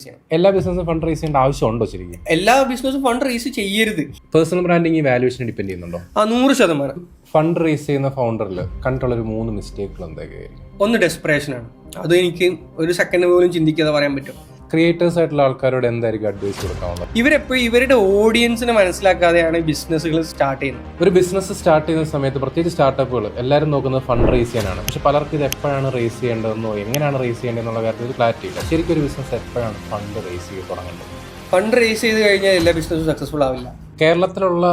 എല്ലാ ബിസിനസ്സും fund raise ചെയ്യേണ്ട ആവശ്യമുണ്ടോ ശരിക്കും? എല്ലാ ബിസിനസ്സും ഫണ്ട് റേസ് ചെയ്യരുത്. പേഴ്സണൽ ബ്രാൻഡിങ് വാല്യൂഷൻ ഡിപ്പെൻഡ് ചെയ്യുന്നുണ്ടോ? 100%. ഫണ്ട് റേസ് ചെയ്യുന്ന ഫൗണ്ടറിൽ കണ്ടിട്ടുള്ളൊരു 3 മിസ്റ്റേക്കുകൾ എന്തൊക്കെയായിരിക്കും? ഒന്ന് ഡെസ്പറേഷനാണ്. അത് എനിക്ക് ഒരു സെക്കൻഡ് പോലും ചിന്തിക്കാതെ പറയാൻ പറ്റും. ക്രിയേറ്റേഴ്സ് ആയിട്ടുള്ള ആൾക്കാരോട് എന്തായിരിക്കും അഡ്വൈസ് കൊടുക്കാവുന്നത്? ഇവരെപ്പോഴും ഇവരുടെ ഓഡിയൻസിനെ മനസ്സിലാക്കാതെയാണ് ബിസിനസ്സുകൾ സ്റ്റാർട്ട് ചെയ്യുന്നത്. ഒരു ബിസിനസ് സ്റ്റാർട്ട് ചെയ്യുന്ന സമയത്ത് പ്രത്യേകിച്ച് സ്റ്റാർട്ടപ്പുകൾ എല്ലാവരും നോക്കുന്നത് ഫണ്ട് റേസ് ചെയ്യാനാണ്. പക്ഷെ പലർക്കും ഇത് എപ്പോഴാണ് റേസ് ചെയ്യേണ്ടതെന്നോ എങ്ങനെയാണ് റേസ് ചെയ്യേണ്ടതെന്നുള്ള കാര്യത്തിൽ ക്ലാരിറ്റി ഇല്ല. ശരിക്കും ഒരു ബിസിനസ് എപ്പോഴാണ് ഫണ്ട് റേസ് ചെയ്ത് തുടങ്ങേണ്ടത്? ഫണ്ട് റേസ് ചെയ്ത് കഴിഞ്ഞാൽ എല്ലാ ബിസിനസ്സും സക്സസ്ഫുൾ ആവില്ല. കേരളത്തിലുള്ള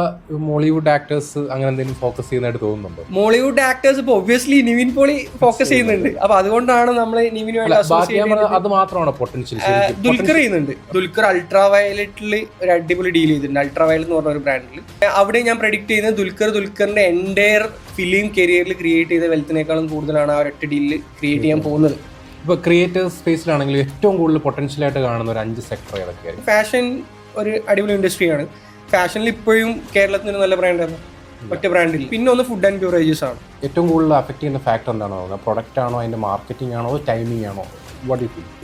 മോളിവുഡ് ആക്ടേഴ്സ് അങ്ങനെ എന്തെങ്കിലും ഫോക്കസ് ചെയ്യുന്നതായിട്ട് തോന്നുന്നുണ്ടോ? മോളിവുഡ് ആക്ടേഴ്സ് ഇപ്പൊ ഒബ്വിയസ്ലി നിവിൻ പോളി ഫോക്കസ് ചെയ്യുന്നുണ്ട്. അപ്പൊ അതുകൊണ്ടാണ് നമ്മൾ അത് മാത്രമാണോ പൊട്ടൻഷ്യൽ? ദുൽഖർ ചെയ്യുന്നുണ്ട്. ദുൽഖർ അൾട്രാ വയലറ്റിൽ ഒരു അടിപൊളി ഡീൽ ചെയ്തിട്ടുണ്ട്. അൾട്രാ വയലറ്റ് എന്ന് പറഞ്ഞ ഒരു ബ്രാൻഡിൽ. അവിടെ ഞാൻ പ്രഡിക്ട് ചെയ്യുന്നത് ദുൽഖറിന്റെ എൻറ്റയർ ഫിലിം കരിയറിൽ ക്രിയേറ്റ് ചെയ്ത വെൽത്തിനേക്കാളും കൂടുതലാണ് ആ ഒരൊറ്റ ഡീലിൽ ക്രിയേറ്റ് ചെയ്യാൻ പോകുന്നത്. ഇപ്പോൾ ക്രിയേറ്റീവ് സ്പേസിലാണെങ്കിൽ ഏറ്റവും കൂടുതൽ പൊട്ടൻഷ്യലായിട്ട് കാണുന്ന ഒരു 5 സെക്ടർ ഏതൊക്കെയായിരിക്കും? ഫാഷൻ ഒരു അടിപൊളി ഇൻഡസ്ട്രിയാണ്. ഫാഷനിൽ ഇപ്പോഴും കേരളത്തിന് നല്ല ബ്രാൻഡാണ്, ഒറ്റ ബ്രാൻഡിൽ. പിന്നെ ഒന്ന് ഫുഡ് ആൻഡ് ബിവറേജസ് ആണ്. ഏറ്റവും കൂടുതൽ അഫക്ട് ചെയ്യുന്ന ഫാക്ടർ എന്താണോ? പ്രൊഡക്റ്റ് ആണോ, അതിന്റെ മാർക്കറ്റിംഗ് ആണോ, ടൈമിംഗ് ആണോ?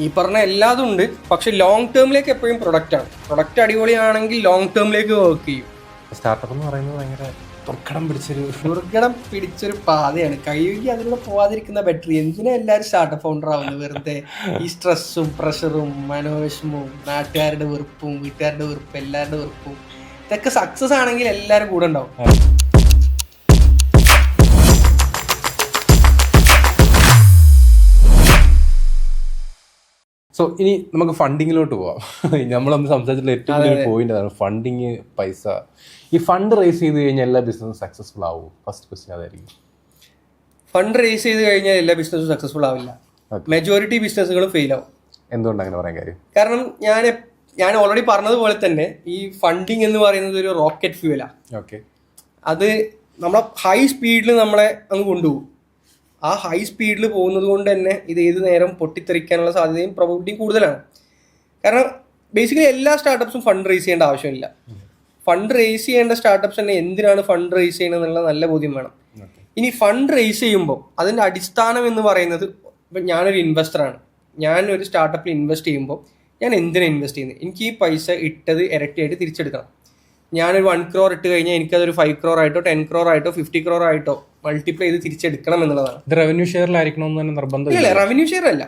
ഈ പറഞ്ഞ എല്ലാതും ഉണ്ട്. പക്ഷെ ലോങ് ടേമിലേക്ക് എപ്പോഴും പ്രൊഡക്റ്റ് ആണ്. പ്രൊഡക്റ്റ് അടിപൊളിയാണെങ്കിൽ ലോങ് ടേമിലേക്ക് വർക്ക് ചെയ്യും. സ്റ്റാർട്ടപ്പ് എന്ന് പറയുന്നത് ഭയങ്കര ദുർഘടം പിടിച്ചൊരു പാതയാണ്. കൈവഴി അതിലൂടെ പോവാതിരിക്കുന്ന ബെറ്റർ. എന്തിനാ എല്ലാവരും സ്റ്റാർട്ടപ്പ് ഫൗണ്ടർ ആവുന്നത്? വെറുതെ ഈ സ്ട്രെസ്സും പ്രഷറും മനോവിഷമവും നാട്ടുകാരുടെ വെറുപ്പും വീട്ടുകാരുടെ വെറുപ്പും എല്ലാവരുടെ വെറുപ്പും. ഇതൊക്കെ സക്സസ് ആണെങ്കിൽ എല്ലാവരും കൂടെ ഉണ്ടാവും. സോ ഇനി നമുക്ക് ഫണ്ടിങ്ങിലോട്ട് പോവാം. നമ്മളന്ന് സംസാരിച്ചിട്ടുള്ള ഏറ്റവും വലിയൊരു പോയിന്റ് അതാണ് ഫണ്ടിങ്, പൈസ. ഈ ഫണ്ട് റേസ് ചെയ്ത് കഴിഞ്ഞാൽ എല്ലാ ബിസിനസ്സും സക്സസ്ഫുൾ ആവും? ഫസ്റ്റ് ക്വസ്റ്റ്യൻ അതായിരിക്കും. ഫണ്ട് റേസ് ചെയ്ത് കഴിഞ്ഞാൽ എല്ലാ ബിസിനസ്സും സക്സസ്ഫുൾ ആവില്ല. മെജോറിറ്റി ബിസിനസ്സുകളും ഫെയിൽ ആവും. എന്തുകൊണ്ട് അങ്ങനെ പറയാൻ കാര്യം? കാരണം ഞാൻ ഓൾറെഡി പറഞ്ഞതുപോലെ തന്നെ ഈ ഫണ്ടിങ് എന്ന് പറയുന്നത് ഒരു റോക്കറ്റ് ഫ്യൂവലാണ്. ഓക്കെ. അത് നമ്മളെ ഹൈ സ്പീഡിൽ നമ്മളെ അങ്ങ് കൊണ്ടുപോകും. ആ ഹൈ സ്പീഡിൽ പോകുന്നത് കൊണ്ട് തന്നെ ഇത് ഏത് നേരം പൊട്ടിത്തെറിക്കാനുള്ള സാധ്യതയും പ്രോബബിലിറ്റിയും കൂടുതലാണ്. കാരണം ബേസിക്കലി എല്ലാ സ്റ്റാർട്ടപ്സും ഫണ്ട് റേസ് ചെയ്യേണ്ട ആവശ്യമില്ല. ഫണ്ട് റേസ് ചെയ്യേണ്ട സ്റ്റാർട്ടപ്സ് തന്നെ എന്തിനാണ് ഫണ്ട് റേസ് ചെയ്യണം എന്നുള്ള നല്ല ബോധ്യം വേണം. ഇനി ഫണ്ട് റേസ് ചെയ്യുമ്പോൾ അതിൻ്റെ അടിസ്ഥാനം എന്ന് പറയുന്നത്, ഇപ്പം ഞാനൊരു ഇൻവെസ്റ്ററാണ്. ഞാൻ ഒരു സ്റ്റാർട്ടപ്പിൽ ഇൻവെസ്റ്റ് ചെയ്യുമ്പോൾ ഞാൻ എന്തിനാണ് ഇൻവെസ്റ്റ് ചെയ്യുന്നത്? എനിക്ക് ഈ പൈസ ഇട്ടത് ഇരട്ടിയായിട്ട് തിരിച്ചെടുക്കണം. ഞാനൊരു 1 crore ഇട്ട് കഴിഞ്ഞാൽ എനിക്കതൊരു 5 crore ആയിട്ടോ 10 crore ആയിട്ടോ 50 crore ആയിട്ടോ മൾട്ടിപ്ലൈ ചെയ്ത് തിരിച്ചെടുക്കണം എന്നുള്ളതാണ്. റവന്യൂ ഷെയറിലായിരിക്കണം എന്ന് തന്നെ നിർബന്ധം ഇല്ല. റവന്യൂ ഷെയർ അല്ല,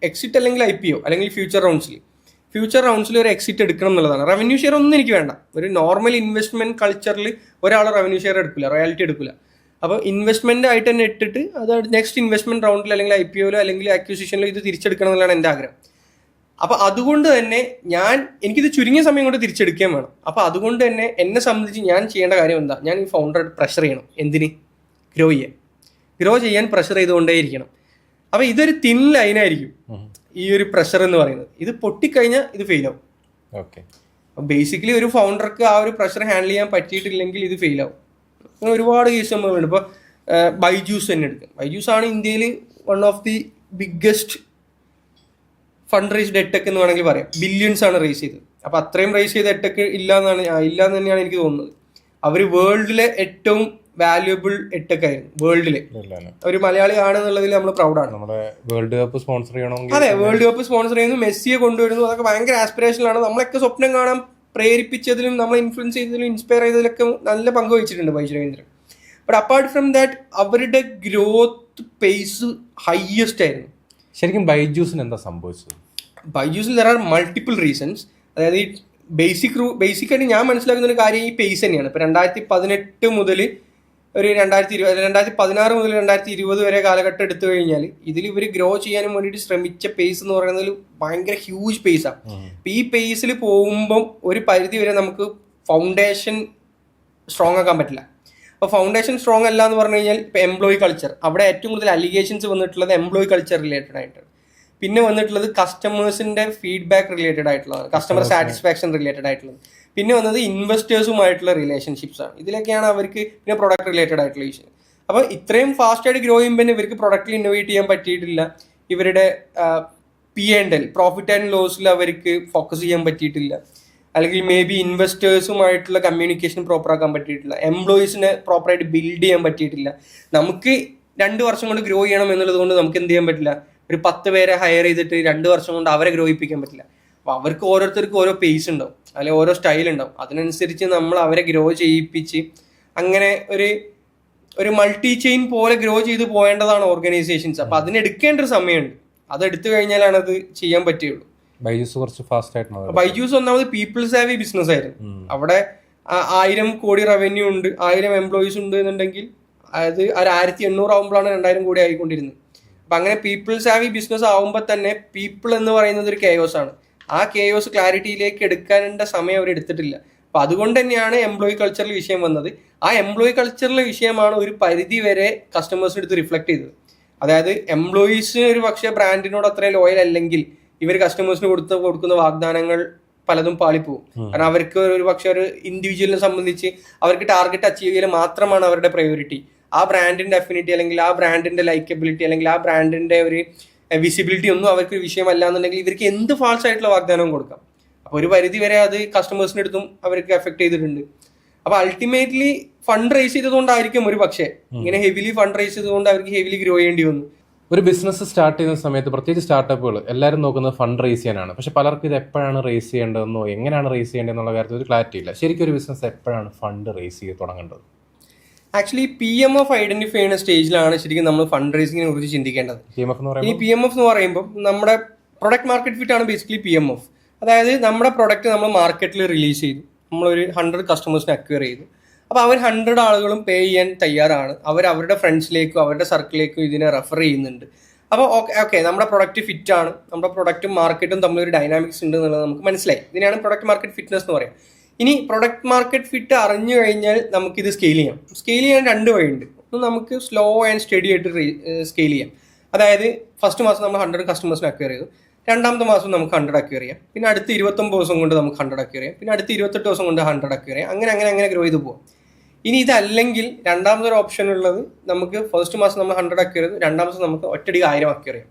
എക്സിറ്റ് അല്ലെങ്കിൽ IPO അല്ലെങ്കിൽ ഫ്യൂച്ചർ റൗണ്ട്സിൽ ഒരു എക്സിറ്റ് എടുക്കണം എന്നുള്ളതാണ്. റവന്യൂ ഷെയർ ഒന്നും എനിക്ക് വേണ്ട. ഒരു നോർമൽ ഇൻവെസ്റ്റ്മെന്റ് കൾച്ചറിൽ ഒരാൾ റവന്യൂ ഷെയർ എടുക്കില്ല, റോയൽറ്റി എടുക്കില്ല. അപ്പോൾ ഇൻവെസ്റ്റ്മെന്റ് ആയിട്ട് തന്നെ ഇട്ടിട്ട് അത് നെക്സ്റ്റ് ഇൻവെസ്റ്റ്മെന്റ് റൗണ്ടിൽ അല്ലെങ്കിൽ IPOയിലോ അല്ലെങ്കിൽ അക്വിസിഷനിലോ ഇത് തിരിച്ചെടുക്കണം എന്നുള്ളതാണ് എൻ്റെ ആഗ്രഹം. അപ്പോൾ അതുകൊണ്ട് തന്നെ എനിക്കിത് ചുരുങ്ങിയ സമയം കൊണ്ട് തിരിച്ചെടുക്കാൻ വേണം. അപ്പോൾ അതുകൊണ്ട് തന്നെ എന്നെ സംബന്ധിച്ച് ഞാൻ ചെയ്യേണ്ട കാര്യം എന്താ? ഞാൻ ഈ ഫൗണ്ടറെ പ്രഷർ ചെയ്യണം. എന്തിന്? ഗ്രോ ചെയ്യാൻ പ്രഷർ ചെയ്തുകൊണ്ടേയിരിക്കണം. അപ്പോൾ ഇതൊരു തിൻ ലൈനായിരിക്കും ഈ ഒരു പ്രഷർ എന്ന് പറയുന്നത്. ഇത് പൊട്ടിക്കഴിഞ്ഞാൽ ഇത് ഫെയിൽ ആവും. ഓക്കെ. ബേസിക്കലി ഒരു ഫൗണ്ടർക്ക് ആ ഒരു പ്രഷർ ഹാൻഡിൽ ചെയ്യാൻ പറ്റിയിട്ടില്ലെങ്കിൽ ഇത് ഫെയിൽ ആവും. അങ്ങനെ ഒരുപാട് കേസ് നമ്മളുണ്ട്. ഇപ്പോൾ ബൈജൂസ് തന്നെ എടുക്കും. ബൈജൂസ് ആണ് ഇന്ത്യയിൽ one of the biggest fund raised എട്ടെക് എന്ന് വേണമെങ്കിൽ പറയാം. ബില്യൺസ് ആണ് റേസ് ചെയ്തത്. അപ്പോൾ അത്രയും റേസ് ചെയ്ത എട്ടെക് ഇല്ലാന്ന് തന്നെയാണ് എനിക്ക് തോന്നുന്നത്. അവർ വേൾഡിലെ ഏറ്റവും വാല്യുബിൾ എട്ടെക് ആയിരുന്നു. വേൾഡിലെ ഒരു മലയാളി ആണെന്നുള്ളതിൽ നമ്മൾ പ്രൗഡാണ്. വേൾഡ് കപ്പ് സ്പോൺസർ ചെയ്യണം. അതെ, വേൾഡ് കപ്പ് സ്പോൺസർ ചെയ്യുന്നു, മെസ്സിയെ കൊണ്ടുവരുന്നു. അതൊക്കെ ഭയങ്കര ആസ്പിറേഷനാണ്. നമ്മളൊക്കെ സ്വപ്നം കാണാൻ പ്രേരിപ്പിച്ചതിലും നമ്മളെ ഇൻഫ്ലുവൻസ് ചെയ്തതിലും ഇൻസ്പയർ ചെയ്തതിലൊക്കെ നല്ല പങ്ക് വഹിച്ചിട്ടുണ്ട് Baiju Raveendran. But apart from that അവരുടെ ഗ്രോത്ത് പേസ് ഹയസ്റ്റ് ആയിരുന്നു. ശരിക്കും ബൈജൂസിന് എന്താ സംഭവിച്ചത്? ബൈജൂസിൽ ദർ ആർ മൾട്ടിപ്പിൾ റീസൺസ്. അതായത് ഈ ബേസിക്കായിട്ട് ഞാൻ മനസ്സിലാക്കുന്ന ഒരു കാര്യം ഈ പേസ് തന്നെയാണ്. ഇപ്പോൾ 2018 മുതൽ ഒരു 2016 മുതൽ 2020 വരെ കാലഘട്ടം എടുത്തു കഴിഞ്ഞാൽ ഇതിൽ ഇവർ ഗ്രോ ചെയ്യാനും വേണ്ടിയിട്ട് ശ്രമിച്ച പേസ് എന്ന് പറയുന്നത് ഭയങ്കര ഹ്യൂജ് പേസാണ്. അപ്പം ഈ പേസിൽ പോകുമ്പം ഒരു പരിധി വരെ നമുക്ക് ഫൗണ്ടേഷൻ സ്ട്രോങ് ആക്കാൻ പറ്റില്ല. അപ്പോൾ ഫൗണ്ടേഷൻ സ്ട്രോങ് അല്ല എന്ന് പറഞ്ഞു കഴിഞ്ഞാൽ ഇപ്പോൾ എംപ്ലോയി കൾച്ചർ, അവിടെ ഏറ്റവും കൂടുതൽ അലിഗേഷൻസ് വന്നിട്ടുള്ളത് എംപ്ലോയി കൾച്ചർ റിലേറ്റഡ് ആയിട്ടാണ്. പിന്നെ വന്നിട്ടുള്ളത് കസ്റ്റമേഴ്സിൻ്റെ ഫീഡ്ബാക്ക് റിലേറ്റഡ് ആയിട്ടുള്ളതാണ്, കസ്റ്റമർ സാറ്റിസ്ഫാക്ഷൻ റിലേറ്റഡ് ആയിട്ടുള്ളത്. പിന്നെ വന്നത് ഇൻവെസ്റ്റേഴ്സുമായിട്ടുള്ള റിലേഷൻഷിപ്സ് ആണ്. ഇതിലൊക്കെയാണ് അവർക്ക് പിന്നെ പ്രൊഡക്റ്റ് റിലേറ്റഡ് ആയിട്ടുള്ള ഇഷ്യൂ. അപ്പോൾ ഇത്രയും ഫാസ്റ്റായിട്ട് ഗ്രോ ചെയ്യുമ്പോൾ ഇവർക്ക് പ്രൊഡക്റ്റിൽ ഇന്നോവേറ്റ് ചെയ്യാൻ പറ്റിയിട്ടില്ല. ഇവരുടെ P&L പ്രോഫിറ്റ് ആൻഡ് ലോസിൽ അവർക്ക് ഫോക്കസ് ചെയ്യാൻ പറ്റിയിട്ടില്ല. അല്ലെങ്കിൽ മേ ബി ഇൻവെസ്റ്റേഴ്സുമായിട്ടുള്ള കമ്മ്യൂണിക്കേഷൻ പ്രോപ്പറാക്കാൻ പറ്റിയിട്ടില്ല. എംപ്ലോയീസിനെ പ്രോപ്പറായിട്ട് ബിൽഡ് ചെയ്യാൻ പറ്റിയിട്ടില്ല. നമുക്ക് 2 വർഷം കൊണ്ട് ഗ്രോ ചെയ്യണം എന്നുള്ളത് കൊണ്ട് നമുക്ക് എന്ത് ചെയ്യാൻ പറ്റില്ല? ഒരു 10 പേരെ ഹയർ ചെയ്തിട്ട് 2 വർഷം കൊണ്ട് അവരെ ഗ്രോ ചെയ്യിപ്പിക്കാൻ പറ്റില്ല. അപ്പോൾ അവർക്ക് ഓരോരുത്തർക്കും ഓരോ പേസ് ഉണ്ടാവും, അല്ലെങ്കിൽ ഓരോ സ്റ്റൈൽ ഉണ്ടാവും. അതിനനുസരിച്ച് നമ്മൾ അവരെ ഗ്രോ ചെയ്യിപ്പിച്ച് അങ്ങനെ ഒരു മൾട്ടി ചെയിൻ പോലെ ഗ്രോ ചെയ്ത് പോകേണ്ടതാണ് ഓർഗനൈസേഷൻസ്. അപ്പൊ അതിനെടുക്കേണ്ട ഒരു സമയമുണ്ട്. അതെടുത്തു കഴിഞ്ഞാലാണ് അത് ചെയ്യാൻ പറ്റുള്ളൂ. ബൈജൂസ് കുറച്ച് ഫാസ്റ്റ് ആയിട്ട് ബൈജൂസ് ഒന്നാമത് പീപ്പിൾ സേവി ബിസിനസ് ആയിരുന്നു. അവിടെ 1000 കോടി റവന്യൂ ഉണ്ട്, 1000 എംപ്ലോയീസ് ഉണ്ട് എന്നുണ്ടെങ്കിൽ അത് 1800 ആകുമ്പോഴാണ് 2000 കോടി ആയിക്കൊണ്ടിരുന്നത്. അപ്പൊ അങ്ങനെ പീപ്പിൾ സേവി ബിസിനസ് ആകുമ്പോൾ തന്നെ പീപ്പിൾ എന്ന് പറയുന്നത് ഒരു കെയോസ് ആണ്. ആ കെയോസ് ക്ലാരിറ്റിയിലേക്ക് എടുക്കാനുള്ള സമയം അവർ എടുത്തിട്ടില്ല. അപ്പൊ അതുകൊണ്ട് തന്നെയാണ് എംപ്ലോയി കൾച്ചറിൽ വിഷയം വന്നത്. ആ എംപ്ലോയി കൾച്ചറിലെ വിഷയമാണ് ഒരു പരിധി വരെ കസ്റ്റമേഴ്സിന് എടുത്ത് റിഫ്ലക്ട് ചെയ്തത്. അതായത് എംപ്ലോയീസിന് ഒരു പക്ഷേ ബ്രാൻഡിനോട് അത്രയും ലോയൽ അല്ലെങ്കിൽ ഇവർ കസ്റ്റമേഴ്സിന് കൊടുക്കുന്ന വാഗ്ദാനങ്ങൾ പലതും പാളിപ്പോവും. കാരണം അവർക്ക് ഒരു പക്ഷെ ഒരു ഇൻഡിവിജ്വലിനെ സംബന്ധിച്ച് അവർക്ക് ടാർഗറ്റ് അച്ചീവ് ചെയ്യൽ മാത്രമാണ് അവരുടെ പ്രയോറിറ്റി. ആ ബ്രാൻഡിന്റെ അഫിനിറ്റി അല്ലെങ്കിൽ ആ ബ്രാൻഡിന്റെ ലൈക്കബിലിറ്റി അല്ലെങ്കിൽ ആ ബ്രാൻഡിന്റെ ഒരു വിസിബിലിറ്റി ഒന്നും അവർക്ക് വിഷയമല്ല എന്നുണ്ടെങ്കിൽ ഇവർക്ക് എന്ത് ഫാൾസ് ആയിട്ടുള്ള വാഗ്ദാനവും കൊടുക്കാം. അപ്പൊ ഒരു പരിധി വരെ അത് കസ്റ്റമേഴ്സിന്റെ അടുത്തും അവർക്ക് എഫക്ട് ചെയ്തിട്ടുണ്ട്. അപ്പൊ അൾട്ടിമേറ്റ്ലി ഫണ്ട് റേസ് ചെയ്തതുകൊണ്ടായിരിക്കും ഒരു പക്ഷേ ഇങ്ങനെ ഹെവിലി ഫണ്ട് റേസ് ചെയ്തുകൊണ്ട് അവർക്ക് ഹെവിലി ഗ്രോ ചെയ്യേണ്ടി വന്നു. ഒരു ബിസിനസ് സ്റ്റാർട്ട് ചെയ്യുന്ന സമയത്ത് പ്രത്യേകിച്ച് സ്റ്റാർട്ടപ്പുകൾ എല്ലാവരും നോക്കുന്നത് ഫണ്ട് റേസ് ചെയ്യാനാണ്. പക്ഷെ പലർക്കും ഇത് എപ്പോഴാണ് റേസ് ചെയ്യേണ്ടതെന്നോ എങ്ങനെയാണ് റേസ് ചെയ്യേണ്ടതെന്നുള്ള കാര്യത്തിൽ ഒരു ക്ലാരിറ്റി ഇല്ല. ശരിക്കും ഒരു ബിസിനസ് എപ്പോഴാണ് ഫണ്ട് റേസ് ചെയ്ത് തുടങ്ങേണ്ടത്? ആക്ച്വലി PMF ഐഡന്റിഫൈ ചെയ്യുന്ന സ്റ്റേജിലാണ് ശരിക്കും നമ്മൾ ഫണ്ട് റേസിങ്ങിനെ കുറിച്ച് ചിന്തിക്കേണ്ടത്. ഈ PMF എന്ന് പറയുമ്പോൾ നമ്മുടെ പ്രൊഡക്റ്റ് മാർക്കറ്റ് ഫിറ്റ് ആണ് ബേസിക്കലി PMF. അതായത് നമ്മുടെ പ്രൊഡക്റ്റ് നമ്മൾ മാർക്കറ്റിൽ റിലീസ് ചെയ്തു, നമ്മളൊരു 100 കസ്റ്റമേഴ്സിനെ അക്വയർ ചെയ്തു. അപ്പോൾ അവർ 100 ആളുകളും പേ ചെയ്യാൻ തയ്യാറാണ്. അവർ അവരുടെ ഫ്രണ്ട്സിലേക്കും അവരുടെ സർക്കിളിലേക്കും ഇതിനെ റെഫർ ചെയ്യുന്നുണ്ട്. അപ്പോൾ ഓക്കെ നമ്മുടെ പ്രൊഡക്റ്റ് ഫിറ്റ് ആണ്, നമ്മുടെ പ്രൊഡക്റ്റും മാർക്കറ്റും തമ്മിലൊരു ഡൈനാമിക്സ് ഉണ്ട് എന്നുള്ളത് നമുക്ക് മനസ്സിലായി. ഇതിനെയാണ് പ്രൊഡക്റ്റ് മാർക്കറ്റ് ഫിറ്റ്നസ് എന്ന് പറയുന്നത്. ഇനി പ്രൊഡക്റ്റ് മാർക്കറ്റ് ഫിറ്റ് അറിഞ്ഞു കഴിഞ്ഞാൽ നമുക്കിത് സ്കെയിൽ ചെയ്യാം. സ്കെയിൽ ചെയ്യാൻ 2 വഴിയുണ്ട്. ഒന്ന് നമുക്ക് സ്ലോ ആൻഡ് സ്റ്റഡി ആയിട്ട് സ്കെയിൽ ചെയ്യാം. അതായത് ഫസ്റ്റ് മാസം നമ്മൾ 100 കസ്റ്റമേഴ്സിനെ അക്വയർ ചെയ്തു, 2ാമത്തെ മാസം നമുക്ക് 100 അക്വയർ ചെയ്യാം, പിന്നെ അടുത്ത 29 ദിവസം കൊണ്ട് നമുക്ക് 100 അക്വയർ ചെയ്യാം, പിന്നെ അടുത്ത 28 ദിവസം കൊണ്ട് 100 അക്വയർ ചെയ്യാം. അങ്ങനെ ഗ്രോ ചെയ്ത് പോകാം. ഇനി ഇതല്ലെങ്കിൽ രണ്ടാമതൊരു ഓപ്ഷൻ ഉള്ളത്, നമുക്ക് ഫസ്റ്റ് മാസം നമ്മൾ 100 അക്വയർ ചെയ്തു, 2ാം മാസം നമുക്ക് ഒറ്റയടിക്ക് 1000 അക്വയർ ചെയ്യാം.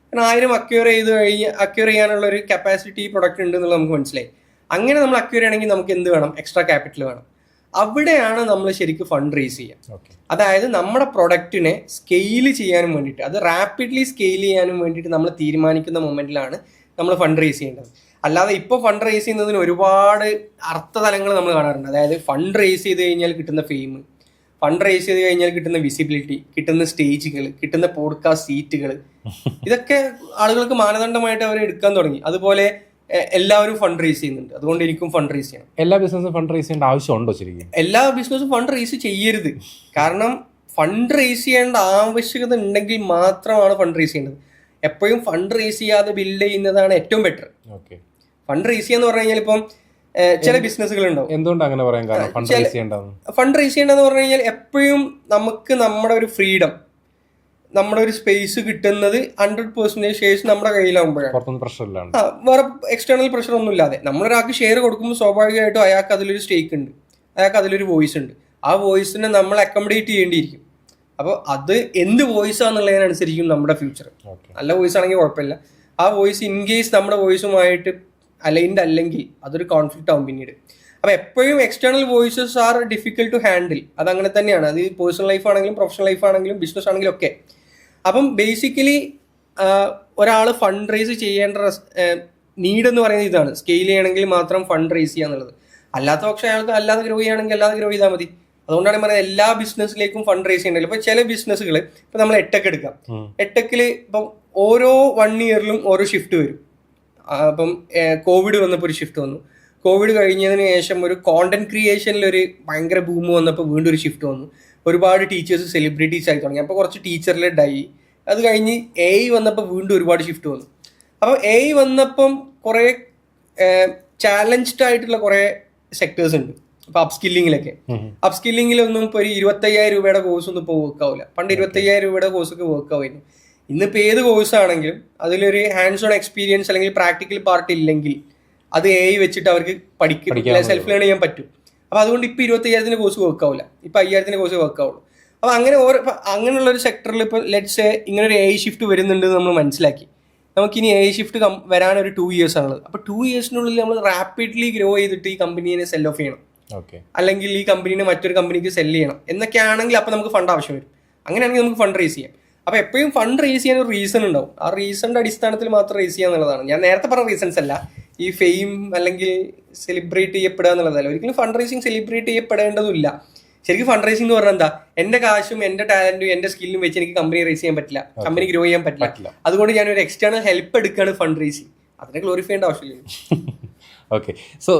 കാരണം 1000 അക്വയർ ചെയ്യാനുള്ള ഒരു കപ്പാസിറ്റി ഈ പ്രൊഡക്റ്റ് ഉണ്ട് എന്നുള്ളത് നമുക്ക് മനസ്സിലായി. അങ്ങനെ നമ്മൾ അക്വയർ ചെയ്യണമെങ്കിൽ നമുക്ക് എന്ത് വേണം? എക്സ്ട്രാ ക്യാപിറ്റൽ വേണം. അവിടെയാണ് നമ്മൾ ശരിക്കും ഫണ്ട് റേസ് ചെയ്യുക. അതായത് നമ്മുടെ പ്രൊഡക്റ്റിനെ സ്കെയിൽ ചെയ്യാനും വേണ്ടിയിട്ട്, അത് റാപ്പിഡ്ലി സ്കെയിൽ ചെയ്യാനും വേണ്ടിയിട്ട് നമ്മൾ തീരുമാനിക്കുന്ന മൊമെന്റിലാണ് നമ്മൾ ഫണ്ട് റേസ് ചെയ്യേണ്ടത്. അല്ലാതെ ഇപ്പോൾ ഫണ്ട് റേസ് ചെയ്യുന്നതിന് ഒരുപാട് അർത്ഥതലങ്ങൾ നമ്മൾ കാണാറുണ്ട്. അതായത് ഫണ്ട് റേസ് ചെയ്ത് കഴിഞ്ഞാൽ കിട്ടുന്ന ഫെയിം, ഫണ്ട് റേസ് ചെയ്ത് കഴിഞ്ഞാൽ കിട്ടുന്ന വിസിബിലിറ്റി, കിട്ടുന്ന സ്റ്റേജുകൾ, കിട്ടുന്ന പോഡ്കാസ്റ്റ് സീറ്റുകൾ, ഇതൊക്കെ ആളുകൾക്ക് മാനദണ്ഡമായിട്ട് അവർ എടുക്കാൻ തുടങ്ങി. അതുപോലെ എല്ലാവരും ഫണ്ട് റേസ് ചെയ്യുന്നുണ്ട്, അതുകൊണ്ട് എനിക്കും ഫണ്ട് റേസ് ചെയ്യണം. എല്ലാ ബിസിനസ്സും ഫണ്ട് റേസ് ചെയ്യേണ്ട ആവശ്യമുണ്ടോ? ശരിക്കും എല്ലാ ബിസിനസ്സും ഫണ്ട് റേസ് ചെയ്യരുത്. കാരണം ഫണ്ട് റേസ് ചെയ്യേണ്ട ആവശ്യകത ഉണ്ടെങ്കിൽ മാത്രമാണ് ഫണ്ട് റേസ് ചെയ്യേണ്ടത്. എപ്പോഴും ഫണ്ട് റേസ് ചെയ്യാതെ ബിൽഡ് ചെയ്യുന്നതാണ് ഏറ്റവും ബെറ്റർ. ഫണ്ട് റേസ് ചെയ്യാന്ന് പറഞ്ഞു കഴിഞ്ഞാൽ ഇപ്പം ചില ബിസിനസ്സുകൾ ഉണ്ടാവും. എന്തുകൊണ്ട് അങ്ങനെ പറയാൻ കാരണം? ഫണ്ട് റേസ് ചെയ്യേണ്ടതെന്ന് പറഞ്ഞു കഴിഞ്ഞാൽ എപ്പോഴും നമുക്ക് നമ്മുടെ ഒരു ഫ്രീഡം, നമ്മുടെ ഒരു സ്പേസ് കിട്ടുന്നത് 100% ഷെയർസ് നമ്മുടെ കയ്യിലാവുമ്പോഴാണ്. വേറെ എക്സ്റ്റേണൽ പ്രഷർ ഒന്നും ഇല്ലാതെ നമ്മളൊരാൾക്ക് ഷെയർ കൊടുക്കുമ്പോൾ സ്വാഭാവികമായിട്ടും അയാൾക്ക് അതിലൊരു സ്റ്റേക്ക് ഉണ്ട്, അയാൾക്ക് അതിലൊരു വോയിസ് ഉണ്ട്. ആ വോയിസിനെ നമ്മൾ അക്കോമഡേറ്റ് ചെയ്യേണ്ടിയിരിക്കും. അപ്പോൾ അത് എന്ത് വോയിസ് ആണെന്നുള്ളതിനനുസരിക്കും നമ്മുടെ ഫ്യൂച്ചർ. നല്ല വോയിസ് ആണെങ്കിൽ കുഴപ്പമില്ല. ആ വോയിസ് ഇൻ കേസ് നമ്മുടെ വോയിസുമായിട്ട് അലൈൻഡ് അല്ലെങ്കിൽ അതൊരു കോൺഫ്ലിക്റ്റ് ആവും പിന്നീട്. അപ്പോൾ എപ്പോഴും external voices are difficult to handle. അതങ്ങനെ തന്നെയാണ്. അത് പേഴ്സണൽ ലൈഫ് ആണെങ്കിലും പ്രൊഫഷണൽ ലൈഫ് ആണെങ്കിലും ബിസിനസ് ആണെങ്കിലും ഒക്കെ. അപ്പം ബേസിക്കലി ഒരാൾ ഫണ്ട് റേസ് ചെയ്യേണ്ട നീഡ് എന്ന് പറയുന്നത് ഇതാണ്. സ്കെയിൽ ചെയ്യണമെങ്കിൽ മാത്രം ഫണ്ട് റേസ് ചെയ്യുക എന്നുള്ളത്. അല്ലാത്ത പക്ഷേ അയാൾക്ക് അല്ലാതെ ഗ്രോ ചെയ്യുകയാണെങ്കിൽ അല്ലാതെ ഗ്രോ ചെയ്താൽ മതി. അതുകൊണ്ടാണ് പറയുന്നത് എല്ലാ ബിസിനസ്സിലേക്കും ഫണ്ട് റേസ് ചെയ്യണ്ടല്ലോ. ഇപ്പൊ ചില ബിസിനസ്സുകൾ, ഇപ്പൊ നമ്മൾ എട്ടെക് എടുക്കാം. എട്ടെക്കിൽ ഇപ്പം ഓരോ 1 ഇയറിലും ഓരോ ഷിഫ്റ്റ് വരും. അപ്പം കോവിഡ് വന്നപ്പോൾ ഒരു ഷിഫ്റ്റ് വന്നു. കോവിഡ് കഴിഞ്ഞതിന് ശേഷം ഒരു കോണ്ടന്റ് ക്രിയേഷനിൽ ഒരു ഭയങ്കര ബൂം വന്നപ്പോൾ വീണ്ടും ഒരു ഷിഫ്റ്റ് വന്നു. ഒരുപാട് ടീച്ചേഴ്സ് സെലിബ്രിറ്റീസ് ആയി തുടങ്ങി. അപ്പോൾ കുറച്ച് ടീച്ചറിലെ അത് കഴിഞ്ഞ് AI വന്നപ്പോൾ വീണ്ടും ഒരുപാട് ഷിഫ്റ്റ് വന്നു. അപ്പോൾ AI വന്നപ്പം കുറേ ചാലഞ്ച്ഡ് ആയിട്ടുള്ള കുറേ സെക്ടേഴ്സ് ഉണ്ട്. അപ്പോൾ അപ്സ്കില്ലിങ്ങിലൊന്നും ഇപ്പോൾ ഒരു 25,000 രൂപയുടെ കോഴ്സ് ഒന്നും ഇപ്പോൾ വർക്ക് ആവില്ല. പണ്ട് 25,000 രൂപയുടെ കോഴ്സൊക്കെ വർക്ക് ആവുമായിരുന്നു. ഇന്നിപ്പോൾ ഏത് കോഴ്സ് ആണെങ്കിലും അതിലൊരു ഹാൻഡ്സ് ഓൺ എക്സ്പീരിയൻസ് അല്ലെങ്കിൽ പ്രാക്ടിക്കൽ പാർട്ട് ഇല്ലെങ്കിൽ അത് AI വെച്ചിട്ട് അവർക്ക് പഠിക്കുക, സെൽഫ് ലേൺ ചെയ്യാൻ പറ്റും. അപ്പോൾ അതുകൊണ്ട് ഇപ്പോൾ 25,000 കോഴ്സ് വർക്ക് ആവില്ല, ഇപ്പോൾ 5,000 കോഴ്സ് വർക്ക് ആവുള്ളൂ. അപ്പോൾ അങ്ങനെയുള്ള ഒരു സെക്ടറിൽ ഇപ്പോൾ ലെറ്റ്സ് ഇങ്ങനെ ഒരു AI ഷിഫ്റ്റ് വരുന്നുണ്ട് നമ്മൾ മനസ്സിലാക്കി. നമുക്കിനി AI ഷിഫ്റ്റ് വരാനൊരു 2 ഇയേഴ്സ് ആണുള്ളത്. അപ്പോൾ 2 ഇയേഴ്സിനുള്ളിൽ നമ്മൾ റാപ്പിഡ്ലി ഗ്രോ ചെയ്തിട്ട് ഈ കമ്പനീനെ സെൽ ഓഫ് ചെയ്യണം, അല്ലെങ്കിൽ ഈ കമ്പനീനെ മറ്റൊരു കമ്പനിക്ക് സെല് ചെയ്യണം എന്നൊക്കെ ആണെങ്കിൽ അപ്പോൾ നമുക്ക് ഫണ്ട് ആവശ്യം വരും. അങ്ങനെയാണെങ്കിൽ നമുക്ക് ഫണ്ട് റേസ് ചെയ്യാം. അപ്പോൾ എപ്പോഴും ഫണ്ട് റേസ് ചെയ്യാൻ ഒരു റീസൺ ഉണ്ടാവും. ആ റീസണിന്റെ അടിസ്ഥാനത്തിൽ മാത്രം റേസ് ചെയ്യുക എന്നുള്ളതാണ്. ഞാൻ നേരത്തെ പറഞ്ഞ റീസൺസ് അല്ല ഈ ഫെയിം അല്ലെങ്കിൽ സെലിബ്രേറ്റ് ചെയ്യപ്പെടുക എന്നുള്ളതല്ല. ഒരിക്കലും ഫണ്ട് റേസിങ് സെലിബ്രേറ്റ് ചെയ്യപ്പെടേണ്ടതില്ല. ശരിക്കും ഫണ്ട് റേസിംഗ് എന്ന് പറഞ്ഞാൽ എന്താ, എന്റെ കാശും എന്റെ ടാലന്റും എന്റെ സ്കില്ലും വെച്ച് എനിക്ക് കമ്പനി റേസ് ചെയ്യാൻ പറ്റില്ല, കമ്പനി ഗ്രോ ചെയ്യാൻ പറ്റില്ല. അതുകൊണ്ട് ഞാൻ ഒരു എക്സ്റ്റേണൽ ഹെൽപ്പ് എടുക്കുകയാണ് ഫണ്ട് റേസിംഗ്. അതിനെ ഗ്ലോറിഫൈ ചെയ്യേണ്ട ആവശ്യമില്ല. ഓക്കെ, സോ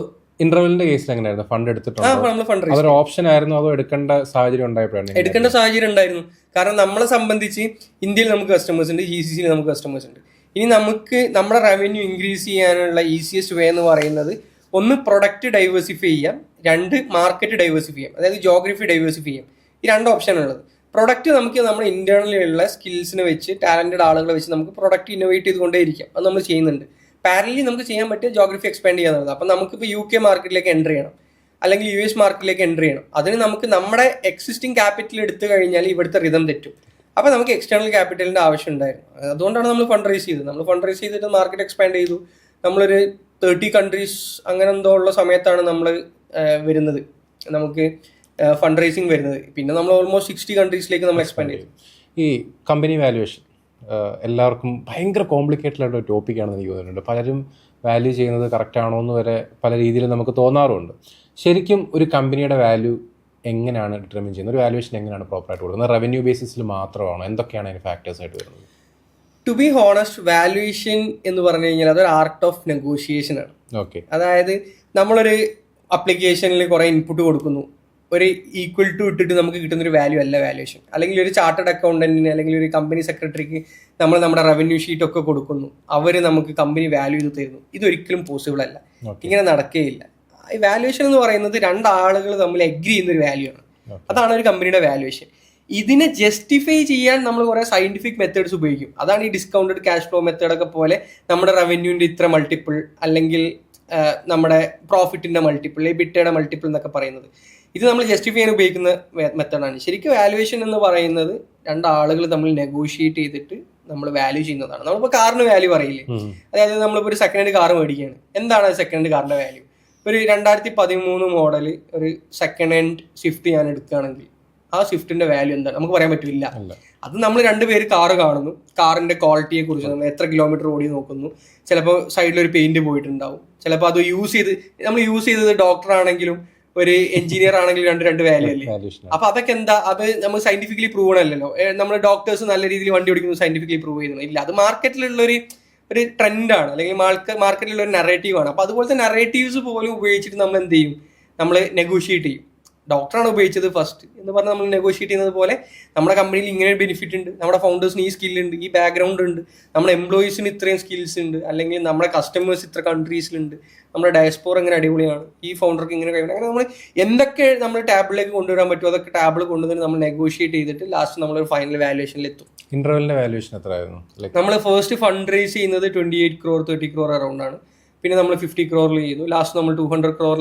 ഇന്റർവെല്ലിന്റെ കേസിൽ എങ്ങനെയായിരുന്നു? ഫണ്ട് എടുത്തിട്ടുണ്ടോ? അതൊരു ഓപ്ഷൻ ആയിരുന്നു അതോ എടുക്കേണ്ട സാഹചര്യം ഉണ്ടായപ്പോഴാണ്? എടുക്കേണ്ട സാഹചര്യം ഉണ്ടായിരുന്നു. കാരണം നമ്മളെ സംബന്ധിച്ച് ഇന്ത്യയിൽ നമുക്ക് കസ്റ്റമേഴ്സ് ഉണ്ട്, GCC നമുക്ക് കസ്റ്റമേഴ്സ് ഉണ്ട്. ഇനി നമുക്ക് നമ്മുടെ റവന്യൂ ഇൻക്രീസ് ചെയ്യാനുള്ള ഈസിയസ്റ്റ് വേ എന്ന് പറയുന്നത് ഒന്ന് പ്രൊഡക്റ്റ് ഡൈവേഴ്സിഫൈ ചെയ്യാം, രണ്ട് മാർക്കറ്റ് ഡൈവേഴ്സിഫൈ ചെയ്യാം, അതായത് ജോഗ്രഫി ഡൈവേഴ്സിഫൈ ചെയ്യാം. ഈ രണ്ട് ഓപ്ഷനാണുള്ളത്. പ്രൊഡക്റ്റ് നമുക്ക് നമ്മുടെ ഇന്റേണലിലുള്ള സ്കിൽസിനെ വെച്ച് ടാലന്റഡ് ആളുകളെ വെച്ച് നമുക്ക് പ്രൊഡക്റ്റ് ഇന്നോവേറ്റ് ചെയ്തുകൊണ്ടേ ഇരിക്കാം. അത് നമ്മൾ ചെയ്യുന്നുണ്ട്. പാരലി നമുക്ക് ചെയ്യാൻ പറ്റിയ ജോഗ്രഫി എക്സ്പാൻഡ് ചെയ്യാന്നുള്ളത്. അപ്പം നമുക്കിപ്പോൾ UK മാർക്കറ്റിലേക്ക് എൻ്റർ ചെയ്യണം, അല്ലെങ്കിൽ US മാർക്കറ്റിലേക്ക് എൻ്റർ ചെയ്യണം. അതിന് നമുക്ക് നമ്മുടെ എക്സിസ്റ്റിംഗ് ക്യാപിറ്റൽ എടുത്തു കഴിഞ്ഞാൽ ഇവിടുത്തെ റിതം തെറ്റും. അപ്പോൾ നമുക്ക് എക്സ്റ്റേണൽ ക്യാപിറ്റലിൻ്റെ ആവശ്യം ഉണ്ടായിരുന്നു. അതുകൊണ്ടാണ് നമ്മൾ ഫണ്ട് റേസ് ചെയ്തത്. നമ്മൾ ഫണ്ട് റേസ് ചെയ്തിട്ട് മാർക്കറ്റ് എക്സ്പാൻഡ് ചെയ്തു. നമ്മളൊരു 30 കൺട്രീസ് അങ്ങനെ എന്തോ ഉള്ള സമയത്താണ് നമ്മൾ വരുന്നത്, നമുക്ക് ഫണ്ട് റേസിങ് വരുന്നത്. പിന്നെ നമ്മൾ ഓൾമോസ്റ്റ് 60 കൺട്രീസിലേക്ക് നമ്മൾ എക്സ്പാൻഡ് ചെയ്തു. ഈ കമ്പനി വാല്യുവേഷൻ എല്ലാവർക്കും ഭയങ്കര കോംപ്ലിക്കേറ്റഡ് ആയിട്ട് ഒരു ടോപ്പിക്കാണെന്ന് എനിക്ക് തോന്നുന്നുണ്ട്. പലരും വാല്യൂ ചെയ്യുന്നത് കറക്റ്റ് ആണോ എന്ന് വരെ പല രീതിയിൽ നമുക്ക് തോന്നാറുണ്ട്. ശരിക്കും ഒരു കമ്പനിയുടെ വാല്യൂ എങ്ങനെയാണ് ഡിറ്റർമിൻ ചെയ്യുന്നത്? ഒരു വാല്യുവേഷൻ എങ്ങനെയാണ് പ്രോപ്പറായിട്ട് കൊടുക്കുന്നത്? റവന്യൂ ബേസിസിൽ മാത്രമാണോ? എന്തൊക്കെയാണ് അതിന് ഫാക്ടേഴ്സ് ആയിട്ട് വരുന്നത്? ടു ബി ഹോണസ്റ്റ്, വാല്യുവേഷൻ എന്ന് പറഞ്ഞു കഴിഞ്ഞാൽ അതൊരു ആർട്ട് ഓഫ് നെഗോഷിയേഷൻ ആണ്. ഓക്കെ, അതായത് നമ്മളൊരു അപ്ലിക്കേഷനിൽ കുറേ ഇൻപുട്ട് കൊടുക്കുന്നു, ഒരു ഈക്വൽ ടു ഇട്ടിട്ട് നമുക്ക് കിട്ടുന്നൊരു വാല്യൂ അല്ല വാല്യുവേഷൻ. അല്ലെങ്കിൽ ഒരു ചാർട്ടേഡ് അക്കൗണ്ടന്റിന് അല്ലെങ്കിൽ ഒരു കമ്പനി സെക്രട്ടറിക്ക് നമ്മൾ നമ്മുടെ റവന്യൂ ഷീറ്റ് ഒക്കെ കൊടുക്കുന്നു, അവർ നമുക്ക് കമ്പനി വാല്യൂ ഇത് തരുന്നു. ഇതൊരിക്കലും പോസിബിൾ അല്ല, ഇങ്ങനെ നടക്കുകയില്ല. ഈ വാല്യുവേഷൻ എന്ന് പറയുന്നത് രണ്ടാളുകൾ തമ്മിൽ എഗ്രി ചെയ്യുന്ന ഒരു വാല്യൂ ആണ്. അതാണ് ഒരു കമ്പനിയുടെ വാല്യുവേഷൻ. ഇതിനെ ജസ്റ്റിഫൈ ചെയ്യാൻ നമ്മൾ കുറേ സയന്റിഫിക് മെത്തേഡ്സ് ഉപയോഗിക്കും. അതാണ് ഈ ഡിസ്കൗണ്ടഡ് ക്യാഷ് ഫ്ലോ മെത്തേഡൊക്കെ പോലെ നമ്മുടെ റവന്യൂവിൻ്റെ ഇത്ര മൾട്ടിപ്പിൾ, അല്ലെങ്കിൽ നമ്മുടെ പ്രോഫിറ്റിന്റെ മൾട്ടിപ്പിൾ, എബിറ്റയുടെ മൾട്ടിപ്പിൾ എന്നൊക്കെ പറയുന്നത്. ഇത് നമ്മൾ ജസ്റ്റിഫൈ ചെയ്യാൻ ഉപയോഗിക്കുന്ന മെത്തേഡാണ്. ശരിക്കും വാല്യുവേഷൻ എന്ന് പറയുന്നത് രണ്ടാളുകൾ തമ്മിൽ നെഗോഷിയേറ്റ് ചെയ്തിട്ട് നമ്മൾ വാല്യൂ ചെയ്യുന്നതാണ്. നമ്മളിപ്പോൾ കാറിന് വാല്യൂ പറയില്ലേ, അതായത് നമ്മളിപ്പോൾ ഒരു സെക്കൻഡ് ഹാൻഡ് കാർ മേടിക്കുകയാണ്. എന്താണ് സെക്കൻഡ് ഹാൻഡ് കാറിന്റെ വാല്യൂ? ഒരു 2013 മോഡൽ ഒരു സെക്കൻഡ് ഹാൻഡ് സ്വിഫ്റ്റ് ഞാൻ എടുക്കുകയാണെങ്കിൽ ആ സ്വിഫ്റ്റിന്റെ വാല്യൂ എന്താണ് നമുക്ക് പറയാൻ പറ്റില്ല. അത് നമ്മൾ രണ്ടുപേര് കാറ് കാണുന്നു, കാറിന്റെ ക്വാളിറ്റിയെ കുറിച്ച് നമ്മൾ എത്ര കിലോമീറ്റർ ഓടി നോക്കുന്നു, ചിലപ്പോൾ സൈഡിൽ ഒരു പെയിന്റ് പോയിട്ടുണ്ടാവും, ചിലപ്പോൾ അത് നമ്മൾ യൂസ് ചെയ്തത് ഡോക്ടർ ആണെങ്കിലും ഒരു എഞ്ചിനീയർ ആണെങ്കിലും രണ്ട് വാല്യൂ അല്ലേ. അപ്പൊ അതൊക്കെ എന്താ, അത് നമ്മൾ സയന്റിഫിക്കലി പ്രൂവൺ അല്ലല്ലോ. നമ്മൾ ഡോക്ടേഴ്സ് നല്ല രീതിയിൽ വണ്ടി ഓടിക്കുന്നത് സയന്റിഫിക്കലി പ്രൂവ് ചെയ്യുന്നത് ഇല്ല. അത് മാർക്കറ്റിലുള്ള ഒരു ട്രെൻഡാണ്, അല്ലെങ്കിൽ മാർക്കറ്റിലുള്ള ഒരു നറേറ്റീവാണ്. അപ്പൊ അതുപോലത്തെ നറേറ്റീവ്സ് പോലും ഉപയോഗിച്ചിട്ട് നമ്മൾ എന്ത് ചെയ്യും, നമ്മൾ നെഗോഷിയേറ്റ് ചെയ്യും. ഡോക്ടറാണ് ഉപയോഗിച്ചത് ഫസ്റ്റ് എന്ന് പറഞ്ഞാൽ നമ്മൾ നെഗോഷിയേറ്റ് ചെയ്യുന്നത് പോലെ നമ്മുടെ കമ്പനിയിൽ ഇങ്ങനെ ബെനിഫിറ്റ് ഉണ്ട്, നമ്മുടെ ഫൗണ്ടേഴ്സിന് ഈ സ്കില്ലുണ്ട്, ഈ ബാക്ക്ഗ്രൗണ്ട് ഉണ്ട്, നമ്മുടെ എംപ്ലോയീസിന് ഇത്രയും സ്കിൽസ് ഉണ്ട്, അല്ലെങ്കിൽ നമ്മുടെ കസ്റ്റമേഴ്സ് ഇത്ര കൺട്രീസിലുണ്ട്, നമ്മുടെ ഡയസ്പോർ എങ്ങനെ അടിപൊളിയാണ്, ഈ ഫൗണ്ടർക്ക് ഇങ്ങനെ കഴിയണം. അങ്ങനെ നമ്മൾ എന്തൊക്കെ നമ്മൾ ടാബിളിലേക്ക് കൊണ്ടുവരാൻ പറ്റുമോ അതൊക്കെ ടാബിൾ കൊണ്ടുവന്ന് നമ്മൾ നെഗോഷിയേറ്റ് ചെയ്തിട്ട് ലാസ്റ്റ് നമ്മളൊരു ഫൈനൽ വാല്യുവേഷനിൽ എത്തും. ഇന്റർവെല്ലിന്റെ വാല്യുവേഷൻ എത്രയായിരുന്നു? നമ്മൾ ഫസ്റ്റ് ഫണ്ട് റേസ് ചെയ്യുന്നത് 28 crore 30 crore അറൗണ്ട് ആണ്. പിന്നെ നമ്മൾ 50 crore ചെയ്തു. ലാസ്റ്റ് നമ്മൾ 200 crore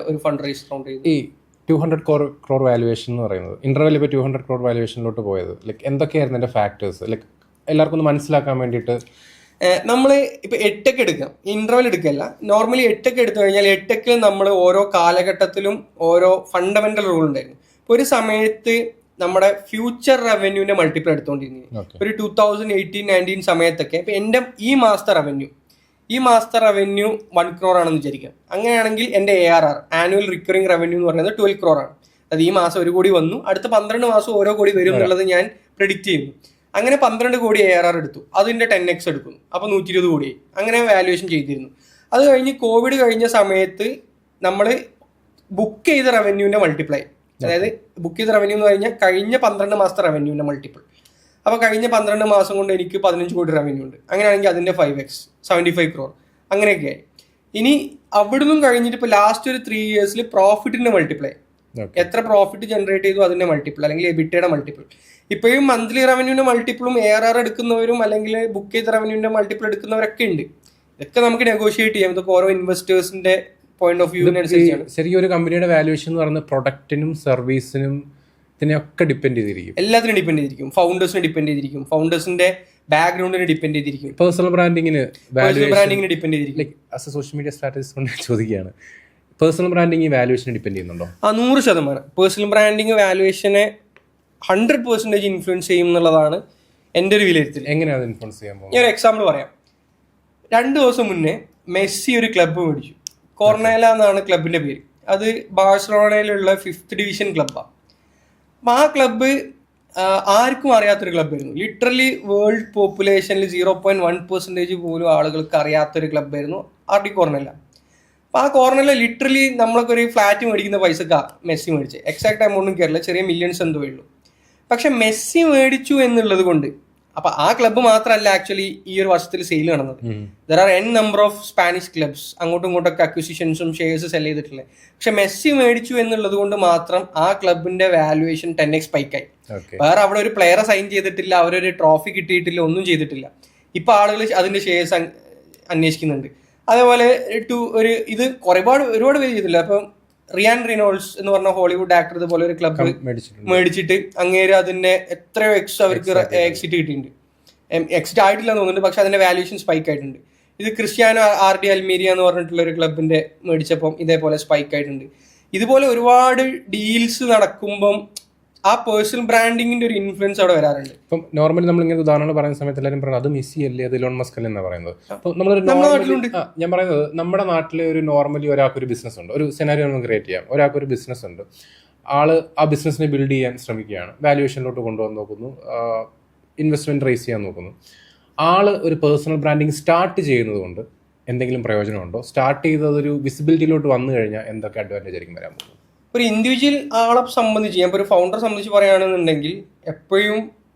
ഒരു ഫണ്ട് റേസ് റൗണ്ട് ചെയ്തു. ഈ 200 crore വാല്യുവേഷൻ എന്ന് പറയുന്നത് ഇന്റർവെൽ ഇപ്പോൾ 200 crore വാല്യുവേഷനിലോട്ട് പോയത് ലൈക്ക് എന്തൊക്കെയായിരുന്നു എൻ്റെ ഫാക്ടേഴ്സ്? ലൈക്ക് എല്ലാവർക്കും ഒന്ന് മനസ്സിലാക്കാൻ വേണ്ടിയിട്ട് നമ്മൾ ഇപ്പൊ 8 എടുക്കാം, ഇന്റർവെൽ എടുക്കല്ല. നോർമലി 8 എടുത്തു കഴിഞ്ഞാൽ 8 നമ്മൾ ഓരോ കാലഘട്ടത്തിലും ഓരോ ഫണ്ടമെന്റൽ റൂൾ ഉണ്ടായിരുന്നു. ഒരു സമയത്ത് നമ്മുടെ ഫ്യൂച്ചർ റവന്യൂവിന്റെ മൾട്ടിപ്പിൾ എടുത്തുകൊണ്ടിരുന്നു. ഒരു 2018-19 സമയത്തൊക്കെ ഇപ്പൊ എന്റെ ഈ മാസത്തെ റവന്യൂ 1 crore ആണെന്ന് വിചാരിക്കാം. അങ്ങനെയാണെങ്കിൽ എന്റെ ARR ആനുവൽ റിക്കറിംഗ് റവന്യൂ എന്ന് പറയുന്നത് 12 crore ആണ്. അത് ഈ മാസം 1 കോടി വന്നു, അടുത്ത 12 മാസം ഓരോ കോടി വരും എന്നുള്ളത് ഞാൻ പ്രെഡിക്റ്റ് ചെയ്യുന്നു. അങ്ങനെ 12 കോടി ARR എടുത്തു, അതിന്റെ 10x എടുക്കുന്നു, അപ്പൊ 120 കോടിയായി. അങ്ങനെ വാല്യുവേഷൻ ചെയ്തിരുന്നു. അത് കഴിഞ്ഞ് കോവിഡ് കഴിഞ്ഞ സമയത്ത് നമ്മൾ ബുക്ക് ചെയ്ത റവന്യൂവിന്റെ മൾട്ടിപ്ലൈ, അതായത് ബുക്ക് ചെയ്ത റവന്യൂ എന്ന് കഴിഞ്ഞാൽ കഴിഞ്ഞ 12 മാസത്തെ റവന്യൂവിന്റെ മൾട്ടിപ്പിൾ. അപ്പോൾ കഴിഞ്ഞ 12 മാസം കൊണ്ട് എനിക്ക് 15 കോടി റവന്യൂ ഉണ്ട്. അങ്ങനെയാണെങ്കിൽ അതിന്റെ 5x 75 crore അങ്ങനെയൊക്കെ ആയി. ഇനി അവിടുന്ന് കഴിഞ്ഞിട്ട് ഇപ്പോൾ ലാസ്റ്റ് ഒരു 3 yearsൽ പ്രോഫിറ്റിന്റെ മൾട്ടിപ്ലൈ, എത്ര പ്രോഫിറ്റ് ജനറേറ്റ് ചെയ്തു അതിന്റെ മൾട്ടിപ്പിൾ, അല്ലെങ്കിൽ എബിറ്റയുടെ മൾട്ടിപ്പിൾ. ഇപ്പോഴും മന്ത്ലി റവന്യൂവിന്റെ മൾട്ടിപ്പിളും ARR എടുക്കുന്നവരും അല്ലെങ്കിൽ ബുക്ക് ചെയ്ത റവന്യൂവിന്റെ മൾട്ടിപ്പിൾ എടുക്കുന്നവരൊക്കെ ഉണ്ട്. ഇതൊക്കെ നമുക്ക് നെഗോഷിയേറ്റ് ചെയ്യാം. ഇതൊക്കെ ഓരോ ഇൻവെസ്റ്റേഴ്സിന്റെ പോയിന്റ് ഓഫ് വ്യൂവിനനുസരിച്ചാണ്. ശരിക്കും ഒരു കമ്പനിയുടെ വാല്യുവേഷൻ എന്ന് പറയുന്നത് പ്രൊഡക്റ്റിനും സർവീസിനും ഇതിനെയൊക്കെ ഡിപ്പെൻഡ് ചെയ്തിരിക്കും. എല്ലാത്തിനും ഡിപ്പെൻഡ് ചെയ്തിരിക്കും. ഫൗണ്ടേഴ്സിനെ ഡിപ്പെൻഡ് ചെയ്തിരിക്കും, ഫൗണ്ടേഴ്സിന്റെ ബാക്ക്ഗ്രൗണ്ടിനെ ഡിപ്പെൻഡ് ചെയ്തിരിക്കും, പേഴ്സണൽ ബ്രാൻഡിങ്ങിന് ഡിപ്പെൻഡ് ചെയ്തിരിക്കും. Like as A social media strategist കൊണ്ട് ചോദിക്കുകയാണ്, പേഴ്സണൽ ബ്രാൻഡിങ് വാല്യുവേഷനെ ഡിപ്പെൻഡ് ചെയ്യുന്നുണ്ടോ? 100% പേഴ്സണൽ ബ്രാൻഡിങ് വാല്യുവേഷനെ 100% ഇൻഫ്ലുവൻസ് ചെയ്യും എന്നുള്ളതാണ് എൻ്റെ ഒരു വിലയിരുത്തൽ. എങ്ങനെയാണ് ഇൻഫ്ലുവൻസ് ചെയ്യാൻ പോകുന്നത്? ഞാൻ ഒരു എക്സാമ്പിൾ പറയാം. 2 ദിവസം മുന്നേ മെസ്സി ഒരു ക്ലബ്ബ് മേടിച്ചു. കോർണേല എന്നാണ് ക്ലബിന്റെ പേര്. അത് ബാഴ്സലോണയിലുള്ള 5th ഡിവിഷൻ ക്ലബ്ബാണ്. അപ്പം ആ ക്ലബ്ബ് ആർക്കും അറിയാത്തൊരു ക്ലബ്ബായിരുന്നു. ലിറ്ററലി വേൾഡ് പോപ്പുലേഷനിൽ 0.1% പോലും ആളുകൾക്ക് അറിയാത്തൊരു ക്ലബ്ബായിരുന്നു RD കോർണേല. അപ്പോൾ ആ കോർണേല ലിറ്ററലി നമ്മളൊക്കെ ഒരു ഫ്ലാറ്റ് മേടിക്കുന്ന പൈസക്കാണ് മെസ്സി മേടിച്ചത്. എക്സാക്ട് എമൗണ്ടും കയറില്ല, ചെറിയ മില്യൺസ് എന്തോ ഉള്ളൂ. പക്ഷെ മെസ്സി മേടിച്ചു എന്നുള്ളത് കൊണ്ട്, അപ്പൊ ആ ക്ലബ്ബ് മാത്രമല്ല ആക്ച്വലി ഈ ഒരു വർഷത്തിൽ സെയിൽ നടന്നത്. There are n number of Spanish clubs അങ്ങോട്ടും ഇങ്ങോട്ടൊക്കെ അക്വിസിഷൻസും ഷെയർസ് സെൽ ചെയ്തിട്ടുള്ളത്. പക്ഷെ മെസ്സി മേടിച്ചു എന്നുള്ളത് കൊണ്ട് മാത്രം ആ ക്ലബിന്റെ വാല്യുവേഷൻ 10x സ്പൈക്കായി. വേറെ അവിടെ ഒരു പ്ലെയറെ സൈൻ ചെയ്തിട്ടില്ല, അവരൊരു ട്രോഫി കിട്ടിയിട്ടില്ല, ഒന്നും ചെയ്തിട്ടില്ല. ഇപ്പൊ ആളുകൾ അതിന്റെ ഷെയർസ് അന്വേഷിക്കുന്നുണ്ട്. അതേപോലെ ഇത് ഒരുപാട് പേര് ചെയ്തില്ല. അപ്പം റിയാൻ റിനോൾഡ്സ് എന്ന് പറഞ്ഞ ഹോളിവുഡ് ആക്ടർ ഇതുപോലെ ഒരു ക്ലബ്ബ് മേടിച്ചിട്ട് അങ്ങേര് അതിന്റെ എത്രയോ അവർക്ക് എക്സിറ്റ് കിട്ടിയിട്ടുണ്ട്. എക്സിറ്റ് ആയിട്ടില്ല എന്ന് തോന്നുന്നുണ്ട്, പക്ഷെ അതിന്റെ വാല്യൂഷൻ സ്പൈക്ക് ആയിട്ടുണ്ട്. ഇത് ക്രിസ്ത്യാനോ RD അൽമീരിയ എന്ന് പറഞ്ഞിട്ടുള്ള ഒരു ക്ലബിന്റെ മേടിച്ചപ്പം ഇതേപോലെ സ്പൈക്ക് ആയിട്ടുണ്ട്. ഇതുപോലെ ഒരുപാട് ഡീൽസ് നടക്കുമ്പം ആ പേഴ്സണൽ ബ്രാൻഡിങ്ങിന്റെ ഒരു ഇൻഫ്ലുവൻസ് അവിടെ വരാറുണ്ട്. ഇപ്പം നോർമലി നമ്മൾ ഇങ്ങനെ ഉദാഹരണം പറയുന്ന സമയത്ത് എല്ലാവരും പറയുന്നത് അത് മെസ്സി അല്ലേ, അത് ഇലോൺ മസ്ക് അല്ലേ എന്നാണ് പറയുന്നത്. അപ്പോൾ ഞാൻ പറയുന്നത് നമ്മുടെ നാട്ടിലെ ഒരു നോർമലി ഒരാൾക്കൊരു ബിസിനസ് ഉണ്ട്, ഒരു സെനാരിയോ നമുക്ക് ക്രിയേറ്റ് ചെയ്യാം. ഒരാൾക്കൊരു ബിസിനസ് ഉണ്ട്, ആള് ആ ബിസിനസ്സിനെ ബിൽഡ് ചെയ്യാൻ ശ്രമിക്കുകയാണ്, വാല്യുവേഷനിലോട്ട് കൊണ്ടുപോകാൻ നോക്കുന്നു, ഇൻവെസ്റ്റ്മെന്റ് റേസ് ചെയ്യാൻ നോക്കുന്നു. ആള് ഒരു പേഴ്സണൽ ബ്രാൻഡിങ് സ്റ്റാർട്ട് ചെയ്യുന്നത് കൊണ്ട് എന്തെങ്കിലും പ്രയോജനമുണ്ടോ? സ്റ്റാർട്ട് ചെയ്തത് ഒരു വിസിബിലിറ്റിയിലോട്ട് വന്നു കഴിഞ്ഞാൽ എന്തൊക്കെ അഡ്വാൻറ്റേജ് ആയിരിക്കും വരാൻ പോകുന്നത്? ഒരു ഇൻഡിവിജ്വൽ ആളെ സംബന്ധിച്ച്, ഞാൻ ഇപ്പോൾ ഒരു ഫൗണ്ടറെ സംബന്ധിച്ച് പറയുകയാണെന്നുണ്ടെങ്കിൽ എപ്പോഴും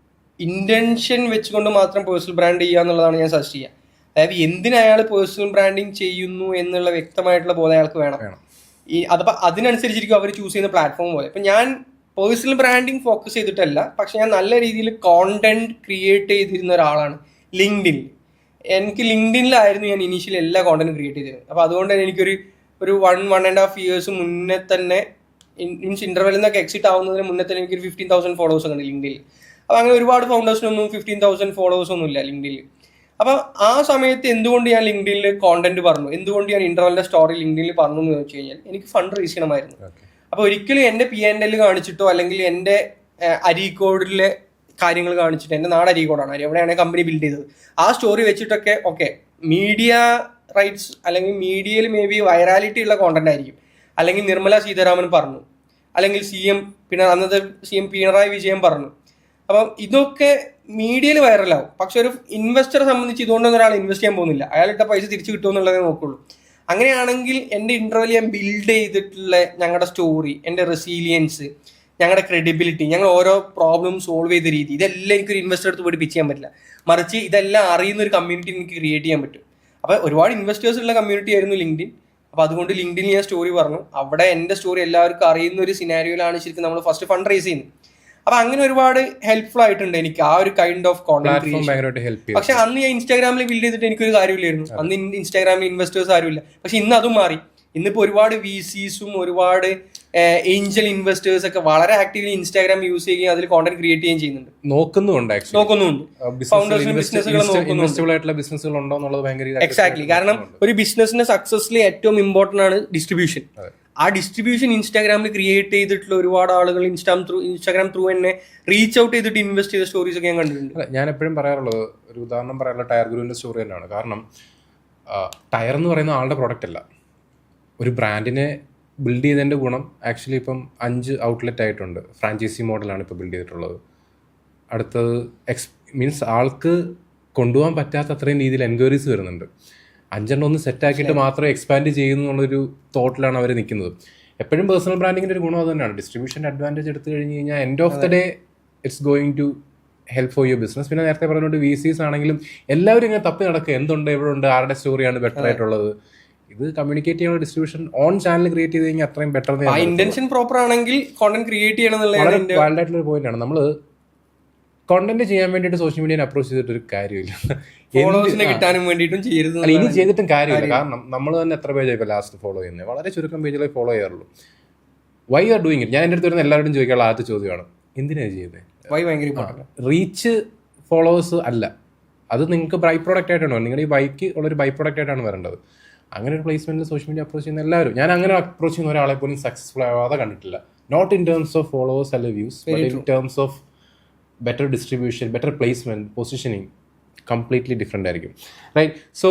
ഇന്റൻഷൻ വെച്ചുകൊണ്ട് മാത്രം പേഴ്സണൽ ബ്രാൻഡ് ചെയ്യുക എന്നുള്ളതാണ് ഞാൻ സജസ്റ്റ് ചെയ്യുക. അതായത് എന്തിന് അയാൾ പേഴ്സണൽ ബ്രാൻഡിങ് ചെയ്യുന്നു എന്നുള്ള വ്യക്തമായിട്ടുള്ള ബോധം അയാൾക്ക് വേണം. അതപ്പോൾ അതിനനുസരിച്ചിരിക്കും അവർ ചൂസ് ചെയ്യുന്ന പ്ലാറ്റ്ഫോം പോലെ. ഇപ്പം ഞാൻ പേഴ്സണൽ ബ്രാൻഡിങ് ഫോക്കസ് ചെയ്തിട്ടല്ല, പക്ഷെ ഞാൻ നല്ല രീതിയിൽ കോണ്ടന്റ് ക്രിയേറ്റ് ചെയ്തിരുന്ന ഒരാളാണ് ലിങ്ക്ഡിനിൽ. എനിക്ക് ലിങ്ക്ഡിനിലായിരുന്നു ഞാൻ ഇനീഷ്യലി എല്ലാ കോണ്ടന്റും ക്രിയേറ്റ് ചെയ്തിരുന്നത്. അപ്പോൾ അതുകൊണ്ട് തന്നെ എനിക്കൊരു 1.5 ഇയേഴ്സ് മുന്നേ തന്നെ മീൻസ് ഇന്റർവെല്ലിൽ നിന്നൊക്കെ എക്സിറ്റ് ആവുന്നതിന് മുന്നേ തന്നെ എനിക്കൊരു 15,000 ഫോളോവേഴ്സ് ഉണ്ട് ലിങ്ക്ഡിനിൽ. അപ്പോൾ അങ്ങനെ ഒരുപാട് ഫൗണ്ടേഴ്സിനൊന്നും 15,000 ഫോളോവേഴ്സ് ഒന്നും ഇല്ല ലിങ്ക്ഡിനിൽ. അപ്പോൾ ആ സമയത്ത് എന്തുകൊണ്ട് ഞാൻ ലിങ്ക്ഡിനിൽ കോണ്ടന്റ് പറഞ്ഞു, എന്തുകൊണ്ട് ഞാൻ ഇന്റർവെല്ലിന്റെ സ്റ്റോറി ലിങ്ക്ഡിനിൽ പറഞ്ഞു എന്ന് വെച്ച് കഴിഞ്ഞാൽ എനിക്ക് ഫണ്ട് റേസ് ചെയ്യണമായിരുന്നു. അപ്പോൾ ഒരിക്കലും എൻ്റെ P&L കാണിച്ചിട്ടോ അല്ലെങ്കിൽ എൻ്റെ അരീക്കോഡിലെ കാര്യങ്ങൾ കാണിച്ചിട്ട്, എൻ്റെ നാട് അരീക്കോടാണ്, എവിടെയാണ് കമ്പനി ബിൽഡ് ചെയ്തത്, ആ സ്റ്റോറി വെച്ചിട്ടൊക്കെ ഓക്കെ മീഡിയ റൈറ്റ്സ് അല്ലെങ്കിൽ മീഡിയയിൽ മേ ബി വൈറാലിറ്റി ഉള്ള കോണ്ടന്റ് ആയിരിക്കും. അല്ലെങ്കിൽ നിർമ്മല സീതാരാമൻ പറഞ്ഞു, അല്ലെങ്കിൽ അന്നത്തെ CM പിണറായി വിജയൻ പറഞ്ഞു. അപ്പം ഇതൊക്കെ മീഡിയയിൽ വൈറലാവും. പക്ഷെ ഒരു ഇൻവെസ്റ്ററെ സംബന്ധിച്ച് ഇതുകൊണ്ടൊന്നും ഒരാൾ ഇൻവെസ്റ്റ് ചെയ്യാൻ പോകുന്നില്ല, അയാളിട്ട പൈസ തിരിച്ചു കിട്ടുമെന്നുള്ളതേ നോക്കുള്ളൂ. അങ്ങനെയാണെങ്കിൽ എൻ്റെ ഇന്റർവെൽ ഞാൻ ബിൽഡ് ചെയ്തിട്ടുള്ള ഞങ്ങളുടെ സ്റ്റോറി, എൻ്റെ റെസീലിയൻസ്, ഞങ്ങളുടെ ക്രെഡിബിലിറ്റി, ഞങ്ങൾ ഓരോ പ്രോബ്ലം സോൾവ് ചെയ്ത രീതി, ഇതെല്ലാം എനിക്കൊരു ഇൻവെസ്റ്റർ അടുത്ത് പോയിട്ട് പിച്ച് ചെയ്യാൻ പറ്റില്ല. മറിച്ച് ഇതെല്ലാം അറിയുന്ന ഒരു കമ്മ്യൂണിറ്റി എനിക്ക് ക്രിയേറ്റ് ചെയ്യാൻ പറ്റും. അപ്പോൾ ഒരുപാട് ഇൻവെസ്റ്റേഴ്സ് ഉള്ള കമ്മ്യൂണിറ്റി ആയിരുന്നു ലിങ്ക്ഡിൻ. അപ്പോൾ അതുകൊണ്ട് ലിങ്ക്ഡിനിൽ ഞാൻ സ്റ്റോറി പറഞ്ഞു. അവിടെ എൻ്റെ സ്റ്റോറി എല്ലാവർക്കും അറിയുന്ന ഒരു സിനാരിയോയിലാണ് ശരിക്കും നമ്മൾ ഫസ്റ്റ് ഫണ്ട് റേസ് ചെയ്യുന്നത്. അപ്പോൾ അങ്ങനെ ഒരുപാട് ഹെൽപ്ഫുൾ ആയിട്ടുണ്ട് എനിക്ക് ആ ഒരു കൈൻഡ് ഓഫ് കോണ്ടന്റ് ക്രിയേഷൻ. പക്ഷെ അന്ന് ഞാൻ ഇൻസ്റ്റാഗ്രാമിൽ ബിൽഡ് ചെയ്തിട്ട് എനിക്കൊരു കാര്യമില്ലായിരുന്നു. അന്ന് ഇൻസ്റ്റാഗ്രാമിൽ ഇൻവെസ്റ്റേഴ്സ് ആരുമില്ല. പക്ഷെ ഇന്ന് അതും മാറി. ഇന്നിപ്പോൾ ഒരുപാട് VCസും ഒരുപാട് ഏഞ്ചൽ ഇൻവെസ്റ്റേഴ്സ് ഒക്കെ വളരെ ആക്റ്റീവ്ലി ഇൻസ്റ്റാഗ്രാം യൂസ് ചെയ്യുകയും അതിൽ കോണ്ടന്റ് ക്രിയേറ്റ് ചെയ്യുകയും ചെയ്യുന്നുണ്ട്, നോക്കുന്നുണ്ട്. ഫൗണ്ടേഴ്സിന് ബിസിനസ്സുകൾ നോക്കുന്നുണ്ട്. എക്സാക്ട്ലി. കാരണം ഒരു ബിസിനസിന്റെ സക്സസിൽ ഏറ്റവും ഇമ്പോർട്ടന്റ് ആണ് ഡിസ്ട്രിബ്യൂഷൻ. ആ ഡിസ്ട്രിബ്യൂഷൻ ഇൻസ്റ്റാഗ്രാമിൽ ക്രിയേറ്റ് ചെയ്തിട്ടുള്ള ഒരുപാട് ആളുകൾ ഇൻസ്റ്റാഗ്രാം ത്രൂ തന്നെ റീച്ച് ഔട്ട് ചെയ്തിട്ട് ഇൻവെസ്റ്റ് ചെയ്ത സ്റ്റോറീസ് ഒക്കെ ഞാൻ കണ്ടിട്ടുണ്ട്. ഞാൻ എപ്പോഴും പറയാറുള്ളത്, ഒരു ഉദാഹരണം പറയാനുള്ള ടയർ ഗ്രൂവിന്റെ സ്റ്റോറി തന്നെയാണ്. കാരണം ടയർ എന്ന് പറയുന്ന ആളുടെ പ്രോഡക്റ്റ് അല്ല, ഒരു ബ്രാൻഡിനെ ബിൽഡ് ചെയ്തതിൻ്റെ ഗുണം ആക്ച്വലി ഇപ്പം 5 ഔട്ട്ലെറ്റ് ആയിട്ടുണ്ട്. ഫ്രാഞ്ചൈസി മോഡലാണ് ഇപ്പോൾ ബിൽഡ് ചെയ്തിട്ടുള്ളത്. അടുത്തത് മീൻസ് ആൾക്ക് കൊണ്ടുപോകാൻ പറ്റാത്ത അത്രയും രീതിയിൽ എൻക്വയറീസ് വരുന്നുണ്ട്. 5 ഒന്ന് സെറ്റാക്കിയിട്ട് മാത്രമേ എക്സ്പാൻഡ് ചെയ്യുന്നു എന്നുള്ളൊരു തോട്ടിലാണ് അവർ നിൽക്കുന്നത്. എപ്പോഴും പേഴ്സണൽ ബ്രാൻഡിങ്ങിൻ്റെ ഒരു ഗുണം അത് തന്നെയാണ്. ഡിസ്ട്രിബ്യൂഷൻ അഡ്വാൻറ്റേജ് എടുത്തു കഴിഞ്ഞ് കഴിഞ്ഞാൽ end of the day it's going to help for your business. പിന്നെ നേരത്തെ പറഞ്ഞുകൊണ്ട് VCs ആണെങ്കിലും എല്ലാവരും ഇങ്ങനെ തപ്പി നടക്കുക, എന്തുണ്ട്, എവിടെ ഉണ്ട്, ആരുടെ സ്റ്റോറിയാണ് ബെറ്റർ ആയിട്ടുള്ളത്. ഇത് കമ്മ്യൂണിക്കേറ്റ് ചെയ്യാനുള്ള ഡിസ്ട്രിബ്യൂഷൻ ഓൺ ചാനൽ ക്രിയേറ്റ് ചെയ്ത് കഴിഞ്ഞാൽ അത്രയും ബെറ്റർ. ഇന്റൻഷൻ പ്രോപ്പർ ആണെങ്കിൽ കോണ്ടന്റ് ക്രിയേറ്റ് ചെയ്യണം എന്നുള്ളത് വാലിഡ് ആയിട്ടുള്ള പോയിന്റ് ആണ്. നമ്മൾ കോണ്ടന്റ് ചെയ്യാൻ വേണ്ടിയിട്ട് സോഷ്യൽ മീഡിയനെ അപ്രോച്ച് ചെയ്തിട്ട് ഒരു കാര്യമില്ല, കിട്ടാനും വേണ്ടിയിട്ടും ചെയ്യരുത്. ഇനി ചെയ്തിട്ടും കാര്യമില്ല. കാരണം നമ്മൾ തന്നെ എത്ര പേജായി ഇപ്പോൾ ലാസ്റ്റ് ഫോളോ ചെയ്യുന്നത്, വളരെ ചുരുക്കം പേജിലേ ഫോളോ ചെയ്യാറുള്ളൂ. Why are doing it? ഞാൻ എൻ്റെ അടുത്ത് വരുന്ന എല്ലാവരോടും ചോദിക്കാനുള്ള ആദ്യത്തെ ചോദ്യമാണ്, എന്തിനാണ് ചെയ്യുന്നത്? വൈ ഭയങ്കര ഇമ്പോർട്ടന്റ്. റീച്ച് ഫോളോവേഴ്സ് അല്ല, അത് നിങ്ങൾക്ക് ബൈ പ്രോഡക്റ്റ് ആയിട്ടാണ്, നിങ്ങളുടെ ഈ ബൈക്ക് ഉള്ളൊരു ബൈ പ്രോഡക്റ്റ് ആയിട്ടാണ് വരേണ്ടത്. അങ്ങനെ ഒരു പ്ലേസ്മെന്റിൽ സോഷ്യൽ മീഡിയ അപ്രോച്ച് ചെയ്യുന്ന എല്ലാവരും, ഞാൻ അങ്ങനെ അപ്രോച്ച് ചെയ്യുന്ന ഒരാളെ പോലും സക്സസ്ഫുൾ ആവാതെ കണ്ടിട്ടില്ല. Not in terms of followers അല്ല views, but in terms of better distribution, better placement, positioning completely different ആയിരിക്കും. റൈറ്റ്. സോ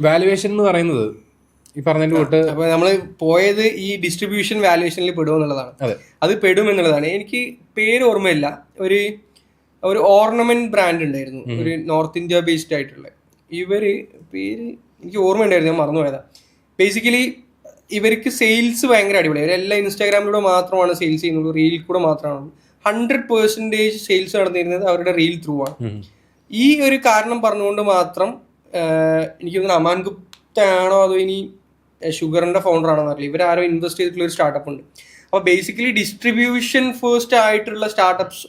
വാലുവേഷൻ എന്ന് പറയുന്നത് ഈ പറഞ്ഞതിൻ്റെ തൊട്ട് അപ്പൊ നമ്മൾ പോയത് ഈ ഡിസ്ട്രിബ്യൂഷൻ വാലുവേഷനിൽ പെടുമെന്നുള്ളതാണ്. അത് പെടും എന്നുള്ളതാണ്. എനിക്ക് പേര് ഓർമ്മയില്ല, ഒരു ഓർണമെന്റ് ബ്രാൻഡ് ഉണ്ടായിരുന്നു, ഒരു നോർത്ത് ഇന്ത്യ ബേസ്ഡ് ആയിട്ടുള്ള. ഇവര് പേര് എനിക്ക് ഓർമ്മയുണ്ടായിരുന്നു, ഞാൻ മറന്നുപോയതാ. ബേസിക്കലി ഇവർക്ക് സെയിൽസ് ഭയങ്കര അടിപൊളിയാണ്. ഇവരെല്ലാം ഇൻസ്റ്റാഗ്രാമിലൂടെ മാത്രമാണ് സെയിൽസ് ചെയ്യുന്നുള്ളൂ, റീൽ കൂടെ മാത്രമാണ്. 100% സെയിൽസ് നടന്നിരുന്നത് അവരുടെ റീൽ ത്രൂ ആണ്. ഈ ഒരു കാരണം പറഞ്ഞുകൊണ്ട് മാത്രം എനിക്ക് തോന്നുന്നു അമാൻ ഗുപ്ത ആണോ അതോ ഇനി ഷുഗറിന്റെ ഫൗണ്ടർ ആണോ എന്നറിയില്ല, ഇവരാരോ ഇൻവെസ്റ്റ് ചെയ്തിട്ടുള്ള ഒരു സ്റ്റാർട്ടപ്പ് ഉണ്ട്. അപ്പോൾ ബേസിക്കലി ഡിസ്ട്രിബ്യൂഷൻ ഫസ്റ്റ് ആയിട്ടുള്ള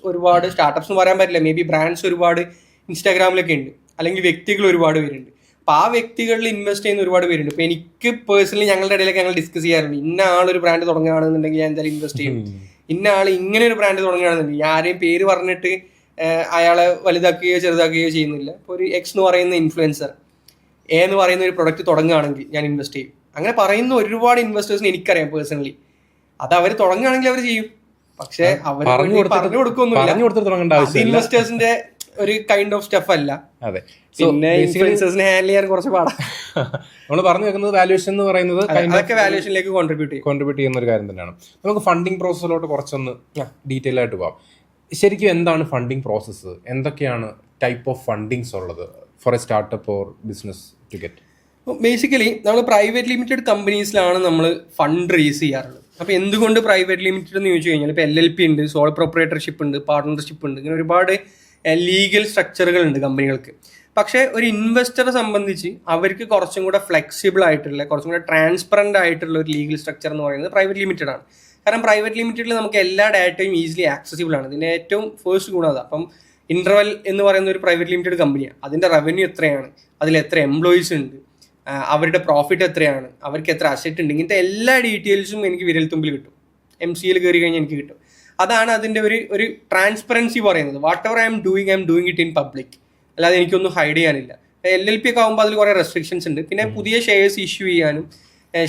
ഒരുപാട് സ്റ്റാർട്ടപ്സ് എന്ന് പറയാൻ പറ്റില്ല, മേ ബി ബ്രാൻഡ്സ് ഒരുപാട് ഇൻസ്റ്റാഗ്രാമിലൊക്കെ ഉണ്ട്, അല്ലെങ്കിൽ വ്യക്തികൾ ഒരുപാട് പേരുണ്ട്. അപ്പോൾ ആ വ്യക്തികളിൽ ഇൻവെസ്റ്റ് ചെയ്യുന്ന ഒരുപാട് പേരുണ്ട്. ഇപ്പോൾ എനിക്ക് പേഴ്സണലി ഞങ്ങളുടെ ഇടയിലൊക്കെ ഞങ്ങൾ ഡിസ്കസ് ചെയ്യാറുണ്ട്, ഇന്ന ആളൊരു ബ്രാൻഡ് തുടങ്ങുകയാണെന്നുണ്ടെങ്കിൽ ഞാൻ എന്തായാലും ഇൻവെസ്റ്റ് ചെയ്യും, ഇന്ന ആൾ ഇങ്ങനെ ഒരു ബ്രാൻഡ് തുടങ്ങുകയാണെന്നുണ്ടെങ്കിൽ ആരെയും പേര് പറഞ്ഞിട്ട് അയാളെ വലുതാക്കുകയോ ചെറുതാക്കുകയോ ചെയ്യുന്നില്ല. ഇപ്പോൾ ഒരു എക്സ് എന്ന് പറയുന്ന ഇൻഫ്ലുവൻസർ എന്ന് പറയുന്ന ഒരു പ്രൊഡക്റ്റ് തുടങ്ങുകയാണെങ്കിൽ ഞാൻ ഇൻവെസ്റ്റ് ചെയ്യും. അങ്ങനെ പറയുന്ന ഒരുപാട് ഇൻവെസ്റ്റേഴ്സിന് എനിക്കറിയാം പേഴ്സണലി. അത് അവർ തുടങ്ങുകയാണെങ്കിൽ അവർ ചെയ്യും, പക്ഷെ അവർ പറഞ്ഞു കൊടുക്കൊന്നുമില്ല. ഇൻവെസ്റ്റേഴ്സിന്റെ ഒരു കൈൻഡ് ഓഫ് സ്റ്റഫ് അല്ല. അതെ, പിന്നെ ഇൻഫ്ലുവൻസേഴ്സിനെ ഹാൻഡിൽ ചെയ്യാൻ കുറച്ച് പാടാണ്. നമ്മൾ പറഞ്ഞു വെക്കുന്നത് വാല്യൂഷൻ എന്ന് പറയുന്നത് അതൊക്കെ വാല്യൂഷനിലേക്ക് കോൺട്രിബ്യൂട്ട് ചെയ്യുന്ന ഒരു കാര്യം തന്നെയാണ്. നമുക്ക് ഫണ്ടിങ് പ്രോസസ്സിലോട്ട് കുറച്ചൊന്ന് ഡീറ്റെയിൽ ആയിട്ട് പോകാം. ശരിക്കും എന്താണ് ഫണ്ടിങ് പ്രോസസ്സ്, എന്തൊക്കെയാണ് ടൈപ്പ് ഓഫ് ഫണ്ടിങ്സ് ഉള്ളത് for a startup or business to get? Basically നമ്മൾ പ്രൈവറ്റ് ലിമിറ്റഡ് കമ്പനീസിലാണ് നമ്മൾ ഫണ്ട് റേസ് ചെയ്യാറുള്ളത്. അപ്പോൾ എന്തുകൊണ്ട് പ്രൈവറ്റ് ലിമിറ്റഡ് എന്ന് ചോദിച്ചു കഴിഞ്ഞാൽ ഇപ്പോൾ LLP ഉണ്ട്, സോൾ പ്രൊപ്പറേറ്റർഷിപ്പ് ഉണ്ട്, പാർട്ണർഷിപ്പ് ഉണ്ട്, ഇങ്ങനെ ഒരുപാട് ലീഗൽ സ്ട്രക്ചറുകൾ ഉണ്ട് കമ്പനികൾക്ക്. പക്ഷേ ഒരു ഇൻവെസ്റ്ററെ സംബന്ധിച്ച് അവർക്ക് കുറച്ചും കൂടെ ഫ്ലെക്സിബിൾ ആയിട്ടുള്ള, കുറച്ചും കൂടെ ട്രാൻസ്പെറൻ്റ് ആയിട്ടുള്ള ഒരു ലീഗൽ സ്ട്രക്ചർ എന്ന് പറയുന്നത് പ്രൈവറ്റ് ലിമിറ്റഡ് ആണ്. കാരണം പ്രൈവറ്റ് ലിമിറ്റഡിൽ നമുക്ക് എല്ലാ ഡാറ്റയും ഈസിലി ആക്സസിബിൾ ആണ്. ഇതിൻ്റെ ഏറ്റവും ഫസ്റ്റ് ഗുണം അതാണ്. അപ്പം ഇൻ്റർവെൽ എന്ന് പറയുന്ന ഒരു പ്രൈവറ്റ് ലിമിറ്റഡ് കമ്പനിയാണ്. അതിൻ്റെ റവന്യൂ എത്രയാണ്, അതിൽ എത്ര എംപ്ലോയീസ് ഉണ്ട്, അവരുടെ പ്രോഫിറ്റ് എത്രയാണ്, അവർക്ക് എത്ര അസറ്റ് ഉണ്ട്, ഇങ്ങനത്തെ എല്ലാ ഡീറ്റെയിൽസും എനിക്ക് വിരൽത്തുമ്പിൽ കിട്ടും. MCAയിൽ കയറി കഴിഞ്ഞാൽ എനിക്ക് കിട്ടും. അതാണ് അതിൻ്റെ ഒരു ട്രാൻസ്പെറൻസി പറയുന്നത്. What ever I am doing it in public. അല്ലാതെ എനിക്കൊന്നും ഹൈഡ് ചെയ്യാനില്ല. LLP ഒക്കെ ആകുമ്പോൾ അതിൽ കുറേ റെസ്ട്രിക്ഷൻസ് ഉണ്ട്. പിന്നെ പുതിയ ഷെയർസ് ഇഷ്യൂ ചെയ്യാനും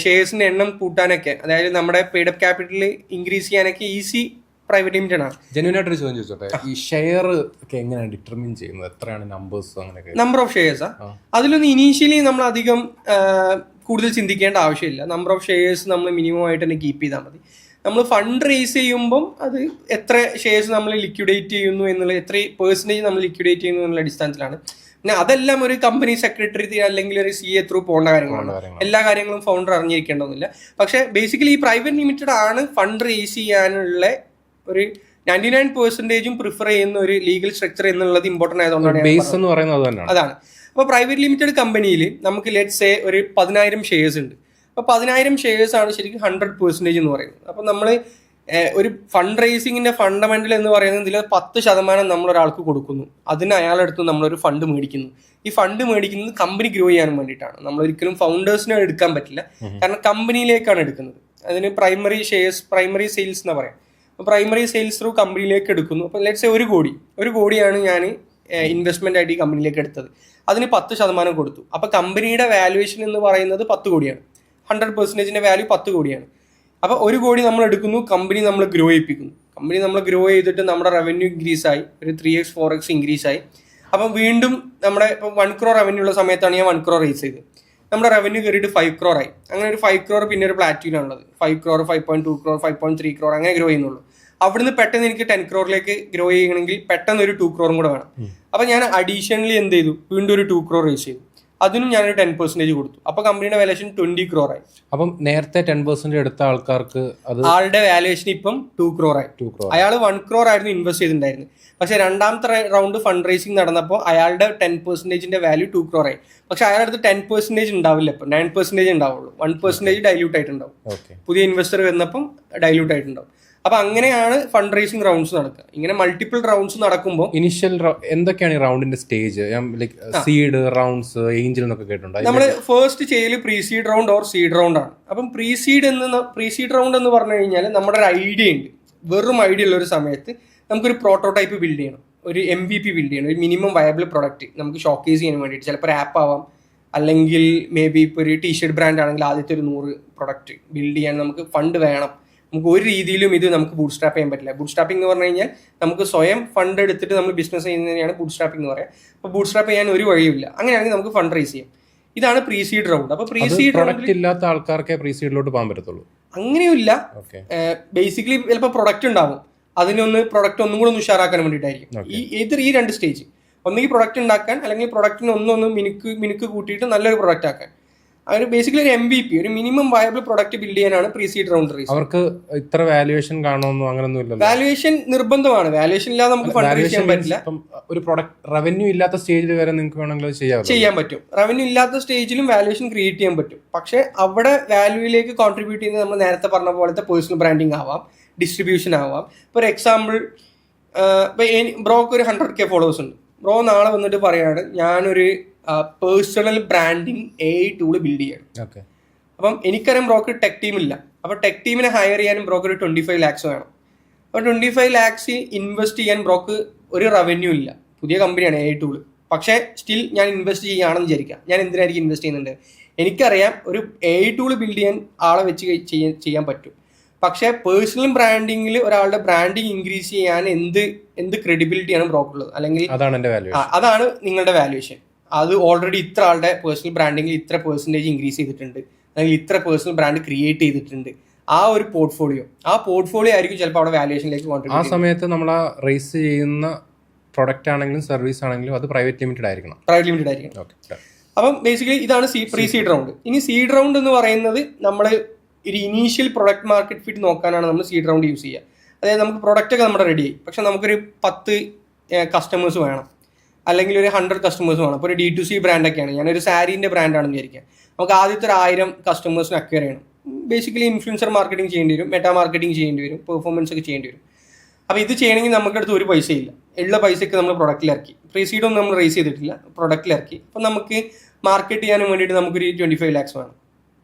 ഷെയർസിൻ്റെ എണ്ണം കൂട്ടാനൊക്കെ, അതായത് നമ്മുടെ പെയ്ഡ് അപ്പ് ക്യാപിറ്റൽ ഇൻക്രീസ് ചെയ്യാനൊക്കെ ഈസി പ്രൈവറ്റ് ലിമിറ്റഡ് ആണ്. ജെന്യൂനായിട്ടൊരു ചോദ്യം ചോദിച്ചോട്ടെ, ഈ ഷെയർ ഒക്കെ എങ്ങനെയാണ് ഡിറ്റർമിൻ ചെയ്യുന്നത്, എത്രയാണ് നമ്പേഴ്സ്, അങ്ങനെയൊക്കെ? നമ്പർ ഓഫ് ഷെയർസാ? അതിലൊന്നും ഇനീഷ്യലി നമ്മൾ അധികം കൂടുതൽ ചിന്തിക്കേണ്ട ആവശ്യമില്ല. നമ്പർ ഓഫ് ഷെയർസ് നമ്മൾ മിനിമം ആയിട്ട് തന്നെ കീപ്പ് ചെയ്താൽ മതി. നമ്മൾ ഫണ്ട് റേസ് ചെയ്യുമ്പം അത് എത്ര ഷെയർസ് നമ്മൾ ലിക്വിഡേറ്റ് ചെയ്യുന്നു എന്നുള്ള, എത്ര % നമ്മൾ ലിക്വിഡേറ്റ് ചെയ്യുന്നു എന്നുള്ള അടിസ്ഥാനത്തിലാണ്. പിന്നെ അതെല്ലാം ഒരു കമ്പനി സെക്രട്ടറി അല്ലെങ്കിൽ ഒരു CA ത്രൂ പോകേണ്ട കാര്യങ്ങളാണ്. എല്ലാ കാര്യങ്ങളും ഫൗണ്ടർ അറിഞ്ഞിരിക്കേണ്ടതൊന്നുമില്ല. പക്ഷേ ബേസിക്കലി ഈ പ്രൈവറ്റ് ലിമിറ്റഡ് ആണ് ഫണ്ട് റേസ് ചെയ്യാനുള്ള ഒരു 99% പ്രിഫർ ചെയ്യുന്ന ഒരു ലീഗൽ സ്ട്രക്ചർ എന്നുള്ളത് ഇമ്പോർട്ടൻ്റ് ആയതുകൊണ്ടാണ്. അതാണ്. അപ്പോൾ പ്രൈവറ്റ് ലിമിറ്റഡ് കമ്പനിയിൽ നമുക്ക് ലെറ്റ്സ് സേ ഒരു 10,000 ഷെയർസ് ഉണ്ട്. അപ്പോൾ 10,000 ഷെയർസ് ആണ് ശരിക്കും 100% എന്ന് പറയുന്നത്. അപ്പോൾ നമ്മൾ ഒരു ഫണ്ട് റേസിങ്ങിന്റെ ഫണ്ടമെന്റൽ എന്ന് പറയുന്നത് ഇതിൽ 10% നമ്മൾ ഒരാൾക്ക് കൊടുക്കുന്നു, അതിന് അയാളെടുത്ത് നമ്മളൊരു ഫണ്ട് മേടിക്കുന്നു. ഈ ഫണ്ട് മേടിക്കുന്നത് കമ്പനി ഗ്രോ ചെയ്യാൻ വേണ്ടിയിട്ടാണ്. നമ്മൾ ഒരിക്കലും ഫൗണ്ടേഴ്സിനെ എടുക്കാൻ പറ്റില്ല, കാരണം കമ്പനിയിലേക്കാണ് എടുക്കുന്നത്. അതിന് പ്രൈമറി സെയിൽസ് എന്ന് പറയാം. അപ്പോൾ പ്രൈമറി സെയിൽസ് ത്രൂ കമ്പനിയിലേക്ക് എടുക്കുന്നു. അപ്പോൾ ലെറ്റ്സ് സേ 1 കോടിയാണ് ഞാൻ ഇൻവെസ്റ്റ്മെന്റ് ആയിട്ട് ഈ കമ്പനിയിലേക്ക് എടുത്തത്. അതിന് 10% കൊടുത്തു. അപ്പോൾ കമ്പനിയുടെ വാല്യുവേഷൻ എന്ന് പറയുന്നത് 10 കോടിയാണ്. 100%ന്റെ വാല്യൂ 10 കോടിയാണ്. അപ്പോൾ 1 കോടി നമ്മൾ എടുക്കുന്നു, കമ്പനി നമ്മൾ ഗ്രോ ചെയ്യിപ്പിക്കുന്നു. കമ്പനി നമ്മൾ ഗ്രോ ചെയ്തിട്ട് നമ്മുടെ റവന്യൂ ഇൻക്രീസ് ആയി, ഒരു 3x 4x ഇൻക്രീസ് ആയി. അപ്പം വീണ്ടും നമ്മുടെ ഇപ്പോൾ 1 crore റവന്യൂ ഉള്ള സമയത്താണ് ഞാൻ 1 crore റേസ് ചെയ്തത്. നമ്മുടെ റവന്യൂ കയറിയിട്ട് 5 crore ആയി. അങ്ങനെ ഒരു 5 crore പിന്നെ ഒരു പ്ലാറ്റ്യൂലാണുള്ളത്. 5 crore 5.2 crore 5.3 crore അങ്ങനെ ഗ്രോ ചെയ്യുന്നുള്ളൂ. അവിടുന്ന് പെട്ടെന്ന് എനിക്ക് 10 crore ഗ്രോ ചെയ്യണമെങ്കിൽ പെട്ടെന്ന് ഒരു 2 crore കൂടെ വേണം. അപ്പം ഞാൻ അഡീഷണലി എന്ത് ചെയ്തു, വീണ്ടും ഒരു 2 crore റേസ് ചെയ്തു. അതിനും ഞാനൊരു 10% കൊടുത്തു. അപ്പൊ കമ്പനിയുടെ വാല്യൂഷൻ 20 crore ആയി. അപ്പം നേരത്തെ 10% എടുത്ത ആൾക്കാർക്ക് ആളുടെ വാല്യൂഷൻ ഇപ്പം 2 crore ആയി. അയാൾ 1 crore ആയിരുന്നു ഇൻവെസ്റ്റ് ചെയ്തിട്ടുണ്ടായിരുന്നത്. പക്ഷെ രണ്ടാമത്തെ റൗണ്ട് ഫണ്ട് റേസിംഗ് നടന്നപ്പോൾ അയാളുടെ 10%ന്റെ വാല്യൂ 2 crore ആയി. പക്ഷെ അയാളുടെ അടുത്ത് 10% ഉണ്ടാവില്ല, ഇപ്പം 9% ഉണ്ടാവുള്ളൂ. 1% ഡൈല്യൂട്ട് ആയിട്ടുണ്ടാവും. പുതിയ ഇൻവെസ്റ്റർ വന്നപ്പം ഡൈല്യൂട്ട് ആയിട്ടുണ്ടാവും. അപ്പൊ അങ്ങനെയാണ് ഫണ്ട് റേസിംഗ് റൗണ്ട്സ് നടക്കുക. ഇങ്ങനെ മൾട്ടിപ്പിൾ റൗണ്ട്സ് നടക്കുമ്പോൾ ഇനിഷ്യൽ എന്തൊക്കെയാണ് ഈ റൗണ്ടിന്റെ സ്റ്റേജ്? സീഡ് റൗണ്ട്സ്, ഏഞ്ചൽ എന്നൊക്കെ കേട്ടിട്ടുണ്ട്. നമ്മൾ ഫസ്റ്റ് ചെയ്യല് pre seed round or seed round ആണ്. അപ്പം പ്രീ സീഡ് റൗണ്ട് എന്ന് പറഞ്ഞു കഴിഞ്ഞാൽ നമ്മുടെ ഒരു ഐഡിയ ഉണ്ട്. വെറും ഐഡിയ ഉള്ള ഒരു സമയത്ത് നമുക്കൊരു പ്രോട്ടോടൈപ്പ് ബിൽഡ് ചെയ്യണം, ഒരു MVP ബിൽഡ് ചെയ്യണം, ഒരു മിനിമം വയബിൾ പ്രൊഡക്റ്റ് നമുക്ക് ഷോക്കേസ് ചെയ്യാൻ വേണ്ടിയിട്ട്. ചിലപ്പോൾ ഒരു ആപ്പ് ആവാം, അല്ലെങ്കിൽ മേ ബി ഇപ്പോൾ ഒരു ടീഷർട്ട് ബ്രാൻഡ് ആണെങ്കിൽ ആദ്യത്തെ ഒരു 100 പ്രൊഡക്റ്റ് ബിൽഡ് ചെയ്യാൻ നമുക്ക് ഫണ്ട് വേണം. നമുക്ക് ഒരു രീതിയിലും ഇത് നമുക്ക് ബൂട്ട് സ്ട്രാപ്പ് ചെയ്യാൻ പറ്റില്ല. ബൂട്ട് സ്ട്രാപ്പിംഗ് എന്ന് പറഞ്ഞു കഴിഞ്ഞാൽ നമുക്ക് സ്വയം ഫണ്ട് എടുത്തിട്ട് നമ്മൾ ബിസിനസ് ചെയ്യുന്നതിനെയാണ് ബൂട്ട് സ്ട്രാപ്പിംഗ് എന്ന് പറയുക. അപ്പോൾ ബൂട്ട് സ്ട്രാപ്പ് ചെയ്യാൻ ഒരു വഴിയില്ല. അങ്ങനെയാണെങ്കിൽ നമുക്ക് ഫണ്ട് റൈസ് ചെയ്യാം. ഇതാണ് പ്രീ സീഡ് റൗണ്ട്. അപ്പോൾ പ്രീ സീഡ് പ്രൊഡക്റ്റ് ഇല്ലാത്ത ആൾക്കാർക്കേ പ്രീ സീഡിലോട്ട് പോകാൻ പറ്റത്തുള്ളൂ? അങ്ങനെയില്ല. ബേസിക്കലി ചിലപ്പോൾ പ്രൊഡക്റ്റ് ഉണ്ടാവും, അതിനൊന്ന് പ്രൊഡക്റ്റ് ഒന്നും കൂടെ ഒന്ന് ഉഷാറാക്കാൻ വേണ്ടിയിട്ടായിരിക്കും ഈ രണ്ട് സ്റ്റേജ്. ഒന്നുകിൽ പ്രൊഡക്റ്റ് ഉണ്ടാക്കാൻ, അല്ലെങ്കിൽ പ്രൊഡക്റ്റിന് ഒന്ന് മിനുക്ക് കൂട്ടിയിട്ട് നല്ലൊരു പ്രൊഡക്റ്റ് ആക്കാൻ. അവർ ബേസിക്കലി ഒരു MVP, ഒരു മിനിമം വയബിൾ പ്രൊഡക്റ്റ് ബിൽഡ് ചെയ്യാനാണ് പ്രീ സീഡ് റൗണ്ട് റേസ്. അവർക്ക് ഇത്ര വാല്യുവേഷൻ കാണുമെന്നോ അങ്ങനൊന്നും ഇല്ല? വാല്യുവേഷൻ നിർബന്ധമാണ്. വാല്യുവേഷൻ ഇല്ലാതെ നമുക്ക് ഫണ്ട് റേസ് ചെയ്യാൻ പറ്റില്ല. ഒരു പ്രൊഡക്റ്റ് റവന്യൂ ഇല്ലാത്ത സ്റ്റേജിൽ വരെ നിങ്ങൾക്ക് വേണമെങ്കിൽ ചെയ്യാൻ പറ്റും. റവന്യൂ ഇല്ലാത്ത സ്റ്റേജിലും വാല്യുവേഷൻ ക്രിയേറ്റ് ചെയ്യാൻ പറ്റും. പക്ഷെ അവിടെ വാല്യൂയിലേക്ക് കോൺട്രിബ്യൂട്ട് ചെയ്യുന്നത് നമ്മൾ നേരത്തെ പറഞ്ഞ പോലത്തെ പേഴ്സണൽ ബ്രാൻഡിങ് ആവാം, ഡിസ്ട്രിബ്യൂഷൻ ആവാം. ഫോർ എക്സാമ്പിൾ, ബ്രോക്ക് ഒരു 100K ഫോളോവേഴ്സ് ഉണ്ട്. ബ്രോ നാളെ വന്നിട്ട് പറയാണ് ഞാനൊരു personal branding AI tool build ചെയ്യണം. അപ്പം എനിക്കറിയാം ബ്രോക്ക് ടെക് ടീമില്ല. അപ്പോൾ ടെക് ടീമിനെ ഹയർ ചെയ്യാനും ബ്രോക്ക് ഒരു 25 lakhs വേണം. അപ്പോൾ 25 lakhs ഇൻവെസ്റ്റ് ചെയ്യാൻ ബ്രോക്ക് ഒരു റവന്യൂ ഇല്ല. പുതിയ കമ്പനിയാണ് AI ടൂൾ. പക്ഷേ സ്റ്റിൽ ഞാൻ ഇൻവെസ്റ്റ് ചെയ്യുകയാണെന്ന് വിചാരിക്കാം. ഞാൻ എന്തിനായിരിക്കും ഇൻവെസ്റ്റ് ചെയ്യുന്നുണ്ട്? എനിക്കറിയാം ഒരു AI ടൂൾ ബിൽഡ് ചെയ്യാൻ ആളെ വെച്ച് ചെയ്യാൻ പറ്റും. പക്ഷേ പേഴ്സണൽ ബ്രാൻഡിങ്ങിൽ ഒരാളുടെ ബ്രാൻഡിങ് ഇൻക്രീസ് ചെയ്യാൻ എന്ത് ക്രെഡിബിലിറ്റിയാണ് ബ്രോക്കുള്ളത്? അല്ലെങ്കിൽ അതാണ് നിങ്ങളുടെ വാല്യുവേഷൻ. അത് ഓൾറെഡി ഇത്ര ആളുടെ പേഴ്സണൽ ബ്രാൻഡിങ്ങിൽ ഇത്ര % ഇൻക്രീസ് ചെയ്തിട്ടുണ്ട്, അല്ലെങ്കിൽ ഇത്ര പേഴ്സണൽ ബ്രാൻഡ് ക്രിയേറ്റ് ചെയ്തിട്ടുണ്ട്. ആ ഒരു പോർട്ട്ഫോളിയോ ആയിരിക്കും ചിലപ്പോൾ അവിടെ വാല്യുവേഷനിലേക്ക് കോൺട്രിബ്യൂട്ട്. ആ സമയത്ത് നമ്മൾ ആ റേസ് ചെയ്യുന്ന പ്രൊഡക്റ്റ് ആണെങ്കിലും സർവീസ് ആണെങ്കിലും അത് പ്രൈവറ്റ് ലിമിറ്റഡ് ആയിരിക്കണം. അപ്പം ബേസിക്കലി ഇതാണ് പ്രീ സീഡ് റൗണ്ട്. ഇനി സീഡ് റൗണ്ട് എന്ന് പറയുന്നത് നമ്മൾ ഒരു ഇനീഷ്യൽ പ്രൊഡക്റ്റ് മാർക്കറ്റ് ഫിറ്റ് നോക്കാനാണ് നമ്മൾ സീഡ് റൗണ്ട് യൂസ് ചെയ്യുക. അതായത് നമുക്ക് പ്രൊഡക്റ്റ് ഒക്കെ നമ്മുടെ റെഡി ആയി, പക്ഷെ നമുക്കൊരു 10 കസ്റ്റമേഴ്സ് വേണം, അല്ലെങ്കിൽ ഒരു 100 കസ്റ്റമേഴ്സ് വേണം. അപ്പോൾ ഒരു D2C ബ്രാൻഡൊക്കെയാണ്, ഞാനൊരു സാരീൻ്റെ ബ്രാൻഡാണെന്ന് വിചാരിക്കുക. നമുക്ക് ആദ്യത്തെ ഒരു 1000 കസ്റ്റമേഴ്സിന് അക്വയർ ചെയ്യണം. ബേസിക്കലി ഇൻഫ്ലുവൻസർ മാർക്കറ്റിംഗ് ചെയ്യേണ്ടി വരും, മെറ്റാ മാർക്കറ്റിംഗ് ചെയ്യേണ്ടി വരും, പെർഫോമൻസ് ഒക്കെ ചെയ്യേണ്ടി വരും. അപ്പോൾ ഇത് ചെയ്യണമെങ്കിൽ നമുക്കടുത്ത് ഒരു പൈസയില്ല. ഉള്ള പൈസയ്ക്ക് നമ്മൾ പ്രൊഡക്റ്റിൽ ഇറക്കി. പ്രീ സീഡൊന്നും നമ്മൾ റേസ് ചെയ്തിട്ടില്ല, പ്രൊഡക്റ്റിൽ ഇറക്കി. അപ്പോൾ നമുക്ക് മാർക്കറ്റ് ചെയ്യാനും വേണ്ടിയിട്ട് നമുക്കൊരു 25 lakhs വേണം.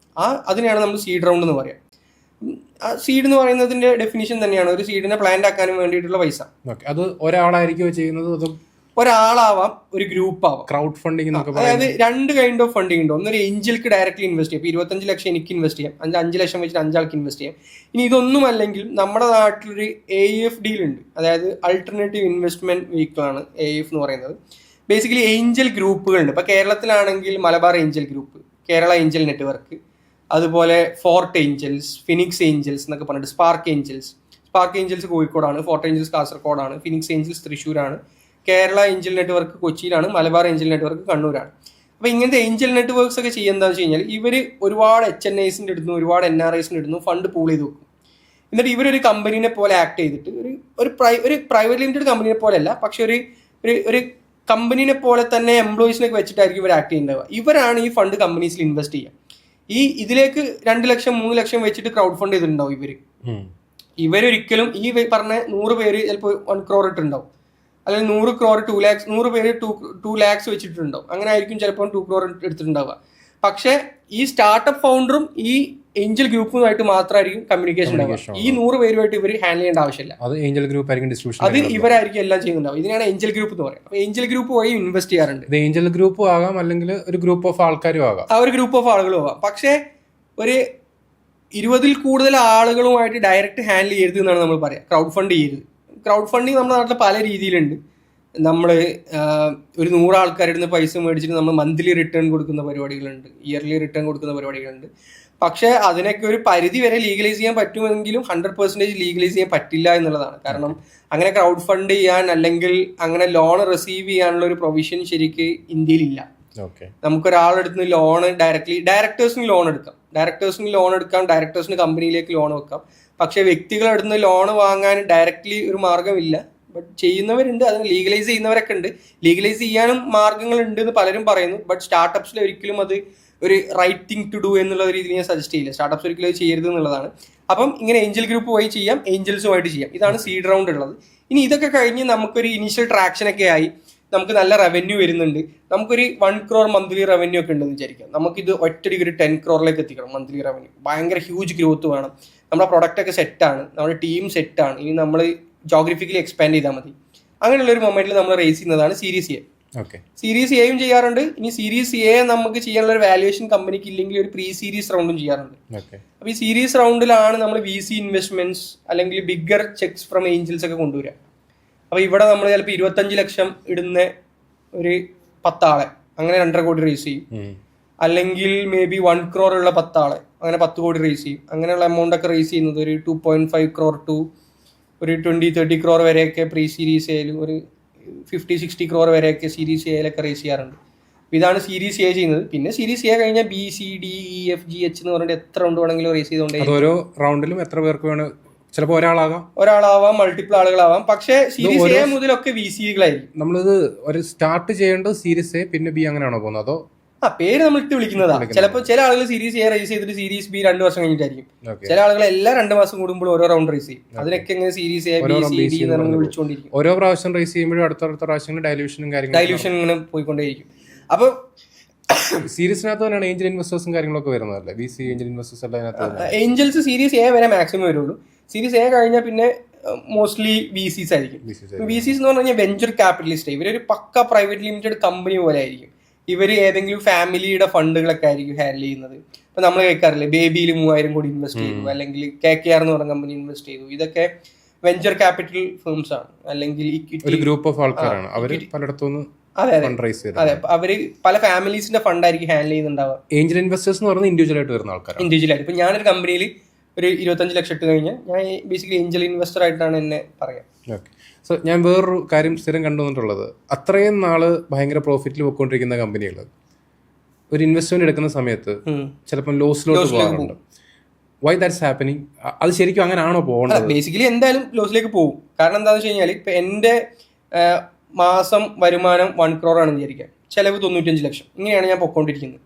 അതിനെയാണ് നമ്മൾ സീഡ് റൗണ്ട് എന്ന് പറയാം. സീഡ് എന്ന് പറയുന്നതിന്റെ ഡെഫിനിഷൻ തന്നെയാണ് ഒരു സീഡിനെ പ്ലാൻ ആക്കാനും വേണ്ടിയിട്ടുള്ള പൈസ. അത് ഒരാളായിരിക്കും ചെയ്യുന്നത്? ഒരാളാവാം, ഒരു ഗ്രൂപ്പ് ആവാം. ക്രൗഡ് ഫണ്ടിങ്, അതായത് 2 കൈൻഡ് ഓഫ് ഫണ്ടിങ് ഉണ്ട്. ഒന്നൊരു ഏഞ്ചൽക്ക് ഡയറക്റ്റ്ലി ഇൻവെസ്റ്റ് ചെയ്യാം. 25 ലക്ഷം എനിക്ക് ഇൻവെസ്റ്റ് ചെയ്യാം, 5 ലക്ഷം വെച്ചിട്ട് 5 ആൾക്ക് ഇൻവെസ്റ്റ് ചെയ്യാം. ഇനി ഇതൊന്നും അല്ലെങ്കിൽ നമ്മുടെ നാട്ടിലൊരു AIF ഉണ്ട്. അതായത് അൾട്ടർനേറ്റീവ് ഇൻവെസ്റ്റ്മെന്റ് വെഹിക്കിൾ ആണ് AIF എന്ന് പറയുന്നത്. ബേസിക്കലി ഏഞ്ചൽ ഗ്രൂപ്പുകളുണ്ട്. ഇപ്പൊ കേരളത്തിലാണെങ്കിൽ Malabar angel group, Kerala angel network, അതുപോലെ ഫോർട്ട് ഏഞ്ചൽസ്, ഫിനിക്സ് ഏഞ്ചൽസ് എന്നൊക്കെ പറഞ്ഞിട്ട് സ്പാർക്ക് ഏഞ്ചൽസ് കോഴിക്കോടാണ്, ഫോർട്ട് ഏഞ്ചൽസ് കാസർഗോഡാണ്, ഫിനിക്സ് ഏഞ്ചൽസ് തൃശ്ശൂരാണ്, കേരള ഏഞ്ചൽ നെറ്റ്വർക്ക് കൊച്ചിയിലാണ്, മലബാർ ഏഞ്ചൽ നെറ്റ്വർക്ക് കണ്ണൂരാണ്. അപ്പോൾ ഇങ്ങനത്തെ ഏഞ്ചൽ നെറ്റ്വർക്ക്സ് ഒക്കെ ചെയ്യുന്നതെന്ന് വെച്ച് കഴിഞ്ഞാൽ ഇവർ ഒരുപാട് HNIസിൻ്റെ അടുത്തും ഒരുപാട് NRIസിൻ്റെ അടുത്തും ഫണ്ട് പൂൾ ചെയ്ത് വെക്കും. എന്നിട്ട് ഇവരൊരു കമ്പനീനെ പോലെ ആക്ട് ചെയ്തിട്ട് ഒരു പ്രൈവറ്റ് ലിമിറ്റഡ് കമ്പനീനെ പോലെ അല്ല, പക്ഷെ ഒരു കമ്പനീനെ പോലെ തന്നെ എംപ്ലോയീസിനൊക്കെ വെച്ചിട്ടായിരിക്കും ഇവർ ആക്ട് ചെയ്യുന്നത്. ഇവരാണ് ഈ ഫണ്ട് കമ്പനീസിൽ ഇൻവെസ്റ്റ് ചെയ്യുക. ഇതിലേക്ക് 2 ലക്ഷം 3 ലക്ഷം വെച്ചിട്ട് ക്രൗഡ് ഫണ്ട് ചെയ്തിട്ടുണ്ടാവും. ഇവരൊരിക്കലും ഈ പറഞ്ഞ 100 പേര് ചിലപ്പോൾ 1 crore ഇട്ടുണ്ടാവും, അല്ലെങ്കിൽ 100 crore 2 lakhs, 100 പേര് 2 lakhs വെച്ചിട്ടുണ്ടാവും. അങ്ങനെ ആയിരിക്കും ചിലപ്പോൾ 2 crore എടുത്തിട്ടുണ്ടാവുക. പക്ഷെ ഈ സ്റ്റാർട്ടപ്പ് ഫൗണ്ടറും ഈ ഏഞ്ചൽ ഗ്രൂപ്പുമായിട്ട് മാത്രമായിരിക്കും കമ്മ്യൂണിക്കേഷൻ ഉണ്ടാവുക. ഈ 100 പേരുമായിട്ട് ഇവർ ഹാൻഡിൽ ചെയ്യേണ്ട ആവശ്യമില്ല. അത് ഏഞ്ചൽ ഗ്രൂപ്പ് ആയിരിക്കും ഡിസ്ട്രിബ്യൂഷൻ, അത് ഇവരായിരിക്കും എല്ലാം ചെയ്യുന്നുണ്ടാവും. ഇതിനാണ് ഏഞ്ചൽ ഗ്രൂപ്പ് എന്ന് പറയുന്നത്. അപ്പോൾ ഏഞ്ചൽ ഗ്രൂപ്പ് വഴി ഇൻവെസ്റ്റ് ചെയ്യാറുണ്ട്. ഏഞ്ചൽ ഗ്രൂപ്പ് ആകാം, അല്ലെങ്കിൽ ഒരു ഗ്രൂപ്പ് ഓഫ് ആൾക്കാരും ആകാം. ഒരു ഗ്രൂപ്പ് ഓഫ് ആളുകളും ആകാം. പക്ഷേ ഒരു 20-ൽ കൂടുതൽ ആളുകളുമായിട്ട് ഡയറക്റ്റ് ഹാൻഡിൽ ചെയ്യരുത് എന്നാണ് നമ്മൾ പറയുക. ക്രൗഡ് ഫണ്ട് ചെയ്യരുത്. ക്രൗഡ് ഫണ്ടിങ് നമ്മുടെ നാട്ടിൽ പല രീതിയിലുണ്ട്. നമ്മൾ ഒരു 100 ആൾക്കാരുടെ നിന്ന് പൈസ മേടിച്ചിട്ട് നമ്മൾ മന്ത്ലി റിട്ടേൺ കൊടുക്കുന്ന പരിപാടികളുണ്ട്, ഇയർലി റിട്ടേൺ കൊടുക്കുന്ന പരിപാടികളുണ്ട്. പക്ഷേ അതിനൊക്കെ ഒരു പരിധി വരെ ലീഗലൈസ് ചെയ്യാൻ പറ്റുമെങ്കിലും 100% ലീഗലൈസ് ചെയ്യാൻ പറ്റില്ല എന്നുള്ളതാണ്. കാരണം അങ്ങനെ ക്രൗഡ് ഫണ്ട് ചെയ്യാൻ അല്ലെങ്കിൽ അങ്ങനെ ലോൺ റിസീവ് ചെയ്യാനുള്ള ഒരു പ്രൊവിഷൻ ശരിക്ക് ഇന്ത്യയിലില്ല. നമുക്കൊരാളെടുത്ത് ലോണ് ഡയറക്ടേഴ്സിന് ലോൺ എടുക്കാം, ഡയറക്ടേഴ്സിന് കമ്പനിയിലേക്ക് ലോൺ വെക്കാം. പക്ഷെ വ്യക്തികളെടുത്ത് ലോൺ വാങ്ങാൻ ഡയറക്റ്റ്ലി ഒരു മാർഗമില്ല. ബട്ട് ചെയ്യുന്നവരുണ്ട്, അതിന് ലീഗലൈസ് ചെയ്യുന്നവരൊക്കെ ഉണ്ട്. ലീഗലൈസ് ചെയ്യാനും മാർഗങ്ങളുണ്ട് എന്ന് പലരും പറയുന്നു. ബട്ട് സ്റ്റാർട്ടപ്സിൽ ഒരിക്കലും അത് ഒരു റൈറ്റ് തിങ് ടു ഡു എന്നുള്ള രീതിയിൽ ഞാൻ സജസ്റ്റ് ചെയ്യില്ല. സ്റ്റാർട്ടപ്സ് ഒരിക്കലും അത് ചെയ്യരുത് എന്നുള്ളതാണ്. അപ്പം ഇങ്ങനെ ഏഞ്ചൽ ഗ്രൂപ്പ് വഴി ചെയ്യാം, ഏഞ്ചൽസുമായിട്ട് ചെയ്യാം. ഇതാണ് സീഡ് റൗണ്ട് ഉള്ളത്. ഇനി ഇതൊക്കെ കഴിഞ്ഞ് നമുക്കൊരു ഇനീഷ്യൽ ട്രാക്ഷനൊക്കെ ആയി, നമുക്ക് നല്ല റവന്യൂ വരുന്നുണ്ട്, നമുക്കൊരു 1 crore മന്ത്ലി റവന്യൂ ഒക്കെ ഉണ്ടെന്ന് വിചാരിക്കാം. നമുക്കിത് ഒറ്റയ്ക്ക് ഒരു 10 crore എത്തിക്കണം മന്ത്ലി റവന്യൂ. ഭയങ്കര ഹ്യൂജ് ഗ്രോത്ത് വേണം. നമ്മുടെ പ്രൊഡക്റ്റ് ഒക്കെ സെറ്റാണ്, നമ്മുടെ ടീം സെറ്റാണ്. ഇനി നമ്മൾ ജോഗ്രഫിക്കലി എക്സ്പാൻഡ് ചെയ്താൽ മതി. അങ്ങനെയുള്ളൊരു മൊമെന്റിൽ നമ്മൾ റേസ് ചെയ്യുന്നതാണ് സീരീസ് എ. ഓക്കെ. സീരീസ് എയും ചെയ്യാറുണ്ട്. ഇനി സീരീസ് എ നമുക്ക് ചെയ്യാനുള്ള ഒരു വാല്യുവേഷൻ കമ്പനിക്ക് ഇല്ലെങ്കിൽ ഒരു പ്രീ സീരീസ് റൗണ്ടും ചെയ്യാറുണ്ട്. ഓക്കെ. അപ്പോൾ ഈ സീരീസ് റൗണ്ടിലാണ് നമ്മൾ VC ഇൻവെസ്റ്റ്മെന്റ്സ് അല്ലെങ്കിൽ ബിഗ്ഗർ ചെക്സ് ഫ്രം ഏഞ്ചൽസ് ഒക്കെ കൊണ്ടുവരിക. അപ്പോൾ ഇവിടെ നമ്മൾ ചിലപ്പോൾ 25 ലക്ഷം ഇടുന്ന ഒരു 10 ആളെ അങ്ങനെ 2.5 കോടി റേസ് ചെയ്യും. അല്ലെങ്കിൽ മേ ബി 1 crore ഉള്ള 10 ആളെ അങ്ങനെ 10 കോടി റേസ് ചെയ്യും. അങ്ങനെയുള്ള എമൗണ്ട് ഒക്കെ റേസ് ചെയ്യുന്നത് ഒരു 2.5 crore ടു ഒരു 20-30 crore വരെയൊക്കെ പ്രീ സീരീസ് എയിലും ഒരു 50-60 crore വരെയൊക്കെ സീരീസ് എയിലൊക്കെ റേസ് ചെയ്യാറുണ്ട്. ഇതാണ് സീരീസ് എ ചെയ്യുന്നത്. പിന്നെ സീരീസ് എ കഴിഞ്ഞാൽ BCDEFGH എന്ന് പറഞ്ഞിട്ട് എത്ര റൗണ്ട് വേണമെങ്കിലും റേസ് ചെയ്തുകൊണ്ടേ. ഓരോ റൗണ്ടിലും എത്ര പേർക്ക് വേണം? ചിലപ്പോൾ ഒരാളാവാം, മൾട്ടിപ്പിൾ ആളുകളാവാം. പക്ഷേ സീരീസ് എ മുതലൊക്കെ VCകളായിരിക്കും. നമ്മളിത് ഒരു സ്റ്റാർട്ട് ചെയ്യേണ്ടത് സീരീസ് എ പിന്നെ ബി അങ്ങനെയാണോ പോകുന്നത്? അതോ പേര് നമ്മൾ ഇട്ട് വിളിക്കുന്നതാ. ചിലപ്പോൾ ചില ആളുകൾ സീരീസ് എ റേസ് ചെയ്തിട്ട് സീരീസ് ബി 2 വർഷം കഴിഞ്ഞിട്ടായിരിക്കും. ചില ആളുകൾ എല്ലാ 2 മാസം കൂടുമ്പോൾ ഓരോ റൗണ്ട് റേസ് ചെയ്യും. അതിനൊക്കെ എങ്ങനെ സീരീസ് എ BCD വിളിച്ചുകൊണ്ടിരിക്കും. ഓരോ പ്രാവശ്യം റേസ് ചെയ്യുമ്പോഴും അടുത്ത പ്രാവശ്യം ഡൈല്യൂഷൻ ഇങ്ങനെ പോയിക്കൊണ്ടേയിരിക്കും. അപ്പോൾ സീരീസിനകത്ത് തന്നെയാണ് ഏഞ്ചൽ ഇൻവെസ്റ്റേഴ്സും കാര്യങ്ങളൊക്കെ വരുന്നതല്ലേ? VC ഏഞ്ചൽ ഇൻവെസ്റ്റേഴ്സ് എല്ലാം ഏഞ്ചൽസ് സീരീസ് എ വരെ മാക്സിമം വരുള്ളൂ. സീരീസ് എ കഴിഞ്ഞാൽ പിന്നെ മോസ്റ്റ്ലി VCs ആയിരിക്കും. VCs എന്ന് പറഞ്ഞു കഴിഞ്ഞാൽ വെഞ്ചർ ക്യാപിറ്റലിസ്റ്റ്. ഇവരൊരു പക്ക പ്രൈവറ്റ് ലിമിറ്റഡ് കമ്പനി പോലെ ആയിരിക്കും. ഇവർ ഏതെങ്കിലും ഫാമിലിയുടെ ഫണ്ടുകളൊക്കെ ആയിരിക്കും ഹാൻഡിൽ ചെയ്യുന്നത്. ഇപ്പൊ നമ്മൾ കേൾക്കാറില്ലേ, ബേബിയിൽ 3000 കോടി ഇൻവെസ്റ്റ് ചെയ്തു, അല്ലെങ്കിൽ KKR എന്ന് പറഞ്ഞ കമ്പനി ഇൻവെസ്റ്റ് ചെയ്തു. ഇതൊക്കെ വെഞ്ചർ ക്യാപിറ്റൽ ഫേംസ് ആണ്, അല്ലെങ്കിൽ ഒരു ഗ്രൂപ്പ് ഓഫ് ആൾക്കാരാണ്. അവര് പലയിടത്തുനിന്ന് അതെ അവര് പല ഫാമിലീസിന്റെ ഫണ്ട് ആയിരിക്കും ഹാൻഡിൽ ചെയ്യുന്നുണ്ടാവുക. ഏഞ്ചൽ ഇൻവെസ്റ്റേഴ്സ് എന്ന് പറഞ്ഞാൽ ഇൻഡിവിജ്വൽ ആയിട്ട് വരുന്ന ആൾക്കാർ. ഇൻഡിവിജ്വൽ ആയിട്ട് ഇപ്പൊ ഞാനൊരു കമ്പനിയിൽ ഒരു 25 ലക്ഷം ഇട്ട് കഴിഞ്ഞാൽ ഞാൻ ബേസിക്കലി ഏഞ്ചൽ ഇൻവെസ്റ്റർ ആയിട്ടാണ് എന്നെ പറയാം. ഓക്കെ. സോ ഞാൻ വേറൊരു കാര്യം സ്ഥിരം കണ്ടുവന്നിട്ടുള്ളത്, അത്രയും നാള് ഭയങ്കര പ്രോഫിറ്റിൽ പോയിക്കൊണ്ടിരിക്കുന്ന കമ്പനികൾ ഒരു ഇൻവെസ്റ്റ്മെന്റ് എടുക്കുന്ന സമയത്ത് ചിലപ്പോൾ ലോസിലോട്ട് പോകാറുണ്ട്. Why that's happening? അത് ശരിക്കും അങ്ങനെ ആണോ പോകേണ്ടത്? ബേസിക്കലി എന്തായാലും ലോസിലേക്ക് പോകും. കാരണം എന്താണെന്ന് വെച്ച് കഴിഞ്ഞാൽ ഇപ്പൊ എന്റെ മാസം വരുമാനം 1 crore ആണെന്ന് വിചാരിക്കാം, ചെലവ് 95 ലക്ഷം, ഇങ്ങനെയാണ് ഞാൻ പൊക്കോണ്ടിരിക്കുന്നത്.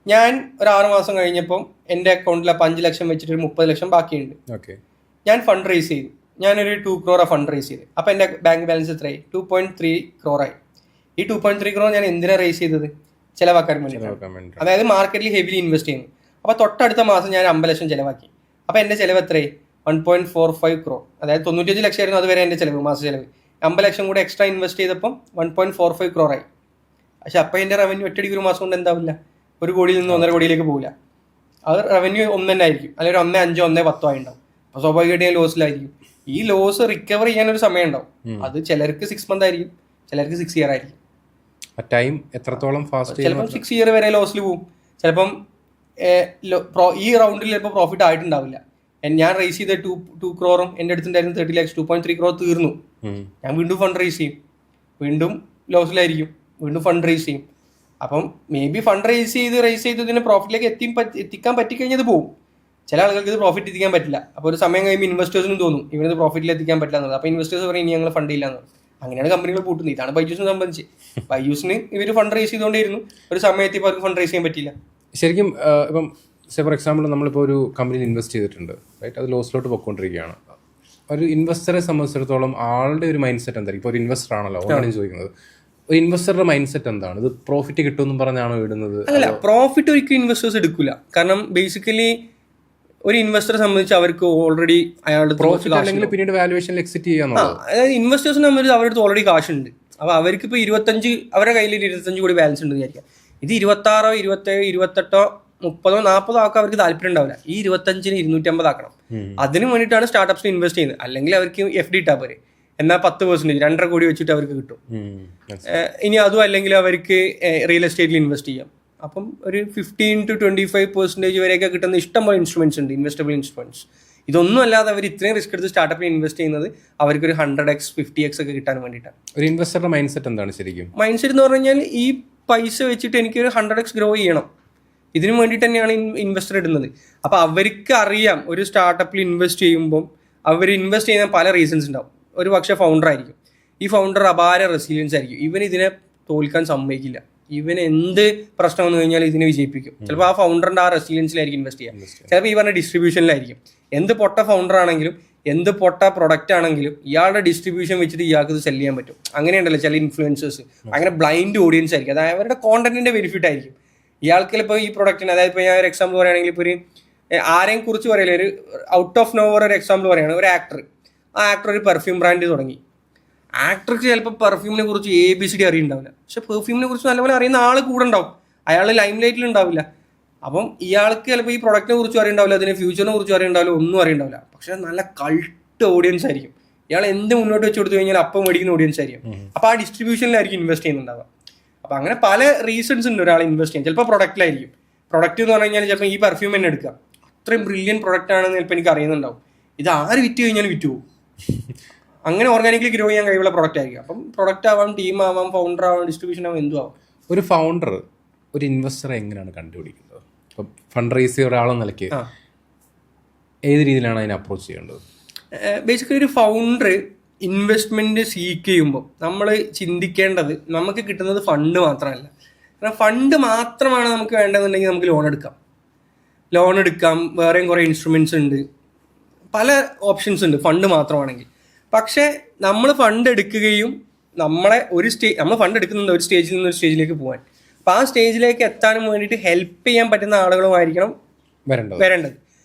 ഞാൻ ഒരു 6 മാസം കഴിഞ്ഞപ്പം എൻ്റെ അക്കൗണ്ടിൽ 5 ലക്ഷം വെച്ചിട്ട് ഒരു 30 ലക്ഷം ബാക്കിയുണ്ട്. ഓക്കെ. ഞാൻ ഫണ്ട് റേസ് ചെയ്തു. ഞാനൊരു 2 crore ഫണ്ട് റേസ് ചെയ്ത്. അപ്പം എൻ്റെ ബാങ്ക് ബാലൻസ് എത്രയായി? 2.3 crore ആയി. ഈ 2.3 crore ഞാൻ എന്തിനാണ് റേസ് ചെയ്തത്? ചിലവാക്കാൻ വേണ്ടി. അതായത് മാർക്കറ്റിൽ ഹെവിലി ഇൻവെസ്റ്റ് ചെയ്യുന്നു. അപ്പോൾ തൊട്ടടുത്ത മാസം ഞാൻ 50 ലക്ഷം ചിലവാക്കി. അപ്പോൾ എൻ്റെ ചിലവ് എത്രയായി? 1.45 crore. അതായത് 95 ലക്ഷമായിരുന്നു അതുവരെ എൻ്റെ ചിലവ്, മാസ ചിലവ്. 50 ലക്ഷം കൂടെ എക്സ്ട്രാ ഇൻവെസ്റ്റ് ചെയ്തപ്പം 1.45 crore ആയി. പക്ഷെ അപ്പം എൻ്റെ റവന്യൂ ഒറ്റയടിക്ക് ഒരു മാസം കൊണ്ട് എന്താവില്ല, 1 കോടിയിൽ നിന്ന് 1.5 കോടിയിലേക്ക് പോകില്ല. അത് റവന്യൂ 1 തന്നെ ആയിരിക്കും, അല്ലെങ്കിൽ 1.5 1.10 ആയിട്ടുണ്ടാവും. അപ്പോൾ സ്വാഭാവികമായിട്ട് ഞാൻ ലോസിലായിരിക്കും. ഈ ലോസ് റിക്കവർ ചെയ്യാനൊരു സമയം ഉണ്ടാവും. അത് ചിലർക്ക് 6 months ആയിരിക്കും, ചിലർക്ക് 6 year ആയിരിക്കും. ടൈം എത്രത്തോളം ഫാസ്റ്റ്? ചിലപ്പം 6 year വരെ ലോസിൽ പോകും. ചിലപ്പം ഈ റൗണ്ടിൽ ചിലപ്പോൾ പ്രോഫിറ്റ് ആയിട്ടുണ്ടാവില്ല. ഞാൻ റേസ് ചെയ്ത 2 crore എൻ്റെ അടുത്തുണ്ടായിരുന്നു 30 lakhs, 2.3 crore തീർന്നു. ഞാൻ വീണ്ടും ഫണ്ട് റേസ് ചെയ്യും, വീണ്ടും ലോസിലായിരിക്കും, വീണ്ടും ഫണ്ട് റേസ് ചെയ്യും. അപ്പം മേ ബി ഫണ്ട് റേസ് ചെയ്ത് ഇതിനെ പ്രോഫിറ്റിലേക്ക് എത്തിക്കാൻ പറ്റിക്കഴിഞ്ഞത് പോകും. ചില ആളുകൾക്ക് ഇത് പ്രോഫിറ്റ് എത്തിക്കാൻ പറ്റില്ല. അപ്പോൾ ഒരു സമയം കഴിയുമ്പോൾ ഇൻവെസ്റ്റേഴ്സിനും തോന്നും ഇവനത് പ്രോഫിറ്റിൽ എത്തിക്കാൻ പറ്റില്ല എന്നത്. അപ്പോൾ ഇൻവെസ്റ്റേഴ്സ് പറയും ഇനി ഞങ്ങൾ ഫണ്ട് ഇല്ല എന്നത്. അങ്ങനെയാണ് കമ്പനികൾ പൂട്ടുന്നത്. ഇതാണ് ബൈജൂസിനെ സംബന്ധിച്ച്. ബൈജൂസിന് ഇവർ ഫണ്ട് റേസ് ചെയ്തുകൊണ്ടേയിരുന്നു, ഒരു സമയത്ത് ഇപ്പോൾ അവർക്ക് ഫണ്ട് റേസ് ചെയ്യാൻ പറ്റില്ല. ശരിക്കും ഇപ്പം ഫോർ എക്സാമ്പിൾ നമ്മളിപ്പോൾ ഒരു കമ്പനിയിൽ ഇൻവെസ്റ്റ് ചെയ്തിട്ടുണ്ട്, റൈറ്റ്? അത് ലോസിലോട്ട് പോയിക്കൊണ്ടിരിക്കുകയാണ്. ഒരു ഇൻവെസ്റ്ററെ സംബന്ധിച്ചിടത്തോളം ആളുടെ ഒരു മൈൻഡ് സെറ്റ് എന്തായിരിക്കും? ഇപ്പോൾ ഒരു ഇൻവെസ്റ്റർ ആണല്ലോ ഓൾറെഡി ചോദിക്കുന്നത്. ഒരു ഇൻവെസ്റ്ററുടെ മൈൻഡ് സെറ്റ് എന്താണ്? ഇത് പ്രോഫിറ്റ് കിട്ടുമെന്നും പറഞ്ഞാണോ ഇടുന്നത്? അല്ല, പ്രോഫിറ്റ് ഒരിക്കലും ഇൻവെസ്റ്റേഴ്സ് എടുക്കില്ല. കാരണം ബേസിക്കലി ഒരു ഇൻവെസ്റ്ററെ സംബന്ധിച്ച് അവർക്ക് ഓൾറെഡി അയാളുടെ പ്രോഫിറ്റ് അല്ലെങ്കിൽ പിന്നീട് വാല്യുവേഷൻ എക്സിറ്റ് ചെയ്യാന്നുള്ളത്. അതായത് ഇൻവെസ്റ്റേഴ്സിനെ സംബന്ധിച്ച് അവരുടെ അടുത്ത് ഓൾറെഡി കാശുണ്ട്. അപ്പോൾ അവർക്ക് ഇപ്പോൾ 25 അവരുടെ കയ്യിൽ 25 കോടി ബാലൻസ് ഉണ്ട് വിചാരിക്കാം. ഇത് 26, 27, 28, 30, 40 ആക്കാൻ അവർക്ക് താല്പര്യം ഉണ്ടാവില്ല. ഈ 25ന് 250 ആക്കണം. അതിന് വേണ്ടിയിട്ടാണ് സ്റ്റാർട്ടപ്സിന് ഇൻവെസ്റ്റ് ചെയ്യുന്നത്. അല്ലെങ്കിൽ അവർക്ക് FD ഇട്ടാൽ പോരെ, എന്നാൽ 10%, 2.5 കോടി വെച്ചിട്ട് അവർക്ക് കിട്ടും. ഇനി അതും അല്ലെങ്കിൽ അവർക്ക് റിയൽ എസ്റ്റേറ്റിൽ ഇൻവെസ്റ്റ് ചെയ്യാം. അപ്പം ഒരു 15 to 25% വരെയൊക്കെ കിട്ടുന്ന ഇഷ്ടംപോലെ ഇൻസ്ട്രുമെന്റ്സ് ഉണ്ട്, ഇൻവെസ്റ്റബിൾ ഇൻസ്ട്രുമെന്റ്സ്. ഇതൊന്നും അല്ലാതെ അവർ ഇത്രയും റിസ്ക് എടുത്ത് സ്റ്റാർട്ടപ്പിൽ ഇൻവെസ്റ്റ് ചെയ്യുന്നത് അവർക്കൊരു 100x 50x ഒക്കെ കിട്ടാൻ വേണ്ടിയിട്ടാണ്. ഒരു ഇൻവെസ്റ്ററുടെ മൈൻഡ് സെറ്റ് എന്താണ് ശരിക്കും? മൈൻഡ് സെറ്റ് എന്ന് പറഞ്ഞു കഴിഞ്ഞാൽ ഈ പൈസ വെച്ചിട്ട് എനിക്കൊരു 100x ഗ്രോ ചെയ്യണം, ഇതിനു വേണ്ടിയിട്ട് തന്നെയാണ് ഇൻവെസ്റ്റർ ഇടുന്നത്. അപ്പോൾ അവർക്ക് അറിയാം ഒരു സ്റ്റാർട്ടപ്പിൽ ഇൻവെസ്റ്റ് ചെയ്യുമ്പം അവർ ഇൻവെസ്റ്റ് ചെയ്യുന്ന പല റീസൺസ് ഉണ്ടാവും. ഒരു പക്ഷേ ഫൗണ്ടർ ആയിരിക്കും. ഈ ഫൗണ്ടർ അപാര റെസിലിയൻസ് ആയിരിക്കും. ഇവൻ ഇതിനെ തോൽക്കാൻ സമ്മതിക്കില്ല. ഇവന് എന്ത് പ്രശ്നം വന്നു കഴിഞ്ഞാൽ ഇതിനെ വിജയിപ്പിക്കും. ചിലപ്പോൾ ആ ഫൗണ്ടറിന്റെ ആ റെസിലിയൻസിലായിരിക്കും ഇൻവെസ്റ്റ് ചെയ്യുക. ചിലപ്പോൾ ഈ പറഞ്ഞ ഡിസ്ട്രിബ്യൂഷനിലായിരിക്കും. എന്ത് പൊട്ട ഫൗണ്ടർ ആണെങ്കിലും എന്ത് പൊട്ട പ്രൊഡക്റ്റ് ആണെങ്കിലും ഇയാളുടെ ഡിസ്ട്രിബ്യൂഷൻ വെച്ചിട്ട് ഇയാൾക്ക് ഇത് സെല് ചെയ്യാൻ പറ്റും. അങ്ങനെയുണ്ടല്ലോ ചില ഇൻഫ്ലുവൻസേഴ്സ്, അങ്ങനെ ബ്ലൈൻഡ് ഓഡിയൻസ് ആയിരിക്കും. അതായത് അവരുടെ കോണ്ടന്റിന്റെ ബെനിഫിറ്റ് ആയിരിക്കും. ഇയാൾക്ക് ഇപ്പോൾ ഈ പ്രൊഡക്റ്റിന്, അതായത് ഇപ്പോൾ ഞാൻ ഒരു എക്സാമ്പിൾ പറയുകയാണെങ്കിൽ, ഇപ്പോൾ ഒരു ആരെയും കുറിച്ച് പറയില്ല, ഒരു ഔട്ട് ഓഫ് നോവർ ഒരു എക്സാമ്പിൾ പറയുകയാണ്. ഒരു ആക്ടർ, ആ ആക്ടർ ഒരു പെർഫ്യൂം ബ്രാൻഡ് തുടങ്ങി. ആക്ടർക്ക് ചിലപ്പോൾ പെർഫ്യൂമിനെ കുറിച്ച് ABCD അറിയുന്നുണ്ടാവില്ല, പക്ഷെ പെർഫ്യൂമിനെ കുറിച്ച് നല്ലപോലെ അറിയുന്ന ആൾ കൂടെ ഉണ്ടാവും, അയാൾ ലൈം ലൈറ്റിൽ ഉണ്ടാവില്ല. അപ്പം ഇയാൾക്ക് ചിലപ്പോൾ ഈ പ്രൊഡക്റ്റിനെ കുറിച്ചും അറിയുണ്ടാവില്ല, അതിന്റെ ഫ്യൂച്ചറിനെ കുറിച്ചും അറിയുണ്ടാവില്ല, ഒന്നും അറിയുണ്ടാവില്ല. പക്ഷെ നല്ല കൾട്ട് ഓഡിയൻസ് ആയിരിക്കും. ഇയാൾ എന്ത് മുന്നോട്ട് വെച്ച് കൊടുത്തു കഴിഞ്ഞാൽ അപ്പം മേടിക്കുന്ന ഓഡിയൻസ് ആയിരിക്കും. അപ്പോൾ ആ ഡിസ്ട്രിബ്യൂഷനിലായിരിക്കും ഇൻവെസ്റ്റ് ചെയ്യുന്നുണ്ടാവുക. അപ്പോൾ അങ്ങനെ പല റീസൺസ് ഉണ്ട് ഒരാൾ ഇൻവെസ്റ്റ് ചെയ്യാൻ. ചിലപ്പോൾ പ്രൊഡക്റ്റിലായിരിക്കും. പ്രൊഡക്റ്റ് എന്ന് പറഞ്ഞു കഴിഞ്ഞാൽ ചിലപ്പോൾ ഈ പെർഫ്യൂം തന്നെ എടുക്കുക, അത്രയും ബ്രില്യൻ പ്രൊഡക്റ്റ് ആണെന്ന് ചിലപ്പോൾ എനിക്ക് അറിയുന്നുണ്ടാവും. ഇത് ആര് വിറ്റ് കഴിഞ്ഞാലും വിറ്റ് പോകും. അങ്ങനെ ഓർഗാനിക്കലി ഗ്രോ ചെയ്യാൻ കഴിവുള്ള പ്രൊഡക്റ്റ് ആയിരിക്കും. അപ്പം പ്രൊഡക്റ്റ് ആവാം, ടീം ആവാം, ഫൗണ്ടർ ആവാം, ഡിസ്ട്രിബ്യൂഷൻ ആവാം, എന്തും ആവാം. ഒരു ഫൗണ്ടർ ഒരു ഇൻവെസ്റ്ററെ എങ്ങനെയാണ് കണ്ടുപിടിക്കുന്നത്? ഇപ്പം ഫണ്ട് റേസ് ചെയ്യുന്ന ഒരാളെന്ന നിലയ്ക്ക് ഏത് രീതിയിലാണ് അതിനെ അപ്രോച്ച് ചെയ്യേണ്ടത്? ബേസിക്കലി ഒരു ഫൗണ്ടർ ഇൻവെസ്റ്റ്മെന്റ് സീക്ക് ചെയ്യുമ്പോൾ നമ്മൾ ചിന്തിക്കേണ്ടത് നമുക്ക് കിട്ടുന്നത് ഫണ്ട് മാത്രമല്ല. കാരണം ഫണ്ട് മാത്രമാണ് നമുക്ക് വേണ്ടതെന്നുണ്ടെങ്കിൽ നമുക്ക് ലോൺ എടുക്കാം, വേറെയും കുറേ ഇൻസ്ട്രുമെന്റ്സ് ഉണ്ട്, പല ഓപ്ഷൻസ് ഉണ്ട് ഫണ്ട് മാത്രമാണെങ്കിൽ. പക്ഷേ നമ്മൾ ഫണ്ട് എടുക്കുകയും നമ്മൾ ഫണ്ട് എടുക്കുന്നുണ്ട് ഒരു സ്റ്റേജിൽ നിന്ന് ഒരു സ്റ്റേജിലേക്ക് പോകാൻ. അപ്പോൾ ആ സ്റ്റേജിലേക്ക് എത്താനും വേണ്ടിയിട്ട് ഹെൽപ്പ് ചെയ്യാൻ പറ്റുന്ന ആളുകളുമായിരിക്കണം വരേണ്ടത്.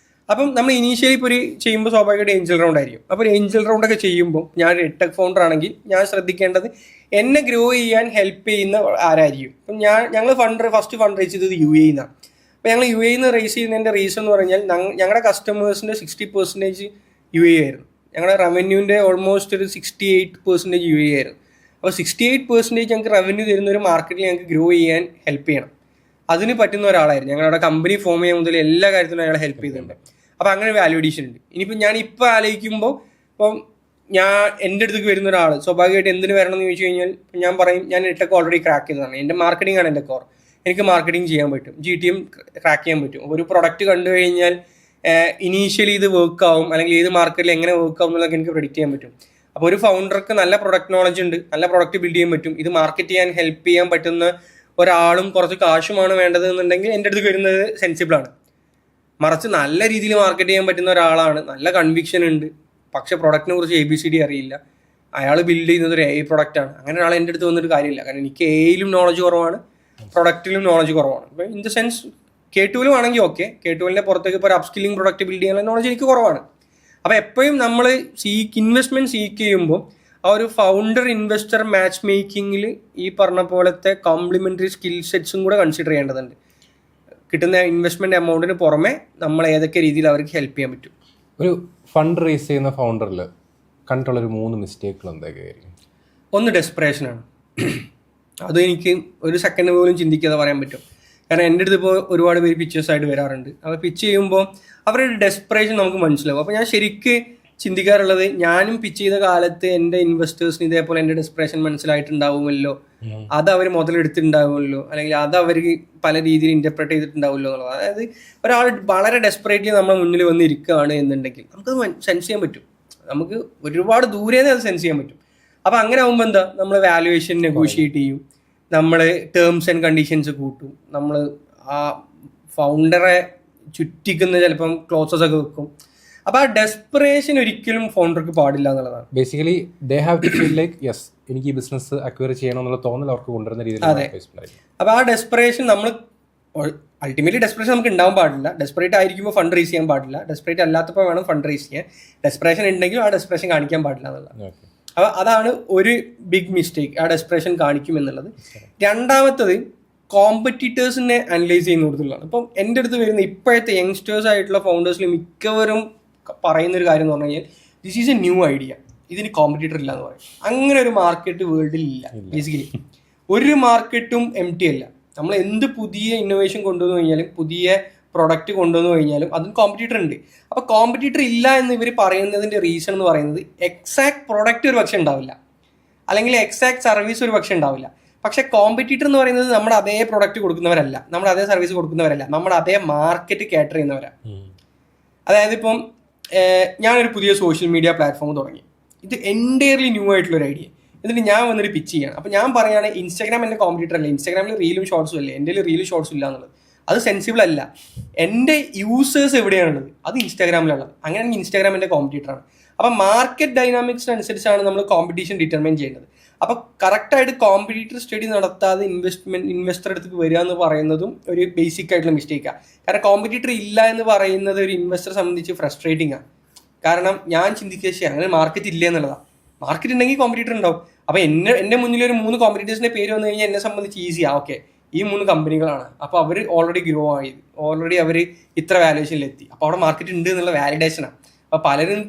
അപ്പം നമ്മൾ ഇനീഷ്യലി ഇപ്പോൾ ചെയ്യുമ്പോൾ സ്വാഭാവികമായിട്ട് ഏഞ്ചൽ റൗണ്ട് ആയിരിക്കും. അപ്പോൾ ഒരു ഏഞ്ചൽ റൗണ്ടൊക്കെ ചെയ്യുമ്പോൾ ഞാൻ ഒരു ടെക് ഫൗണ്ടർ ആണെങ്കിൽ ഞാൻ ശ്രദ്ധിക്കേണ്ടത് എന്നെ ഗ്രോ ചെയ്യാൻ ഹെൽപ്പ് ചെയ്യുന്ന ആരായിരിക്കും. അപ്പം ഞങ്ങൾ ഫസ്റ്റ് ഫണ്ട് റേസ് ചെയ്തത് UAE നിന്നാണ്. അപ്പോൾ ഞങ്ങൾ UAE നിന്ന് റേസ് ചെയ്യുന്നതിൻ്റെ റീസൺ എന്ന് പറഞ്ഞാൽ ഞങ്ങളുടെ കസ്റ്റമേഴ്സിൻ്റെ 60% UAE ആയിരുന്നു. ഞങ്ങളുടെ റവന്യൂവിൻ്റെ ഓൾമോസ്റ്റ് ഒരു 68% UAE ആയിരുന്നു. അപ്പോൾ 68% ഞങ്ങൾക്ക് റവന്യൂ തരുന്ന ഒരു മാർക്കറ്റിൽ ഞങ്ങൾക്ക് ഗ്രോ ചെയ്യാൻ ഹെൽപ്പ് ചെയ്യണം. അതിന് പറ്റുന്ന ഒരാളായിരുന്നു. ഞങ്ങളുടെ കമ്പനി ഫോം ചെയ്യാൻ മുതൽ എല്ലാ കാര്യത്തിലും അയാളെ ഹെൽപ്പ് ചെയ്തിട്ടുണ്ട്. അപ്പോൾ അങ്ങനെ വാല്യൂ അഡീഷൻ ഉണ്ട്. ഇനിയിപ്പോൾ ഞാനിപ്പോൾ ആലോചിക്കുമ്പോൾ ഇപ്പം എൻ്റെ അടുത്തേക്ക് വരുന്ന ഒരാൾ സ്വാഭാവികമായിട്ട് എന്തിന് വരണം എന്ന് ചോദിച്ചു കഴിഞ്ഞാൽ ഞാൻ പറയും ഞാൻ ടെക് ഓൾറെഡി ക്രാക്ക് ചെയ്തതാണ്, എൻ്റെ മാർക്കറ്റിംഗ് ആണ് എൻ്റെ കോർ, എനിക്ക് മാർക്കറ്റിംഗ് ചെയ്യാൻ പറ്റും, GTM ക്രാക്ക് ചെയ്യാൻ പറ്റും. ഒരു പ്രൊഡക്റ്റ് കണ്ടു കഴിഞ്ഞാൽ ഇനീഷ്യലി ഇത് വർക്ക് ആവും അല്ലെങ്കിൽ ഏത് മാർക്കറ്റിൽ എങ്ങനെ വർക്ക് ആവും എന്നുള്ളതൊക്കെ എനിക്ക് പ്രെഡിക്റ്റ് ചെയ്യാൻ പറ്റും. അപ്പോൾ ഒരു ഫൗണ്ടർക്ക് നല്ല പ്രൊഡക്റ്റ് നോളജ് ഉണ്ട്, നല്ല പ്രൊഡക്റ്റ് ബിൽഡ് ചെയ്യാൻ പറ്റും, ഇത് മാർക്കറ്റ് ചെയ്യാൻ ഹെൽപ്പ് ചെയ്യാൻ പറ്റുന്ന ഒരാളും കുറച്ച് കാശുമാണ് വേണ്ടത് എന്നുണ്ടെങ്കിൽ എൻ്റെ അടുത്ത് വരുന്നത് സെൻസിബിളാണ്. മറിച്ച് നല്ല രീതിയിൽ മാർക്കറ്റ് ചെയ്യാൻ പറ്റുന്ന ഒരാളാണ്, നല്ല കൺവിക്ഷൻ ഉണ്ട്, പക്ഷെ പ്രൊഡക്റ്റിനെ കുറിച്ച് ABCD അറിയില്ല, അയാൾ ബിൽഡ് ചെയ്യുന്നത് ഒരു AI പ്രൊഡക്റ്റാണ്, അങ്ങനെ ഒരാൾ എൻ്റെ അടുത്ത് വന്നിട്ട് കാര്യമില്ല. കാരണം എനിക്ക് AIയിലും നോളജ് കുറവാണ്, പ്രൊഡക്റ്റിലും നോളജ് കുറവാണ്. അപ്പോൾ ഇൻ ദ സെൻസ് K2 ആണെങ്കിൽ ഓക്കെ, K2 പുറത്തേക്ക് ഇപ്പോൾ ഒരു അപ്സ്കില്ലിംഗ് പ്രൊഡക്റ്റ് ബിൽഡ് ചെയ്യാനുള്ള നോളജ് എനിക്ക് കുറവാണ്. അപ്പോൾ എപ്പോഴും നമ്മൾ ഇൻവെസ്റ്റ്മെന്റ് സീക്ക് ചെയ്യുമ്പോൾ ആ ഒരു ഫൗണ്ടർ ഇൻവെസ്റ്റർ മാച്ച് മേക്കിങ്ങിൽ ഈ പറഞ്ഞ പോലത്തെ കോംപ്ലിമെന്ററി സ്കിൽ സെറ്റ്സും കൂടെ കൺസിഡർ ചെയ്യേണ്ടതുണ്ട്. കിട്ടുന്ന ഇൻവെസ്റ്റ്മെന്റ് എമൗണ്ടിന് പുറമെ നമ്മൾ ഏതൊക്കെ രീതിയിൽ അവർക്ക് ഹെൽപ്പ് ചെയ്യാൻ പറ്റും. ഒരു ഫണ്ട് റേസ് ചെയ്യുന്ന ഫൗണ്ടറിൽ കണ്ടിട്ടുള്ളൊരു 3 മിസ്റ്റേക്കുകൾ എന്തൊക്കെയായിരിക്കും? ഒന്ന് ഡെസ്പറേഷനാണ്. അത് എനിക്ക് ഒരു സെക്കൻഡ് പോലും ചിന്തിക്കാതെ പറയാൻ പറ്റും. കാരണം എൻ്റെ അടുത്ത് ഇപ്പോൾ ഒരുപാട് പേര് പിച്ചേഴ്സായിട്ട് വരാറുണ്ട്. അപ്പോൾ പിച്ച് ചെയ്യുമ്പോൾ അവരുടെ ഡെസ്പറേഷൻ നമുക്ക് മനസ്സിലാവും. അപ്പോൾ ഞാൻ ശരിക്ക് ചിന്തിക്കാറുള്ളത്, ഞാനും പിച്ച് ചെയ്ത കാലത്ത് എൻ്റെ ഇൻവെസ്റ്റേഴ്സിന് ഇതേപോലെ എൻ്റെ ഡെസ്പറേഷൻ മനസ്സിലായിട്ടുണ്ടാവുമല്ലോ, അത് അവർ മുതലെടുത്തിട്ടുണ്ടാവുമല്ലോ, അല്ലെങ്കിൽ അത് അവർ പല രീതിയിൽ ഇൻ്റർപ്രറ്റ് ചെയ്തിട്ടുണ്ടാവുമല്ലോ എന്നുള്ളത്. അതായത് ഒരാൾ വളരെ ഡെസ്പറേറ്റ്ലി നമ്മുടെ മുന്നിൽ വന്ന് ഇരിക്കുകയാണ് എന്നുണ്ടെങ്കിൽ നമുക്കത് സെൻസ് ചെയ്യാൻ പറ്റും, നമുക്ക് ഒരുപാട് ദൂരേന്ന് അത് സെൻസ് ചെയ്യാൻ പറ്റും. അപ്പോൾ അങ്ങനെ ആകുമ്പോൾ എന്താ, നമ്മൾ വാല്യുവേഷൻ നെഗോഷിയേറ്റ് ചെയ്യും, നമ്മൾ ടേംസ് ആൻഡ് കണ്ടീഷൻസ് കൂട്ടും, നമ്മൾ ആ ഫൗണ്ടറെ ചുറ്റിക്കുന്ന ചിലപ്പം ക്ലോസസ് ഒക്കെ വെക്കും. അപ്പോൾ ആ ഡെസ്പറേഷൻ ഒരിക്കലും ഫൗണ്ടർക്ക് പാടില്ല എന്നുള്ളതാണ്. Basically they have to feel like yes എനിക്ക് ഈ ബിസിനസ് അക്വയർ ചെയ്യണം എന്നുള്ള തോന്നൽ അവർക്ക് കൊണ്ടുവരുന്ന രീതിയിൽ. അതെ. അപ്പോൾ ആ ഡെസ്പറേഷൻ നമ്മൾ അൾട്ടിമേറ്റ്ലി ഡെസ്പറേഷൻ നമുക്ക് ഉണ്ടാവാൻ പാടില്ല. ഡെസ്പറേറ്റ് ആയിരിക്കുമ്പോൾ ഫണ്ട് റേസ് ചെയ്യാൻ പാടില്ല, ഡെസ്പറേറ്റ് അല്ലാത്തപ്പോൾ വേണം ഫണ്ട് റേസ് ചെയ്യാൻ. ഡെസ്പറേഷൻ ഉണ്ടെങ്കിലും ആ ഡെസ്പറേഷൻ കാണിക്കാൻ പാടില്ല എന്നുള്ളത്. അപ്പോൾ അതാണ് ഒരു ബിഗ് മിസ്റ്റേക്ക്, ആ ഡെസ്പറേഷൻ കാണിക്കും എന്നുള്ളത്. രണ്ടാമത്തത് കോമ്പറ്റീറ്റേഴ്സിനെ അനലൈസ് ചെയ്യുന്ന കൊടുത്തുള്ളതാണ്. ഇപ്പം എൻ്റെ അടുത്ത് വരുന്ന ഇപ്പോഴത്തെ യങ്സ്റ്റേഴ്സ് ആയിട്ടുള്ള ഫൗണ്ടേഴ്സിൽ മിക്കവരും പറയുന്നൊരു കാര്യം എന്ന് പറഞ്ഞു കഴിഞ്ഞാൽ this is A new idea, ഇതിന് കോമ്പറ്റീറ്റർ ഇല്ല എന്ന് പറയും. അങ്ങനെ ഒരു മാർക്കറ്റ് വേൾഡിൽ ഇല്ല. ബേസിക്കലി ഒരു മാർക്കറ്റും എംപ്റ്റി അല്ല. നമ്മൾ എന്ത് പുതിയ ഇന്നോവേഷൻ കൊണ്ടുവന്നു കഴിഞ്ഞാലും പുതിയ പ്രൊഡക്റ്റ് കൊണ്ടുവന്നു കഴിഞ്ഞാലും അതിന് കോമ്പറ്റീറ്റർ ഉണ്ട്. അപ്പോൾ കോമ്പറ്റീറ്റർ ഇല്ല എന്ന് ഇവർ പറയുന്നതിൻ്റെ റീസൺ എന്ന് പറയുന്നത് എക്സാക്ട് പ്രൊഡക്റ്റ് ഒരു പക്ഷേ ഉണ്ടാവില്ല, അല്ലെങ്കിൽ എക്സാക്ട് സർവീസ് ഒരു പക്ഷേ ഉണ്ടാവില്ല. പക്ഷെ കോമ്പറ്റീറ്റർ എന്ന് പറയുന്നത് നമ്മുടെ അതേ പ്രൊഡക്റ്റ് കൊടുക്കുന്നവരല്ല, നമ്മുടെ അതേ സർവീസ് കൊടുക്കുന്നവരല്ല, നമ്മുടെ അതേ മാർക്കറ്റ് കാറ്റർ ചെയ്യുന്നവരാണ്. അതായത് ഇപ്പം ഞാനൊരു പുതിയ സോഷ്യൽ മീഡിയ പ്ലാറ്റ്ഫോം തുടങ്ങി, ഇത് എൻറ്റയർലി ന്യൂ ആയിട്ടുള്ളൊരു ഐഡിയ, എന്നിട്ട് ഞാൻ വന്നിട്ട് പിച്ച് ചെയ്യണം. അപ്പോൾ ഞാൻ പറയുകയാണ് ഇൻസ്റ്റാഗ്രാം എൻ്റെ കോമ്പറ്റീറ്റർ അല്ല, ഇൻസ്റ്റാഗ്രാമിൽ റീലും ഷോർട്സും അല്ലേ, എൻ്റെ റീലും ഷോർട്സും ഇല്ല എന്നുള്ളത്. അത് സെൻസിബിൾ അല്ല. എൻ്റെ യൂസേഴ്സ് എവിടെയാണുള്ളത്, അത് ഇൻസ്റ്റാഗ്രാമിലുള്ളത്. അങ്ങനെയാണെങ്കിൽ ഇൻസ്റ്റാഗ്രാം എൻ്റെ കോമ്പറ്റീറ്ററാണ്. അപ്പം മാർക്കറ്റ് ഡൈനാമിക്സിനനുസരിച്ചാണ് നമ്മൾ കോമ്പറ്റീഷൻ ഡിറ്റർമൈൻ ചെയ്യേണ്ടത്. അപ്പോൾ കറക്റ്റായിട്ട് കോമ്പറ്റീറ്റർ സ്റ്റഡി നടത്താതെ ഇൻവെസ്റ്റർ അടുത്തേക്ക് വരിക എന്ന് പറയുന്നതും ഒരു ബേസിക് ആയിട്ടുള്ള മിസ്റ്റേക്കാണ്. കാരണം കോമ്പറ്റീറ്റർ ഇല്ല എന്ന് പറയുന്നത് ഒരു ഇൻവെസ്റ്ററെ സംബന്ധിച്ച് ഫ്രസ്ട്രേറ്റിംഗ് ആണ്. കാരണം ഞാൻ ചിന്തിക്കുക അങ്ങനെ മാർക്കറ്റ് ഇല്ല എന്നുള്ളതാണ്. മാർക്കറ്റ് ഉണ്ടെങ്കിൽ കോമ്പറ്റീറ്റർ ഉണ്ടാവും. അപ്പോൾ എൻ്റെ മുന്നിൽ ഒരു 3 കോമ്പറ്റീറ്റേഴ്സിൻ്റെ പേര് വന്നു കഴിഞ്ഞാൽ എന്നെ സംബന്ധിച്ച് ഈസിയാണ്. ഓക്കെ, ഈ 3 കമ്പനികളാണ്, അപ്പോൾ അവർ ഓൾറെഡി ഗ്രോ ആയി, ഓൾറെഡി അവർ ഇത്ര വാല്യൂഷനിലെത്തി, അപ്പോൾ അവിടെ മാർക്കറ്റ് ഉണ്ട് എന്നുള്ള വാലിഡേഷനാണ്. അപ്പോൾ പലരും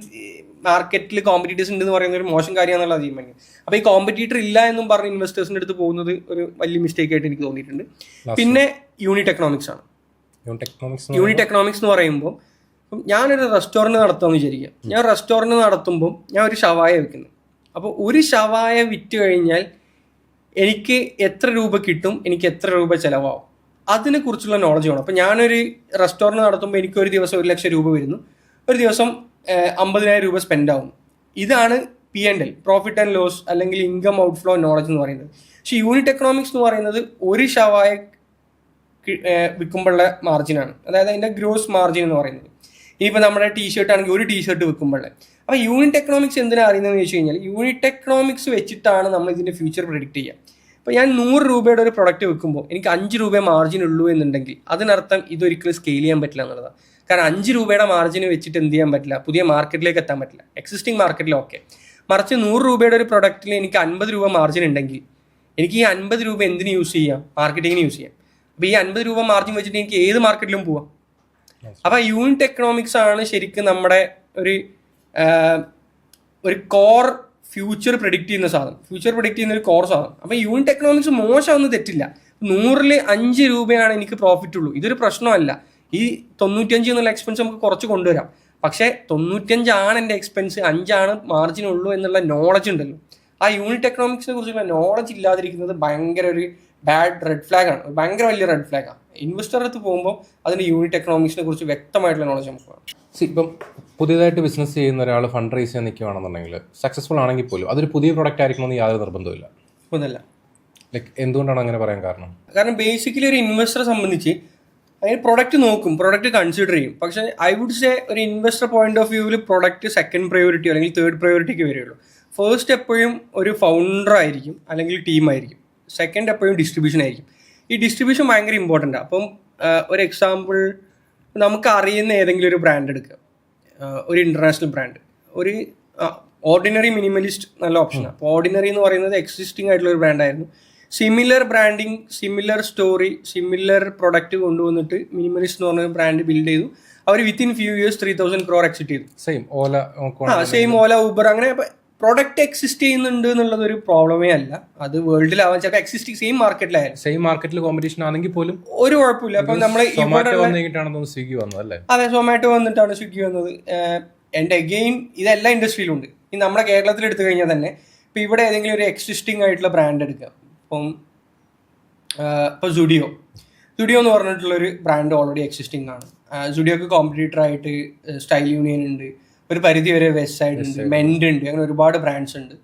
മാർക്കറ്റിൽ കോമ്പറ്റീറ്റേഴ്സ് ഉണ്ടെന്ന് പറയുന്ന ഒരു മോശം കാര്യമാണെന്നുള്ള തീരുമാനിക്കും. അപ്പോൾ ഈ കോമ്പറ്റീറ്റർ ഇല്ല എന്നും പറഞ്ഞ് ഇൻവെസ്റ്റേഴ്സിൻ്റെ അടുത്ത് പോകുന്നത് ഒരു വലിയ മിസ്റ്റേക്ക് ആയിട്ട് എനിക്ക് തോന്നിയിട്ടുണ്ട്. പിന്നെ യൂണിറ്റ് എക്കണോമിക്സ് ആണ്. യൂണിറ്റ് എക്കണോമിക്സ് എന്ന് പറയുമ്പോൾ ഞാനൊരു റെസ്റ്റോറൻറ്റ് നടത്താമെന്ന് വിചാരിക്കുക. ഞാൻ റെസ്റ്റോറൻറ്റ് നടത്തുമ്പം ഞാൻ ഒരു ഷവായ വെക്കുന്നു. അപ്പോൾ ഒരു ഷവായ വിറ്റ് കഴിഞ്ഞാൽ എനിക്ക് എത്ര രൂപ കിട്ടും, എനിക്ക് എത്ര രൂപ ചിലവാകും, അതിനെക്കുറിച്ചുള്ള നോളജ് വേണം. അപ്പോൾ ഞാനൊരു റെസ്റ്റോറൻറ്റ് നടത്തുമ്പോൾ എനിക്ക് ഒരു ദിവസം 1 ലക്ഷം രൂപ വരുന്നു, ഒരു ദിവസം 50,000 രൂപ സ്പെൻഡ് ആവുന്നു. ഇതാണ് P&L, പ്രോഫിറ്റ് ആൻഡ് ലോസ്, അല്ലെങ്കിൽ ഇൻകം ഔട്ട്ഫ്ലോ നോളജ് എന്ന് പറയുന്നത്. പക്ഷേ യൂണിറ്റ് എക്കണോമിക്സ് എന്ന് പറയുന്നത് ഒരു ഷവായ വിൽക്കുമ്പോഴുള്ള മാർജിനാണ്, അതായത് അതിൻ്റെ ഗ്രോസ് മാർജിൻ എന്ന് പറയുന്നത്. ഇനിയിപ്പോൾ നമ്മുടെ ടീഷർട്ട് ആണെങ്കിൽ ഒരു ടീഷർട്ട് വിൽക്കുമ്പോഴേ. അപ്പോൾ യൂണിറ്റ് എക്കണോമിക്സ് എന്തിനാണ് അറിയുന്നതെന്ന് വെച്ച് കഴിഞ്ഞാൽ യൂണിറ്റ് എക്കണോമിക്സ് വെച്ചിട്ടാണ് നമ്മൾ ഇതിൻ്റെ ഫ്യൂച്ചർ പ്രെഡിക്റ്റ് ചെയ്യുക. അപ്പോൾ ഞാൻ 100 രൂപയുടെ ഒരു പ്രൊഡക്റ്റ് വിൽക്കുമ്പോൾ എനിക്ക് 5 രൂപ മാർജിൻ ഉള്ളൂ എന്നുണ്ടെങ്കിൽ അതിനർത്ഥം ഇതൊരിക്കലും സ്കെയിൽ ചെയ്യാൻ പറ്റില്ല എന്നുള്ളതാണ്. കാരണം 5 രൂപയുടെ മാർജിന് വെച്ചിട്ട് എന്ത് ചെയ്യാൻ പറ്റില്ല, പുതിയ മാർക്കറ്റിലേക്ക് എത്താൻ പറ്റില്ല. എക്സിസ്റ്റിംഗ് മാർക്കറ്റിൽ ഓക്കെ. മറിച്ച് 100 രൂപയുടെ ഒരു പ്രൊഡക്റ്റിൽ എനിക്ക് 50 രൂപ മാർജിൻ ഉണ്ടെങ്കിൽ എനിക്ക് ഈ 50 രൂപ എന്തിന് യൂസ് ചെയ്യാം, മാർക്കറ്റിങ്ങിന് യൂസ് ചെയ്യാം. അപ്പോൾ ഈ 50 രൂപ മാർജിൻ വെച്ചിട്ട് എനിക്ക് ഏത് മാർക്കറ്റിലും പോവാം. അപ്പോൾ യൂണിറ്റ് എക്കണോമിക്സ് ആണ് ശരിക്കും നമ്മുടെ ഒരു കോർ ഫ്യൂച്ചർ പ്രെഡിക്റ്റ് ചെയ്യുന്ന സാധനം, ഫ്യൂച്ചർ പ്രെഡിക്റ്റ് ചെയ്യുന്ന ഒരു കോർ സാധനം. അപ്പോൾ യൂണിറ്റ് എക്കണോമിക്സ് മോശമൊന്നും തെറ്റില്ല. 100-ൽ 5 രൂപയാണ് എനിക്ക് പ്രോഫിറ്റ് ഉള്ളൂ, ഇതൊരു പ്രശ്നമല്ല. ഈ 95 എന്നുള്ള എക്സ്പെൻസ് നമുക്ക് കുറച്ച് കൊണ്ടുവരാം. പക്ഷേ 95 ആണ് എൻ്റെ എക്സ്പെൻസ്, 5 ആണ് മാർജിൻ ഉള്ളൂ എന്നുള്ള നോളജ് ഉണ്ടല്ലോ. ആ യൂണിറ്റ് എക്കണോമിക്സിനെ കുറിച്ചുള്ള നോളജ് ഇല്ലാതിരിക്കുന്നത് ഭയങ്കര ഒരു ബാഡ് റെഡ് ഫ്ലാഗ് ആണ്, ഭയങ്കര വലിയ റെഡ് ഫ്ലാഗ് ആണ്. ഇൻവെസ്റ്റർ അടുത്ത് പോകുമ്പോൾ അതിൻ്റെ യൂണിറ്റ് എക്കണോമിക്സിനെ കുറിച്ച് വ്യക്തമായിട്ടുള്ള നോളജ് നമുക്ക് വേണം. ഇപ്പം പുതിയതായിട്ട് ബിസിനസ് ചെയ്യുന്ന ഒരാൾ ഫണ്ട് റൈസ് ചെയ്യാൻ നിൽക്കുകയാണെന്നുണ്ടെങ്കിൽ സക്സസ്ഫുൾ ആണെങ്കിൽ പോലും അതൊരു പുതിയ പ്രൊഡക്റ്റ് ആയിരിക്കണമെന്ന് യാതൊരു നിർബന്ധമില്ല. അതല്ല, ലൈക്ക് എന്തുകൊണ്ടാണ് അങ്ങനെ പറയാൻ കാരണം ബേസിക്കലി ഒരു ഇൻവെസ്റ്ററെ സംബന്ധിച്ച് അതിന് പ്രൊഡക്റ്റ് നോക്കും, പ്രൊഡക്റ്റ് കൺസിഡർ ചെയ്യും. പക്ഷേ ഐ വുഡ് സേ ഒരു ഇൻവെസ്റ്റർ പോയിന്റ് ഓഫ് വ്യൂവിൽ പ്രൊഡക്റ്റ് സെക്കൻഡ് പ്രയോറിറ്റി അല്ലെങ്കിൽ തേർഡ് പ്രയോറിറ്റിക്ക് വരികയുള്ളൂ. ഫസ്റ്റ് എപ്പോഴും ഒരു ഫൗണ്ടർ ആയിരിക്കും അല്ലെങ്കിൽ ടീമായിരിക്കും. സെക്കൻഡ് എപ്പോഴും ഡിസ്ട്രിബ്യൂഷൻ ആയിരിക്കും. ഈ ഡിസ്ട്രിബ്യൂഷൻ ഭയങ്കര ഇമ്പോർട്ടൻ്റ് ആണ്. അപ്പം ഒരു എക്സാമ്പിൾ നമുക്ക് അറിയുന്ന ഏതെങ്കിലും ഒരു ബ്രാൻഡ് എടുക്കുക, ഒരു ഇൻ്റർനാഷണൽ ബ്രാൻഡ്, ഒരു ഓർഡിനറി മിനിമലിസ്റ്റ് നല്ല ഓപ്ഷനാണ്. അപ്പോൾ ഓർഡിനറി എന്ന് പറയുന്നത് എക്സിസ്റ്റിംഗ് ആയിട്ടുള്ള ഒരു ബ്രാൻഡായിരുന്നു. Similar branding, similar story, similar product കൊണ്ടുവന്നിട്ട് മിനിമലിസ്റ്റ് എന്ന് പറഞ്ഞ ബ്രാൻഡ് ബിൽഡ് ചെയ്തു. അവർ within few years 3,000 crore exit ചെയ്തു. Same Ola, Uber. അങ്ങനെ പ്രൊഡക്റ്റ് എക്സിസ്റ്റ് ചെയ്യുന്നുണ്ട് എന്നുള്ളത് ഒരു പ്രോബ്ലമേ അല്ല. അത് വേൾഡിലാവാൻ ചിലപ്പോൾ എക്സിസ്റ്റിംഗ് സെയിം മാർക്കറ്റിലായാലും സെയിം മാർക്കറ്റിൽ കോമ്പറ്റീഷൻ ആണെങ്കിൽ പോലും ഒരു കുഴപ്പമില്ല. അപ്പം നമ്മൾ സ്വിഗ്ഗി വന്നതല്ലേ? അതെ, സൊമാറ്റോ വന്നിട്ടാണ് സ്വിഗ്ഗി വന്നത്. ആൻഡ് അഗെയിൻ ഇതെല്ലാ ഇൻഡസ്ട്രിയിലും ഉണ്ട്. ഈ നമ്മുടെ കേരളത്തിൽ എടുത്തു കഴിഞ്ഞാൽ തന്നെ ഇപ്പം ഇവിടെ ഏതെങ്കിലും ഒരു എക്സിസ്റ്റിംഗ് ആയിട്ടുള്ള ബ്രാൻഡ് എടുക്കുക. ഇപ്പോൾ സുഡിയോ എന്ന് പറഞ്ഞിട്ടുള്ളൊരു ബ്രാൻഡ് ഓൾറെഡി എക്സിസ്റ്റിംഗ് ആണ്. സുഡിയോക്ക് കോമ്പറ്റീറ്റർ ആയിട്ട് സ്റ്റൈൽ യൂണിയൻ ഉണ്ട്, ഒരു പരിധി വരെ വെസ്റ്റ് സൈഡ് ഉണ്ട്, മെൻഡ് ഉണ്ട്, അങ്ങനെ ഒരുപാട് ബ്രാൻഡ്സ് ഉണ്ട്.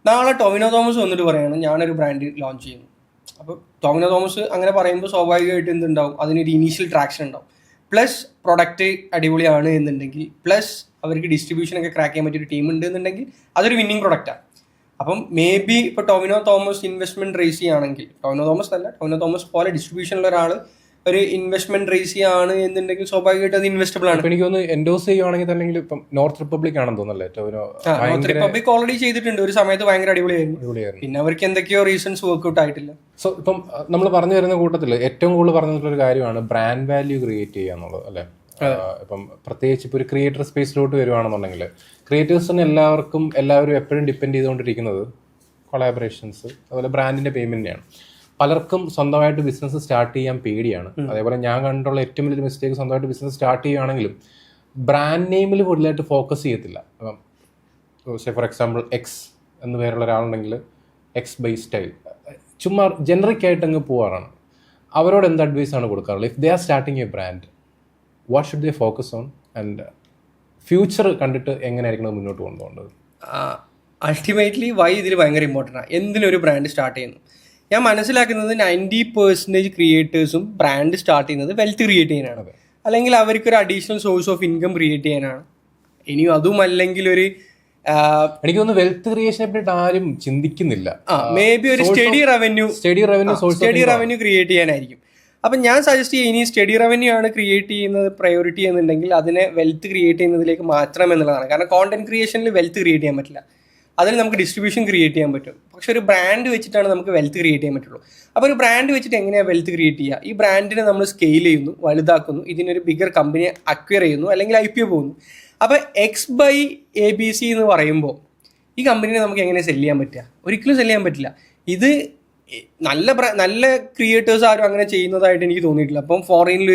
നാളെ ടൊവിനോ തോമസ് വന്നിട്ട് പറയുകയാണ് ഞാനൊരു ബ്രാൻഡ് ലോഞ്ച് ചെയ്യുന്നു. അപ്പോൾ ടൊവിനോ തോമസ് അങ്ങനെ പറയുമ്പോൾ സ്വാഭാവികമായിട്ട് എന്തുണ്ടാവും, അതിനൊരു ഇനീഷ്യൽ ട്രാക്ഷൻ ഉണ്ടാവും. പ്ലസ് പ്രൊഡക്റ്റ് അടിപൊളിയാണ് എന്നുണ്ടെങ്കിൽ, പ്ലസ് അവർക്ക് ഡിസ്ട്രിബ്യൂഷനൊക്കെ ക്രാക്ക് ചെയ്യാൻ പറ്റിയൊരു ടീം ഉണ്ട് എന്നുണ്ടെങ്കിൽ അതൊരു വിന്നിങ് പ്രൊഡക്റ്റാണ്. അപ്പം മേ ബി ഇപ്പോൾ ടൊവിനോ തോമസ് ഇൻവെസ്റ്റ്മെന്റ് റേസ് ചെയ്യുകയാണെങ്കിൽ, ടൊവിനോ തോമസ് പോലെ ഡിസ്ട്രിബ്യൂഷനുള്ള ഒരാൾ ഒരു ഇൻവെസ്റ്റ്മെന്റ് റേസ് ചെയ്യാണ് എന്നുണ്ടെങ്കിൽ സ്വാഭാവികമായിട്ട് അത് ഇൻവെസ്റ്റബിൾ ആണ്. എനിക്ക് തോന്നുന്നു എൻഡോസ് ചെയ്യുകയാണെങ്കിൽ തന്നെ ഇപ്പം നോർത്ത് റിപ്പബ്ലിക് ആണെന്ന് തോന്നുന്നല്ലേ ടൊവിനോ? നോർത്ത് റിപ്പബ്ലിക് ഓൾറെഡി ചെയ്തിട്ടുണ്ട്, ഒരു സമയത്ത് ഭയങ്കര അടിപൊളിയായിരുന്നു. പിന്നെ അവർക്ക് എന്തൊക്കെയോ റീസൺസ് വർക്ക്ഔട്ട് ആയിട്ടില്ല. സോ ഇപ്പം നമ്മൾ പറഞ്ഞു വരുന്ന കൂട്ടത്തിൽ ഏറ്റവും കൂടുതൽ പറഞ്ഞിട്ടുള്ള ഒരു കാര്യമാണ് ബ്രാൻഡ് വാല്യൂ ക്രിയേറ്റ് ചെയ്യുക എന്നുള്ളത് അല്ലേ? ഇപ്പം പ്രത്യേകിച്ച് ഇപ്പോൾ ഒരു ക്രിയേറ്റർ സ്പേസിലോട്ട് വരുവാണെന്നുണ്ടെങ്കിൽ ക്രിയേറ്റേഴ്സിന് എല്ലാവരും എപ്പോഴും ഡിപ്പെൻഡ് ചെയ്തുകൊണ്ടിരിക്കുന്നത് കൊളാബറേഷൻസ്, അതുപോലെ ബ്രാൻഡിന്റെ പേയ്മെന്റിനെയാണ്. പലർക്കും സ്വന്തമായിട്ട് ബിസിനസ് സ്റ്റാർട്ട് ചെയ്യാൻ പേടിയാണ്. അതേപോലെ ഞാൻ കണ്ടുള്ള ഏറ്റവും വലിയൊരു മിസ്റ്റേക്ക്, സ്വന്തമായിട്ട് ബിസിനസ് സ്റ്റാർട്ട് ചെയ്യുകയാണെങ്കിലും ബ്രാൻഡ് നെയിമിൽ കൂടുതലായിട്ട് ഫോക്കസ് ചെയ്യത്തില്ല. ഇപ്പം ഫോർ എക്സാമ്പിൾ എക്സ് എന്ന് പേരുള്ള ഒരാളുണ്ടെങ്കിൽ എക്സ് ബൈ സ്റ്റൈൽ, ചുമ്മാ ജനറിക് ആയിട്ട് അങ്ങ് പോവാറാണ്. അവരോട് എന്ത് അഡ്വൈസാണ് കൊടുക്കാറുള്ളത്? If they are starting A brand, what should they focus on and future കണ്ടിട്ട് എങ്ങനെയായിരിക്കണം മുന്നോട്ട് കൊണ്ടുപോകേണ്ടത്? അൾട്ടിമേറ്റ്ലി വൈ ഇതിൽ ഭയങ്കര ഇമ്പോർട്ടൻ്റ് ആണ്. എന്തിനൊരു ബ്രാൻഡ് സ്റ്റാർട്ട് ചെയ്യുന്നു? ഞാൻ മനസ്സിലാക്കുന്നത് 90% ക്രിയേറ്റേഴ്സും ബ്രാൻഡ് സ്റ്റാർട്ട് ചെയ്യുന്നത് വെൽത്ത് ക്രിയേറ്റ് ചെയ്യാനാണ്, അല്ലെങ്കിൽ അവർക്കൊരു additional source of income create ചെയ്യാനാണ്. ഇനിയും അതും അല്ലെങ്കിൽ ഒരു എനിക്ക് തോന്നുന്നു വെൽത്ത് ക്രിയേഷനെ പറ്റി ആരും ചിന്തിക്കുന്നില്ല. മേ ബി ഒരു സ്റ്റഡി റവന്യൂ ക്രിയേറ്റ് ചെയ്യാനായിരിക്കും. അപ്പം ഞാൻ സജസ്റ്റ് ചെയ്യുക, ഇനി സ്റ്റഡി റവന്യൂ ആണ് ക്രിയേറ്റ് ചെയ്യുന്നത് പ്രയോറിറ്റി എന്നുണ്ടെങ്കിൽ അതിനെ വെൽത്ത് ക്രിയേറ്റ് ചെയ്യുന്നതിലേക്ക് മാറ്റണം എന്നുള്ളതാണ്. കാരണം കോണ്ടന്റ് ക്രിയേഷനിൽ വെൽത്ത് ക്രിയേറ്റ് ചെയ്യാൻ പറ്റില്ല. അതിൽ നമുക്ക് ഡിസ്ട്രിബ്യൂഷൻ ക്രിയേറ്റ് ചെയ്യാൻ പറ്റും. പക്ഷെ ഒരു ബ്രാൻഡ് വെച്ചിട്ടാണ് നമുക്ക് വെൽത്ത് ക്രിയേറ്റ് ചെയ്യാൻ പറ്റുള്ളൂ. അപ്പോൾ ഒരു ബ്രാൻഡ് വെച്ചിട്ട് എങ്ങനെയാണ് വെൽത്ത് ക്രിയേറ്റ് ചെയ്യുക? ഈ ബ്രാൻഡിനെ നമ്മൾ സ്കെയിൽ ചെയ്യുന്നു, വലുതാക്കുന്നു, ഇതിനൊരു ബിഗർ കമ്പനിയെ അക്വയർ ചെയ്യുന്നു, അല്ലെങ്കിൽ IPO പോകുന്നു. അപ്പോൾ X/ABC എന്ന് പറയുമ്പോൾ ഈ കമ്പനിനെ നമുക്ക് എങ്ങനെ സെല് ചെയ്യാൻ പറ്റുക? ഒരിക്കലും സെല് ചെയ്യാൻ പറ്റില്ല. ഇത് നല്ല ക്രിയേറ്റേഴ്സ് ആരും അങ്ങനെ ചെയ്യുന്നതായിട്ട് എനിക്ക് തോന്നിയിട്ടില്ല. അപ്പം ഫോറിനിൽ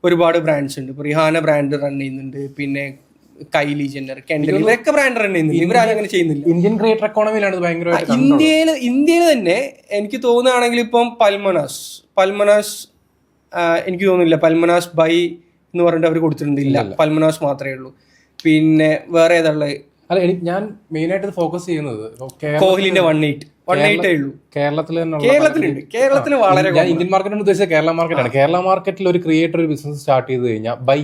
ഒരുപാട് ബ്രാൻഡ്സ് ഉണ്ട്. ഇപ്പോൾ റിഹാന ബ്രാൻഡ് റൺ ചെയ്യുന്നുണ്ട്, പിന്നെ കൈലി ജെന്നർ, കെൻഡൽ, ഇവരൊക്കെ ബ്രാൻഡ് റൺ ചെയ്യുന്നുണ്ട്. ഇവരാരും അങ്ങനെ ചെയ്യുന്നില്ല. ഇന്ത്യൻ ക്രിയേറ്റർ എക്കോണമിയിലാണ് ഭയങ്കരമായിട്ട്. ഇന്ത്യയിൽ തന്നെ എനിക്ക് തോന്നുകയാണെങ്കിൽ ഇപ്പം പൽമനാസ് എനിക്ക് തോന്നുന്നില്ല പൽമനാസ് ബൈ എന്ന് പറഞ്ഞിട്ട് അവർ കൊടുത്തിട്ടുണ്ടില്ല. പൽമനാസ് മാത്രമേ ഉള്ളൂ. പിന്നെ വേറെ ഏതാളുള്ളത്? അല്ല, ഞാൻ മെയിനായിട്ട് ഫോക്കസ് ചെയ്യുന്നത് കോഹ്ലിന്റെ 1.8 ഉള്ളൂ. കേരളത്തിൽ വളരെ ഇന്ത്യൻ മാർക്കറ്റാണ് ഉദ്ദേശിച്ചത്. കേരള മാർക്കറ്റാണ്. കേരള മാർക്കറ്റിൽ ഒരു ക്രിയേറ്റർ ഒരു ബിസിനസ് സ്റ്റാർട്ട് ചെയ്ത് കഴിഞ്ഞാൽ ബൈ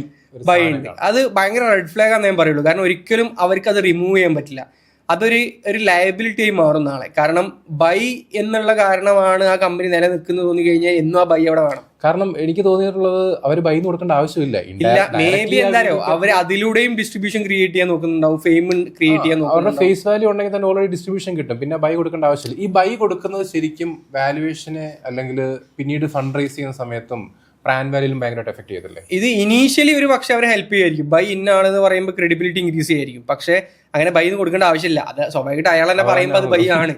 ഉണ്ട്. അത് ഭയങ്കര റെഡ് ഫ്ലാഗ് ആണെന്ന് ഞാൻ പറയുള്ളൂ. കാരണം ഒരിക്കലും അവർക്ക് അത് റിമൂവ് ചെയ്യാൻ പറ്റില്ല. അതൊരു ലയബിലിറ്റി ആയി മാറും നാളെ. കാരണം ബൈ എന്നുള്ള കാരണമാണ് ആ കമ്പനി നിലനിൽക്കുന്നത് തോന്നി കഴിഞ്ഞാൽ എന്നും ആ ബൈ അവിടെ വേണം. കാരണം എനിക്ക് തോന്നിയിട്ടുള്ളത് അവർ ബൈ കൊടുക്കേണ്ട ആവശ്യമില്ല. മേ ബി എന്തായാലും അവർ അതിലൂടെയും ഡിസ്ട്രിബ്യൂഷൻ ക്രിയേറ്റ് ചെയ്യാൻ നോക്കുന്നുണ്ടാവും, ഫെയിം ക്രിയേറ്റ് ചെയ്യാൻ നോക്കും. അവരുടെ ഫേസ് വാല്യൂ ഉണ്ടെങ്കിൽ തന്നെ ഓൾറെഡി ഡിസ്ട്രിബ്യൂഷൻ കിട്ടും. പിന്നെ ബൈ കൊടുക്കേണ്ട ആവശ്യമില്ല. ഈ ബൈ കൊടുക്കുന്നത് ശരിക്കും വാല്യുവേഷനെ അല്ലെങ്കിൽ പിന്നീട് ഫണ്ട് റൈസ് ചെയ്യുന്ന സമയത്തും ബ്രാൻഡ് വാല്യൂലും ഭയങ്കരമായിട്ട് എഫക്ട് ചെയ്തില്ലേ? ഇത് ഇനീഷ്യലി ഒരു പക്ഷെ അവരെ ഹെൽപ്പ് ചെയ്യുമായിരിക്കും. ബൈ ഇന്നാണെന്ന് പറയുമ്പോൾ ക്രെഡിബിലിറ്റി ഇൻക്രീസ് ചെയ്യായിരിക്കും. പക്ഷെ അങ്ങനെ ബൈ കൊടുക്കേണ്ട ആവശ്യമില്ല. അത് സ്വാഭാവികമായിട്ട് അയാൾ തന്നെ പറയുമ്പോൾ അത് ബൈ ആണ്.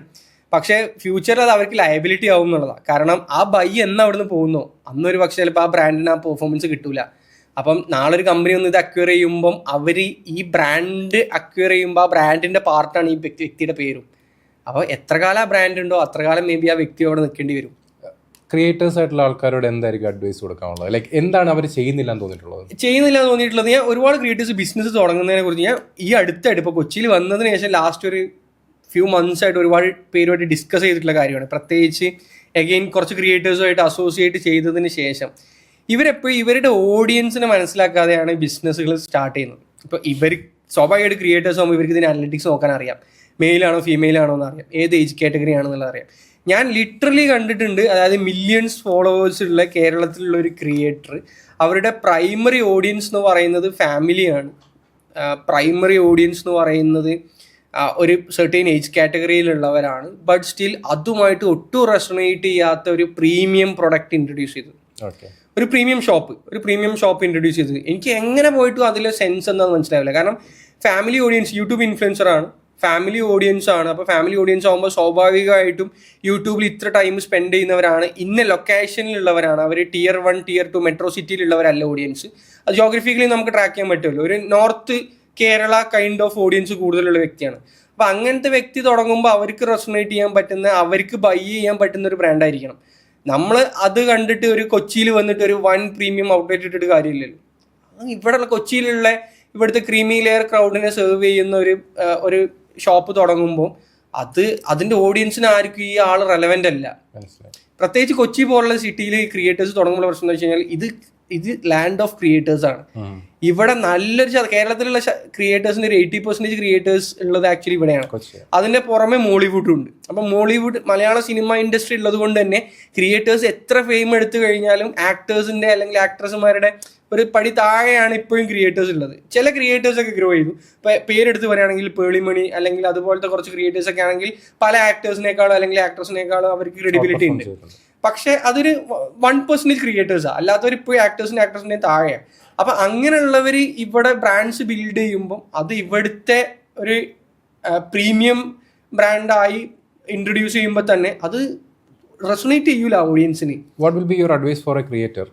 പക്ഷെ ഫ്യൂച്ചറിൽ അത് അവർക്ക് ലയബിലിറ്റി ആവും എന്നുള്ളതാണ്. കാരണം ആ ബൈ എന്ന് അവിടുന്ന് പോകുന്നോ അന്നൊരു പക്ഷേ ചിലപ്പോൾ ആ ബ്രാൻഡിന് ആ പെർഫോമൻസ് കിട്ടൂല. അപ്പം നാളെ ഒരു കമ്പനി ഒന്ന് ഇത് അക്വയർ ചെയ്യുമ്പം അവർ ഈ ബ്രാൻഡ് അക്വയർ ചെയ്യുമ്പോൾ ആ ബ്രാൻഡിന്റെ പാർട്ടാണ് ഈ വ്യക്തിയുടെ പേരും. അപ്പോൾ എത്ര കാലം ആ ബ്രാൻഡ് ഉണ്ടോ അത്ര കാലം മേ ബി ആ വ്യക്തി അവിടെ നിൽക്കേണ്ടി വരും. ക്രിയേറ്റേഴ്സ് ആയിട്ടുള്ള ആൾക്കാരോട് എന്തായിരിക്കും അഡ്വൈസ് കൊടുക്കാനുള്ളത്? ലൈക്ക് എന്താണ് അവർ ചെയ്യുന്നില്ല എന്ന് തോന്നിയിട്ടുള്ളത്? ഞാൻ ഒരുപാട് ക്രിയേറ്റേഴ്സ് ബിസിനസ് തുടങ്ങുന്നതിനെ കുറിച്ച് ഞാൻ ഈ അടുത്തായിട്ട് ഇപ്പോൾ കൊച്ചിയിൽ വന്നതിന് ശേഷം ലാസ്റ്റ് ഒരു ഫ്യൂ മന്ത്സ് ആയിട്ട് ഒരുപാട് പേരുമായിട്ട് ഡിസ്കസ് ചെയ്തിട്ടുള്ള കാര്യമാണ്. പ്രത്യേകിച്ച് അഗെയിൻ കുറച്ച് ക്രിയേറ്റേഴ്സുമായിട്ട് അസോസിയേറ്റ് ചെയ്തതിന് ശേഷം ഇവരെപ്പോഴും ഇവരുടെ ഓഡിയൻസിനെ മനസ്സിലാക്കാതെയാണ് ബിസിനസ്സുകൾ സ്റ്റാർട്ട് ചെയ്യുന്നത്. ഇപ്പോൾ ഇവർ സ്വാഭാവികമായിട്ട് ക്രിയേറ്റേഴ്സ് ആകുമ്പോൾ ഇവർക്ക് ഇതിന് അനലിറ്റിക്സ് നോക്കാൻ അറിയാം. മെയിലാണോ ഫീമെയിലാണോ എന്ന് അറിയാം, ഏത് ഏജ് കാറ്റഗറി ആണെന്നുള്ളത് അറിയാം. ഞാൻ ലിറ്ററലി കണ്ടിട്ടുണ്ട്, അതായത് മില്യൺസ് ഫോളോവേഴ്സ് ഉള്ള കേരളത്തിലുള്ള ഒരു ക്രിയേറ്റർ അവരുടെ പ്രൈമറി ഓഡിയൻസ് എന്ന് പറയുന്നത് ഫാമിലിയാണ്. പ്രൈമറി ഓഡിയൻസ് എന്ന് പറയുന്നത് ഒരു സെർട്ടൈൻ ഏജ് കാറ്റഗറിയിലുള്ളവരാണ്. ബട്ട് സ്റ്റിൽ അതുമായിട്ട് ഒട്ടും റെസണേറ്റ് ചെയ്യാത്ത ഒരു പ്രീമിയം പ്രൊഡക്റ്റ് ഇൻട്രൊഡ്യൂസ് ചെയ്തു. ഒരു പ്രീമിയം ഷോപ്പ് ഇൻട്രൊഡ്യൂസ് ചെയ്തത് എനിക്ക് എങ്ങനെ പോയിട്ടും അതിലെ സെൻസ് എന്താണെന്ന് മനസ്സിലാവില്ല. കാരണം ഫാമിലി ഓഡിയൻസ് യൂട്യൂബ് ഇൻഫ്ലുവൻസറാണ്, ഫാമിലി ഓഡിയൻസ് ആണ്. അപ്പോൾ ഫാമിലി ഓഡിയൻസ് ആകുമ്പോൾ സ്വാഭാവികമായിട്ടും യൂട്യൂബിൽ ഇത്ര ടൈം സ്പെൻഡ് ചെയ്യുന്നവരാണ്, ഇന്ന ലൊക്കേഷനിലുള്ളവരാണ്. അവർ Tier 1 Tier 2 മെട്രോ സിറ്റിയിലുള്ളവരല്ല ഓഡിയൻസ്. അത് ജോഗ്രഫിക്കലി നമുക്ക് ട്രാക്ക് ചെയ്യാൻ പറ്റുമല്ലോ. ഒരു north Kerala kind of audience കൂടുതലുള്ള വ്യക്തിയാണ്. അപ്പോൾ അങ്ങനത്തെ വ്യക്തി തുടങ്ങുമ്പോൾ അവർക്ക് റെസൊണേറ്റ് ചെയ്യാൻ പറ്റുന്ന, അവർക്ക് ബൈ ചെയ്യാൻ പറ്റുന്ന ഒരു ബ്രാൻഡായിരിക്കണം. നമ്മൾ അത് കണ്ടിട്ട് ഒരു കൊച്ചിയിൽ വന്നിട്ട് ഒരു 1 പ്രീമിയം ഔട്ട്ലെറ്റ് ഇട്ടിട്ട് കാര്യമില്ലല്ലോ. ഇവിടെയുള്ള കൊച്ചിയിലുള്ള ഇവിടുത്തെ ക്രീമി ലെയർ ക്രൗഡിനെ സെർവ് ചെയ്യുന്ന ഒരു ഷോപ്പ് തുടങ്ങുമ്പോൾ അതിന്റെ ഓഡിയൻസിന് ആർക്കും ഈ ആൾ റെലവെന്റ് അല്ല. പ്രത്യേകിച്ച് കൊച്ചി പോലുള്ള സിറ്റിയിൽ ക്രിയേറ്റേഴ്സ് തുടങ്ങുമ്പോൾ പ്രശ്നം എന്ന് വെച്ച് കഴിഞ്ഞാൽ ഇത് ലാൻഡ് ഓഫ് ക്രിയേറ്റേഴ്സ് ആണ്. ഇവിടെ നല്ലൊരു കേരളത്തിലുള്ള ക്രിയേറ്റേഴ്സിന്റെ ഒരു 80% ക്രിയേറ്റേഴ്സ് ഉള്ളത് ആക്ച്വലി ഇവിടെയാണ്. അതിന്റെ പുറമെ മോളിവുഡും ഉണ്ട്. അപ്പം മലയാള സിനിമ ഇൻഡസ്ട്രി ഉള്ളത് കൊണ്ട് തന്നെ ക്രിയേറ്റേഴ്സ് എത്ര ഫെയിം എടുത്തു കഴിഞ്ഞാലും ആക്ടേഴ്സിന്റെ അല്ലെങ്കിൽ ആക്ട്രസ്മാരുടെ ഒരു പടി താഴെയാണ് ഇപ്പോഴും ക്രിയേറ്റേഴ്സ് ഉള്ളത്. ചില ക്രിയേറ്റേഴ്സ് ഒക്കെ ഗ്രോ ചെയ്തു. ഇപ്പൊ പേരെടുത്ത് പറയുകയാണെങ്കിൽ പേളിമണി അല്ലെങ്കിൽ അതുപോലത്തെ കുറച്ച് ക്രിയേറ്റേഴ്സ് ഒക്കെ ആണെങ്കിൽ പല ആക്ടേഴ്സിനേക്കാളും അല്ലെങ്കിൽ ആക്ട്രസിനേക്കാളും അവർക്ക് ക്രെഡിബിലിറ്റി ഉണ്ട്. പക്ഷെ അതൊരു 1% ക്രിയേറ്റേഴ്സാണ്, അല്ലാത്തവർ ഇപ്പോഴും ആക്ടേഴ്സിന്റെ താഴെയാണ്. അപ്പൊ അങ്ങനെയുള്ളവർ ഇവിടെ ബ്രാൻഡ്സ് ബിൽഡ് ചെയ്യുമ്പോൾ അത് ഇവിടുത്തെ ഒരു പ്രീമിയം ബ്രാൻഡായി ഇൻട്രൊഡ്യൂസ് ചെയ്യുമ്പോൾ തന്നെ അത് റെസൊണേറ്റ് ചെയ്യൂല ഓഡിയൻസിന്. What will be your advice for a creator?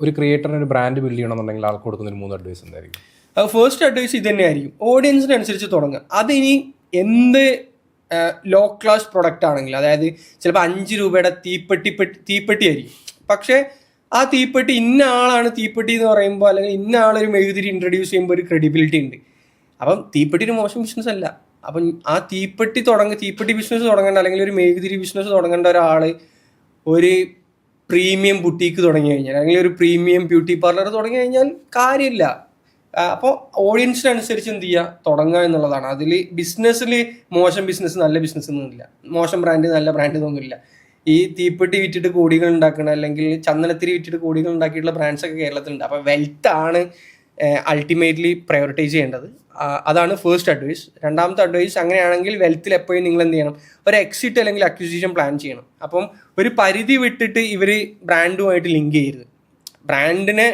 ഒരു ക്രിയേറ്ററിന് ഒരു ബ്രാൻഡ് ബിൽഡ് ചെയ്യണമെന്നുണ്ടെങ്കിൽ ആൾക്ക് കൊടുക്കുന്ന 3 അഡ്വൈസ് എന്തായിരിക്കും? ഫസ്റ്റ് അഡ്വൈസ് ഇത് തന്നെയായിരിക്കും, ഓഡിയൻസിനനുസരിച്ച് തുടങ്ങുക. അതിനി എന്ത് ലോ ക്ലാസ് പ്രൊഡക്റ്റ് ആണെങ്കിൽ, അതായത് ചിലപ്പോൾ 5 രൂപയുടെ തീപ്പെട്ടി ആയിരിക്കും. പക്ഷേ ആ തീപ്പെട്ടി ഇന്ന ആളാണ് തീപ്പെട്ടി എന്ന് പറയുമ്പോൾ, അല്ലെങ്കിൽ ഇന്ന ആളൊരു മെഴുകുതിരി ഇൻട്രൊഡ്യൂസ് ചെയ്യുമ്പോൾ ഒരു ക്രെഡിബിലിറ്റി ഉണ്ട്. അപ്പം തീപ്പെട്ടി ഒരു മോശം ബിസിനസ് അല്ല. അപ്പം ആ തീപ്പെട്ടി ബിസിനസ് തുടങ്ങേണ്ട, അല്ലെങ്കിൽ ഒരു മെഴുകുതിരി ബിസിനസ് തുടങ്ങേണ്ട ഒരാൾ ഒരു പ്രീമിയം ബുട്ടീക്ക് തുടങ്ങി കഴിഞ്ഞാൽ, അല്ലെങ്കിൽ ഒരു പ്രീമിയം ബ്യൂട്ടി പാർലർ തുടങ്ങി കഴിഞ്ഞാൽ കാര്യമില്ല. അപ്പോൾ ഓഡിയൻസിനനുസരിച്ച് എന്ത് ചെയ്യുക, തുടങ്ങുക എന്നുള്ളതാണ്. അതിൽ ബിസിനസ്സിൽ മോശം ബിസിനസ് നല്ല ബിസിനസ് ഒന്നുമില്ല, മോശം ബ്രാൻഡ് നല്ല ബ്രാൻഡ് ഒന്നുമില്ല. ഈ തീപ്പെട്ടി വിറ്റിട്ട് കോടികൾ ഉണ്ടാക്കണം, അല്ലെങ്കിൽ ചന്ദനത്തിരി വിറ്റിട്ട് കോടികൾ ഉണ്ടാക്കിയിട്ടുള്ള ബ്രാൻഡ്സ് ഒക്കെ കേരളത്തിലുണ്ട്. അപ്പോൾ വെൽത്ത് ആണ് അൾട്ടിമേറ്റ്ലി പ്രയോറിറ്റൈസ് ചെയ്യേണ്ടത്. അതാണ് ഫസ്റ്റ് അഡ്വൈസ്. രണ്ടാമത്തെ അഡ്വൈസ്, അങ്ങനെയാണെങ്കിൽ വെൽത്തിൽ എപ്പോഴും നിങ്ങൾ എന്ത് ചെയ്യണം, ഒരു എക്സിറ്റ് അല്ലെങ്കിൽ അക്വിസിഷൻ പ്ലാൻ ചെയ്യണം. അപ്പം ഒരു പരിധി വിട്ടിട്ട് ഇവർ ബ്രാൻഡുമായിട്ട് ലിങ്ക് ചെയ്യരുത്. ബ്രാൻഡിനെ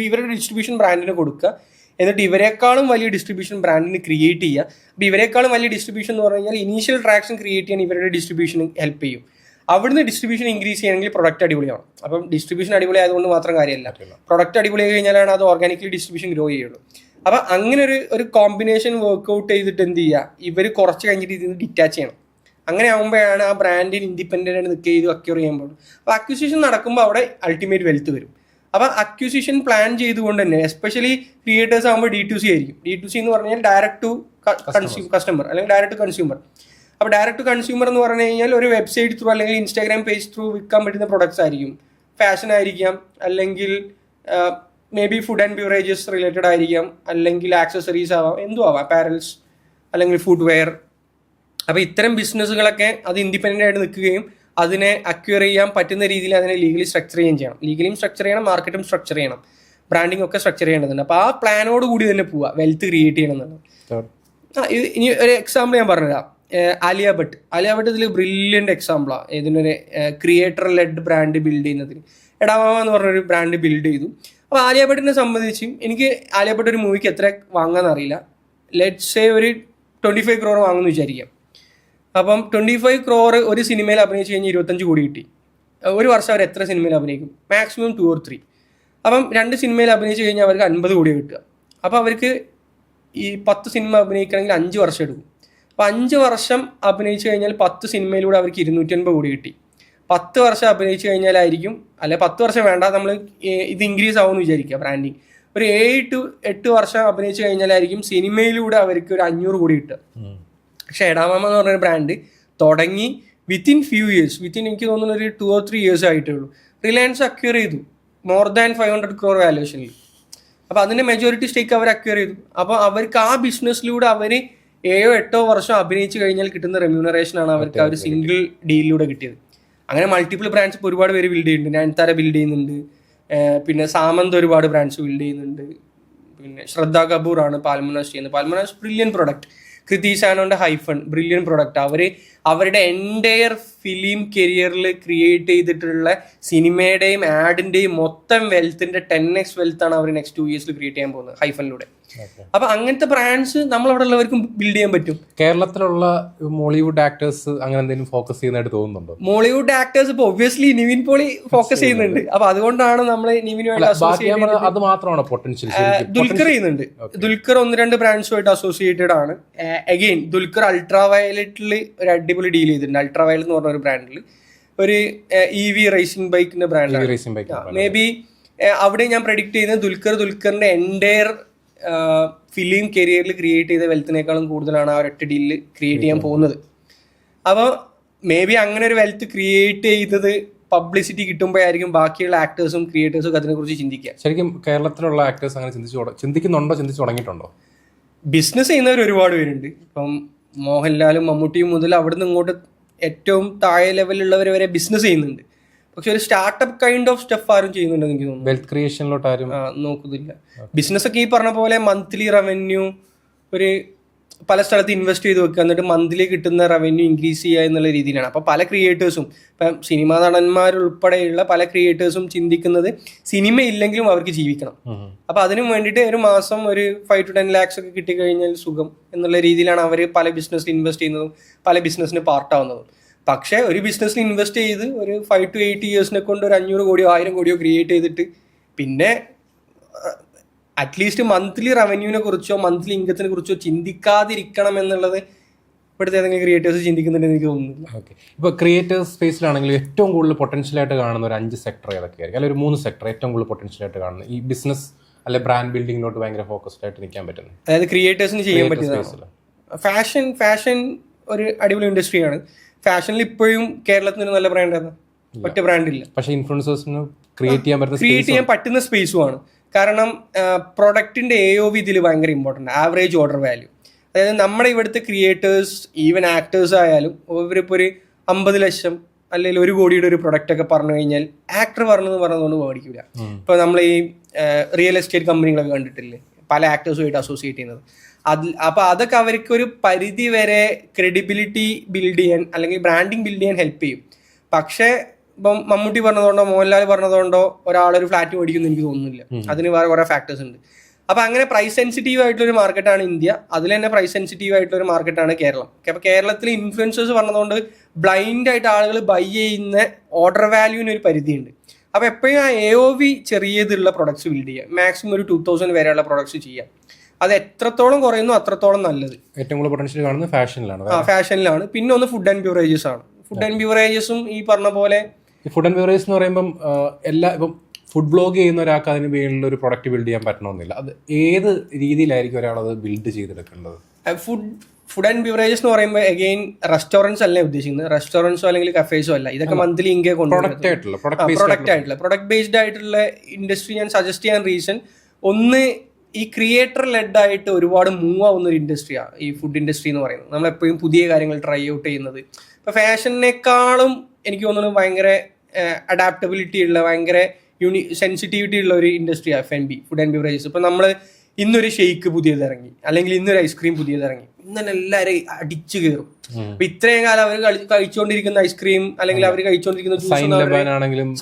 ഇവരുടെ ഡിസ്ട്രിബ്യൂഷൻ ബ്രാൻഡിന് കൊടുക്കുക, എന്നിട്ട് ഇവരെക്കാളും വലിയ ഡിസ്ട്രിബ്യൂഷൻ ബ്രാൻഡിന് ക്രിയേറ്റ് ചെയ്യുക. അപ്പോൾ ഇവരെക്കാളും വലിയ ഡിസ്ട്രിബ്യൂഷൻ എന്ന് പറഞ്ഞു കഴിഞ്ഞാൽ ഇനീഷ്യൽ ട്രാക്ഷൻ ക്രിയേറ്റ് ചെയ്യാൻ ഇവരുടെ ഡിസ്ട്രിബ്യൂഷൻ ഹെൽപ്പ് ചെയ്യും. അവിടുന്ന് ഡിസ്ട്രിബ്യൂഷൻ ഇൻക്രീസ് ചെയ്യണമെങ്കിൽ പ്രൊഡക്റ്റ് അടിപൊളിയാണ്. അപ്പം ഡിസ്ട്രിബ്യൂഷൻ അടിപൊളി ആയതുകൊണ്ട് മാത്രം കാര്യമല്ല, പ്രൊഡക്റ്റ് അടിപൊളിയായി കഴിഞ്ഞാലാണ് അത് ഓർഗാനിക്കലി ഡിസ്ട്രിബ്യൂഷൻ ഗ്രോ ചെയ്യുള്ളൂ. അപ്പം അങ്ങനെ ഒരു കോമ്പിനേഷൻ വർക്ക്ഔട്ട് ചെയ്തിട്ട് എന്ത് ചെയ്യുക, ഇവർ കുറച്ച് കഴിഞ്ഞിട്ട് ഇതിൽ നിന്ന് ഡിറ്റാച്ച് ചെയ്യണം. അങ്ങനെ ആകുമ്പോഴാണ് ആ ബ്രാൻഡിന് ഇൻഡിപെൻഡൻ്റ് ആയിട്ട് നിൽക്കുക ചെയ്ത് അക്യൂർ ചെയ്യുമ്പോൾ. അപ്പോൾ അക്വിസിഷൻ നടക്കുമ്പോൾ അവിടെ അൾട്ടിമേറ്റ് വെൽത്ത് വരും. അപ്പോൾ അക്വിസിഷൻ പ്ലാൻ ചെയ്തുകൊണ്ട് തന്നെ, എസ്പെഷ്യലി ക്രിയേറ്റേഴ്സ് ആകുമ്പോൾ D2C ആയിരിക്കും. D2C എന്ന് പറഞ്ഞാൽ ഡയറക്റ്റ് ടു കസ്റ്റമർ അല്ലെങ്കിൽ ഡയറക്റ്റ് ടു കൺസ്യൂമർ. അപ്പോൾ ഡയറക്റ്റ് ടു കൺസ്യൂമർ എന്ന് പറഞ്ഞു കഴിഞ്ഞാൽ ഒരു വെബ്സൈറ്റ് ത്രൂ അല്ലെങ്കിൽ ഇൻസ്റ്റാഗ്രാം പേജ് ത്രൂ വിൽക്കാൻ പറ്റുന്ന പ്രൊഡക്ട്സ് ആയിരിക്കും. ഫാഷൻ ആയിരിക്കാം, അല്ലെങ്കിൽ may be food and beverages related ആയിരിക്കാം, അല്ലെങ്കിൽ ആക്സസറീസ് ആവാം, എന്തും ആവാം, അപ്പാരൽസ് അല്ലെങ്കിൽ ഫുഡ് വെയർ. അപ്പോൾ ഇത്തരം ബിസിനസ്സുകളൊക്കെ അത് ഇൻഡിപെൻഡൻ്റ് ആയിട്ട് നിൽക്കുകയും അതിനെ അക്വയർ ചെയ്യാൻ പറ്റുന്ന രീതിയിൽ അതിനെ ലീഗലി സ്ട്രക്ചർ ചെയ്യുകയും ചെയ്യണം. ലീഗലിയും സ്ട്രക്ചർ ചെയ്യണം, മാർക്കറ്റും സ്ട്രക്ചർ ചെയ്യണം, ബ്രാൻഡിങ് ഒക്കെ സ്ട്രക്ചർ ചെയ്യേണ്ടതുണ്ട്. അപ്പോൾ ആ പ്ലാനോട് കൂടി തന്നെ പോവുക, വെൽത്ത് ക്രിയേറ്റ് ചെയ്യണം എന്നുള്ളത്. ഇനി ഒരു എക്സാമ്പിൾ ഞാൻ പറഞ്ഞുതരാം. ആലിയ ഭട്ട് ഇതിൽ ബ്രില്യൻ്റ് എക്സാമ്പിളാണ്. ഇതിനൊരു ക്രിയേറ്റർ ലെഡ് ബ്രാൻഡ് ബിൽഡ് ചെയ്യുന്നതിന്. എടാമാമ എന്ന് പറഞ്ഞൊരു ബ്രാൻഡ് ബിൽഡ് ചെയ്തു. അപ്പോൾ ആലിയ ഭട്ടിനെ സംബന്ധിച്ച് എനിക്ക് ആലിയ ഭട്ട് ഒരു മൂവിക്ക് എത്ര വാങ്ങാമെന്ന് അറിയില്ല. ലെറ്റ്സ് സേ ഒരു 25 crore വാങ്ങുമെന്ന് വിചാരിക്കാം. അപ്പം 25 crore ഒരു സിനിമയിൽ അഭിനയിച്ച് കഴിഞ്ഞാൽ 25 കോടി കിട്ടി. ഒരു വർഷം അവർ എത്ര സിനിമയിൽ അഭിനയിക്കും? Maximum 2 or 3. അപ്പം 2 സിനിമയിൽ അഭിനയിച്ച് കഴിഞ്ഞാൽ അവർക്ക് 50 കോടി കിട്ടുക. അപ്പോൾ അവർക്ക് ഈ 10 സിനിമ അഭിനയിക്കണമെങ്കിൽ 5 വർഷം എടുക്കും. അപ്പോൾ 5 വർഷം അഭിനയിച്ച് കഴിഞ്ഞാൽ 10 സിനിമയിലൂടെ അവർക്ക് 250 കോടി കിട്ടി. 10 വർഷം അഭിനയിച്ച് കഴിഞ്ഞാലായിരിക്കും, അല്ലെ 10 വർഷം വേണ്ട, നമ്മൾ ഇത് ഇൻക്രീസ് ആവുമെന്ന് വിചാരിക്കുക ബ്രാൻഡിങ്. ഒരു 7 to 8 വർഷം അഭിനയിച്ച് കഴിഞ്ഞാലായിരിക്കും സിനിമയിലൂടെ അവർക്ക് ഒരു 500 കോടി കിട്ടുക. പക്ഷേ എടാമാമ എന്ന് പറഞ്ഞൊരു ബ്രാൻഡ് തുടങ്ങി വിത്തിൻ ഫ്യൂ ഇയേഴ്സ്, എനിക്ക് തോന്നുന്നു ഒരു 2 or 3 years ആയിട്ടേ ഉള്ളൂ, റിലയൻസ് അക്വയർ ചെയ്തു മോർ ദാൻ 500 crore വാല്യൂഷനിൽ. അപ്പോൾ അതിൻ്റെ മെജോറിറ്റി സ്റ്റേക്ക് അവർ അക്വയർ ചെയ്തു. അപ്പോൾ അവർക്ക് ആ ബിസിനസ്സിലൂടെ അവർ 7-8 വർഷം അഭിനയിച്ച് കഴിഞ്ഞാൽ കിട്ടുന്ന റെമ്യൂണറേഷനാണ് അവർക്ക് ആ ഒരു സിംഗിൾ ഡീലിലൂടെ കിട്ടിയത്. അങ്ങനെ മൾട്ടിപ്പിൾ ബ്രാൻഡ്സ് ഇപ്പോൾ ഒരുപാട് പേര് ബിൽഡ് ചെയ്യുന്നുണ്ട്. നയൻതാര ബിൽഡ് ചെയ്യുന്നുണ്ട്, പിന്നെ സാമന്ത് ഒരുപാട് ബ്രാൻഡ്സ് ബിൽഡ് ചെയ്യുന്നുണ്ട്, പിന്നെ ശ്രദ്ധ കപൂർ ആണ് പാൽമനാസ് ചെയ്യുന്നത്. പാൽമനാസ് ബ്രില്യൻ പ്രൊഡക്റ്റ്. കൃതി സാനോന്റെ ഹൈഫൺ ബ്രില്യൻ പ്രൊഡക്റ്റ്. അവരുടെ എൻറ്റയർ ഫിലിം കരിയറിൽ ക്രിയേറ്റ് ചെയ്തിട്ടുള്ള സിനിമയുടെയും ആഡിന്റെയും മൊത്തം വെൽത്തിന്റെ 10x വെൽത്താണ് അവർ നെക്സ്റ്റ് 2 years ക്രിയേറ്റ് ചെയ്യാൻ പോകുന്നത് ഹൈഫണിലൂടെ. അപ്പൊ അങ്ങനത്തെ ബ്രാൻഡ്സ് നമ്മളവിടെ ഉള്ളവർക്കും ബിൽഡ് ചെയ്യാൻ പറ്റും. കേരളത്തിലുള്ള മോളിവുഡ് ആക്ടേഴ്സ് അങ്ങനെ എന്തെങ്കിലും ഫോക്കസ് ചെയ്യുന്നതായിട്ട് തോന്നുന്നുണ്ടോ? മോളിവുഡ് ആക്ടേഴ്സ് ഇപ്പൊ ഒബ്വിയസ്ലി നിവിൻ പോളി ഫോക്കസ് ചെയ്യുന്നുണ്ട്. അപ്പൊ അതുകൊണ്ടാണ് നമ്മൾ നിവിനുമായിട്ട് അത് മാത്രമാണ് പൊട്ടൻഷ്യൽ. ദുൽഖർ ചെയ്യുന്നുണ്ട്. ദുൽഖർ 1-2 ബ്രാൻഡ്സുമായിട്ട് അസോസിയേറ്റഡ് ആണ്. അഗെയിൻ ദുൽഖർ അൾട്രാ വയലറ്റിൽ ഒരു അടിപൊളി ഡീൽ ചെയ്തിട്ടുണ്ട്. അൾട്രാ വയലറ്റ് എന്ന് പറഞ്ഞ ഒരു ബ്രാൻഡിൽ ഒരു EV റേസിംഗ് ബൈക്കിന്റെ ബ്രാൻഡാണ്. മേ ബി അവിടെ ഞാൻ പ്രെഡിക്റ്റ് ചെയ്യുന്നത് ദുൽഖറിന്റെ എൻറ്റയർ ഫിലിം കരിയറിൽ ക്രിയേറ്റ് ചെയ്ത വെൽത്തിനേക്കാളും കൂടുതലാണ് ആ ഒരൊറ്റ ഡീലിൽ ക്രിയേറ്റ് ചെയ്യാൻ പോകുന്നത്. അപ്പോൾ മേ ബി അങ്ങനെ ഒരു വെൽത്ത് ക്രിയേറ്റ് ചെയ്തത് പബ്ലിസിറ്റി കിട്ടുമ്പോഴായിരിക്കും ബാക്കിയുള്ള ആക്ടേഴ്സും ക്രിയേറ്റേഴ്സും അതിനെക്കുറിച്ച് ചിന്തിക്കുക. ശരിക്കും കേരളത്തിലുള്ള ആക്ടേഴ്സ് അങ്ങനെ ചിന്തിച്ചു തുടങ്ങിയിട്ടുണ്ടോ? ബിസിനസ് ചെയ്യുന്നവർ ഒരുപാട് പേരുണ്ട്. ഇപ്പം മോഹൻലാലും മമ്മൂട്ടിയും മുതൽ അവിടുന്ന് ഇങ്ങോട്ട് ഏറ്റവും താഴെ ലെവലിലുള്ളവർ വരെ ബിസിനസ് ചെയ്യുന്നുണ്ട്. പക്ഷെ ഒരു സ്റ്റാർട്ടപ്പ് കൈൻഡ് ഓഫ് സ്റ്റഫ് ആരും ചെയ്യുന്നുണ്ടെന്ന് എനിക്ക് തോന്നുന്നു. വെൽത്ത് ക്രിയേഷനിലോട്ട് ആരും നോക്കുന്നില്ല. ബിസിനസ് ഒക്കെ ഈ പറഞ്ഞ പോലെ മന്ത്ലി റവന്യൂ ഒരു പല സ്ഥലത്ത് ഇൻവെസ്റ്റ് ചെയ്ത് വെക്കുക, എന്നിട്ട് മന്ത്ലി കിട്ടുന്ന റവന്യൂ ഇൻക്രീസ് ചെയ്യുക എന്നുള്ള രീതിയിലാണ്. അപ്പോൾ പല ക്രിയേറ്റേഴ്സും ഇപ്പം സിനിമാ നടന്മാരുൾപ്പെടെയുള്ള പല ക്രിയേറ്റേഴ്സും ചിന്തിക്കുന്നത് സിനിമ ഇല്ലെങ്കിലും അവർക്ക് ജീവിക്കണം. അപ്പോൾ അതിനും വേണ്ടിയിട്ട് ഒരു മാസം ഒരു 5 to 10 lakhs ഒക്കെ കിട്ടിക്കഴിഞ്ഞാൽ സുഖം എന്നുള്ള രീതിയിലാണ് അവർ പല ബിസിനസ്സിൽ ഇൻവെസ്റ്റ് ചെയ്യുന്നതും പല ബിസിനസ്സിന് പാർട്ടാവുന്നതും. പക്ഷേ ഒരു ബിസിനസ്സിൽ ഇൻവെസ്റ്റ് ചെയ്ത് ഒരു 5 to 8 years കൊണ്ട് ഒരു 500 കോടിയോ 1000 കോടിയോ ക്രിയേറ്റ് ചെയ്തിട്ട് പിന്നെ അറ്റ്ലീസ്റ്റ് മന്ത്ലി റവന്യൂവിനെ കുറിച്ചോ മന്ത്ലി ഇൻകത്തിനെ കുറിച്ചോ ചിന്തിക്കാതിരിക്കണം എന്നുള്ളത് ഇവിടുത്തെ ഏതെങ്കിലും ക്രിയേറ്റേഴ്സ് ചിന്തിക്കുന്നുണ്ടെന്ന് എനിക്ക് തോന്നുന്നില്ല. ഓക്കെ, ഇപ്പോൾ ക്രിയേറ്റേഴ്സ് സ്പേസിലാണെങ്കിൽ ഏറ്റവും കൂടുതൽ പൊട്ടൻഷ്യലായിട്ട് കാണുന്ന ഒരു 5 sector ഏതൊക്കെയായിരിക്കും, അല്ലെങ്കിൽ ഒരു 3 sector ഏറ്റവും കൂടുതൽ പൊട്ടൻഷ്യലായിട്ട് കാണുന്നത് ഈ ബിസിനസ് അല്ലെ ബ്രാൻഡ് ബിൽഡിങ്ങിലോട്ട് ഭയങ്കര ഫോക്കസ്ഡ് ആയിട്ട് നിൽക്കാൻ പറ്റുന്നത്? അതായത് ക്രിയേറ്റേഴ്സിന് ചെയ്യാൻ പറ്റുന്നത് ഫാഷൻ ഒരു അടിപൊളി ഇൻഡസ്ട്രിയാണ്. ഫാഷനിൽ ഇപ്പോഴും കേരളത്തിന് നല്ല ബ്രാൻഡാണ്, ഒറ്റ ബ്രാൻഡില്ല. പക്ഷേ ഇൻഫ്ലുവൻസേഴ്സിന് ക്രിയേറ്റ് ചെയ്യാൻ പറ്റുന്ന സ്പേസുമാണ്. കാരണം പ്രൊഡക്റ്റിന്റെ AOV ഇതിൽ ഭയങ്കര ഇമ്പോർട്ടൻ്റ്, ആവറേജ് ഓർഡർ വാല്യൂ. അതായത് നമ്മുടെ ഇവിടുത്തെ ക്രിയേറ്റേഴ്സ് ഈവൻ ആക്ടേഴ്സ് ആയാലും ഇവരിപ്പോൾ ഒരു 50 ലക്ഷം അല്ലെങ്കിൽ 1 കോടിയുടെ ഒരു പ്രൊഡക്റ്റ് ഒക്കെ പറഞ്ഞു കഴിഞ്ഞാൽ ആക്ടർ പറഞ്ഞതുകൊണ്ട് മേടിക്കില്ല. ഇപ്പോൾ നമ്മൾ ഈ റിയൽ എസ്റ്റേറ്റ് കമ്പനികളൊക്കെ കണ്ടിട്ടില്ലേ, പല ആക്ടേഴ്സുമായിട്ട് അസോസിയേറ്റ് ചെയ്യുന്നത്. അപ്പോൾ അതൊക്കെ അവർക്ക് ഒരു പരിധി വരെ ക്രെഡിബിലിറ്റി ബിൽഡ് ചെയ്യാൻ അല്ലെങ്കിൽ ബ്രാൻഡിങ് ബിൽഡ് ചെയ്യാൻ ഹെൽപ്പ് ചെയ്യും. പക്ഷേ ഇപ്പം മമ്മൂട്ടി പറഞ്ഞതുകൊണ്ടോ മോഹൻലാൽ പറഞ്ഞതുകൊണ്ടോ ഒരാളൊരു ഫ്ലാറ്റ് മേടിക്കുമെന്ന് എനിക്ക് തോന്നുന്നില്ല. അതിന് വേറെ കുറേ ഫാക്ടേഴ്സ് ഉണ്ട്. അപ്പോൾ അങ്ങനെ പ്രൈസ് സെൻസിറ്റീവ് ആയിട്ടുള്ളൊരു മാർക്കറ്റാണ് ഇന്ത്യ. അതിൽ തന്നെ പ്രൈസ് സെൻസിറ്റീവ് ആയിട്ടുള്ളൊരു മാർക്കറ്റാണ് കേരളം. അപ്പോൾ കേരളത്തിൽ ഇൻഫ്ലുവൻസേഴ്സ് പറഞ്ഞതുകൊണ്ട് ബ്ലൈൻഡായിട്ട് ആളുകൾ ബൈ ചെയ്യുന്ന ഓർഡർ വാല്യൂവിന് ഒരു പരിധിയുണ്ട്. അപ്പോൾ എപ്പോഴും ആ AOV ചെറിയതുള്ള പ്രൊഡക്ട്സ് ബിൽഡ് ചെയ്യുക, മാക്സിമം ഒരു 2000 വരെയുള്ള പ്രൊഡക്ട്സ് ചെയ്യാം. അത് എത്രത്തോളം കുറയുന്നു അത്രത്തോളം നല്ലത്. ഏറ്റവും കൂടുതൽ പൊട്ടൻഷ്യൽ കാണുന്നത് ഫാഷനിലാണ്. ഫാഷനിലാണ്. പിന്നെ ഒന്ന് ഫുഡ് ആൻഡ് ബിവറേജസ് ആണ്. ഫുഡ് ആൻഡ് ബിവറേജസും ഈ പറഞ്ഞ പോലെ ഫുഡ് ആൻഡ് ബിവറേജസ് എന്ന് പറയുമ്പം ഇപ്പം ഫുഡ് ബ്ലോഗ് ചെയ്യുന്ന ഒരാൾക്ക് അതിന് വേണ്ടിയുള്ള ഒരു പ്രൊഡക്റ്റ് ബിൽഡ് ചെയ്യാൻ പറ്റണമെന്നില്ല. അത് ഏത് രീതിയിലായിരിക്കും ഒരാൾ അത് ബിൽഡ് ചെയ്തെടുക്കേണ്ടത്? ഫുഡ് ആൻഡ് ബിവറേജസ് എന്ന് പറയുമ്പോൾ അഗെയിൻ റെസ്റ്റോറൻറ്റ്സ് അല്ല ഉദ്ദേശിക്കുന്നത്. റെസ്റ്റോറൻറ്റ്സോ അല്ലെങ്കിൽ കഫേസോ അല്ല. ഇതൊക്കെ മന്ത്ലി ഇൻകേ കൊണ്ടുവരുന്നത് പ്രൊഡക്റ്റ് ബേസ്ഡ് ആയിട്ടുള്ള ഇൻഡസ്ട്രി ഞാൻ സജസ്റ്റ് ചെയ്യാൻ റീസൺ ഒന്ന്, ഈ ക്രിയേറ്റർ ലെഡ് ആയിട്ട് ഒരുപാട് മൂവ് ആവുന്ന ഒരു ഇൻഡസ്ട്രിയാണ് ഈ ഫുഡ് ഇൻഡസ്ട്രി എന്ന് പറയുന്നത്. നമ്മളെപ്പോഴും പുതിയ കാര്യങ്ങൾ ട്രൈ ഔട്ട് ചെയ്യുന്നത്. ഇപ്പോൾ ഫാഷനേക്കാളും എനിക്ക് തോന്നുന്നത് ഭയങ്കര അഡാപ്റ്റബിലിറ്റി ഉള്ള, ഭയങ്കര സെൻസിറ്റിവിറ്റി ഉള്ള ഒരു ഇൻഡസ്ട്രിയാണ് F&B, ഫുഡ് ആൻഡ് ബിവറേജസ്. ഇപ്പം നമ്മൾ ഇന്നൊരു ഷെയ്ക്ക് പുതിയത് ഇറങ്ങി, അല്ലെങ്കിൽ ഇന്നൊരു ഐസ്ക്രീം പുതിയത് ഇറങ്ങി, ഇന്ന് തന്നെ എല്ലാവരും അടിച്ചു കയറും. അപ്പൊ ഇത്രയും കാലം അവർ കഴിച്ചുകൊണ്ടിരിക്കുന്ന ഐസ്ക്രീം അല്ലെങ്കിൽ അവർ കഴിച്ചുകൊണ്ടിരിക്കുന്ന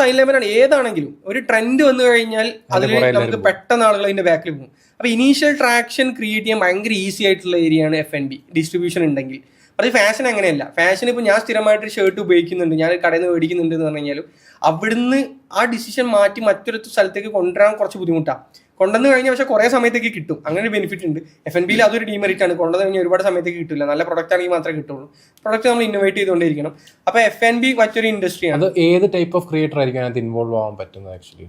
സൈൻ ലെമനാണ് ഏതാണെങ്കിലും ഒരു ട്രെൻഡ് വന്നു കഴിഞ്ഞാൽ അതിൽ നമുക്ക് പെട്ടെന്ന് ആളുകൾ അതിന്റെ ബാക്കിൽ പോകും. അപ്പൊ ഇനീഷ്യൽ ട്രാക്ഷൻ ക്രിയേറ്റ് ചെയ്യാൻ ഭയങ്കര ഈസി ആയിട്ടുള്ള ഏരിയയാണ് F&B, ഡിസ്ട്രിബ്യൂഷൻ ഉണ്ടെങ്കിൽ. പക്ഷേ ഫാഷൻ അങ്ങനെയല്ല. ഫാഷൻ ഇപ്പോൾ ഞാൻ സ്ഥിരമായിട്ട് ഷർട്ട് ഉപയോഗിക്കുന്നുണ്ട്, ഞാൻ കടയിൽ നിന്ന് മേടിക്കുന്നുണ്ട് എന്ന് പറഞ്ഞു കഴിഞ്ഞാലും അവിടുന്ന് ആ ഡിസിഷൻ മാറ്റി മറ്റൊരു സ്ഥലത്തേക്ക് കൊണ്ടുവരാൻ കുറച്ച് ബുദ്ധിമുട്ടാണ്. കൊണ്ടുവന്ന് കഴിഞ്ഞാൽ പക്ഷേ കുറേ സമയത്തേക്ക് കിട്ടും. അങ്ങനെ ഒരു ബെനിഫിറ്റ് ഉണ്ട്. F&Bയിൽ അതൊരു ഡീമെറിറ്റ് ആണ്. കൊണ്ടുവന്ന് കഴിഞ്ഞാൽ ഒരുപാട് സമയത്തേക്ക് കിട്ടില്ല. നല്ല പ്രൊഡക്റ്റ് ആണെങ്കിൽ മാത്രമേ കിട്ടുള്ളൂ. പ്രൊഡക്റ്റ് നമ്മൾ ഇന്നോവേറ്റ് ചെയ്തുകൊണ്ടിരിക്കണം. അപ്പോൾ F&B മറ്റൊരു ഇൻഡസ്ട്രിയാണ്. അത് ഏത് ടൈപ്പ് ഓഫ് ക്രിയേറ്റർ ആയിരിക്കും അതിനകത്ത് ഇൻവോൾവ് ആവാൻ പറ്റുന്നത്? ആക്ച്വലി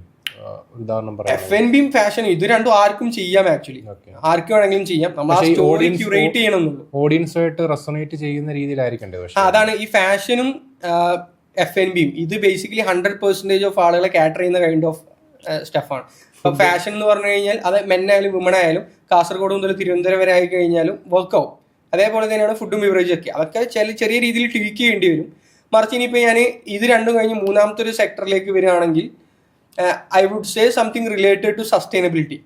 ഉദാഹരണം പറയാം, F&Bയും ഫാഷനും ഇത് രണ്ടും ആർക്കും ചെയ്യാം. ആക്ച്വലി ആർക്കും വേണമെങ്കിലും ചെയ്യാം. നമ്മൾ ആ സ്റ്റോറി ക്യൂറേറ്റ് ചെയ്യണമെന്നുള്ളൂ. ഓഡിയൻസുമായിട്ട് റെസൊണേറ്റ് ചെയ്യുന്ന രീതിയിലായിരിക്കണ്ടേ? അതാണ് ഈ ഫാഷനും F&Bയും. ഇത് ബേസിക്കലി 100% ഓഫ് ആളുകളെ കാറ്റർ ചെയ്യുന്ന കൈൻഡ് ഓഫ് സ്റ്റഫാണ്. ഇപ്പൊ ഫാഷൻ എന്ന് പറഞ്ഞു കഴിഞ്ഞാൽ അത് മെന്നായാലും വുമൺ ആയാലും കാസർഗോഡ് മുതൽ തിരുവനന്തപുരം വരെ ആയി കഴിഞ്ഞാലും വർക്കാവും. അതേപോലെ തന്നെയാണ് ഫുഡും ബിവറേജും ഒക്കെ. അതൊക്കെ ചെറിയ രീതിയിൽ ട്വീക്ക് ചെയ്യേണ്ടി വരും. മറിച്ച് ഇനിയിപ്പോൾ ഞാൻ ഇത് രണ്ടും കഴിഞ്ഞ് മൂന്നാമത്തെ ഒരു സെക്ടറിലേക്ക് വരികയാണെങ്കിൽ I would say something related to sustainability.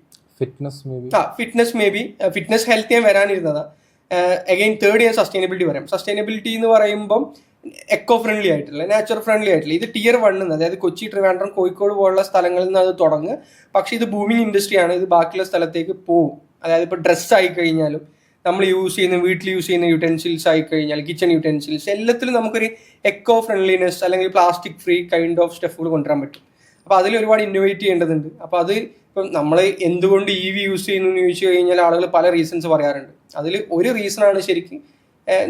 Fitness maybe. Fitness health ഞാൻ വരാനിരുന്നതാ. അഗൈൻ തേർഡ് ഞാൻ സസ്റ്റൈനബിലിറ്റി പറയാം. സസ്റ്റൈനബിലിറ്റി എന്ന് പറയുമ്പം എക്കോ ഫ്രണ്ട്ലി ആയിട്ടുള്ള, നാച്ചുറൽ ഫ്രണ്ട്ലി ആയിട്ടുള്ള, ഇത് Tier 1, അതായത് കൊച്ചി, ട്രിവാൻഡ്രം, കോഴിക്കോട് പോലുള്ള സ്ഥലങ്ങളിൽ നിന്ന് അത് തുടങ്ങുക. പക്ഷേ ഇത് ബൂമിങ് ഇൻഡസ്ട്രിയാണ്. ഇത് ബാക്കിയുള്ള സ്ഥലത്തേക്ക് പോകും. അതായത് ഇപ്പോൾ ഡ്രസ്സ് ആയി കഴിഞ്ഞാലും നമ്മൾ യൂസ് ചെയ്യുന്ന വീട്ടിൽ യൂസ് ചെയ്യുന്ന യൂട്ടൻസിൽസ് ആയി കഴിഞ്ഞാൽ കിച്ചൺ യൂട്ടൻസിൽസ് എല്ലാത്തിലും നമുക്കൊരു എക്കോ ഫ്രണ്ട്ലിനെസ് അല്ലെങ്കിൽ പ്ലാസ്റ്റിക് ഫ്രീ കൈൻഡ് ഓഫ് സ്റ്റഫുകൾ കൊണ്ടുവരാൻ പറ്റും. അപ്പോൾ അതിൽ ഒരുപാട് ഇന്നോവേറ്റ് ചെയ്യേണ്ടതുണ്ട്. അപ്പോൾ അത് ഇപ്പം നമ്മൾ എന്തുകൊണ്ട് EV യൂസ് ചെയ്യുന്നു എന്ന് ചോദിച്ചു കഴിഞ്ഞാൽ ആളുകൾ പല റീസൺസ് പറയാറുണ്ട്. അതിൽ ഒരു റീസണാണ് ശരിക്കും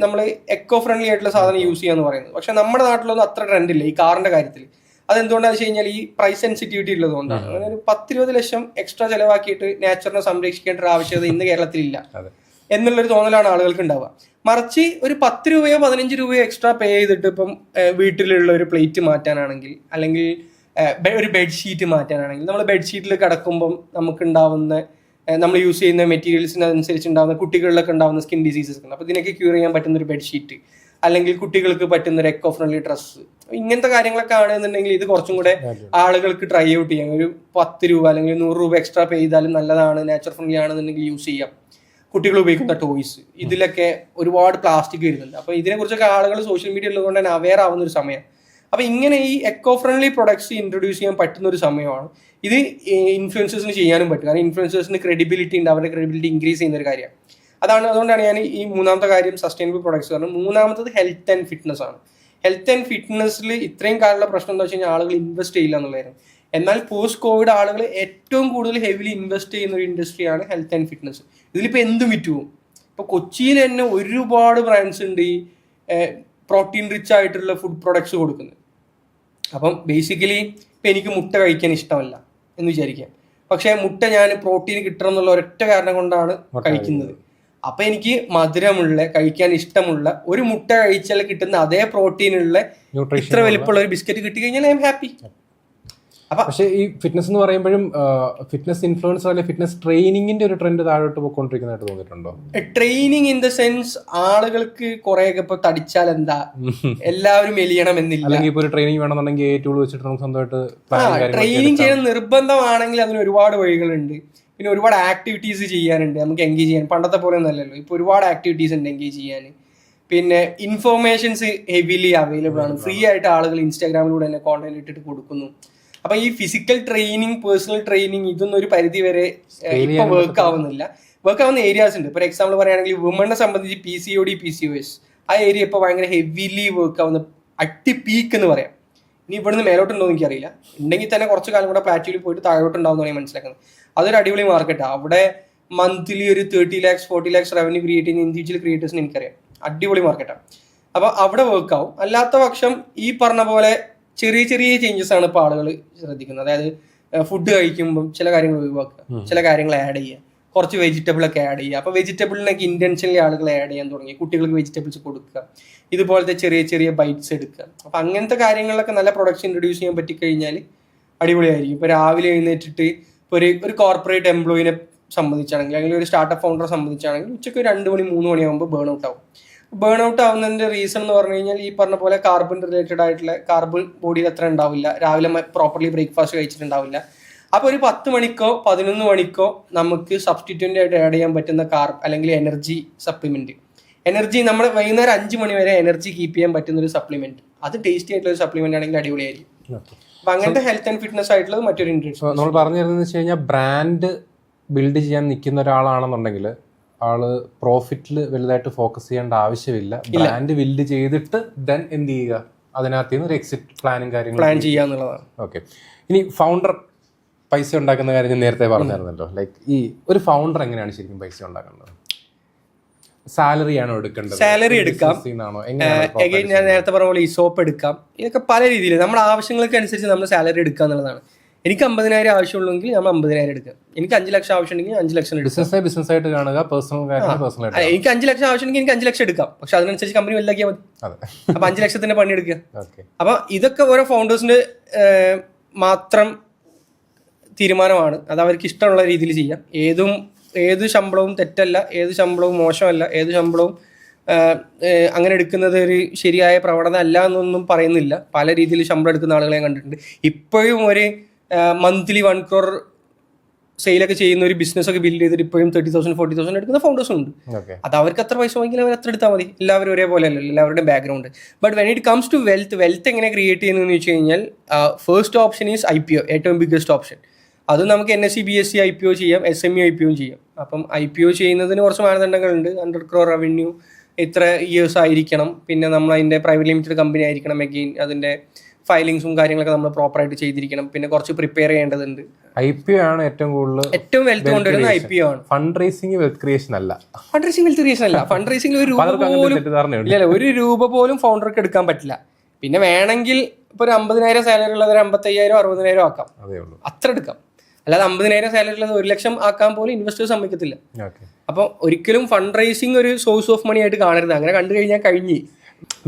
നമ്മൾ എക്കോ ഫ്രണ്ട്ലി ആയിട്ടുള്ള സാധനം യൂസ് ചെയ്യാന്ന് പറയുന്നത്. പക്ഷെ നമ്മുടെ നാട്ടിലൊന്നും അത്ര ട്രെൻഡില്ല ഈ കാറിന്റെ കാര്യത്തിൽ. അതെന്തുകൊണ്ടാണെന്ന് വെച്ച് കഴിഞ്ഞാൽ ഈ പ്രൈസ് സെൻസിറ്റിവിറ്റി ഉള്ളതുകൊണ്ടാണ്. അങ്ങനെ ഒരു 10-20 ലക്ഷം എക്സ്ട്രാ ചിലവാക്കിയിട്ട് നാച്ചുറിനെ സംരക്ഷിക്കേണ്ട ഒരു ആവശ്യകത ഇന്ന് കേരളത്തിലില്ല എന്നുള്ളൊരു തോന്നലാണ് ആളുകൾക്ക് ഉണ്ടാവുക. മറിച്ച് ഒരു 10 രൂപയോ 15 രൂപയോ എക്സ്ട്രാ പേ ചെയ്തിട്ട് ഇപ്പം വീട്ടിലുള്ള ഒരു പ്ലേറ്റ് മാറ്റാനാണെങ്കിൽ അല്ലെങ്കിൽ ഒരു ബെഡ്ഷീറ്റ് മാറ്റാനാണെങ്കിൽ നമ്മൾ ബെഡ്ഷീറ്റിൽ കിടക്കുമ്പം നമുക്കുണ്ടാവുന്ന നമ്മൾ യൂസ് ചെയ്യുന്ന മെറ്റീരിയൽസിനനുസരിച്ച് ഉണ്ടാകുന്ന കുട്ടികളിലൊക്കെ ഉണ്ടാകുന്ന സ്കിൻ ഡിസീസസ് ഉണ്ട്. അപ്പോൾ ഇതിനൊക്കെ ക്യൂർ ചെയ്യാൻ പറ്റുന്ന ഒരു ബെഡ്ഷീറ്റ് അല്ലെങ്കിൽ കുട്ടികൾക്ക് പറ്റുന്ന ഒരു എക്കോ ഫ്രണ്ട്ലി ഡ്രസ്സ്, ഇങ്ങനത്തെ കാര്യങ്ങളൊക്കെ ആണെന്നുണ്ടെങ്കിൽ ഇത് കുറച്ചും കൂടെ ആളുകൾക്ക് ട്രൈ ഔട്ട് ചെയ്യാം. ഒരു 10 രൂപ അല്ലെങ്കിൽ 100 രൂപ എക്സ്ട്രാ പേ ചെയ്താലും നല്ലതാണ്, നാച്ചുറൽ ഫ്രണ്ട്ലി ആണെന്നുണ്ടെങ്കിൽ യൂസ് ചെയ്യാം. കുട്ടികൾ ഉപയോഗിക്കുന്ന ടോയ്സ് ഇതിലൊക്കെ ഒരുപാട് പ്ലാസ്റ്റിക് വരുന്നുണ്ട്. അപ്പോൾ ഇതിനെക്കുറിച്ചൊക്കെ ആളുകൾ സോഷ്യൽ മീഡിയ ഉള്ളതുകൊണ്ട് തന്നെ അവെയർ ആവുന്ന ഒരു സമയം. അപ്പോൾ ഇങ്ങനെ ഈ എക്കോ ഫ്രണ്ട്ലി പ്രൊഡക്ട്സ് ഇൻട്രൊഡ്യൂസ് ചെയ്യാൻ പറ്റുന്ന ഒരു സമയമാണ് ഇത്. ഇൻഫ്ലുവൻസേഴ്സിന് ചെയ്യാനും പറ്റും. കാരണം ഇൻഫ്ലുവൻസേഴ്സിന് ക്രെഡിബിലിറ്റി ഉണ്ട്, അവരുടെ ക്രെഡിബിലിറ്റി ഇൻക്രീസ് ചെയ്യുന്ന ഒരു കാര്യമാണ്. അതുകൊണ്ടാണ് ഞാൻ ഈ മൂന്നാമത്തെ കാര്യം സസ്റ്റൈനബിൾ പ്രൊഡക്ട്സ് പറഞ്ഞു. മൂന്നാമത്തത് ഹെൽത്ത് ആൻഡ് ഫിറ്റ്നസ് ആണ്. ഹെൽത്ത് ആൻഡ് ഫിറ്റ്നസ്സിൽ ഇത്രയും കാലമുള്ള പ്രശ്നം എന്താ വെച്ച് കഴിഞ്ഞാൽ ആളുകൾ ഇൻവെസ്റ്റ് ചെയ്യില്ല എന്നുള്ളതായിരുന്നു. എന്നാൽ പോസ്റ്റ് കോവിഡ് ആളുകൾ ഏറ്റവും കൂടുതൽ ഹെവിലി ഇൻവെസ്റ്റ് ചെയ്യുന്ന ഒരു ഇൻഡസ്ട്രിയാണ് ഹെൽത്ത് ആൻഡ് ഫിറ്റ്നസ്. ഇതിലിപ്പോൾ എന്തും വിറ്റുപോകും. ഇപ്പോൾ കൊച്ചിയിൽ തന്നെ ഒരുപാട് ബ്രാൻഡ്സ് ഉണ്ട് ഈ പ്രോട്ടീൻ റിച്ച് ആയിട്ടുള്ള ഫുഡ് പ്രൊഡക്ട്സ് കൊടുക്കുന്നത്. അപ്പം ബേസിക്കലി ഇപ്പം എനിക്ക് മുട്ട കഴിക്കാൻ ഇഷ്ടമല്ല എന്ന് വിചാരിക്കാം. പക്ഷേ മുട്ട ഞാൻ പ്രോട്ടീൻ കിട്ടണം എന്നുള്ള ഒരൊറ്റ കാരണം കൊണ്ടാണ് കഴിക്കുന്നത്. അപ്പം എനിക്ക് മധുരമുള്ള കഴിക്കാൻ ഇഷ്ടമുള്ള ഒരു മുട്ട കഴിച്ചാൽ കിട്ടുന്ന അതേ പ്രോട്ടീനുള്ള ഇത്ര വലിപ്പമുള്ള ഒരു ബിസ്ക്കറ്റ് കിട്ടി കഴിഞ്ഞാൽ ഐ എം ഹാപ്പി. പക്ഷേ ഈ ഫിറ്റ്നസ് എന്ന് പറയുമ്പോഴും ഫിറ്റ്നസ് ഇൻഫ്ലുവൻസർ അല്ലെങ്കിൽ ഫിറ്റ്നസ് ട്രെയിനിങ്ങിന്റെ ഒരു ട്രെൻഡ് താഴോട്ട് പോയിക്കൊണ്ടിരിക്കുന്നതായിട്ട് തോന്നിയിട്ടുണ്ടോ? ട്രെയിനിങ് ഇൻ ദ സെൻസ് ആളുകൾക്ക് കുറെയൊക്കെ ഇപ്പൊ തടിച്ചാൽ എന്താ എല്ലാവരും മെലിയണം എന്നില്ല. അല്ലെങ്കിൽ ഇപ്പൊ ഒരു ട്രെയിനിങ് വേണമെന്നുണ്ടെങ്കിൽ ടൂൾ വെച്ചിട്ട് നമുക്ക് സ്വന്തമായിട്ട് ട്രെയിനിങ് ചെയ്യാൻ നിർബന്ധമാണെങ്കിൽ അതിന് ഒരുപാട് വഴികളുണ്ട്. പിന്നെ ഒരുപാട് ആക്ടിവിറ്റീസ് ചെയ്യാനുണ്ട് നമുക്ക് എൻഗേജ് ചെയ്യാൻ. പണ്ടത്തെ പോലെ ഒന്നല്ലല്ലോ, ഇപ്പൊ ഒരുപാട് ആക്ടിവിറ്റീസ് ഉണ്ട് എൻഗേജ് ചെയ്യാൻ. പിന്നെ ഇൻഫോർമേഷൻസ് ഹെവിലി അവൈലബിൾ ആണ്. ഫ്രീ ആയിട്ട് ആളുകൾ ഇൻസ്റ്റാഗ്രാമിലൂടെ തന്നെ കോണ്ടന്റ് ഇട്ടിട്ട് കൊടുക്കുന്നു. അപ്പൊ ഈ ഫിസിക്കൽ ട്രെയിനിങ്, പേഴ്സണൽ ട്രെയിനിങ് ഇതൊന്നും ഒരു പരിധി വരെ ഇപ്പൊ വർക്ക് ആവുന്നില്ല. വർക്ക് ആവുന്ന ഏരിയാസ് ഉണ്ട്. ഫോർ എക്സാമ്പിൾ പറയുകയാണെങ്കിൽ വുമണിനെ സംബന്ധിച്ച് PCOD, PCOS ആ ഏരിയ ഇപ്പൊ ഭയങ്കര ഹെവിലി വർക്ക് ആവുന്ന അട്ടി പീക്ക് എന്ന് പറയാം. ഇനി ഇവിടുന്ന് മേലോട്ടുണ്ടോ എന്ന് എനിക്കറിയില്ല. ഉണ്ടെങ്കിൽ തന്നെ കുറച്ച് കാലം കൂടെ പ്ലാറ്റ്യൂരിൽ പോയിട്ട് താഴോട്ടുണ്ടാവുന്നതാണ് ഞാൻ മനസ്സിലാക്കുന്നത്. അതൊരു അടിപൊളി മാർക്കറ്റാണ്. അവിടെ മന്ത്ലി ഒരു 30 lakhs 40 lakhs റവന്യൂ ക്രിയേറ്റ് ചെയ്യുന്ന ഇൻഡിവിജ്വൽ ക്രിയേറ്റേഴ്സിന് എനിക്കറിയാം. അടിപൊളി മാർക്കറ്റാണ്. അപ്പൊ അവിടെ വർക്ക് ആവും. അല്ലാത്ത പക്ഷം ഈ പറഞ്ഞ പോലെ ചെറിയ ചെറിയ ചേഞ്ചസ് ആണ് ഇപ്പോൾ ആളുകൾ ശ്രദ്ധിക്കുന്നത്. അതായത് ഫുഡ് കഴിക്കുമ്പോൾ ചില കാര്യങ്ങൾ ഒഴിവാക്കുക, ചില കാര്യങ്ങൾ ആഡ് ചെയ്യുക, കുറച്ച് വെജിറ്റബിൾ ഒക്കെ ആഡ് ചെയ്യുക. അപ്പോൾ വെജിറ്റബിളിനൊക്കെ ഇന്റൻഷനലി ആളുകൾ ആഡ് ചെയ്യാൻ തുടങ്ങി. കുട്ടികൾക്ക് വെജിറ്റബിൾസ് കൊടുക്കുക, ഇതുപോലത്തെ ചെറിയ ചെറിയ ബൈറ്റ്സ് എടുക്കുക. അപ്പോൾ അങ്ങനത്തെ കാര്യങ്ങളിലൊക്കെ നല്ല പ്രൊഡക്ട്സ് ഇൻട്രൊഡ്യൂസ് ചെയ്യാൻ പറ്റിക്കഴിഞ്ഞാൽ അടിപൊളിയായിരിക്കും. ഇപ്പോൾ രാവിലെ എഴുന്നേറ്റിട്ട് ഇപ്പോൾ ഒരു കോർപ്പറേറ്റ് എംപ്ലോയിനെ സംബന്ധിച്ചാണെങ്കിൽ, അല്ലെങ്കിൽ ഒരു സ്റ്റാർട്ടപ്പ് ഫൗണ്ടറെ സംബന്ധിച്ചാണെങ്കിൽ ഉച്ചയ്ക്ക് 2 മണി 3 മണിയാകുമ്പോൾ ബേൺ ഔട്ട് ആവും. ബേൺ ഔട്ട് ആവുന്നതിന്റെ റീസൺ എന്ന് പറഞ്ഞു കഴിഞ്ഞാൽ ഈ പറഞ്ഞ പോലെ കാർബൺ റിലേറ്റഡ് ആയിട്ടുള്ള കാർബൺ ബോഡിയിൽ അത്ര ഉണ്ടാവില്ല. രാവിലെ പ്രോപ്പർലി ബ്രേക്ക്ഫാസ്റ്റ് കഴിച്ചിട്ടുണ്ടാവില്ല. അപ്പോൾ ഒരു 10 മണിക്കോ 11 മണിക്കോ നമുക്ക് സബ്സ്റ്റിറ്റ്യൂന്റ് ആയിട്ട് ആഡ് ചെയ്യാൻ പറ്റുന്ന അല്ലെങ്കിൽ എനർജി സപ്ലിമെന്റ്, എനർജി നമ്മൾ വൈകുന്നേരം 5 മണി വരെ എനർജി കീപ്പ് ചെയ്യാൻ പറ്റുന്ന ഒരു സപ്ലിമെന്റ്, അത് ടേസ്റ്റി ആയിട്ടുള്ള ഒരു സപ്ലിമെന്റ് ആണെങ്കിൽ അടിപൊളിയായിരിക്കും. അപ്പൊ അങ്ങനത്തെ ഹെൽത്ത് ആൻഡ് ഫിറ്റ്നസ് ആയിട്ടുള്ളത് മറ്റൊരു ഇൻട്രസ്റ്റ്. നമ്മൾ പറഞ്ഞു തരുന്നത് വെച്ച് കഴിഞ്ഞാൽ ബ്രാൻഡ് ബിൽഡ് ചെയ്യാൻ നിൽക്കുന്ന ഒരാളാണെന്നുണ്ടെങ്കിൽ ആള് പ്രോഫിറ്റിൽ വലുതായിട്ട് ഫോക്കസ് ചെയ്യേണ്ട ആവശ്യമില്ല. ബ്രാൻഡ് ബിൽഡ് ചെയ്തിട്ട് ദെൻ എന്ത് ചെയ്യുക, അതിനകത്ത് നിന്ന് ഒരു എക്സിറ്റ് പ്ലാനും കാര്യങ്ങളും പ്ലാൻ ചെയ്യുക എന്നുള്ളതാണ്. ഓക്കെ. ഇനി ഫൗണ്ടർ പൈസ ഉണ്ടാക്കുന്ന കാര്യം ഞാൻ നേരത്തെ പറഞ്ഞായിരുന്നല്ലോ. ലൈക്ക് ഈ ഒരു ഫൗണ്ടർ എങ്ങനെയാണ് ശരിക്കും പൈസ ഉണ്ടാക്കുന്നത്? സാലറി ആണോ എടുക്കേണ്ടത്? സാലറി എടുക്കാം. ഞാൻ നേരത്തെ പറഞ്ഞ പോലെ ഇസോപ്പ് എടുക്കാം. ഇതൊക്കെ പല രീതിയിൽ നമ്മുടെ ആവശ്യങ്ങൾക്ക് അനുസരിച്ച് നമ്മൾ സാലറി എടുക്കുക എന്നുള്ളതാണ്. എനിക്ക് 50,000 ആവശ്യമുള്ളെങ്കിൽ നമ്മൾ 50,000 എടുക്കുക. എനിക്ക് 5 ലക്ഷം ആവശ്യമുണ്ടെങ്കിൽ 5 ലക്ഷം എടുക്കാം. ബിസിനസ് ആയിട്ട് കാണുക, പേഴ്സണൽ. എനിക്ക് 5 ലക്ഷം ആവശ്യമുണ്ടെങ്കിൽ എനിക്ക് 5 ലക്ഷം എടുക്കാം. പക്ഷെ അതിനനുസരിച്ച് കമ്പനി വലുതാക്കിയാൽ മതി. അപ്പൊ 5 ലക്ഷത്തിന്റെ പണിയെടുക്കുക. അപ്പൊ ഇതൊക്കെ ഓരോ ഫൗണ്ടേഴ്സിന്റെ മാത്രം തീരുമാനമാണ്. അത് അവർക്ക് ഇഷ്ടമുള്ള രീതിയിൽ ചെയ്യാം. ഏത് ശമ്പളവും തെറ്റല്ല, ഏത് ശമ്പളവും മോശമല്ല, ഏത് ശമ്പളവും അങ്ങനെ എടുക്കുന്നത് ഒരു ശരിയായ പ്രവണത അല്ല എന്നൊന്നും പറയുന്നില്ല. പല രീതിയിൽ ശമ്പളം എടുക്കുന്ന ആളുകളെ കണ്ടിട്ടുണ്ട്. ഇപ്പോഴും ഒരു മന്ത്ലി 1 crore സെയിലൊക്കെ ചെയ്യുന്ന ഒരു ബിസിനസ് ഒക്കെ ബിൽഡ് ചെയ്തിട്ട് ഇപ്പോഴും 30,000 40,000 എടുക്കുന്ന ഫൗണ്ടേഴ്സും ഉണ്ട്. അത് അവർക്ക് എത്ര പൈസ വാങ്ങിയാൽ അവർ എത്ര എടുത്താൽ മതി. എല്ലാവരും ഒരേപോലെ അല്ലല്ലോ, എല്ലാവരുടെയും background. But when it comes to wealth എങ്ങനെ ക്രിയേറ്റ് ചെയ്യുന്നതെന്ന് വെച്ച് കഴിഞ്ഞാൽ ഫസ്റ്റ് ഓപ്ഷൻ ഈസ് IPO, ഏറ്റവും ബിഗ്ഗസ്റ്റ് ഓപ്ഷൻ. അത് നമുക്ക് NSE BSE IPO ചെയ്യാം, SME IPO ചെയ്യാം. അപ്പം IPO ചെയ്യുന്നതിന് കുറച്ച് മാനദണ്ഡങ്ങളുണ്ട്. 100 crore റവന്യൂ, ഇത്ര ഇയേഴ്സ് ആയിരിക്കണം, പിന്നെ നമ്മൾ അതിൻ്റെ പ്രൈവറ്റ് ലിമിറ്റഡ് കമ്പനി ആയിരിക്കണം, അഗെയിൻ അതിൻ്റെ ഫയലിങ്സും കാര്യങ്ങളൊക്കെ നമ്മൾ പ്രോപ്പറായിട്ട് ചെയ്തിരിക്കണം, പിന്നെ കുറച്ച് പ്രിപ്പയർ ചെയ്യേണ്ടതുണ്ട്. IPO ആണ് ഏറ്റവും വെൽത്ത് കൊണ്ടുവരുന്ന IPO ആണ്. ഫണ്ട് റേസിംഗ് വെൽത്ത് ക്രിയേഷൻ അല്ല. ഫണ്ട് റേസിംഗ് ഒരു രൂപ പോലും ഫൗണ്ടർക്ക് എടുക്കാൻ പറ്റില്ല. പിന്നെ വേണമെങ്കിൽ ഇപ്പോൾ ഒരു 50,000 സാലറി ഉള്ളത് 55,000 60,000 ആക്കാം, അത്ര എടുക്കാം. അല്ലാതെ 50,000 സാലറി ഉള്ളത് 1 ലക്ഷം ആക്കാൻ പോലും ഇൻവെസ്റ്റേഴ്സ് സമ്മതിക്കത്തില്ല. അപ്പോൾ ഒരിക്കലും ഫണ്ട് റേസിംഗ് ഒരു സോഴ്സ് ഓഫ് മണി ആയിട്ട് കാണരുത്. അങ്ങനെ കണ്ടു കഴിഞ്ഞാൽ കഴിഞ്ഞ്.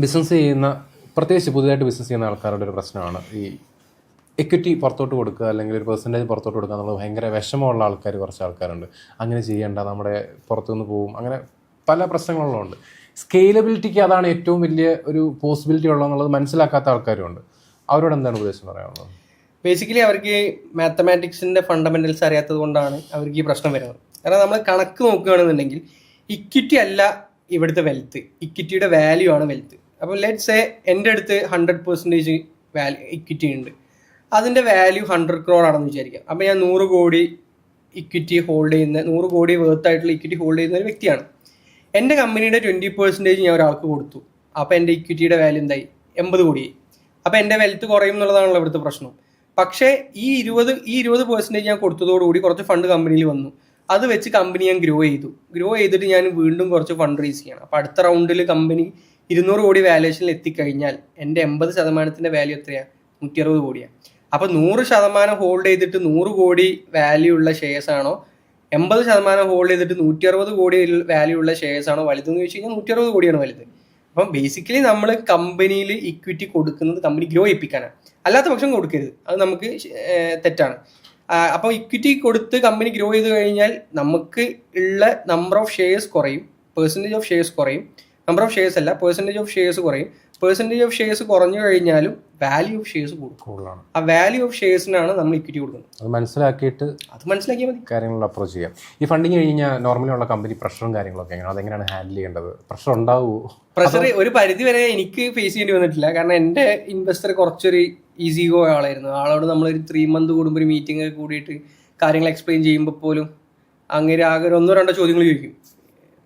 ബിസിനസ് ചെയ്യുന്ന, പ്രത്യേകിച്ച് പുതിയതായിട്ട് ബിസിനസ് ചെയ്യുന്ന ആൾക്കാരുടെ ഒരു പ്രശ്നമാണ് ഈ എക്വിറ്റി പുറത്തോട്ട് കൊടുക്കുക, അല്ലെങ്കിൽ ഒരു പെർസെൻറ്റേജ് പുറത്തോട്ട് കൊടുക്കുക എന്നുള്ളത് ഭയങ്കര വിഷമമുള്ള കുറച്ച് ആൾക്കാരുണ്ട്. അങ്ങനെ ചെയ്യേണ്ട, നമ്മുടെ പുറത്തുനിന്ന് പോകും, അങ്ങനെ പല പ്രശ്നങ്ങളുള്ളതുകൊണ്ട് സ്കെയിലബിലിറ്റിക്ക് അതാണ് ഏറ്റവും വലിയ ഒരു പോസിബിലിറ്റി ഉള്ളതെന്നുള്ളത് മനസ്സിലാക്കാത്ത ആൾക്കാരുമുണ്ട്. അവരോട് എന്താണ് ഉപദേശം പറയാനുള്ളത്? ബേസിക്കലി അവർക്ക് മാത്തമാറ്റിക്സിൻ്റെ ഫണ്ടമെന്റൽസ് അറിയാത്തത് കൊണ്ടാണ് അവർക്ക് ഈ പ്രശ്നം വരുന്നത്. കാരണം നമ്മൾ കണക്ക് നോക്കുകയാണെന്നുണ്ടെങ്കിൽ ഇക്വിറ്റി അല്ല ഇവിടുത്തെ വെൽത്ത്, ഇക്വിറ്റിയുടെ വാല്യൂ ആണ് വെൽത്ത്. അപ്പോൾ ലെറ്റ്സ് സേ എൻ്റെ അടുത്ത് 100% ഇക്വിറ്റി ഉണ്ട്, അതിൻ്റെ വാല്യൂ 100 crore ആണെന്ന് വിചാരിക്കാം. അപ്പോൾ ഞാൻ 100 കോടി ഇക്വിറ്റി ഹോൾഡ് ചെയ്യുന്ന, 100 കോടി വേർത്തായിട്ടുള്ള ഇക്വിറ്റി ഹോൾഡ് ചെയ്യുന്ന ഒരു വ്യക്തിയാണ്. എൻ്റെ കമ്പനിയുടെ 20% ഞാൻ ഒരാൾക്ക് കൊടുത്തു. അപ്പോൾ എൻ്റെ ഇക്വിറ്റിയുടെ വാല്യൂ എന്തായി? 80 കോടിയായി. അപ്പോൾ എൻ്റെ വെൽത്ത് കുറയും എന്നുള്ളതാണല്ലോ ഇവിടുത്തെ പ്രശ്നം. പക്ഷേ ഈ 20% ഞാൻ കൊടുത്തതോടുകൂടി കുറച്ച് ഫണ്ട് കമ്പനിയിൽ വന്നു. അത് വെച്ച് കമ്പനി ഞാൻ ഗ്രോ ചെയ്തിട്ട് ഞാൻ വീണ്ടും കുറച്ച് ഫണ്ട് റേസ് ചെയ്യണം. അപ്പോൾ അടുത്ത റൗണ്ടിൽ കമ്പനി 200 കോടി വാല്യൂഷനിൽ എത്തിക്കഴിഞ്ഞാൽ എൻ്റെ 80% വാല്യൂ എത്രയാണ്? 160 കോടിയാണ്. അപ്പോൾ 100% ഹോൾഡ് ചെയ്തിട്ട് 100 കോടി വാല്യൂ ഉള്ള ഷെയർസ് ആണോ, 80% ഹോൾഡ് ചെയ്തിട്ട് 160 കോടി വാല്യൂ ഉള്ള ഷെയർസ് ആണോ വലുതെന്ന് ചോദിച്ചു കഴിഞ്ഞാൽ 160 കോടിയാണ് വലുത്. അപ്പം ബേസിക്കലി നമ്മൾ കമ്പനിയിൽ ഇക്വിറ്റി കൊടുക്കുന്നത് കമ്പനി ഗ്രോ ചെയ്യിപ്പിക്കാനാണ്, അല്ലാത്ത പക്ഷം കൊടുക്കരുത്, അത് നമുക്ക് തെറ്റാണ്. അപ്പോൾ ഇക്വിറ്റി കൊടുത്ത് കമ്പനി ഗ്രോ ചെയ്ത് കഴിഞ്ഞാൽ നമുക്ക് ഉള്ള നമ്പർ ഓഫ് ഷെയർസ് കുറയും, പെർസെൻറ്റേജ് ഓഫ് ഷെയർസ് കുറയും. നമ്പർ ഓഫ് ഷെയർസ് അല്ല, പെർസെൻറ്റേജ് ഓഫ് ഷെയർസ് കുറയും. പെർസെൻറ്റേജ് ഓഫ് ഷെയർസ് കുറഞ്ഞു കഴിഞ്ഞാലും വാല്യൂ ഓഫ് ഷെയർസ് കൂടുതലാണ്. ആ വാല്യൂ ഓഫ് ഷെയർസിനാണ് നമ്മൾ ഇക്വിറ്റി കൊടുക്കുന്നത്. അത് മനസ്സിലാക്കിയാൽ മതി കാര്യങ്ങൾ അപ്രോച്ച് ചെയ്യാം. ഈ ഫണ്ടിങ് കഴിഞ്ഞാൽ നോർമലി ഉള്ള കമ്പനി പ്രഷറും കാര്യങ്ങളൊക്കെ എങ്ങനെയാണ്, അതെങ്ങനെയാണ് ഹാൻഡിൽ ചെയ്യേണ്ടത്? പ്രഷർ ഉണ്ടാവുമോ? പ്രഷർ ഒരു പരിധി വരെ എനിക്ക് ഫേസ് ചെയ്യേണ്ടി വന്നിട്ടില്ല. കാരണം എൻ്റെ ഇൻവെസ്റ്റർ കുറച്ചൊരു ഈസിഗോ ആളായിരുന്നു. ആളോട് നമ്മളൊരു 3 month കൂടുമ്പോൾ ഒരു മീറ്റിംഗ് ഒക്കെ കൂടിയിട്ട് കാര്യങ്ങൾ എക്സ്പ്ലെയിൻ ചെയ്യുമ്പോൾ പോലും അങ്ങനെ ആകെ 1-2 ചോദ്യങ്ങൾ ചോദിക്കും.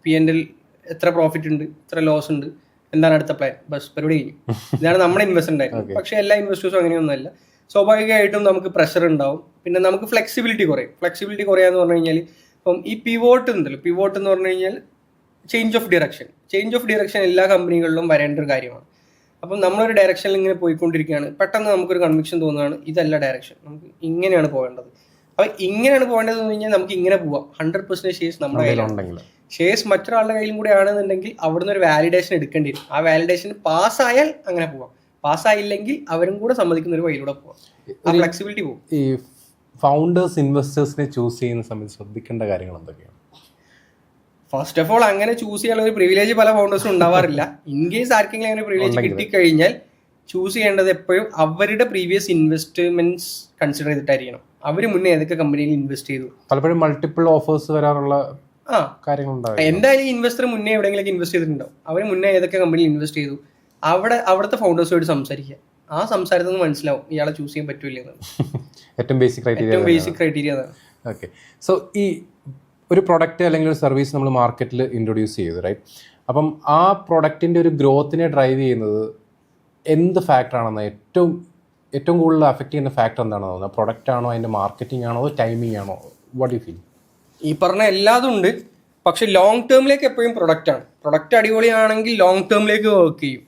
P&L എത്ര പ്രോഫിറ്റ് ഉണ്ട്, എത്ര ലോസ് ഉണ്ട്, എന്താണ് അടുത്ത പ്ലാൻ, ബസ് പരിപാടി കഴിഞ്ഞു. ഇതാണ് നമ്മുടെ ഇൻവെസ്റ്റ്മെന്റ് ആയിരുന്നു. പക്ഷെ എല്ലാ ഇൻവെസ്റ്റേഴ്സും അങ്ങനെയൊന്നുമല്ല. സ്വാഭാവികമായിട്ടും നമുക്ക് പ്രഷർ ഉണ്ടാവും. പിന്നെ നമുക്ക് ഫ്ലെക്സിബിലിറ്റി കുറയും. ഫ്ലെക്സിബിലിറ്റി കുറയാന്ന് പറഞ്ഞു കഴിഞ്ഞാൽ ഇപ്പം ഈ പിവോട്ട് ഉണ്ടല്ലോ, പിവോട്ട് എന്ന് പറഞ്ഞു കഴിഞ്ഞാൽ ചേഞ്ച് ഓഫ് ഡിറക്ഷൻ എല്ലാ കമ്പനികളിലും വരേണ്ട ഒരു കാര്യമാണ്. അപ്പം നമ്മളൊരു ഡയറക്ഷനിൽ ഇങ്ങനെ പോയിക്കൊണ്ടിരിക്കുകയാണ്, പെട്ടെന്ന് നമുക്കൊരു കൺവിക്ഷൻ തോന്നുകയാണ് ഇതല്ല ഡയറക്ഷൻ, നമുക്ക് ഇങ്ങനെയാണ് പോകേണ്ടത്. അപ്പം ഇങ്ങനെയാണ് പോകേണ്ടതെന്ന് പറഞ്ഞു കഴിഞ്ഞാൽ നമുക്ക് ഇങ്ങനെ പോവാം. 100% ഷെയർസ് നമ്മുടെ കയ്യിലുണ്ടെങ്കിൽ, ഷെയർസ് മറ്റൊരാളുടെ കയ്യിലും കൂടെ ആണെന്നുണ്ടെങ്കിൽ അവിടുന്ന് ഒരു വാലിഡേഷൻ എടുക്കേണ്ടി വരും. ആ വാലിഡേഷൻ പാസ്സായാൽ അങ്ങനെ പോവാം, പാസ്സായില്ലെങ്കിൽ അവരും കൂടെ സമ്മതിക്കുന്ന ഒരു വഴിയിലൂടെ പോവാം. ആ ഫ്ലെക്സിബിലിറ്റി പോകും. ഈ ഫൗണ്ടേഴ്സ് ഇൻവെസ്റ്റേഴ്സിനെ ചൂസ് ചെയ്യുന്ന സമയത്ത് ശ്രദ്ധിക്കേണ്ട കാര്യങ്ങൾ എന്തൊക്കെയാണ്? ഫസ്റ്റ് ഓഫ് ഓൾ അങ്ങനെ ചൂസ് ചെയ്യാനുള്ള ഒരു പ്രിവിലേജ് പല ഫൗണ്ടേഴ്സും ഉണ്ടാവാറില്ല. ഇൻ കേസ് ആർക്കെങ്കിലും അങ്ങനെ പ്രിവിലേജ് കിട്ടിക്കഴിഞ്ഞാൽ ചൂസ് ചെയ്യേണ്ടത് എപ്പോഴും അവരുടെ പ്രീവിയസ് ഇൻവെസ്റ്റ്മെന്റ്സ് കൺസിഡർ ചെയ്തിട്ടായിരിക്കണം. അവർ മുന്നേ ഏതൊക്കെ കമ്പനിയിൽ ഇൻവെസ്റ്റ് ചെയ്തു. പലപ്പോഴും മൾട്ടിപ്പിൾ ഓഫേഴ്സ് വരാറുള്ള കാര്യങ്ങളുണ്ടാവും. എന്തായാലും ഇൻവെസ്റ്റർ മുന്നേ എവിടെയെങ്കിലും ഇൻവെസ്റ്റ് ചെയ്തിട്ടുണ്ടാവും. അവർ മുന്നേ ഏതൊക്കെ കമ്പനിയിൽ ഇൻവെസ്റ്റ് ചെയ്തു, അവിടുത്തെ ഫൗണ്ടേഴ്സുമായിട്ട് സംസാരിക്കുക. ആ സംസാരത്തിൽ നിന്ന് മനസ്സിലാവും ഇയാളെ ചൂസ് ചെയ്യാൻ പറ്റൂല. ഏറ്റവും ബേസിക് ക്രൈറ്റീരിയ അതാണ്. ഓക്കെ. സോ ഈ ഒരു പ്രൊഡക്റ്റ് അല്ലെങ്കിൽ ഒരു സർവീസ് നമ്മൾ മാർക്കറ്റിൽ ഇൻട്രൊഡ്യൂസ് ചെയ്തു, റൈറ്റ്? അപ്പം ആ പ്രൊഡക്റ്റിൻ്റെ ഒരു ഗ്രോത്തിനെ ഡ്രൈവ് ചെയ്യുന്നത് എന്ത് ഫാക്ടറാണെന്ന് ഏറ്റവും കൂടുതൽ അഫക്റ്റ് ചെയ്യുന്ന ഫാക്ടർ എന്താണെന്ന് തോന്നുന്നത്? പ്രൊഡക്റ്റ് ആണോ, അതിൻ്റെ മാർക്കറ്റിംഗ് ആണോ, ടൈമിംഗ് ആണോ? What you feel? ഈ പറഞ്ഞ എല്ലാതും ഉണ്ട്. പക്ഷെ ലോങ് ടേമിലേക്ക് എപ്പോഴും പ്രൊഡക്റ്റ് അടിപൊളിയാണെങ്കിൽ ലോങ് ടേമിലേക്ക് വർക്ക് ചെയ്യും.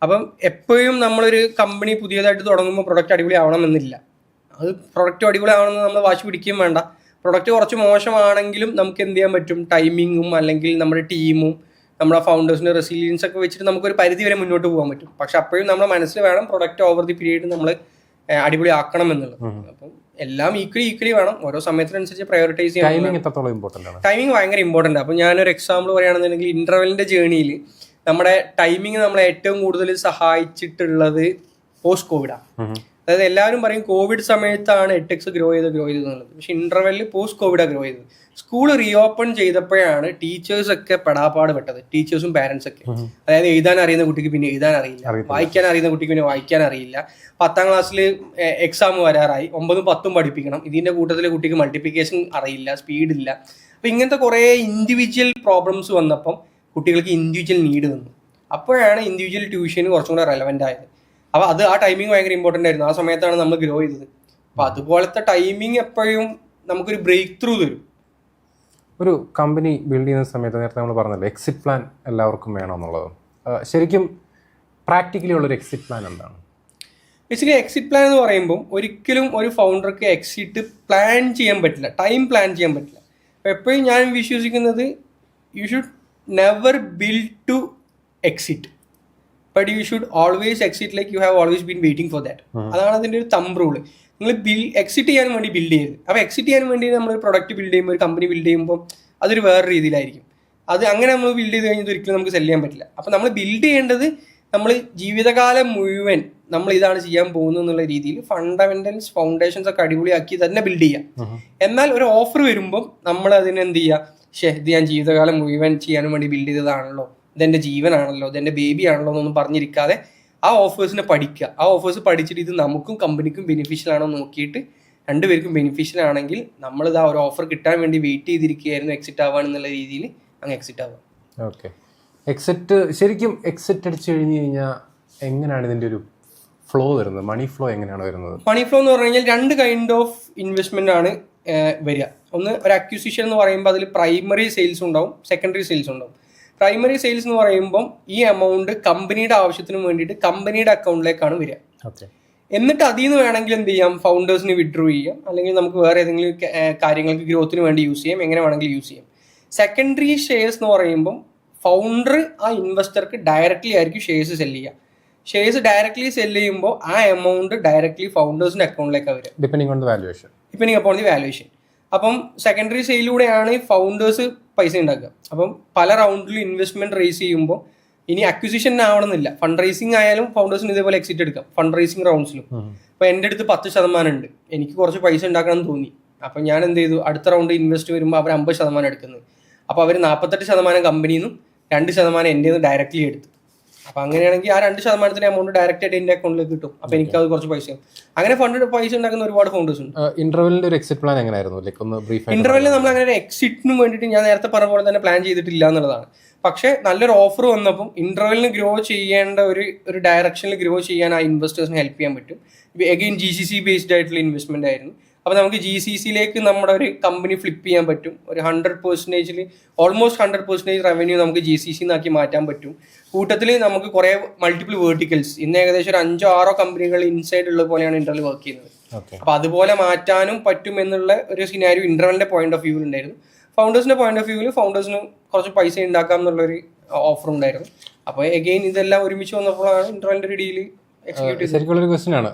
അപ്പം എപ്പോഴും നമ്മളൊരു കമ്പനി പുതിയതായിട്ട് തുടങ്ങുമ്പോൾ പ്രൊഡക്റ്റ് അടിപൊളി ആവണമെന്നില്ല. അത് പ്രൊഡക്റ്റ് അടിപൊളി ആവണമെന്ന് നമ്മൾ വാശി പിടിക്കുകയും വേണ്ട. പ്രൊഡക്റ്റ് കുറച്ച് മോശമാണെങ്കിലും നമുക്ക് എന്ത് ചെയ്യാൻ പറ്റും, ടൈമിങ്ങും അല്ലെങ്കിൽ നമ്മുടെ ടീമും നമ്മുടെ ഫൗണ്ടേഴ്സിൻ്റെ റെസിലിയൻസ് ഒക്കെ വെച്ചിട്ട് നമുക്കൊരു പരിധി വരെ മുന്നോട്ട് പോകാൻ പറ്റും. പക്ഷെ അപ്പോഴും നമ്മുടെ മനസ്സിൽ വേണം പ്രൊഡക്റ്റ് ഓവർ ദി പീരീഡ് നമ്മൾ അടിപൊളി ആക്കണം എന്നുള്ളത്. അപ്പം എല്ലാം ഈക്വലി വേണം. ഓരോ സമയത്തിനനുസരിച്ച് പ്രയോറിറ്റൈസ് ചെയ്യാൻ. ടൈമിംഗ് ഭയങ്കര ഇമ്പോർട്ടൻ്റ്. അപ്പം ഞാനൊരു എക്സാമ്പിൾ പറയുകയാണെന്നുണ്ടെങ്കിൽ ഇന്റർവെല്ലിന്റെ ജേണിയിൽ നമ്മുടെ ടൈമിംഗ് നമ്മളെ ഏറ്റവും കൂടുതൽ സഹായിച്ചിട്ടുള്ളത് പോസ്റ്റ് കോവിഡാണ്. അതായത് എല്ലാവരും പറയും കോവിഡ് സമയത്താണ് 8x ഗ്രോ ചെയ്തെന്നുള്ളത്. പക്ഷെ ഇന്റർവെല്ലിൽ പോസ്റ്റ് കോവിഡാണ് ഗ്രോ ചെയ്തത്. സ്കൂൾ റീഓപ്പൺ ചെയ്തപ്പോഴാണ് ടീച്ചേഴ്സ് ഒക്കെ പെടാപ്പാട് പെട്ടത്, ടീച്ചേഴ്സും പാരന്റ്സ് ഒക്കെ. അതായത് എഴുതാൻ അറിയുന്ന കുട്ടിക്ക് പിന്നെ എഴുതാൻ അറിയില്ല, വായിക്കാൻ അറിയുന്ന കുട്ടിക്ക് പിന്നെ വായിക്കാൻ അറിയില്ല. 10th ക്ലാസ്സിൽ എക്സാം വരാറായി, 9ഉം 10ഉം പഠിപ്പിക്കണം. ഇതിന്റെ കൂട്ടത്തിൽ കുട്ടിക്ക് മൾട്ടിപ്ലിക്കേഷൻ അറിയില്ല, സ്പീഡില്ല. അപ്പൊ ഇങ്ങനത്തെ കുറെ ഇൻഡിവിജ്വൽ പ്രോബ്ലംസ് വന്നപ്പം കുട്ടികൾക്ക് ഇൻഡിവിജ്വൽ നീഡ് വന്നു. അപ്പോഴാണ് ഇൻഡിവിജ്വൽ ട്യൂഷന് കുറച്ചും കൂടെ റെലവെന്റ് ആയത്. അപ്പോൾ ആ ടൈമിംഗ് ഭയങ്കര ഇമ്പോർട്ടൻ്റ് ആയിരുന്നു. ആ സമയത്താണ് നമ്മൾ ഗ്രോ ചെയ്തത്. അപ്പോൾ അതുപോലത്തെ ടൈമിംഗ് എപ്പോഴും നമുക്കൊരു ബ്രേക്ക് ത്രൂ തരും. ഒരു കമ്പനി ബിൽഡ് ചെയ്യുന്ന സമയത്ത് നേരത്തെ നമ്മൾ പറഞ്ഞല്ലോ എക്സിറ്റ് പ്ലാൻ എല്ലാവർക്കും വേണമെന്നുള്ളത്. ശരിക്കും പ്രാക്ടിക്കലി ഉള്ളൊരു എക്സിറ്റ് പ്ലാൻ എന്താണ്? ബേസിക്കലി എക്സിറ്റ് പ്ലാൻ എന്ന് പറയുമ്പോൾ ഒരിക്കലും ഒരു ഫൗണ്ടർക്ക് എക്സിറ്റ് പ്ലാൻ ചെയ്യാൻ പറ്റില്ല, ടൈം പ്ലാൻ ചെയ്യാൻ പറ്റില്ല. അപ്പോൾ എപ്പോഴും ഞാൻ വിശ്വസിക്കുന്നത് you should never build to exit, but you should always exit like you have always been waiting for that. അതാണ് അതിൻ്റെ ഒരു തമ്പ് റൂള്. നിങ്ങൾ എക്സിറ്റ് ചെയ്യാൻ വേണ്ടി ബിൽഡ് ചെയ്യരുത്. അപ്പോൾ എക്സിറ്റ് ചെയ്യാൻ വേണ്ടി നമ്മൾ പ്രൊഡക്റ്റ് ബിൽഡ് ചെയ്യുമ്പോൾ, ഒരു കമ്പനി ബിൽഡ് ചെയ്യുമ്പോൾ അതൊരു വേറെ രീതിയിലായിരിക്കും. അത് അങ്ങനെ നമ്മൾ ബിൽഡ് ചെയ്ത് കഴിഞ്ഞാൽ ഒരിക്കലും നമുക്ക് സെല് ചെയ്യാൻ പറ്റില്ല. അപ്പോൾ നമ്മൾ ബിൽഡ് ചെയ്യേണ്ടത് നമ്മൾ ജീവിതകാലം മുഴുവൻ നമ്മൾ ഇതാണ് ചെയ്യാൻ പോകുന്നത് എന്നുള്ള രീതിയിൽ ഫണ്ടമെന്റൽസ് ഫൗണ്ടേഷൻസ് ഒക്കെ അടിപൊളിയാക്കി തന്നെ ബിൽഡ് ചെയ്യാം. എന്നാൽ ഒരു ഓഫർ വരുമ്പോൾ നമ്മൾ അതിന് എന്ത് ചെയ്യുക, ഇത് ഞാൻ ജീവിതകാലം മുഴുവൻ ചെയ്യാനും വേണ്ടി ബിൽഡ് ചെയ്തതാണല്ലോ, ഇതെൻ്റെ ജീവനാണല്ലോ, ഇതെൻ്റെ ബേബി ആണല്ലോ എന്നൊന്നും പറഞ്ഞിരിക്കാതെ ആ ഓഫേഴ്സിനെ പഠിക്കുക. ആ ഓഫേഴ്സ് പഠിച്ചിട്ട് ഇത് നമുക്കും കമ്പനിക്കും ബെനിഫിഷ്യൽ ആണോ നോക്കിയിട്ട് രണ്ടുപേർക്കും ബെനിഫിഷ്യൽ ആണെങ്കിൽ നമ്മളിത് ആ ഒരു ഓഫർ കിട്ടാൻ വേണ്ടി വെയിറ്റ് ചെയ്തിരിക്കുകയായിരുന്നു എക്സിറ്റ് ആവാണെന്നുള്ള രീതിയിൽ അങ്ങ് എക്സിറ്റ് ആവുക. ഓക്കെ. ശരിക്കും എക്സിറ്റ് അടിച്ചു കഴിഞ്ഞാൽ എങ്ങനെയാണ് ഇതിൻ്റെ ഒരു ഫ്ലോ വരുന്നത്? മണി ഫ്ലോ എങ്ങനെയാണ് വരുന്നത്? മണി ഫ്ലോ എന്ന് പറഞ്ഞു കഴിഞ്ഞാൽ 2 കൈൻഡ് ഓഫ് ഇൻവെസ്റ്റ്മെന്റ് ആണ് വരിക. ഒന്ന്, ഒരു അക്വിസിഷൻ എന്ന് പറയുമ്പോൾ അതിൽ പ്രൈമറി സെയിൽസ് ഉണ്ടാവും, സെക്കൻഡറി സെയിൽസ് ഉണ്ടാവും. പ്രൈമറി സെയിൽസ് എന്ന് പറയുമ്പം ഈ എമൗണ്ട് കമ്പനിയുടെ ആവശ്യത്തിന് വേണ്ടിയിട്ട് കമ്പനിയുടെ അക്കൗണ്ടിലേക്കാണ് വരിക. എന്നിട്ട് അതിൽ നിന്ന് വേണമെങ്കിൽ എന്ത് ചെയ്യാം, ഫൗണ്ടേഴ്സിന് വിഡ്രോ ചെയ്യാം, അല്ലെങ്കിൽ നമുക്ക് വേറെ ഏതെങ്കിലും കാര്യങ്ങൾക്ക് ഗ്രോത്തിന് വേണ്ടി യൂസ് ചെയ്യാം, എങ്ങനെ വേണമെങ്കിലും യൂസ് ചെയ്യാം. സെക്കൻഡറി ഷെയർസ് എന്ന് പറയുമ്പം ഫൗണ്ടർ ആ ഇൻവെസ്റ്റർക്ക് ഡയറക്റ്റ്ലി ആയിരിക്കും ഷെയർസ് സെല് ചെയ്യുക. ഷെയർസ് ഡയറക്ട്ലി സെല് ചെയ്യുമ്പോൾ ആ എമൗണ്ട് ഡയറക്ട്ലി ഫൗണ്ടേഴ്സിന്റെ അക്കൗണ്ടിലേക്കാണ് വരിക, depending on the valuation. Depending upon the valuation. അപ്പം സെക്കൻഡറി സെയിലൂടെയാണ് ഫൗണ്ടേഴ്സ് പൈസ ഉണ്ടാക്കുക. അപ്പം പല റൗണ്ടിലും ഇൻവെസ്റ്റ്മെന്റ് റേസ് ചെയ്യുമ്പോൾ ഇനി അക്വിസിഷൻ ആവണമെന്നില്ല, ഫണ്ട് റൈസിങ് ആയാലും ഫൗണ്ടേഴ്സിന് ഇതേപോലെ എക്സിറ്റ് എടുക്കാം ഫണ്ട് റൈസിങ് റൗണ്ട്സിലും. അപ്പോൾ എൻ്റെ അടുത്ത് 10% ഉണ്ട്, എനിക്ക് കുറച്ച് പൈസ ഉണ്ടാക്കണം എന്ന് തോന്നി. അപ്പം ഞാൻ എന്ത് ചെയ്തു, അടുത്ത റൗണ്ട് ഇൻവെസ്റ്റ് വരുമ്പോൾ അവർ 50% എടുക്കുന്നത്. അപ്പോൾ അവർ 48% കമ്പനിയിൽ നിന്നും 2% എൻ്റെ നിന്ന് ഡയറക്റ്റ്ലി എടുത്തു. അപ്പം അങ്ങനെയാണെങ്കിൽ ആ 2% എമൗണ്ട് ഡയറക്റ്റ് ആയിട്ട് എൻ്റെ അക്കൗണ്ടിലേക്ക് കിട്ടും. അപ്പോൾ എനിക്ക് അത് കുറച്ച് പൈസ, അങ്ങനെ ഫണ്ട് പൈസ ഉണ്ടാക്കുന്ന ഒരുപാട് ഫൗണ്ടേഴ്സ് ഉണ്ട്. ഇന്റർവെല്ലിന്റെ ഒരു എക്സിറ്റ് പ്ലാൻ എങ്ങനെയായിരുന്നു? ലൈക്ക് ഒന്ന് ബ്രീഫ്. ഇന്റർവെല്ലിൽ നമ്മൾ അങ്ങനെ ഒരു എക്സിറ്റിന് വേണ്ടിയിട്ട് ഞാൻ നേരത്തെ പറഞ്ഞ പോലെ തന്നെ പ്ലാൻ ചെയ്തിട്ടില്ല എന്നുള്ളതാണ്. പക്ഷേ നല്ലൊരു ഓഫർ വന്നപ്പം ഇന്റർവെല്ലിന് ഗ്രോ ചെയ്യേണ്ട ഒരു ഡയറക്ഷനിൽ ഗ്രോ ചെയ്യാൻ ആ ഇൻവെസ്റ്റേഴ്സിന് ഹെൽപ്പ് ചെയ്യാൻ പറ്റും. അഗെയിൻ GCC ബേസ്ഡ് ആയിട്ടുള്ള ഇൻവെസ്റ്റ്മെന്റ് ആയിരുന്നു. അപ്പോൾ നമുക്ക് GCCയിലേക്ക് നമ്മുടെ ഒരു കമ്പനി ഫ്ലിപ്പ് ചെയ്യാൻ പറ്റും. ഒരു 100%, ഓൾമോസ്റ്റ് 100% റവന്യൂ നമുക്ക് GCC-നാക്കി മാറ്റാൻ പറ്റും. കൂട്ടത്തിൽ നമുക്ക് കുറേ മൾട്ടിപ്പിൾ വേർട്ടിക്കൽസ്, ഇന്ന് ഏകദേശം ഒരു 5-6 കമ്പനികൾ ഇൻസൈഡ് ഉള്ള പോലെയാണ് ഇന്റർവെൽ വർക്ക് ചെയ്യുന്നത്. അപ്പോൾ അതുപോലെ മാറ്റാനും പറ്റും എന്നുള്ള ഒരു സിനാരിയോ ഇന്റർവെല്ലിന്റെ പോയിന്റ് ഓഫ് വ്യൂവിൽ ഉണ്ടായിരുന്നു. ഫൗണ്ടേഴ്സിന്റെ പോയിന്റ് ഓഫ് വ്യൂവിൽ ഫൗണ്ടേഴ്സിന് കുറച്ച് പൈസ ഉണ്ടാക്കാം എന്നുള്ളൊരു ഓഫർ ഉണ്ടായിരുന്നു. അപ്പോൾ എഗെയിൻ ഇതെല്ലാം ഒരുമിച്ച് വന്നപ്പോഴാണ് ഇന്റർവെല്ലിന്റെ ഒരു ഡീല്. ശരിക്കുള്ളൊരു ക്വസ്റ്റ്യൻ ആണ്,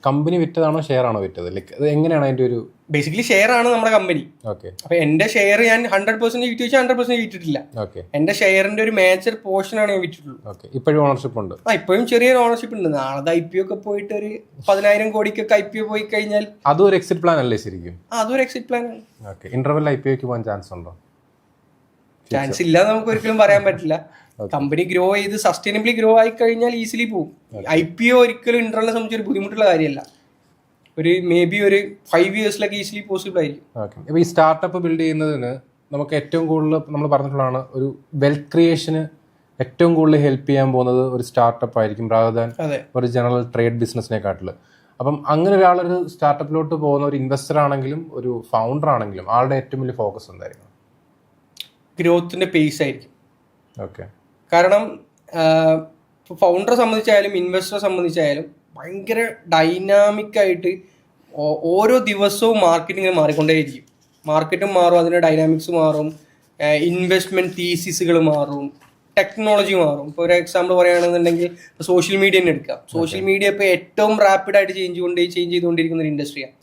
കമ്പനി വിറ്റതാണോ ഷെയർ ആണോ വിറ്റത്? ലൈക്ക് അത് എങ്ങനെയാണ് അതിന്റെ ഒരു? ബേസിക്കലി ഷെയർ ആണ് നമ്മുടെ കമ്പനി. ഓക്കെ. അപ്പൊ എന്റെ ഷെയർ ഞാൻ 100% വിറ്റ് വെച്ചാൽ 100% വിറ്റിട്ടില്ല. ഓക്കെ. എന്റെ ഷെയറിന്റെ ഒരു മേജർ പോർഷൻ ആണ് ഞാൻ വിറ്റിട്ടുള്ളൂ. ഓക്കെ. ഇപ്പോഴും ഓണർഷിപ്പ് ഉണ്ട്? ഇപ്പോഴും ചെറിയൊരു ഓണർഷിപ്പ് ഉണ്ട്. നാളെ IPO ഒക്കെ പോയിട്ട് ഒരു 10,000 കോടിക്കൊക്കെ IPO പോയി കഴിഞ്ഞാൽ അതും ഒരു എക്സിറ്റ് പ്ലാൻ അല്ലേ ശരിക്കും? അതൊരു എക്സിറ്റ് പ്ലാൻ ആണ്. ഓക്കെ. ഇന്റർവെൽ IPOക്ക് പോകാൻ ചാൻസ് ഉണ്ടോ? ചാൻസ് ഇല്ല നമുക്ക് ഒരിക്കലും പറയാൻ പറ്റില്ല. കമ്പനി ഗ്രോ ചെയ്ത് സസ്റ്റൈനബിളി ഗ്രോ ആയി കഴിഞ്ഞാൽ ഈസിലി പോകും. IPO ഒരിക്കലും ഇന്റർവെല്ലിനെ സംബന്ധിച്ച് ഒരു ബുദ്ധിമുട്ടുള്ള കാര്യമല്ല. ഒരു മേ ബി ഒരു 5 ഇയേഴ്സിലൊക്കെ ഈസിലി പോസിബിൾ ആയിരിക്കും. ഓക്കെ. അപ്പോൾ ഈ സ്റ്റാർട്ടപ്പ് ബിൽഡ് ചെയ്യുന്നതിന് നമുക്ക് ഏറ്റവും കൂടുതൽ നമ്മൾ പറഞ്ഞിട്ടുള്ളതാണ്, ഒരു വെൽത്ത് ക്രിയേഷന് ഏറ്റവും കൂടുതൽ ഹെൽപ്പ് ചെയ്യാൻ പോകുന്നത് ഒരു സ്റ്റാർട്ടപ്പ് ആയിരിക്കും rather than ഒരു ജനറൽ ട്രേഡ് ബിസിനസ്സിനെക്കാട്ടിൽ. അപ്പം അങ്ങനെ ഒരാളൊരു സ്റ്റാർട്ടപ്പിലോട്ട് പോകുന്ന ഒരു ഇൻവെസ്റ്റർ ആണെങ്കിലും ഒരു ഫൗണ്ടർ ആണെങ്കിലും ആളുടെ ഏറ്റവും വലിയ ഫോക്കസ് എന്തായിരിക്കും? ഗ്രോത്തിന്റെ പേസ് ആയിരിക്കും. ഓക്കെ. കാരണം ഫൗണ്ടറെ സംബന്ധിച്ചായാലും ഇൻവെസ്റ്ററെ സംബന്ധിച്ചായാലും ഭയങ്കര ഡൈനാമിക് ആയിട്ട് ഓരോ ദിവസവും മാർക്കറ്റിങ്ങനെ മാറിക്കൊണ്ടേയിരിക്കും. മാർക്കറ്റും മാറും, അതിൻ്റെ ഡൈനാമിക്സ് മാറും, ഇൻവെസ്റ്റ്മെന്റ് തീസിസുകൾ മാറും, ടെക്നോളജി മാറും. ഇപ്പോൾ ഒരു എക്സാമ്പിൾ പറയുകയാണെന്നുണ്ടെങ്കിൽ സോഷ്യൽ മീഡിയ തന്നെ എടുക്കാം. സോഷ്യൽ മീഡിയ ഇപ്പോൾ ഏറ്റവും റാപ്പിഡായിട്ട് ചേഞ്ച് ചെയ്തുകൊണ്ടിരിക്കുന്ന ഒരു ഇൻഡസ്ട്രിയാണ്.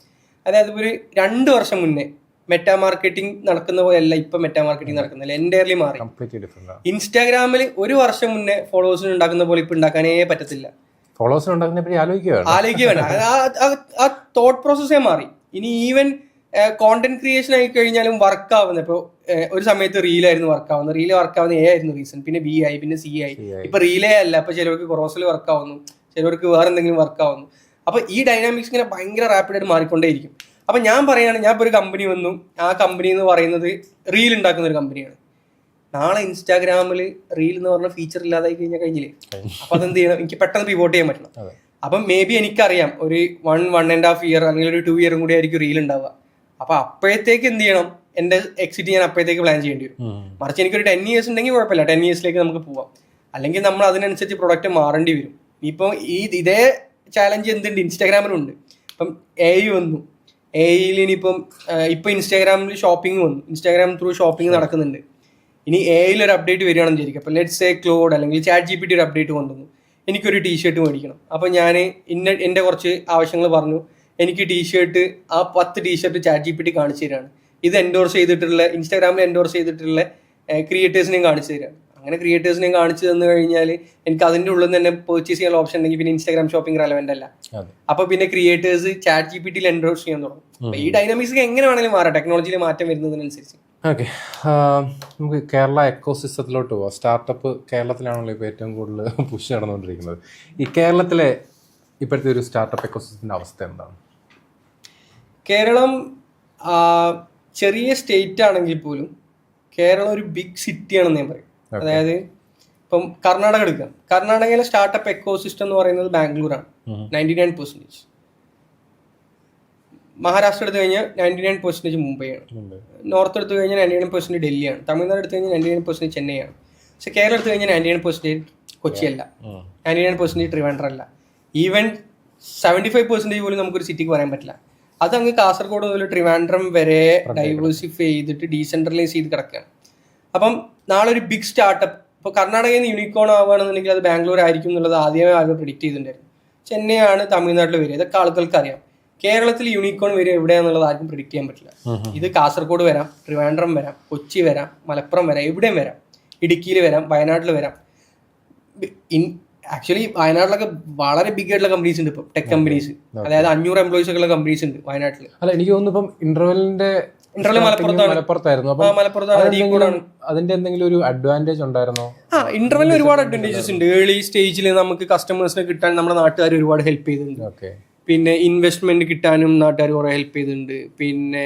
അതായത് ഒരു 2 വർഷം മുന്നേ മെറ്റാ മാർക്കറ്റിംഗ് നടക്കുന്ന പോലെയല്ല ഇപ്പൊ മെറ്റാ മാർക്കറ്റിംഗ് നടക്കുന്നില്ല, എൻറ്റയർലി മാറി. ഇൻസ്റ്റാഗ്രാമിൽ 1 വർഷം മുന്നേ ഫോളോവേഴ്സിന് ഉണ്ടാക്കുന്ന പോലെ ഇപ്പൊ ഉണ്ടാക്കാനേ പറ്റത്തില്ല. ആലോചിക്കുക വേണ്ട, ആ തോട്ട് പ്രോസസ്സേ മാറി. ഇനി ഈവൻ കോണ്ടന്റ് ക്രിയേഷൻ ആയി കഴിഞ്ഞാലും വർക്ക് ആവുന്നത്, ഇപ്പോൾ ഒരു സമയത്ത് റീലായിരുന്നു വർക്ക് ആവുന്നത്, റീല് വർക്ക് ആവുന്ന A ആയിരുന്നു റീസൺ, പിന്നെ B ആയി, പിന്നെ C ആയി, ഇപ്പൊ റീലേ അല്ല, ഇപ്പൊ ചിലവർക്ക് ക്രോസിൽ വർക്ക് ആവുന്നു, ചിലവർക്ക് വേറെ എന്തെങ്കിലും വർക്ക് ആവുന്നു. അപ്പൊ ഈ ഡൈനാമിക്സ് ഇങ്ങനെ ഭയങ്കര റാപ്പിഡായിട്ട് മാറിക്കൊണ്ടേയിരിക്കും. അപ്പൊ ഞാൻ പറയുകയാണ്, ഞാൻ ഇപ്പോൾ ഒരു കമ്പനി വന്നു, ആ കമ്പനി എന്ന് പറയുന്നത് റീൽ ഉണ്ടാക്കുന്ന ഒരു കമ്പനിയാണ്. നാളെ ഇൻസ്റ്റാഗ്രാമിൽ റീൽ എന്ന് പറഞ്ഞ ഫീച്ചർ ഇല്ലാതായി കഴിഞ്ഞില്ലേ, അപ്പൊ അതെന്ത് ചെയ്യണം, എനിക്ക് പെട്ടെന്ന് പിവോട്ട് ചെയ്യാൻ പറ്റണം. അപ്പം മേ ബി എനിക്കറിയാം ഒരു 1.5 ഇയർ അല്ലെങ്കിൽ ഒരു 2 ഇയറും കൂടി ആയിരിക്കും റീൽ ഉണ്ടാവുക. അപ്പൊ അപ്പോഴത്തേക്ക് എന്ത് ചെയ്യണം, എന്റെ എക്സിറ്റ് ഞാൻ അപ്പോഴത്തേക്ക് പ്ലാൻ ചെയ്യേണ്ടി വരും. മറിച്ച് എനിക്കൊരു 10 ഇയേഴ്സ് ഉണ്ടെങ്കിൽ കുഴപ്പമില്ല, 10 ഇയേഴ്സിലേക്ക് നമുക്ക് പോവാം. അല്ലെങ്കിൽ നമ്മൾ അതിനനുസരിച്ച് പ്രൊഡക്റ്റ് മാറേണ്ടി വരും. ഇപ്പം ഇതേ ചാലഞ്ച് എന്തുണ്ട്, ഇൻസ്റ്റാഗ്രാമിലുണ്ട്. ഇപ്പം AI വന്നു, AIയിൽ ഇനിയിപ്പം ഇപ്പം ഇൻസ്റ്റാഗ്രാമിൽ ഷോപ്പിംഗ് വന്നു, ഇൻസ്റ്റാഗ്രാം ത്രൂ ഷോപ്പിംഗ് നടക്കുന്നുണ്ട്. ഇനി AIയിൽ ഒരു അപ്ഡേറ്റ് വരികയാണെന്ന് വിചാരിക്കും. അപ്പോൾ ലെറ്റ്സ് സേ ക്ലോഡ് അല്ലെങ്കിൽ ChatGPT ഒരു അപ്ഡേറ്റ് കൊണ്ടുവന്നു, എനിക്കൊരു ടീഷർട്ട് മേടിക്കണം. അപ്പോൾ ഞാൻ എൻ്റെ കുറച്ച് ആവശ്യങ്ങൾ പറഞ്ഞു, എനിക്ക് ടീഷർട്ട് ആ 10 ടീഷർട്ട് ChatGPT കാണിച്ചു തരാണ്. ഇത് എൻഡോർസ് ചെയ്തിട്ടുള്ള, ഇൻസ്റ്റാഗ്രാമിൽ എൻഡോർസ് ചെയ്തിട്ടുള്ള ക്രിയേറ്റേഴ്സിനെയും കാണിച്ചു തരാണ്. അങ്ങനെ ക്രിയേറ്റേഴ്സിനെയും കാണിച്ചു തന്നു കഴിഞ്ഞാൽ എനിക്ക് അതിൻ്റെ ഉള്ളിൽ നിന്ന് തന്നെ പർച്ചേസ് ചെയ്യാനുള്ള ഓപ്ഷൻ ഉണ്ടെങ്കിൽ പിന്നെ ഇൻസ്റ്റാഗ്രാം ഷോപ്പിംഗ് റെലവെന്റ് അല്ല. അപ്പൊ പിന്നെ ക്രിയേറ്റേഴ്സ് ChatGPTയിൽ എൻഡോർസ് ചെയ്യാൻ തുടങ്ങും. അപ്പൊ ഈ ഡൈനാമിക്സ് എങ്ങനെ വേണമെങ്കിലും മാറാം, ടെക്നോളജിയിൽ മാറ്റം വരുന്നതിനനുസരിച്ച്. ഓക്കെ, നമുക്ക് കേരള എക്കോസിസ്റ്റത്തിലോട്ട് പോവാം. സ്റ്റാർട്ടപ്പ് കേരളത്തിലാണല്ലോ ഇപ്പോൾ ഏറ്റവും കൂടുതൽ പുഷ് നടന്നുകൊണ്ടിരിക്കുന്നത്. ഈ കേരളത്തിലെ ഇപ്പോഴത്തെ ഒരു സ്റ്റാർട്ടപ്പ് എക്കോസിസ്റ്റത്തിന്റെ അവസ്ഥ എന്താണ്? കേരളം ചെറിയ സ്റ്റേറ്റ് ആണെങ്കിൽ പോലും കേരളം ഒരു ബിഗ് സിറ്റിയാണെന്ന് ഞാൻ പറയും. അതായത് ഇപ്പം കർണാടക എടുക്കാം, കർണാടകയിലെ സ്റ്റാർട്ടപ്പ് എക്കോസിസ്റ്റം എന്ന് പറയുന്നത് ബാംഗ്ലൂരാണ് 99%. മഹാരാഷ്ട്ര എടുത്തു കഴിഞ്ഞാൽ 99% മുംബൈയാണ്, നോർത്ത് എടുത്തു കഴിഞ്ഞാൽ 99% ഡൽഹിയാണ്, തമിഴ്നാട് എടുത്തു കഴിഞ്ഞാൽ 99% ചെന്നൈയാണ്. പക്ഷെ കേരളം എടുത്തു കഴിഞ്ഞാൽ 99% കൊച്ചിയല്ല, 99% ട്രിവാൻഡ്രം അല്ല, ഈവൻ 75% പോലും നമുക്കൊരു സിറ്റിക്ക് പറയാൻ പറ്റില്ല. അത് അങ്ങ് കാസർഗോഡ് മുതൽ ട്രിവാൻഡ്രം വരെ ഡൈവേഴ്സിഫൈ ചെയ്തിട്ട് ഡീസെൻട്രലൈസ് ചെയ്ത് കിടക്കുകയാണ്. അപ്പം നാളെ ഒരു ബിഗ് സ്റ്റാർട്ടപ്പ് ഇപ്പോൾ കർണാടകയിൽ നിന്ന് യൂണിക്കോൺ ആവുകയാണെന്നുണ്ടെങ്കിൽ അത് ബാംഗ്ലൂർ ആയിരിക്കും എന്നുള്ളത് ആദ്യമേ ആകെ പ്രിഡിക്റ്റ് ചെയ്തിട്ടുണ്ടായിരുന്നു. ചെന്നൈയാണ് തമിഴ്നാട്ടിൽ വരിക, ഇതൊക്കെ ആളുകൾക്ക് അറിയാം. കേരളത്തിൽ യൂണിക്കോൺ വരിക എവിടെയാണെന്നുള്ളത് ആർക്കും പ്രിഡിക്റ്റ് ചെയ്യാൻ പറ്റില്ല. ഇത് കാസർഗോഡ് വരാം, ട്രിവാൻഡ്രം വരാം, കൊച്ചി വരാം, മലപ്പുറം വരാം, എവിടെയും വരാം, ഇടുക്കിയിൽ വരാം, വയനാട്ടിൽ വരാം. ആക്ച്വലി വയനാട്ടിലൊക്കെ വളരെ ബിഗ് ആയിട്ടുള്ള കമ്പനീസ് ഉണ്ട് ഇപ്പം, ടെക് കമ്പനീസ്, അതായത് 500 എംപ്ലോയീസ് ഒക്കെ ഉള്ള കമ്പനീസ് ഉണ്ട് വയനാട്ടിൽ. അല്ല, എനിക്ക് തോന്നുന്നു ഇപ്പം ഇന്റർവെൽ മലപ്പുറത്തായിരുന്നു. അതിന്റെ എന്തെങ്കിലും ഒരു അഡ്വാൻറ്റേജ് ഉണ്ടായിരുന്നോ? ഇന്റർവെല്ലിന് ഒരുപാട് അഡ്വാൻറ്റേജസ് ഉണ്ട്. ഏർലി സ്റ്റേജിൽ നമുക്ക് കസ്റ്റമേഴ്സിനെ കിട്ടാൻ നമ്മുടെ നാട്ടുകാർ ഒരുപാട് ഹെൽപ്പ് ചെയ്തിട്ടുണ്ട്. പിന്നെ ഇൻവെസ്റ്റ്മെന്റ് കിട്ടാനും നാട്ടുകാർ കുറെ ഹെൽപ്പ് ചെയ്തിട്ടുണ്ട്. പിന്നെ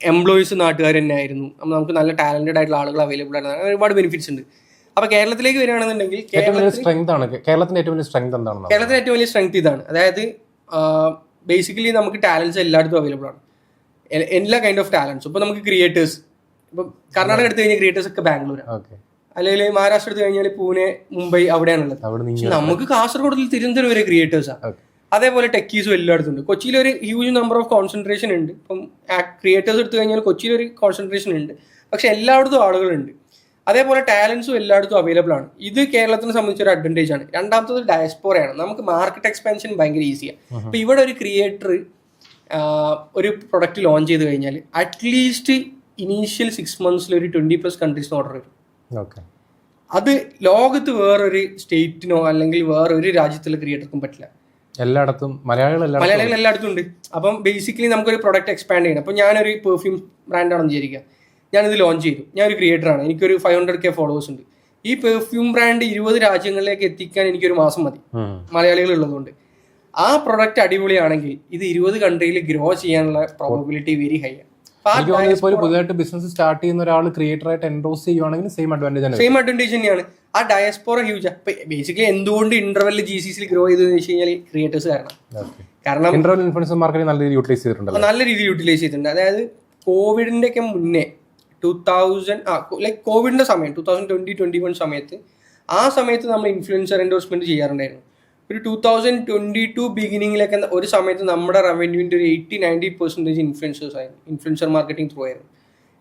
എംപ്ലോയീസ് നാട്ടുകാർ തന്നെ ആയിരുന്നു. നമുക്ക് നല്ല ടാലന്റഡ് ആയിട്ടുള്ള ആളുകൾ അവൈലബിൾ ആയിരുന്നു. ഒരുപാട് ബെനിഫിറ്റ്സ് ഉണ്ട്. അപ്പൊ കേരളത്തിലേക്ക് വരികയാണെന്നുണ്ടെങ്കിൽ കേരളത്തിന്റെ ഏറ്റവും വലിയ സ്ട്രെങ്ത് എന്താണ്? കേരളത്തിന്റെ ഏറ്റവും വലിയ സ്ട്രെങ്ത് ഇതാണ്. അതായത് ബേസിക്കലി നമുക്ക് ടാലൻസ് എല്ലായിടത്തും അവൈലബിൾ ആണ്, എല്ലാ കൈൻഡ് ഓഫ് ടാലൻസും. ഇപ്പൊ നമുക്ക് ക്രിയേറ്റേഴ്സ്, ഇപ്പൊ കർണാടക എടുത്തു കഴിഞ്ഞാൽ ക്രിയേറ്റേഴ്സ് ഒക്കെ ബാംഗ്ലൂരാണ്, അല്ലെങ്കിൽ മഹാരാഷ്ട്ര എടുത്തു കഴിഞ്ഞാൽ പൂനെ, മുംബൈ അവിടെയാണുള്ളത്. നമുക്ക് കാസർഗോഡിൽ തിരുവനന്തപുരം വരെ ക്രിയേറ്റേഴ്സാണ്. അതേപോലെ ടെക്കീസും എല്ലായിടത്തും ഉണ്ട്. കൊച്ചിയിൽ ഒരു ഹ്യൂജ് നമ്പർ ഓഫ് കോൺസെൻട്രേഷൻ ഉണ്ട്. ഇപ്പം ക്രിയേറ്റേഴ്സ് എടുത്തു കഴിഞ്ഞാൽ കൊച്ചിയിൽ ഒരു കോൺസെൻട്രേഷൻ ഉണ്ട്, പക്ഷെ എല്ലായിടത്തും ആളുകളുണ്ട്. അതേപോലെ ടാലൻസും എല്ലായിടത്തും അവൈലബിൾ ആണ്. ഇത് കേരളത്തിനെ സംബന്ധിച്ച് ഒരു അഡ്വാൻറ്റേജ് ആണ്. രണ്ടാമത്തത് ഡയസ്പോറയാണ്. നമുക്ക് മാർക്കറ്റ് എക്സ്പാൻഷൻ ഭയങ്കര ഈസിയാണ്. ഇപ്പൊ ഇവിടെ ഒരു ക്രിയേറ്റർ ഒരു പ്രൊഡക്റ്റ് ലോഞ്ച് ചെയ്ത് കഴിഞ്ഞാൽ അറ്റ്ലീസ്റ്റ് ഇനീഷ്യൽ 6 months ഒരു 20+ കൺട്രീസിന് ഓർഡർ വരും. അത് ലോകത്ത് വേറൊരു സ്റ്റേറ്റിനോ അല്ലെങ്കിൽ വേറൊരു രാജ്യത്തുള്ള ക്രിയേറ്റർക്കും പറ്റില്ല. എല്ലായിടത്തും മലയാളികൾ എല്ലായിടത്തും ഉണ്ട്. അപ്പം ബേസിക്കലി നമുക്കൊരു പ്രൊഡക്റ്റ് എക്സ്പാൻഡ് ചെയ്യണം. അപ്പം ഞാനൊരു പെർഫ്യൂം ബ്രാൻഡാണെന്ന് വിചാരിക്കുക, ഞാനിത് ലോഞ്ച് ചെയ്തു, ഞാനൊരു ക്രിയേറ്ററാണ്, എനിക്കൊരു 500K ഫോളോവേഴ്സ് ഉണ്ട്. ഈ പെർഫ്യൂം ബ്രാൻഡ് 20 രാജ്യങ്ങളിലേക്ക് എത്തിക്കാൻ എനിക്കൊരു മാസം മതി, മലയാളികൾ ഉള്ളതുകൊണ്ട്. ആ പ്രൊഡക്റ്റ് അടിപൊളിയാണെങ്കിൽ ഇത് 20 കൺട്രിയിൽ ഗ്രോ ചെയ്യാനുള്ള പ്രോബബിലിറ്റി വെരി ഹൈ ആണ്. പുതിയതായിട്ട് ബിസിനസ് സ്റ്റാർട്ട് ചെയ്യുന്ന ഒരാൾ ക്രിയേറ്റർ ആയിട്ട് എൻറോസ് ചെയ്യുവാണെങ്കിൽ സെയിം അഡ്വാൻറ്റേജ് തന്നെയാണ്. ആ ഡയസ്പോറ ഹ്യൂജ്. ബേസിക്കലി എന്തുകൊണ്ട് ഇന്റർവെല്ലിൽ GCCയിൽ ഗ്രോ ചെയ്തെന്ന് വെച്ച് കഴിഞ്ഞാൽ ക്രിയേറ്റേഴ്സ് കാരണം ഇന്റർവെൽ ഇൻഫ്ലുവൻസർ മാർക്കറ്റിംഗ് നല്ല രീതിയിൽ യൂട്ടിലൈസ് ചെയ്തിട്ടുണ്ട്. നല്ല രീതിയിൽ യൂട്ടിലൈസ് ചെയ്തിട്ടുണ്ട്. അതായത് കോവിഡിന്റെ ഒക്കെ മുന്നേ കോവിഡിന്റെ സമയം 2020-21 സമയത്ത്, ആ സമയത്ത് നമ്മൾ ഇൻഫ്ലുവൻസർ എൻഡോഴ്സ്മെന്റ് ചെയ്യാറുണ്ടായിരുന്നു. ഒരു 2022 ബിഗിനിങ്ങിലൊക്കെ ഒരു സമയത്ത് നമ്മുടെ റവന്യൂവിന്റെ ഒരു 80-90% ഇൻഫ്ലുവൻസേഴ്സ് ആയിരുന്നു. ഇൻഫ്ലുവൻസർ മാർക്കറ്റിംഗ് ത്രൂ ആയിരുന്നു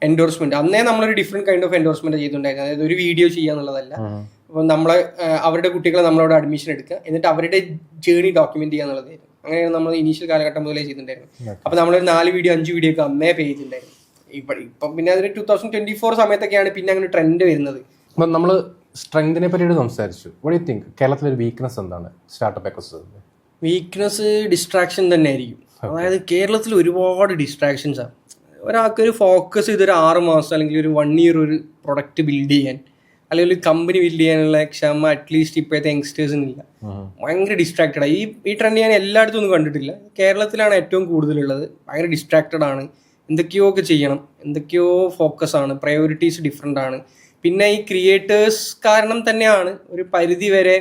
എൻഡോഴ്സ്മെന്റ്. അന്നേ നമ്മളൊരു ഡിഫറെന്റ് കൈൻഡ് ഓഫ് എൻഡോഴ്സ്മെന്റ് ചെയ്തിട്ടുണ്ടായിരുന്നു. അതായത് ഒരു വീഡിയോ ചെയ്യാന്നുള്ളതല്ല, അപ്പോൾ അവരുടെ കുട്ടികളെ നമ്മളവിടെ അഡ്മിഷൻ എടുക്കുക, എന്നിട്ട് അവരുടെ ജേർണി ഡോക്യുമെന്റ് ചെയ്യാന്നുള്ളതായിരുന്നു. അങ്ങനെയാണ് നമ്മൾ ഇനീഷ്യൽ കാലഘട്ടം മുതലേ ചെയ്തിട്ടുണ്ടായിരുന്നു. അപ്പൊ നമ്മളൊരു 4 വീഡിയോ 5 വീഡിയോ ഒക്കെ അന്നേ പേ ചെയ്തിട്ടുണ്ടായിരുന്നു. ഇപ്പം പിന്നെ അതൊരു 2024 സമയത്തൊക്കെയാണ് പിന്നെ അങ്ങനെ ട്രെൻഡ് വരുന്നത്. അപ്പം നമ്മൾ സ്ട്രെങ്തിനെ പറ്റിയിട്ട് സംസാരിച്ചു. വാട്ട് യു തിങ്ക് കേരളത്തിലൊരു വീക്ക്നെസ് എന്താണ് സ്റ്റാർട്ടപ്പ് എക്കോസിസ്റ്റത്തിൽ? വീക്ക്നെസ് ഡിസ്ട്രാക്ഷൻ തന്നെ ആയിരിക്കും. അതായത് കേരളത്തിൽ ഒരുപാട് ഡിസ്ട്രാക്ഷൻസാണ്. ഒരാൾക്കൊരു ഫോക്കസ് ചെയ്തൊരു 6 മാസം അല്ലെങ്കിൽ ഒരു 1 year ഒരു പ്രൊഡക്റ്റ് ബിൽഡ് ചെയ്യാൻ അല്ലെങ്കിൽ ഒരു കമ്പനി ബിൽഡ് ചെയ്യാനുള്ള ക്ഷമ അറ്റ്ലീസ്റ്റ് ഇപ്പോഴത്തെ യങ്സ്റ്റേഴ്സിനില്ല. ഭയങ്കര ഡിസ്ട്രാക്റ്റഡാണ്. ഈ ട്രെൻഡ് ഞാൻ എല്ലായിടത്തും ഒന്നും കണ്ടിട്ടില്ല, കേരളത്തിലാണ് ഏറ്റവും കൂടുതലുള്ളത്. ഭയങ്കര ഡിസ്ട്രാക്റ്റഡ് ആണ്, എന്തൊക്കെയോ ഒക്കെ ചെയ്യണം, എന്തൊക്കെയോ ഫോക്കസ് ആണ്, പ്രയോറിറ്റീസ് ഡിഫറെൻ്റ് ആണ്. പിന്നെ ഈ ക്രിയേറ്റേഴ്സ് കാരണം തന്നെയാണ് ഒരു പരിധി വരെ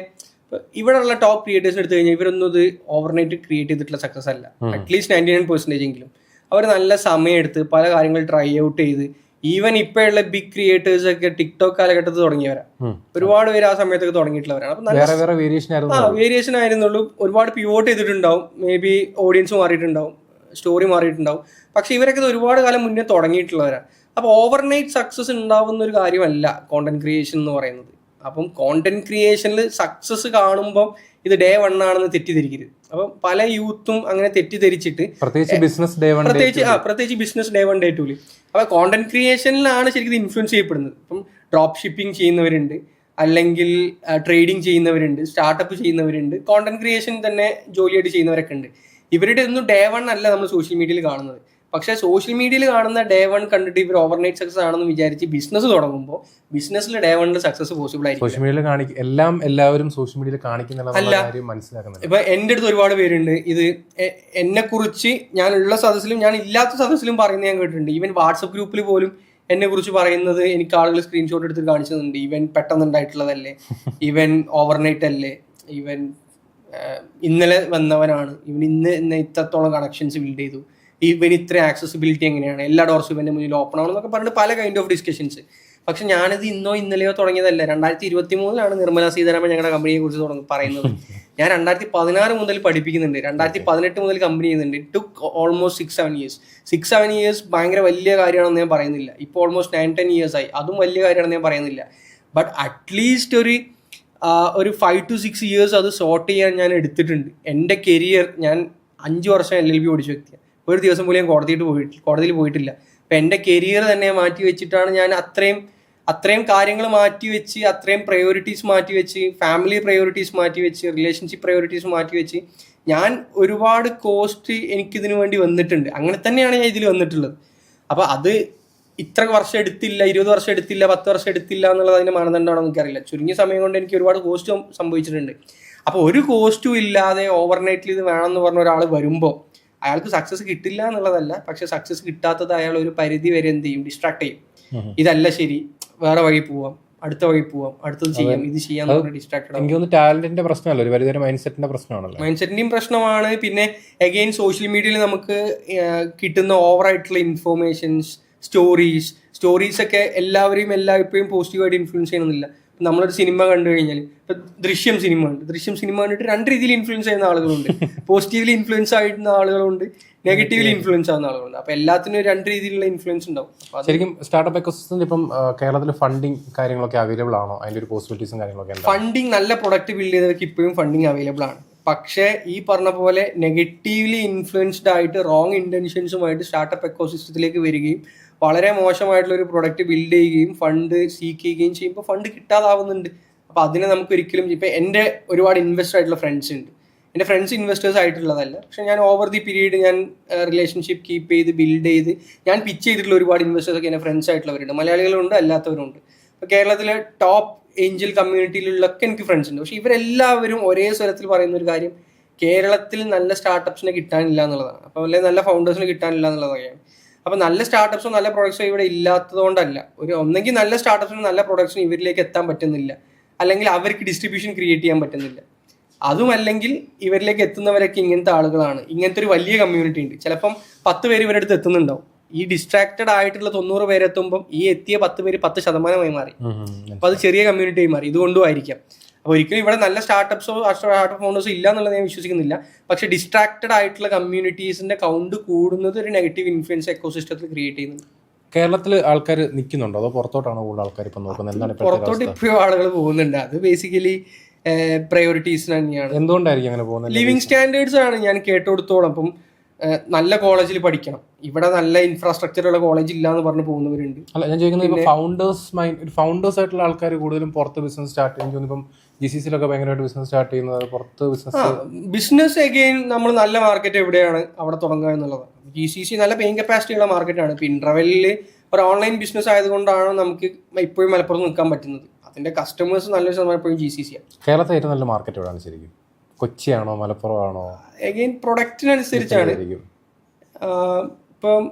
ഇവിടെ ഉള്ള ടോപ്പ് ക്രിയേറ്റേഴ്സിന് എടുത്തു കഴിഞ്ഞാൽ ഇവരൊന്നും ഇത് ഓവർനൈറ്റ് ക്രിയേറ്റ് ചെയ്തിട്ടുള്ള സക്സസ് അല്ല. അറ്റ്ലീസ്റ്റ് 99% എങ്കിലും അവർ നല്ല സമയം എടുത്ത് പല കാര്യങ്ങൾ ട്രൈ ഔട്ട് ചെയ്ത്, ഈവൻ ഇപ്പോഴുള്ള ബിഗ് ക്രിയേറ്റേഴ്സ് ഒക്കെ ടിക്ടോക്ക് കാലഘട്ടത്തിൽ തുടങ്ങിയവരാണ്. ഒരുപാട് പേര് ആ സമയത്തൊക്കെ തുടങ്ങിയിട്ടുള്ളവരാണ്. അപ്പൊ നല്ല വേരിയേഷൻ ആയിരുന്നുള്ളൂ. ഒരുപാട് പിവോട്ട് ചെയ്തിട്ടുണ്ടാവും, മേ ബി ഓഡിയൻസ് മാറിയിട്ടുണ്ടാവും, സ്റ്റോറി മാറിയിട്ടുണ്ടാവും. പക്ഷെ ഇവരൊക്കെ ഒരുപാട് കാലം മുന്നേ തുടങ്ങിയിട്ടുള്ളവരാണ്. അപ്പോൾ ഓവർനൈറ്റ് സക്സസ് ഉണ്ടാവുന്ന ഒരു കാര്യമല്ല കോണ്ടന്റ് ക്രിയേഷൻ എന്ന് പറയുന്നത്. അപ്പം കോണ്ടന്റ് ക്രിയേഷനിൽ സക്സസ് കാണുമ്പോൾ ഇത് ഡേ 1 ആണെന്ന് തെറ്റിദ്ധരിക്കരുത്. അപ്പം പല യൂത്തും അങ്ങനെ തെറ്റിദ്ധരിച്ചിട്ട് പ്രത്യേകിച്ച് ബിസിനസ് ഡേ 1 ഡേ 2 അപ്പൊ കോണ്ടന്റ് ക്രിയേഷനിലാണ് ശരിക്കും ഇൻഫ്ലുവൻസ് ചെയ്യപ്പെടുന്നത്. ഇപ്പം ഡ്രോപ്പ് ഷിപ്പിംഗ് ചെയ്യുന്നവരുണ്ട്, അല്ലെങ്കിൽ ട്രേഡിംഗ് ചെയ്യുന്നവരുണ്ട്, സ്റ്റാർട്ടപ്പ് ചെയ്യുന്നവരുണ്ട്, കോണ്ടന്റ് ക്രിയേഷൻ തന്നെ ജോലിയായിട്ട് ചെയ്യുന്നവരൊക്കെ ഉണ്ട്. ഇവരുടെ ഒന്നും ഡേ 1 അല്ല നമ്മൾ സോഷ്യൽ മീഡിയയിൽ കാണുന്നത്. പക്ഷെ സോഷ്യൽ മീഡിയയിൽ കാണുന്ന ഡേ 1 കണ്ടിട്ട് ഇവർ ഓവർനൈറ്റ് സക്സസ് ആണെന്ന് വിചാരിച്ച് ബിസിനസ് തുടങ്ങുമ്പോൾ ബിസിനസ്സിൽ ഡേ 1 സക്സസ് പോസിബിൾ ആയിരിക്കും. എല്ലാവരും സോഷ്യൽ മീഡിയയിൽ കാണിക്കുന്നില്ല. ഇപ്പൊ എന്റെ അടുത്ത് ഒരുപാട് പേരുണ്ട് ഇത് എന്നെ കുറിച്ച് ഞാൻ ഉള്ള സദസ്സിലും ഞാൻ ഇല്ലാത്ത സദസ്സിലും പറയുന്നത് ഞാൻ കേട്ടിട്ടുണ്ട്. ഈവൻ വാട്സപ്പ് ഗ്രൂപ്പിൽ പോലും എന്നെ കുറിച്ച് പറയുന്നത് എനിക്ക് ആളുകൾ സ്ക്രീൻഷോട്ട് എടുത്ത് കാണിച്ചിട്ടുണ്ട്. ഈവൻ പെട്ടെന്നുണ്ടായിട്ടുള്ളതല്ലേ, ഈവൻ ഓവർനൈറ്റ് അല്ലേ, ഈവൻ ഇന്നലെ വന്നവനാണ്, ഇവൻ ഇന്ന് ഇത്രത്തോളം കണക്ഷൻസ് ബിൽഡ് ചെയ്തു, ഇവൻ ഇത്ര ആക്സസിബിലിറ്റി എങ്ങനെയാണ്, എല്ലാ ഡോർസും ഇവന്റെ മുന്നിൽ ഓപ്പൺ ആവണമെന്നൊക്കെ പറഞ്ഞിട്ട് പല കൈൻഡ് ഓഫ് ഡിസ്കഷൻസ്. പക്ഷെ ഞാനിത് ഇന്നലെയോ തുടങ്ങിയതല്ല. 2023 നിർമ്മല സീതാരാമൻ ഞങ്ങളുടെ കമ്പനിയെ കുറിച്ച് പറയുന്നത്. ഞാൻ 2016 മുതൽ പഠിപ്പിക്കുന്നുണ്ട്, 2018 മുതൽ കമ്പനി ചെയ്യുന്നുണ്ട്. ഇറ്റ് ടുക്ക് ഓൾമോസ്റ്റ് 6-7 ഇയേഴ്സ് ഭയങ്കര വലിയ കാര്യമാണെന്ന് ഞാൻ പറയുന്നില്ല. ഇപ്പോൾ ഓൾമോസ്റ്റ് 9-10 years ആയി, അതും വലിയ കാര്യമാണെന്ന് ഞാൻ പറയുന്നില്ല. ബട്ട് അറ്റ്ലീസ്റ്റ് ഒരു 5 to 6 years അത് സോർട്ട് ചെയ്യാൻ ഞാൻ എടുത്തിട്ടുണ്ട്. എൻ്റെ കരിയർ, ഞാൻ 5 വർഷം LLB പഠിച്ച വ്യക്തിയാണ്. ഒരു ദിവസം പോലും ഞാൻ കോടതിയിൽ പോയിട്ടില്ല. അപ്പം എൻ്റെ കരിയർ തന്നെ മാറ്റി വെച്ചിട്ടാണ് ഞാൻ അത്രയും കാര്യങ്ങൾ മാറ്റി വെച്ച്, അത്രയും പ്രയോറിറ്റീസ് മാറ്റി വെച്ച്, ഫാമിലി പ്രയോറിറ്റീസ് മാറ്റി വെച്ച്, റിലേഷൻഷിപ്പ് പ്രയോറിറ്റീസ് മാറ്റി വെച്ച് ഞാൻ ഒരുപാട് കോസ്റ്റ് എനിക്കിതിനു വേണ്ടി വന്നിട്ടുണ്ട്. അങ്ങനെ തന്നെയാണ് ഞാൻ ഇതിൽ വന്നിട്ടുള്ളത്. അപ്പോൾ അത് ഇത്ര വർഷം എടുത്തില്ല, 20 വർഷം എടുത്തില്ല, 10 വർഷം എടുത്തില്ല എന്നുള്ളത് അതിൻ്റെ മാനദണ്ഡമാണോ എനിക്കറിയില്ല. ചുരുങ്ങിയ സമയം കൊണ്ട് എനിക്ക് ഒരുപാട് കോസ്റ്റ് സംഭവിച്ചിട്ടുണ്ട്. അപ്പോൾ ഒരു കോസ്റ്റും ഇല്ലാതെ ഓവർനൈറ്റിൽ ഇത് വേണമെന്ന് പറഞ്ഞ ഒരാൾ വരുമ്പോൾ അയാൾക്ക് സക്സസ് കിട്ടില്ല എന്നുള്ളതല്ല, പക്ഷെ സക്സസ് കിട്ടാത്തത് അയാൾ ഒരു പരിധി വരെ എന്ത് ചെയ്യും, ഡിസ്ട്രാക്ട് ചെയ്യും. ഇതല്ല ശരി, വേറെ വഴി പോവാം, അടുത്ത വഴി പോവാം, അടുത്തത് ചെയ്യാം, ഇത് ചെയ്യാൻ ഡിസ്ട്രാക്ട്. എനിക്ക് തോന്നുന്നു ടാലന്റിന്റെ പ്രശ്നമല്ല, ഒരു പരിധി മൈൻഡ് സെറ്റിന്റെ പ്രശ്നമാണല്ലോ. മൈൻഡ് സെറ്റിന്റെയും പ്രശ്നമാണ്. പിന്നെ അഗെയിൻ സോഷ്യൽ മീഡിയയിൽ നമുക്ക് കിട്ടുന്ന ഓവറായിട്ടുള്ള ഇൻഫോർമേഷൻസ്, സ്റ്റോറീസ് ഒക്കെ എല്ലാവരെയും എല്ലായ്പ്പോഴും പോസിറ്റീവായിട്ട് ഇൻഫ്ലുവൻസ് ചെയ്യണമെന്നില്ല. നമ്മളൊരു സിനിമ കണ്ടു കഴിഞ്ഞാൽ, ഇപ്പൊ ദൃശ്യം സിനിമ കണ്ടിട്ട് 2 രീതിയിൽ ഇൻഫ്ലുവൻസ് ചെയ്യുന്ന ആളുകളുണ്ട്. പോസിറ്റീവ്ലി ഇൻഫ്ലുവൻസ് ആയിരുന്ന ആളുകളുണ്ട്, നെഗറ്റീവ്ലി ഇൻഫ്ലുവൻസ് ആവുന്ന ആളുകളുണ്ട്. അപ്പൊ എല്ലാത്തിനും 2 രീതിയിലുള്ള ഇൻഫ്ലുവൻസ് ഉണ്ടാവും. ശരിക്കും സ്റ്റാർട്ടപ്പ് എക്കോസിസ്റ്റത്തിൽ ഇപ്പം കേരളത്തിൽ ഫണ്ടിങ് കാര്യങ്ങളൊക്കെ അവൈലബിൾ ആണോ? അതിന്റെ ഒരു പോസിബിലിറ്റീസും കാര്യങ്ങളൊക്കെ? ഫണ്ടിങ്, നല്ല പ്രൊഡക്റ്റ് ബിൽഡ് ചെയ്തവർക്ക് ഇപ്പോഴും ഫണ്ടിങ് അവൈലബിൾ ആണ്. പക്ഷേ ഈ പറഞ്ഞ പോലെ നെഗറ്റീവ്ലി ഇൻഫ്ലുവൻസ്ഡ് ആയിട്ട് റോങ് ഇന്റൻഷൻസുമായിട്ട് സ്റ്റാർട്ടപ്പ് എക്കോസിസ്റ്റത്തിലേക്ക് വരികയും വളരെ മോശമായിട്ടുള്ള ഒരു പ്രൊഡക്റ്റ് ബിൽഡ് ചെയ്യുകയും ഫണ്ട് സീക്ക് ചെയ്യുകയും ചെയ്യുമ്പോൾ ഫണ്ട് കിട്ടാതാവുന്നുണ്ട്. അപ്പോൾ അതിനെ നമുക്ക് ഒരിക്കലും, ഇപ്പം എൻ്റെ ഒരുപാട് ഇൻവെസ്റ്റ് ആയിട്ടുള്ള ഫ്രണ്ട്സ് ഉണ്ട്. എൻ്റെ ഫ്രണ്ട്സ് ഇൻവെസ്റ്റേഴ്സ് ആയിട്ടുള്ളതല്ല, പക്ഷെ ഞാൻ ഓവർ ദി പീരീഡ് ഞാൻ റിലേഷൻഷിപ്പ് കീപ്പ് ചെയ്ത് ബിൽഡ് ചെയ്ത് ഞാൻ പിച്ച് ചെയ്തിട്ടുള്ള ഒരുപാട് ഇൻവെസ്റ്റേഴ്സ് ഒക്കെ എൻ്റെ ഫ്രണ്ട്സ് ആയിട്ടുള്ളവരുണ്ട്. മലയാളികളുണ്ട്, അല്ലാത്തവരുണ്ട്. ഇപ്പോൾ കേരളത്തിലെ ടോപ്പ് ഏഞ്ചൽ കമ്മ്യൂണിറ്റിയിലൊക്കെ എനിക്ക് ഫ്രണ്ട്സ് ഉണ്ട്. പക്ഷെ ഇവരെല്ലാവരും ഒരേ സ്വരത്തിൽ പറയുന്ന ഒരു കാര്യം, കേരളത്തിൽ നല്ല സ്റ്റാർട്ടപ്സിനെ കിട്ടാനില്ല എന്നുള്ളതാണ്. അപ്പോൾ അല്ലെങ്കിൽ നല്ല ഫൗണ്ടേഴ്സിനെ കിട്ടാനില്ല എന്നുള്ളതൊക്കെയാണ്. അപ്പോൾ നല്ല സ്റ്റാർട്ടപ്സും നല്ല പ്രൊഡക്ട്സും ഇവിടെ ഇല്ലാത്തതുകൊണ്ടല്ല, ഒന്നെങ്കിൽ നല്ല സ്റ്റാർട്ടപ്സിനും നല്ല പ്രൊഡക്ട്സിനും ഇവരിലേക്ക് എത്താൻ പറ്റുന്നില്ല, അല്ലെങ്കിൽ അവർക്ക് ഡിസ്ട്രിബ്യൂഷൻ ക്രിയേറ്റ് ചെയ്യാൻ പറ്റുന്നില്ല. അതുമല്ലെങ്കിൽ ഇവരിലേക്ക് എത്തുന്നവരൊക്കെ ഇങ്ങനത്തെ ആളുകളാണ്. ഇങ്ങനത്തെ ഒരു വലിയ കമ്മ്യൂണിറ്റി ഉണ്ട്. ചിലപ്പം 10 പേര് ഇവരുടെ അടുത്ത് എത്തുന്നുണ്ടാവും. ഈ ഡിസ്ട്രാക്റ്റഡ് ആയിട്ടുള്ള 90 പേരെത്തുമ്പം ഈ എത്തിയ 10 പേര് 10% മാറി. അപ്പോൾ അത് ചെറിയ കമ്മ്യൂണിറ്റി ആയി മാറി. ഇതുകൊണ്ടും ആയിരിക്കാം. അപ്പോൾ ഒരിക്കലും ഇവിടെ നല്ല സ്റ്റാർട്ടപ്സോ സ്റ്റാർട്ടപ്പ് ഫൗണ്ടേഴ്സോ ഇല്ല എന്നുള്ളത് ഞാൻ വിശ്വസിക്കുന്നില്ല. പക്ഷേ ഡിസ്ട്രാക്റ്റഡ് ആയിട്ടുള്ള കമ്മ്യൂണിറ്റീസിന്റെ കൗണ്ട് കൂടുന്നത് ഒരു നെഗറ്റീവ് ഇൻഫ്ലുവൻസ് എക്കോസിസ്റ്റത്തിൽ ക്രിയേറ്റ് ചെയ്യുന്നുണ്ട്. കേരളത്തിൽ ആൾക്കാർ നിൽക്കുന്നുണ്ടോ, അതോ പുറത്തോട്ടാണോ കൂടുതൽ ആൾക്കാർ ഇപ്പം നോക്കുന്നത്? എന്താണ് പുറത്തോട്ട് ഇപ്പോഴും ആളുകൾ പോകുന്നുണ്ട്. അത് ബേസിക്കലി പ്രയോറിറ്റീസ് തന്നെയാണ്. എന്തുകൊണ്ടായിരിക്കും അങ്ങനെ പോകുന്നത്? ലിവിങ് സ്റ്റാൻഡേർഡ്സ് ആണ് ഞാൻ കേട്ടുകൊടുത്തോളം. അപ്പം നല്ല കോളേജിൽ പഠിക്കണം, ഇവിടെ നല്ല ഇൻഫ്രാസ്ട്രക്ചറുള്ള കോളേജ് ഇല്ല എന്ന് പറഞ്ഞ് പോകുന്നവരുണ്ട്. അല്ല, ഞാൻ ചോദിക്കുന്നത് ഫൗണ്ടേഴ്സ് ആയിട്ടുള്ള ആൾക്കാർ കൂടുതലും പുറത്ത് ബിസിനസ് സ്റ്റാർട്ട് ചെയ്യുന്നു. ഇപ്പം GCCയിലൊക്കെ ഭയങ്കരമായിട്ട് ബിസിനസ് സ്റ്റാർട്ട് ചെയ്യുന്നത് പുറത്ത് ബിസിനസ് അഗെയിൻ നമ്മൾ നല്ല മാർക്കറ്റ് എവിടെയാണ് അവിടെ തുടങ്ങുക എന്നുള്ളതാണ്. GCC നല്ല പെയിങ് കപ്പാസിറ്റി ഉള്ള മാർക്കറ്റാണ്. ഇപ്പം ഇന്റർവെല്ലിൽ ഒരു ഓൺലൈൻ ബിസിനസ് ആയതുകൊണ്ടാണ് നമുക്ക് ഇപ്പോഴും മലപ്പുറത്ത് നിൽക്കാൻ പറ്റുന്നത്. അതിന്റെ കസ്റ്റമേഴ്സ് നല്ലൊരു ശതമാനം ഇപ്പോഴും GCC ആണ്. കേരളത്തിൽ ഏറ്റവും നല്ല മാർക്കറ്റ് എവിടെയാണ് ശരിക്കും? കൊച്ചിയാണോ, മലപ്പുറം ആണോ? അഗെയിൻ പ്രൊഡക്റ്റിനനുസരിച്ചാണ്. ഇപ്പം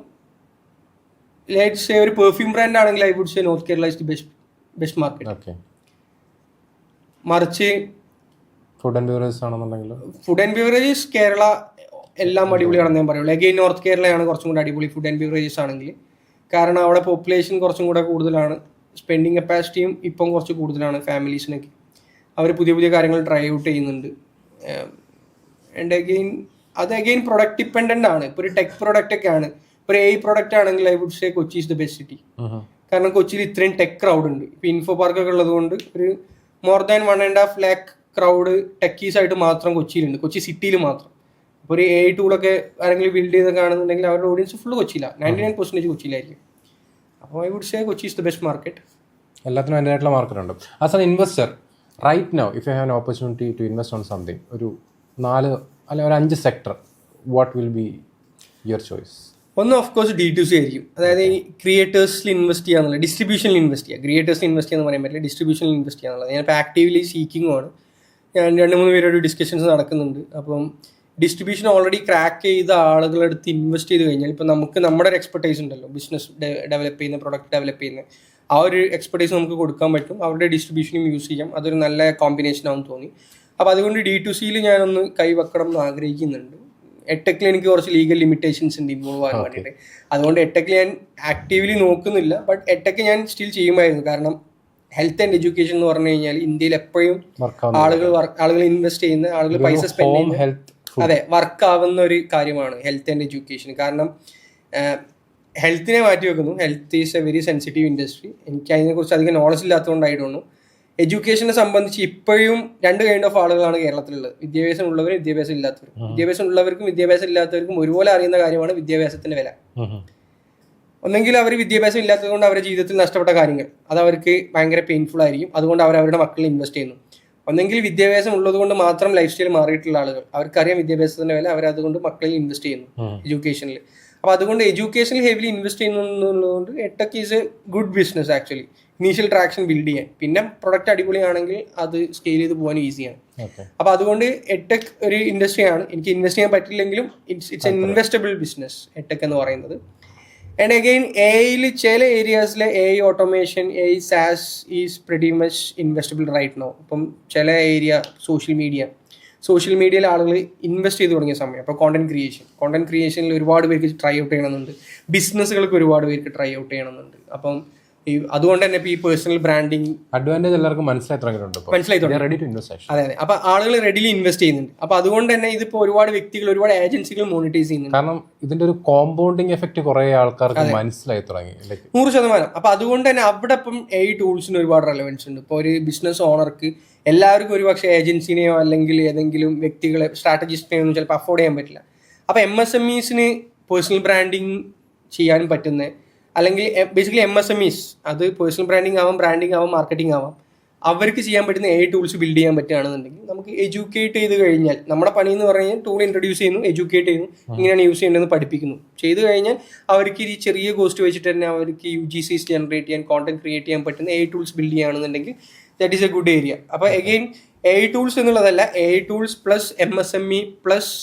ലെറ്റ്സ് സേ ഒരു പെർഫ്യൂം ബ്രാൻഡ് ആണെങ്കിൽ I would say north Kerala is the best market. മറിച്ച് ഫുഡ് ആൻഡ് ബിവറേജസ് ആണെന്നുണ്ടെങ്കിൽ ഫുഡ് ആൻഡ് ബിവറേജസ് കേരള എല്ലാം അടിപൊളിയാണെന്ന് ഞാൻ പറയുള്ളൂ. അഗെയിൻ നോർത്ത് കേരളയാണ് കുറച്ചും കൂടെ അടിപൊളി ഫുഡ് ആൻഡ് ബിവറേജസ് ആണെങ്കിൽ. കാരണം അവിടെ പോപ്പുലേഷൻ കുറച്ചും കൂടെ കൂടുതലാണ്, സ്പെൻഡിങ് കപ്പാസിറ്റിയും ഇപ്പം കുറച്ച് കൂടുതലാണ് ഫാമിലീസിനൊക്കെ. അവർ പുതിയ പുതിയ കാര്യങ്ങൾ ട്രൈ ഔട്ട് ചെയ്യുന്നുണ്ട്. ആൻഡ് അഗെയിൻ പ്രൊഡക്റ്റ് ഡിപ്പെൻഡൻ്റ് ആണ്. ഇപ്പോൾ ഒരു ടെക് പ്രൊഡക്റ്റ് ഒക്കെ ആണ്, ഇപ്പോൾ AI പ്രൊഡക്റ്റ് ആണെങ്കിൽ I would say Kochi is the best city. കാരണം കൊച്ചിയിൽ ഇത്രയും ടെക് ക്രൗഡ് ഉണ്ട്. ഇപ്പോൾ ഇൻഫോ പാർക്കൊക്കെ ഉള്ളതുകൊണ്ട് ഒരു more than 1.5 lakh crowd techies ആയിട്ട് മാത്രം കൊച്ചിയിലുണ്ട്, കൊച്ചി സിറ്റിയിൽ മാത്രം. അപ്പോൾ ഒരു AI ടൂളൊക്കെ ആരെങ്കിലും ബിൽഡ് ചെയ്തൊക്കെ ആണെന്നുണ്ടെങ്കിൽ അവരുടെ ഓഡിയൻസ് ഫുള്ള് കൊച്ചിയിലാണ്, 99% കൊച്ചിയിലായിരിക്കും. അപ്പോൾ I would say Kochi is the best market. എല്ലാത്തിനും അതിൻ്റെതായിട്ടുള്ള മാർക്കറ്റ് ഉണ്ട്. As an investor right now if you have an opportunity to invest on something, ഒരു 4 അല്ലെങ്കിൽ ഒരു 5 sector, what will be your choice? ഒന്ന് ഓഫ് കോഴ്സ് D2C ആയിരിക്കും. അതായത് ഈ ക്രിയേറ്റേഴ്സിൽ ഇൻവെസ്റ്റ് ചെയ്യാന്നുള്ളത്, ഡിസ്ട്രിബ്യൂഷനിൽ ഇൻവെസ്റ്റ് ചെയ്യുക. ക്രിയേറ്റേഴ്സിൽ ഇൻവെസ്റ്റ് ചെയ്യാന്ന് പറയാൻ പറ്റില്ല, ഡിസ്ട്രിബ്യൂഷനിൽ ഇൻവെസ്റ്റ് ചെയ്യാന്നുള്ളത്. ഞാനിപ്പോൾ ആക്റ്റീവ്ലി സീക്കിങ്ങുമാണ്. ഞാൻ 2-3 പേരോട് ഡിസ്കഷൻസ് നടക്കുന്നുണ്ട്. അപ്പം ഡിസ്ട്രിബ്യൂഷൻ ഓൾറെഡി ക്രാക്ക് ചെയ്ത ആളുകളുടെ അടുത്ത് ഇൻവെസ്റ്റ് ചെയ്ത് കഴിഞ്ഞാൽ ഇപ്പോൾ നമുക്ക് നമ്മുടെ ഒരു എക്സ്പെർട്ടൈസ് ഉണ്ടല്ലോ, ബിസിനസ് ഡെവലപ്പ് ചെയ്യുന്ന, പ്രൊഡക്റ്റ് ഡെവലപ്പ് ചെയ്യുന്ന ആ ഒരു എക്സ്പെർട്ടൈസ് നമുക്ക് കൊടുക്കാൻ പറ്റും. അവരുടെ ഡിസ്ട്രിബ്യൂഷനും യൂസ് ചെയ്യാം. അതൊരു നല്ല കോമ്പിനേഷൻ ആണെന്ന് തോന്നി. അപ്പോൾ അതുകൊണ്ട് D2Cയിൽ ഞാനൊന്ന് കൈവെക്കണം എന്ന് ആഗ്രഹിക്കുന്നുണ്ട്. എട്ടെക്കിൽ എനിക്ക് കുറച്ച് ലീഗൽ ലിമിറ്റേഷൻസ് ഉണ്ട് ഇൻവോൾവ് ആകാൻ വേണ്ടിയിട്ട്. അതുകൊണ്ട് എട്ടെക്കിൽ ഞാൻ ആക്റ്റീവ്ലി നോക്കുന്നില്ല. ബട്ട് എട്ടെക്ക് ഞാൻ സ്റ്റിൽ ചെയ്യുമായിരുന്നു. കാരണം ഹെൽത്ത് ആൻഡ് എഡ്യൂക്കേഷൻ എന്ന് പറഞ്ഞു കഴിഞ്ഞാൽ ഇന്ത്യയിൽ എപ്പോഴും ആളുകൾ ഇൻവെസ്റ്റ് ചെയ്യുന്ന, ആളുകൾ പൈസ സ്പെൻഡ് ചെയ്യുന്ന, അതെ, വർക്ക് ആവുന്ന ഒരു കാര്യമാണ് ഹെൽത്ത് ആൻഡ് എഡ്യൂക്കേഷൻ. കാരണം ഹെൽത്തിനെ മാറ്റി വെക്കുന്നു. Health is A very sensitive industry. എനിക്ക് അതിനെക്കുറിച്ച് അധികം നോളജ് ഇല്ലാത്തതുകൊണ്ടായിരുന്നു. എഡ്യൂക്കേഷനെ സംബന്ധിച്ച് ഇപ്പോഴും രണ്ട് കൈൻഡ് ഓഫ് ആളുകളാണ് കേരളത്തിലുള്ളത്. വിദ്യാഭ്യാസം ഉള്ളവരും വിദ്യാഭ്യാസം ഇല്ലാത്തവരും. വിദ്യാഭ്യാസം ഉള്ളവർക്കും വിദ്യാഭ്യാസം ഇല്ലാത്തവർക്കും ഒരുപോലെ അറിയുന്ന കാര്യമാണ് വിദ്യാഭ്യാസത്തിന്റെ വില. ഒന്നെങ്കിൽ അവർ വിദ്യാഭ്യാസം ഇല്ലാത്തത് കൊണ്ട് അവരുടെ ജീവിതത്തിൽ നഷ്ടപ്പെട്ട കാര്യങ്ങൾ അത് അവർക്ക് ഭയങ്കര പെയിൻഫുൾ ആയിരിക്കും. അതുകൊണ്ട് അവർ അവരുടെ മക്കളിൽ ഇൻവെസ്റ്റ് ചെയ്യുന്നു. ഒന്നെങ്കിൽ വിദ്യാഭ്യാസം ഉള്ളത് കൊണ്ട് മാത്രം ലൈഫ് സ്റ്റൈൽ മാറിയിട്ടുള്ള ആളുകൾ, അവർക്കറിയാം വിദ്യാഭ്യാസത്തിന്റെ വില, അവരതുകൊണ്ട് മക്കളിൽ ഇൻവെസ്റ്റ് ചെയ്യുന്നു എഡ്യൂക്കേഷനിൽ. അപ്പോൾ അതുകൊണ്ട് എഡ്യൂക്കേഷനിൽ ഹെവിലി ഇൻവെസ്റ്റ് ചെയ്യുന്നതുകൊണ്ട് edtech is a good business actually. Initial traction build ചെയ്യാൻ, പിന്നെ പ്രൊഡക്റ്റ് അടിപൊളിയാണെങ്കിൽ അത് സ്കെയിൽ ചെയ്ത് പോകാൻ ഈസിയാണ്. അപ്പോൾ അതുകൊണ്ട് എടെക് ഒരു ഇൻഡസ്ട്രിയാണ്. എനിക്ക് ഇൻവെസ്റ്റ് ചെയ്യാൻ പറ്റില്ലെങ്കിലും it's an investable business edtech എന്ന് പറയുന്നത്. ആൻഡ് അഗെയിൻ എയിൽ ചില ഏരിയാസിലെ AI automation, AI SaaS is pretty much investable right now. ഇപ്പം ചില ഏരിയ സോഷ്യൽ മീഡിയയിൽ ആളുകൾ ഇൻവെസ്റ്റ് ചെയ്ത് തുടങ്ങിയ സമയം. അപ്പോൾ കോണ്ടന്റ് ക്രിയേഷനിൽ ഒരുപാട് പേർക്ക് ട്രൈ ഔട്ട് ചെയ്യണമെന്നുണ്ട്. ബിസിനസ്സുകൾക്ക് ഒരുപാട് പേർക്ക് ട്രൈ ഔട്ട് ചെയ്യണമെന്നുണ്ട്. അപ്പം അതുകൊണ്ട് തന്നെ ഇപ്പോൾ ഈ പേഴ്സണൽ ബ്രാൻഡിങ് അഡ്വാൻറ്റേജ് എല്ലാവർക്കും മനസ്സിലായി തുടങ്ങിയിട്ടുണ്ട്. അതെ. അപ്പൊ ആളുകൾ റെഡിലി ഇൻവെസ്റ്റ് ചെയ്യുന്നുണ്ട്. അപ്പൊ അതുകൊണ്ട് തന്നെ ഇതിപ്പോ ഒരുപാട് വ്യക്തികൾ, ഒരുപാട് ഏജൻസികൾ മോണിറ്റൈസ് ചെയ്യുന്നുണ്ട്. കാരണം ഇതിന്റെ ഒരു കോമ്പൗണ്ടിങ് എഫക്ട് കുറെ ആൾക്കാർക്ക് മനസ്സിലായി തുടങ്ങി 100%. അപ്പൊ അതുകൊണ്ട് തന്നെ അവിടെ ഇപ്പം AI ടൂൾസിന് ഒരുപാട് റെലവൻസ് ഉണ്ട്. ഇപ്പോൾ ഒരു ബിസിനസ് ഓണർക്ക് എല്ലാവർക്കും ഒരുപക്ഷെ ഏജൻസിനെയോ അല്ലെങ്കിൽ ഏതെങ്കിലും വ്യക്തികളെ, സ്ട്രാറ്റജിസ്റ്റിനെയോ ഒന്നും ചിലപ്പോൾ അഫോർഡ് ചെയ്യാൻ പറ്റില്ല. അപ്പൊ MSMEസിന് പേഴ്സണൽ ബ്രാൻഡിങ് ചെയ്യാനും പറ്റുന്ന, അല്ലെങ്കിൽ ബേസിക്കലി MSMEs, അത് പേഴ്സണൽ ബ്രാൻഡിങ് ആവാം മാർക്കറ്റിംഗ് ആവാം, അവർക്ക് ചെയ്യാൻ പറ്റുന്ന AI ടൂൾസ് ബിൽഡ് ചെയ്യാൻ പറ്റുകയാണെന്നുണ്ടെങ്കിൽ നമുക്ക് എഡ്യൂക്കേറ്റ് ചെയ്ത് കഴിഞ്ഞാൽ, നമ്മുടെ പണി എന്ന് പറഞ്ഞു കഴിഞ്ഞാൽ ടൂൾ ഇൻട്രൊഡ്യൂസ് ചെയ്യുന്നു, എഡ്യൂക്കേറ്റ് ചെയ്യുന്നു, ഇങ്ങനെയാണ് യൂസ് ചെയ്യേണ്ടതെന്ന് പഠിപ്പിക്കുന്നു. ചെയ്തു കഴിഞ്ഞാൽ അവർക്ക് ഈ ചെറിയ കോസ്റ്റ് വെച്ചിട്ട് തന്നെ അവർക്ക് UGCs ജനറേറ്റ് ചെയ്യാൻ, കോണ്ടന്റ് ക്രിയേറ്റ് ചെയ്യാൻ പറ്റുന്ന AI ടൂൾസ് ബിൽഡ് ചെയ്യുകയാണെന്നുണ്ടെങ്കിൽ that is a good area. അപ്പോൾ അഗെയിൻ AI ടൂൾസ് എന്നുള്ളതല്ല, AI tools plus MSME plus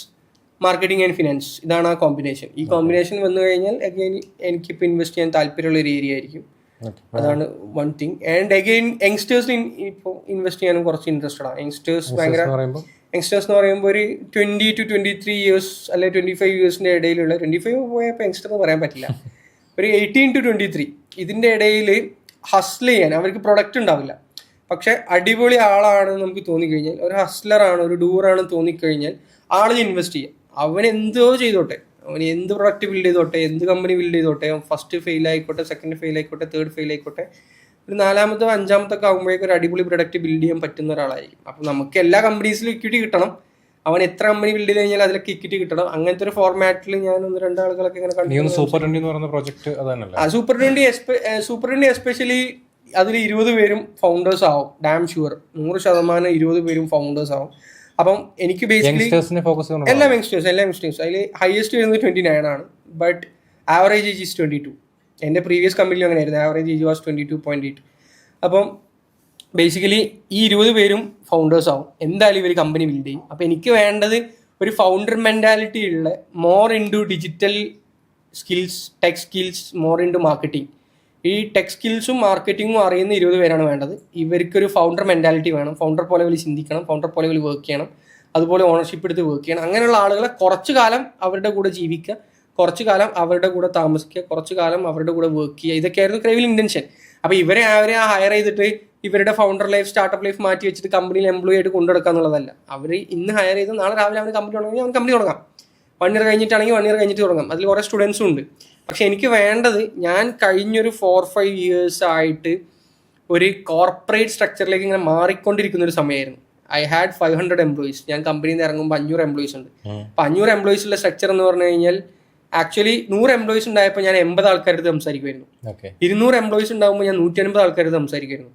marketing and finance, ഇതാണ് ആ കോമ്പിനേഷൻ. ഈ കോമ്പിനേഷൻ വന്നു കഴിഞ്ഞാൽ അഗെയിൻ എനിക്കിപ്പോൾ ഇൻവെസ്റ്റ് ചെയ്യാൻ താല്പര്യമുള്ള ഒരു ഏരിയ ആയിരിക്കും. അതാണ് വൺ തിങ്. ആൻഡ് അഗെയിൻ യങ്സ്റ്റേഴ്സിന് ഇപ്പോൾ ഇൻവെസ്റ്റ് ചെയ്യാനും കുറച്ച് ഇൻട്രസ്റ്റഡ് ആണ്. യങ്സ്റ്റേഴ്സ് എന്ന് പറയുമ്പോൾ ഒരു 20 to 23 years അല്ലെങ്കിൽ 25 yearsന്റെ ഇടയിലുള്ള, 25 പോയപ്പോൾ യങ്സ്റ്റർ എന്ന് പറയാൻ പറ്റില്ല, ഒരു 18 to 23 ഇതിൻ്റെ ഇടയിൽ ഹസ്ൽ ചെയ്യാൻ അവർക്ക് പ്രൊഡക്റ്റ് ഉണ്ടാവില്ല, പക്ഷെ അടിപൊളി ആളാണെന്ന് നമുക്ക് തോന്നിക്കഴിഞ്ഞാൽ, ഒരു ഹസ്ലറാണ്, ഒരു ഡൂറാണെന്ന് തോന്നിക്കഴിഞ്ഞാൽ ആളിൽ ഇൻവെസ്റ്റ് ചെയ്യാം. അവൻ എന്തോ ചെയ്തോട്ടെ, അവന് എന്ത് പ്രൊഡക്റ്റ് ബിൽഡ് ചെയ്തോട്ടെ, എന്ത് കമ്പനി ബിൽഡ് ചെയ്തോട്ടെ, ഫസ്റ്റ് ഫെയിൽ ആയിക്കോട്ടെ, സെക്കൻഡ് ഫെയിൽ ആയിക്കോട്ടെ, തേർഡ് ഫെയിൽ ആയിക്കോട്ടെ, ഒരു 4ാമത്തോ 5ാമത്തോ ഒക്കെ ആകുമ്പോഴേക്കും ഒരു അടിപൊളി പ്രൊഡക്റ്റ് ബിൽഡ് ചെയ്യാൻ പറ്റുന്ന ഒരാളായിരിക്കും. അപ്പം നമുക്ക് എല്ലാ കമ്പനീസിലും ഇക്വിറ്റി കിട്ടണം, അവൻ എത്ര കമ്പനി ബിൽഡ് ചെയ്ത് കഴിഞ്ഞാൽ അതിലൊക്കെ ഇക്വിറ്റി കിട്ടണം. അങ്ങനത്തെ ഒരു ഫോർമാറ്റിൽ ഞാൻ 1-2 ആളുകളൊക്കെ ഇങ്ങനെ കണ്ടു. സൂപ്പർ 20 എന്ന് പറയുന്ന പ്രോജക്റ്റ് അതല്ല. സൂപ്പർ 20 എസ്പെഷ്യലി അതിൽ 20 പേരും ഫൗണ്ടേഴ്സ് ആവും, ഡാം ഷുവർ 100% 20 പേരും ഫൗണ്ടേഴ്സ് ആവും. അപ്പം എനിക്ക് ബേസിക്കലി എല്ലാ യങ്സ്റ്റേഴ്സ് അതിൽ ഹയസ്റ്റ് വരുന്നത് 29 ആണ്, ബട്ട് ആവറേജ് ഏജ് ഈസ് 22. എൻ്റെ പ്രീവിയസ് കമ്പനിയിലും അങ്ങനെ ആയിരുന്നു, ആവറേജ് ഏജ് വാസ് 22.8. അപ്പം ബേസിക്കലി ഈ 20 പേരും ഫൗണ്ടേഴ്സ് ആവും, എന്തായാലും ഇവർ കമ്പനി ബിൽഡ് ചെയ്യും. അപ്പം എനിക്ക് വേണ്ടത് ഒരു ഫൗണ്ടർ മെൻറ്റാലിറ്റി ഉള്ള, more into digital skills, tech skills, more into marketing. ഈ ടെക് സ്കിൽസും മാർക്കറ്റിങ്ങും അറിയുന്ന 20 പേരാണ് വേണ്ടത്. ഇവർക്കൊരു ഫൗണ്ടർ മെൻറ്റാലിറ്റി വേണം, ഫൗണ്ടർ പോലെ വലിയ ചിന്തിക്കണം, ഫൗണ്ടർ പോലെ വലിയ വർക്ക് ചെയ്യണം, അതുപോലെ ഓണർഷിപ്പ് എടുത്ത് വർക്ക് ചെയ്യണം. അങ്ങനെയുള്ള ആളുകളെ കുറച്ചു കാലം അവരുടെ കൂടെ ജീവിക്കുക, കുറച്ചു കാലം അവരുടെ കൂടെ താമസിക്കുക, കുറച്ചു കാലം അവരുടെ കൂടെ വർക്ക് ചെയ്യുക. ഇതൊക്കെയായിരുന്നു ക്രേവിൽ ഇൻറ്റൻഷൻ. അപ്പോൾ അവരെ ഹയർ ചെയ്തിട്ട് ഇവരുടെ ഫൗണ്ടർ ലൈഫ്, സ്റ്റാർട്ടപ്പ് ലൈഫ് മാറ്റി വെച്ചിട്ട് കമ്പനിയിൽ എംപ്ലോയി ആയിട്ട് കൊണ്ടുനടക്കുക എന്നുള്ളതല്ല. അവർ ഇന്ന് ഹയർ ചെയ്ത് നാളെ രാവിലെ അവന് കമ്പനി തുടങ്ങി അവൻ കമ്പനി തുടങ്ങാം. 1 year കഴിഞ്ഞിട്ടാണെങ്കിൽ 1 year കഴിഞ്ഞിട്ട് തുടങ്ങാം. അതിൽ കുറേ സ്റ്റുഡൻസും ഉണ്ട്. പക്ഷെ എനിക്ക് വേണ്ടത്, ഞാൻ കഴിഞ്ഞൊരു 4-5 years ആയിട്ട് ഒരു കോർപ്പറേറ്റ് സ്ട്രക്ചറിലേക്ക് ഇങ്ങനെ മാറിക്കൊണ്ടിരിക്കുന്ന ഒരു സമയമായിരുന്നു. I had 500 employees. ഞാൻ കമ്പനിയിൽ നിന്ന് ഇറങ്ങുമ്പോൾ 500 employees ഉണ്ട്. അപ്പോൾ 500 employees ഉള്ള സ്ട്രക്ചർ എന്ന് പറഞ്ഞു കഴിഞ്ഞാൽ ആക്ച്വലി 100 employees ഉണ്ടായപ്പോൾ ഞാൻ 80 ആൾക്കാരുടെ സംസാരിക്കുമായിരുന്നു. 200 employees ഉണ്ടാകുമ്പോൾ ഞാൻ 150 ആൾക്കാരുടെ സംസാരിക്കുമായിരുന്നു.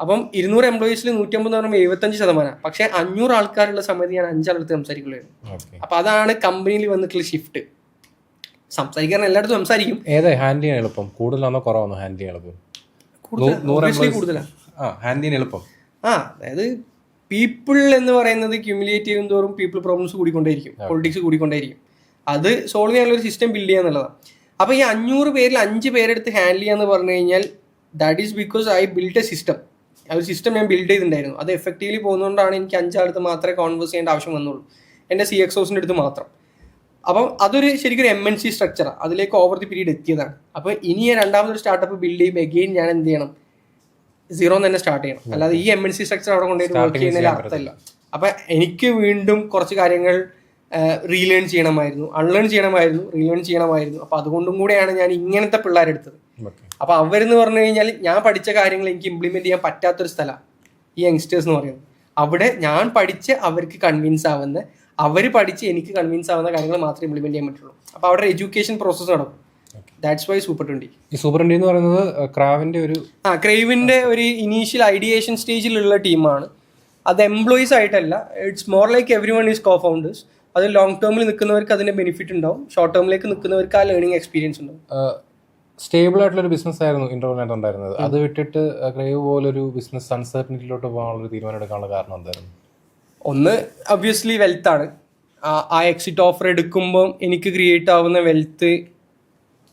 അപ്പം 200 employeesൽ 150 എന്ന് പറയുമ്പോൾ 75%. പക്ഷെ 500 ആൾക്കാരുള്ള സമയത്ത് ഞാൻ 5 ആളടുത്ത് സംസാരിക്കുള്ളായിരുന്നു. അപ്പൊ അതാണ് കമ്പനിയിൽ വന്നിട്ടുള്ള ഷിഫ്റ്റ്. സംസാരിക്കാൻ എല്ലായിടത്തും സംസാരിക്കും. ഏതാ ഹാൻഡിൽ ചെയ്യാൻ എളുപ്പം? കൂടുതലാണോ കുറവാണോ ഹാൻഡിൽ ചെയ്യാൻ എളുപ്പം? കൂടുതലാണ് ഹാൻഡിൽ ചെയ്യാൻ എളുപ്പം. അതായത് പീപ്പിൾ എന്ന് പറയുന്നത് ക്യുമുലേറ്റ് ചെയ്യും തോറും പീപ്പിൾ പ്രോബ്ലംസ് കൂടിക്കൊണ്ടേയിരിക്കും, പൊളിറ്റിക്സ് കൂടിക്കൊണ്ടേയിരിക്കും. അത് സോൾവ് ചെയ്യാനുള്ള ഒരു സിസ്റ്റം ബിൽഡ് ചെയ്യുക എന്നുള്ളതാണ്. അപ്പോൾ ഈ 500 പേരിൽ 5 പേരെടുത്ത് ഹാൻഡിൽ ചെയ്യാന്ന് പറഞ്ഞു കഴിഞ്ഞാൽ that is because I build A system. ആ ഒരു സിസ്റ്റം ഞാൻ ബിൽഡ് ചെയ്തിട്ടുണ്ടായിരുന്നു. അത് എഫക്റ്റീവ്ലി പോകുന്നതുകൊണ്ടാണ് എനിക്ക് 5 ആളടുത്ത് മാത്രമേ കോൺവേഴ്സ് ചെയ്യേണ്ട ആവശ്യം വന്നുള്ളൂ, എൻ്റെ CXOസിൻ്റെ അടുത്ത് മാത്രം. അപ്പം അതൊരു ശരിക്കും MNC സ്ട്രക്ചറാണ്. അതിലേക്ക് ഓവർ ദി പീരീഡ് എത്തിയതാണ്. അപ്പോൾ ഇനി രണ്ടാമതൊരു സ്റ്റാർട്ടപ്പ് ബിൽഡ് ചെയ്യുമ്പോൾ എഗെയിൻ ഞാൻ എന്ത് ചെയ്യണം? 0 തന്നെ സ്റ്റാർട്ട് ചെയ്യണം. അല്ലാതെ ഈ MNC സ്ട്രക്ചർ അവിടെ കൊണ്ടുപോയി വർക്ക് ചെയ്യുന്നതിൽ അർത്ഥമില്ല. അപ്പം എനിക്ക് വീണ്ടും കുറച്ച് കാര്യങ്ങൾ റീലേൺ ചെയ്യണമായിരുന്നു, അൺലേൺ ചെയ്യണമായിരുന്നു, റീലേൺ ചെയ്യണമായിരുന്നു. അപ്പോൾ അതുകൊണ്ടും കൂടെയാണ് ഞാൻ ഇങ്ങനത്തെ പിള്ളേരെടുത്തത്. അപ്പോൾ അവരെന്ന് പറഞ്ഞു കഴിഞ്ഞാൽ ഞാൻ പഠിച്ച കാര്യങ്ങൾ എനിക്ക് ഇംപ്ലിമെന്റ് ചെയ്യാൻ പറ്റാത്തൊരു സ്ഥലമാണ് ഈ യങ്സ്റ്റേഴ്സ് എന്ന് പറയുന്നത്. അവിടെ ഞാൻ പഠിച്ച് അവർക്ക് കൺവിൻസ് ആവുന്ന, അവർ പഠിച്ച് എനിക്ക് കൺവിൻസ് ആവുന്ന കാര്യങ്ങൾ മാത്രമേ ഇംപ്ലിമെന്റ് ചെയ്യാൻ പറ്റുള്ളൂ. അപ്പോൾ അവിടെ എഡ്യൂക്കേഷൻ പ്രോസസ്സ് നടക്കും. That's why super 20. ഈ സൂപ്പർ 20 എന്ന് പറയുന്നത് ക്രേവിന്റെ ഒരു ഇനീഷ്യൽ ഐഡിയേഷൻ സ്റ്റേജിലുള്ള ടീമാണ്. അത് എംപ്ലോയീസ് ആയിട്ടല്ല, it's more like every one is co founders. അത് ലോങ് ടേമിൽ നിൽക്കുന്നവർക്ക് അതിന്റെ ബെനിഫിറ്റ് ഉണ്ടാവും, ഷോർട്ട് ടേമിലേക്ക് നിൽക്കുന്നവർക്ക് ആ ലേണിംഗ് എക്സ്പീരിയൻസ് ഉണ്ടാവും. സ്റ്റേബിൾ ആയിട്ടുള്ള ഒരു ബിസിനസ് ആയിരുന്നു ഇന്റർനെറ്റ് ഉണ്ടായിരുന്നത്. അത് വിട്ടിട്ട് ക്രേവ് പോലൊരു ബിസിനസ് അൺസർട്ടനിറ്റിയിലോട്ട് പോകാനുള്ള തീരുമാനം എടുക്കാനുള്ള കാരണം എന്തായിരുന്നു? ഒന്ന് ഒബ്വിയസ്ലി വെൽത്താണ്. ആ എക്സിറ്റ് ഓഫർ എടുക്കുമ്പോൾ എനിക്ക് ക്രിയേറ്റ് ആവുന്ന വെൽത്ത്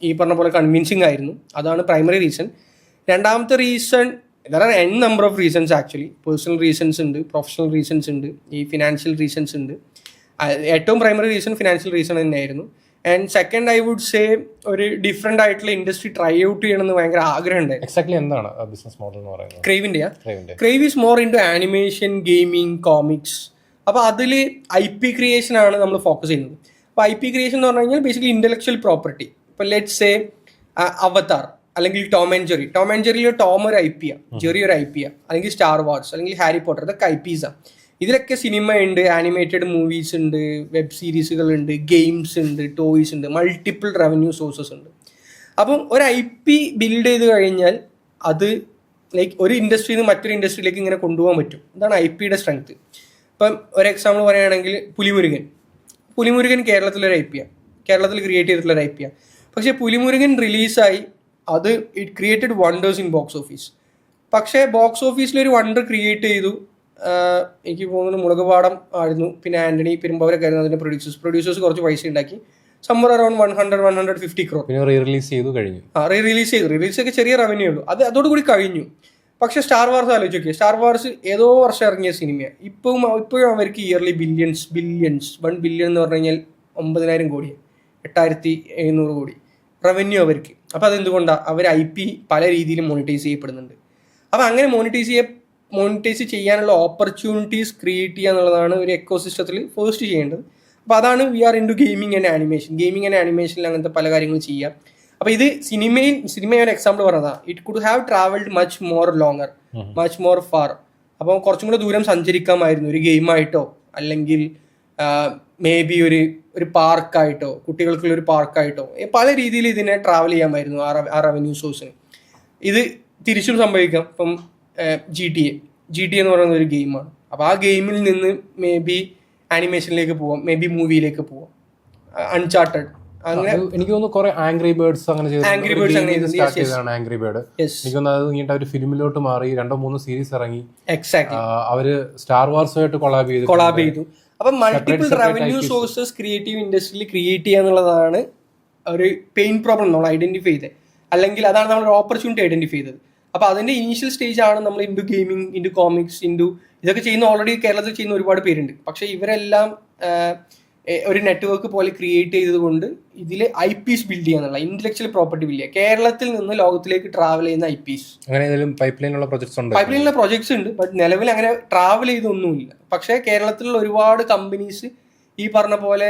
ഈ പറഞ്ഞ പോലെ കൺവിൻസിങ് ആയിരുന്നു. അതാണ് പ്രൈമറി റീസൺ. രണ്ടാമത്തെ reason, there are n number of reasons actually. Personal reasons ഉണ്ട്, പ്രൊഫഷണൽ റീസൺസ് ഉണ്ട്, ഈ ഫിനാൻഷ്യൽ റീസൺസ് ഉണ്ട്. ഏറ്റവും പ്രൈമറി റീസൺ ഫിനാൻഷ്യൽ റീസൺ തന്നെയായിരുന്നു. And second I would say ഒരു ഡിഫറെന്റ് ആയിട്ടുള്ള ഇൻഡസ്ട്രി ട്രൈ ഔട്ട് ചെയ്യണമെന്ന് ഭയങ്കര ആഗ്രഹം ഉണ്ടായിരുന്നു. എക്സാക്ട്ലി എന്താണ് ബിസിനസ് മോഡൽ എന്ന് പറയുന്നത്? Crave is more into animation, gaming, comics. അപ്പോൾ അതിൽ IP ക്രിയേഷൻ ആണ് നമ്മൾ ഫോക്കസ് ചെയ്യുന്നത്. അപ്പോൾ IP ക്രിയേഷൻ എന്ന് പറഞ്ഞു കഴിഞ്ഞാൽ ബേസിക്കലി ഇന്റലക്ച്വൽ പ്രോപ്പർട്ടി. ഇപ്പോൾ ലെറ്റ്സ് സേ അവതാർ അല്ലെങ്കിൽ Tom and Jerry. Tom and ജെറിയിൽ ടോം ഒരു IP ആണ്, ജെറി ഒരു IP ആണ്, അല്ലെങ്കിൽ സ്റ്റാർ വാർസ് അല്ലെങ്കിൽ ഹാരി പോട്ടർ, ഇതൊക്കെ IPs ആണ്. ഇതിലൊക്കെ സിനിമ ഉണ്ട്, ആനിമേറ്റഡ് മൂവീസ് ഉണ്ട്, വെബ് സീരീസുകൾ ഉണ്ട്, ഗെയിംസ് ഉണ്ട്, ടോയ്സ് ഉണ്ട്, മൾട്ടിപ്പിൾ റവന്യൂ സോഴ്സസ് ഉണ്ട്. അപ്പം ഒരു IP ബിൽഡ് ചെയ്ത് കഴിഞ്ഞാൽ അത് ലൈക്ക് ഒരു ഇൻഡസ്ട്രിയിൽ നിന്ന് മറ്റൊരു ഇൻഡസ്ട്രിയിലേക്ക് ഇങ്ങനെ കൊണ്ടുപോകാൻ പറ്റും. ഇതാണ് IPയുടെ സ്ട്രെങ്ത്. ഇപ്പം ഒരു എക്സാമ്പിൾ പറയുകയാണെങ്കിൽ പുലിമുരുകൻ കേരളത്തിലൊരു IP ആണ്, കേരളത്തിൽ ക്രിയേറ്റ് ചെയ്തിട്ടുള്ളൊരു IP ആണ്. പക്ഷേ പുലിമുരുകൻ റിലീസായി, അത് it created wonders in box office. പക്ഷേ ബോക്സ് ഓഫീസിലൊരു വണ്ടർ ക്രിയേറ്റ് ചെയ്തു. എനിക്ക് തോന്നുന്നു മുളകുപാടം ആയിരുന്നു, പിന്നെ ആന്റണി പെരുമ്പാവൂരൊക്കെ ആയിരുന്നു അതിന്റെ പ്രൊഡ്യൂസേഴ്സ് കുറച്ച് പൈസ ഉണ്ടാക്കി, സംവർ അറൌണ്ട് 100-150 crore റീറിലീസ് ചെയ്തു കഴിഞ്ഞു. റിലീസ് ഒക്കെ ചെറിയ റവന്യൂ ഉള്ളൂ, അതോടുകൂടി കഴിഞ്ഞു. പക്ഷേ സ്റ്റാർ വാർസ് ആലോചിച്ച് നോക്കിയാൽ, സ്റ്റാർ വാർസ് ഏതോ വർഷം ഇറങ്ങിയ സിനിമയാണ്. ഇപ്പോഴും അവർക്ക് ഇയർലി ബില്യൺസ് 1 ബില്യൺ എന്ന് പറഞ്ഞു കഴിഞ്ഞാൽ 9,000 കോടി, 8,700 കോടി റവന്യൂ അവർക്ക്. അപ്പോൾ അതെന്തുകൊണ്ടാണ്? അവർ IP പല രീതിയിലും മോണിറ്റൈസ് ചെയ്യപ്പെടുന്നുണ്ട്. അപ്പോൾ അങ്ങനെ മോണിറ്റൈസ് ചെയ്യാനുള്ള ഓപ്പർച്യൂണിറ്റീസ് ക്രിയേറ്റ് ചെയ്യുക എന്നുള്ളതാണ് ഒരു എക്കോസിസ്റ്റത്തിൽ ഫസ്റ്റ് ചെയ്യേണ്ടത്. അപ്പോൾ അതാണ് we are into gaming and ആനിമേഷനിൽ അങ്ങനത്തെ പല കാര്യങ്ങളും ചെയ്യാം. അപ്പോൾ ഇത് സിനിമ ഒരു എക്സാമ്പിൾ പറഞ്ഞതാണ്. It could have travelled much more longer, much more far. അപ്പോൾ കുറച്ചും കൂടെ ദൂരം സഞ്ചരിക്കാമായിരുന്നു ഒരു ഗെയിമായിട്ടോ, അല്ലെങ്കിൽ മേ ബി ഒരു പാർക്കായിട്ടോ, കുട്ടികൾക്കുള്ളൊരു പാർക്കായിട്ടോ, പല രീതിയിൽ ഇതിനെ ട്രാവൽ ചെയ്യാമായിരുന്നു ആ റവന്യൂ സോഴ്സിന്. ഇത് തിരിച്ചും സംഭവിക്കാം. ഇപ്പം GTA എന്ന് പറയുന്ന ഒരു ഗെയിമാണ്. അപ്പോൾ ആ ഗെയിമിൽ നിന്ന് മേ ബി ആനിമേഷനിലേക്ക് പോവാം, മേ ബി മൂവിയിലേക്ക് പോവാം, അൺചാർട്ടഡ്. അങ്ങനെ എനിക്ക് തോന്നുന്നു കുറെ ആംഗ്രി ബേർഡ്സ് അങ്ങനെ ആംഗ്രി ബേർഡ് എനിക്ക് തോന്നുന്നു ഒരു ഫിലിമിലോട്ട് മാറി 2-3 സീരീസ് ഇറങ്ങി. അവര് സ്റ്റാർ വാർസുമായിട്ട് കൊളാബ് ചെയ്തു. അപ്പം മൾട്ടിപ്പിൾ റവന്യൂ സോഴ്സസ് ക്രിയേറ്റീവ് ഇൻഡസ്ട്രിയിൽ ക്രിയേറ്റ് ചെയ്യുക എന്നുള്ളതാണ് ഒരു പെയിൻ പ്രോബ്ലം നമ്മൾ ഐഡന്റിഫൈ ചെയ്തത്, അല്ലെങ്കിൽ അതാണ് നമ്മൾ ഒരു ഓപ്പർച്യൂണിറ്റി ഐഡന്റിഫൈ ചെയ്തത്. അപ്പോൾ അതിന്റെ ഇനീഷ്യൽ സ്റ്റേജ് ആണ് നമ്മൾ ഇൻഡു ഗെയിമിംഗ്, ഇൻഡു കോമിക്സ്, ഇതൊക്കെ ചെയ്യുന്ന ഓൾറെഡി കേരളത്തിൽ ചെയ്യുന്ന ഒരുപാട് പേരുണ്ട്. പക്ഷെ ഇവരെല്ലാം ഒരു നെറ്റ്വർക്ക് പോലെ ക്രിയേറ്റ് ചെയ്തത് കൊണ്ട് ഇതിൽ IPs ബിൽഡ് ചെയ്യാന്നുള്ള ഇന്റലക്ച്വൽ പ്രോപ്പർട്ടി ബിൽഡ് ചെയ്യുക, കേരളത്തിൽ നിന്ന് ലോകത്തിലേക്ക് ട്രാവൽ ചെയ്യുന്ന IPs. പൈപ്പ്ലൈനിലുള്ള പ്രോജക്ട്സ് ഉണ്ട്, ബട്ട് നിലവിൽ അങ്ങനെ ട്രാവൽ ചെയ്തൊന്നുമില്ല. പക്ഷേ കേരളത്തിലുള്ള ഒരുപാട് കമ്പനീസ് ഈ പറഞ്ഞ പോലെ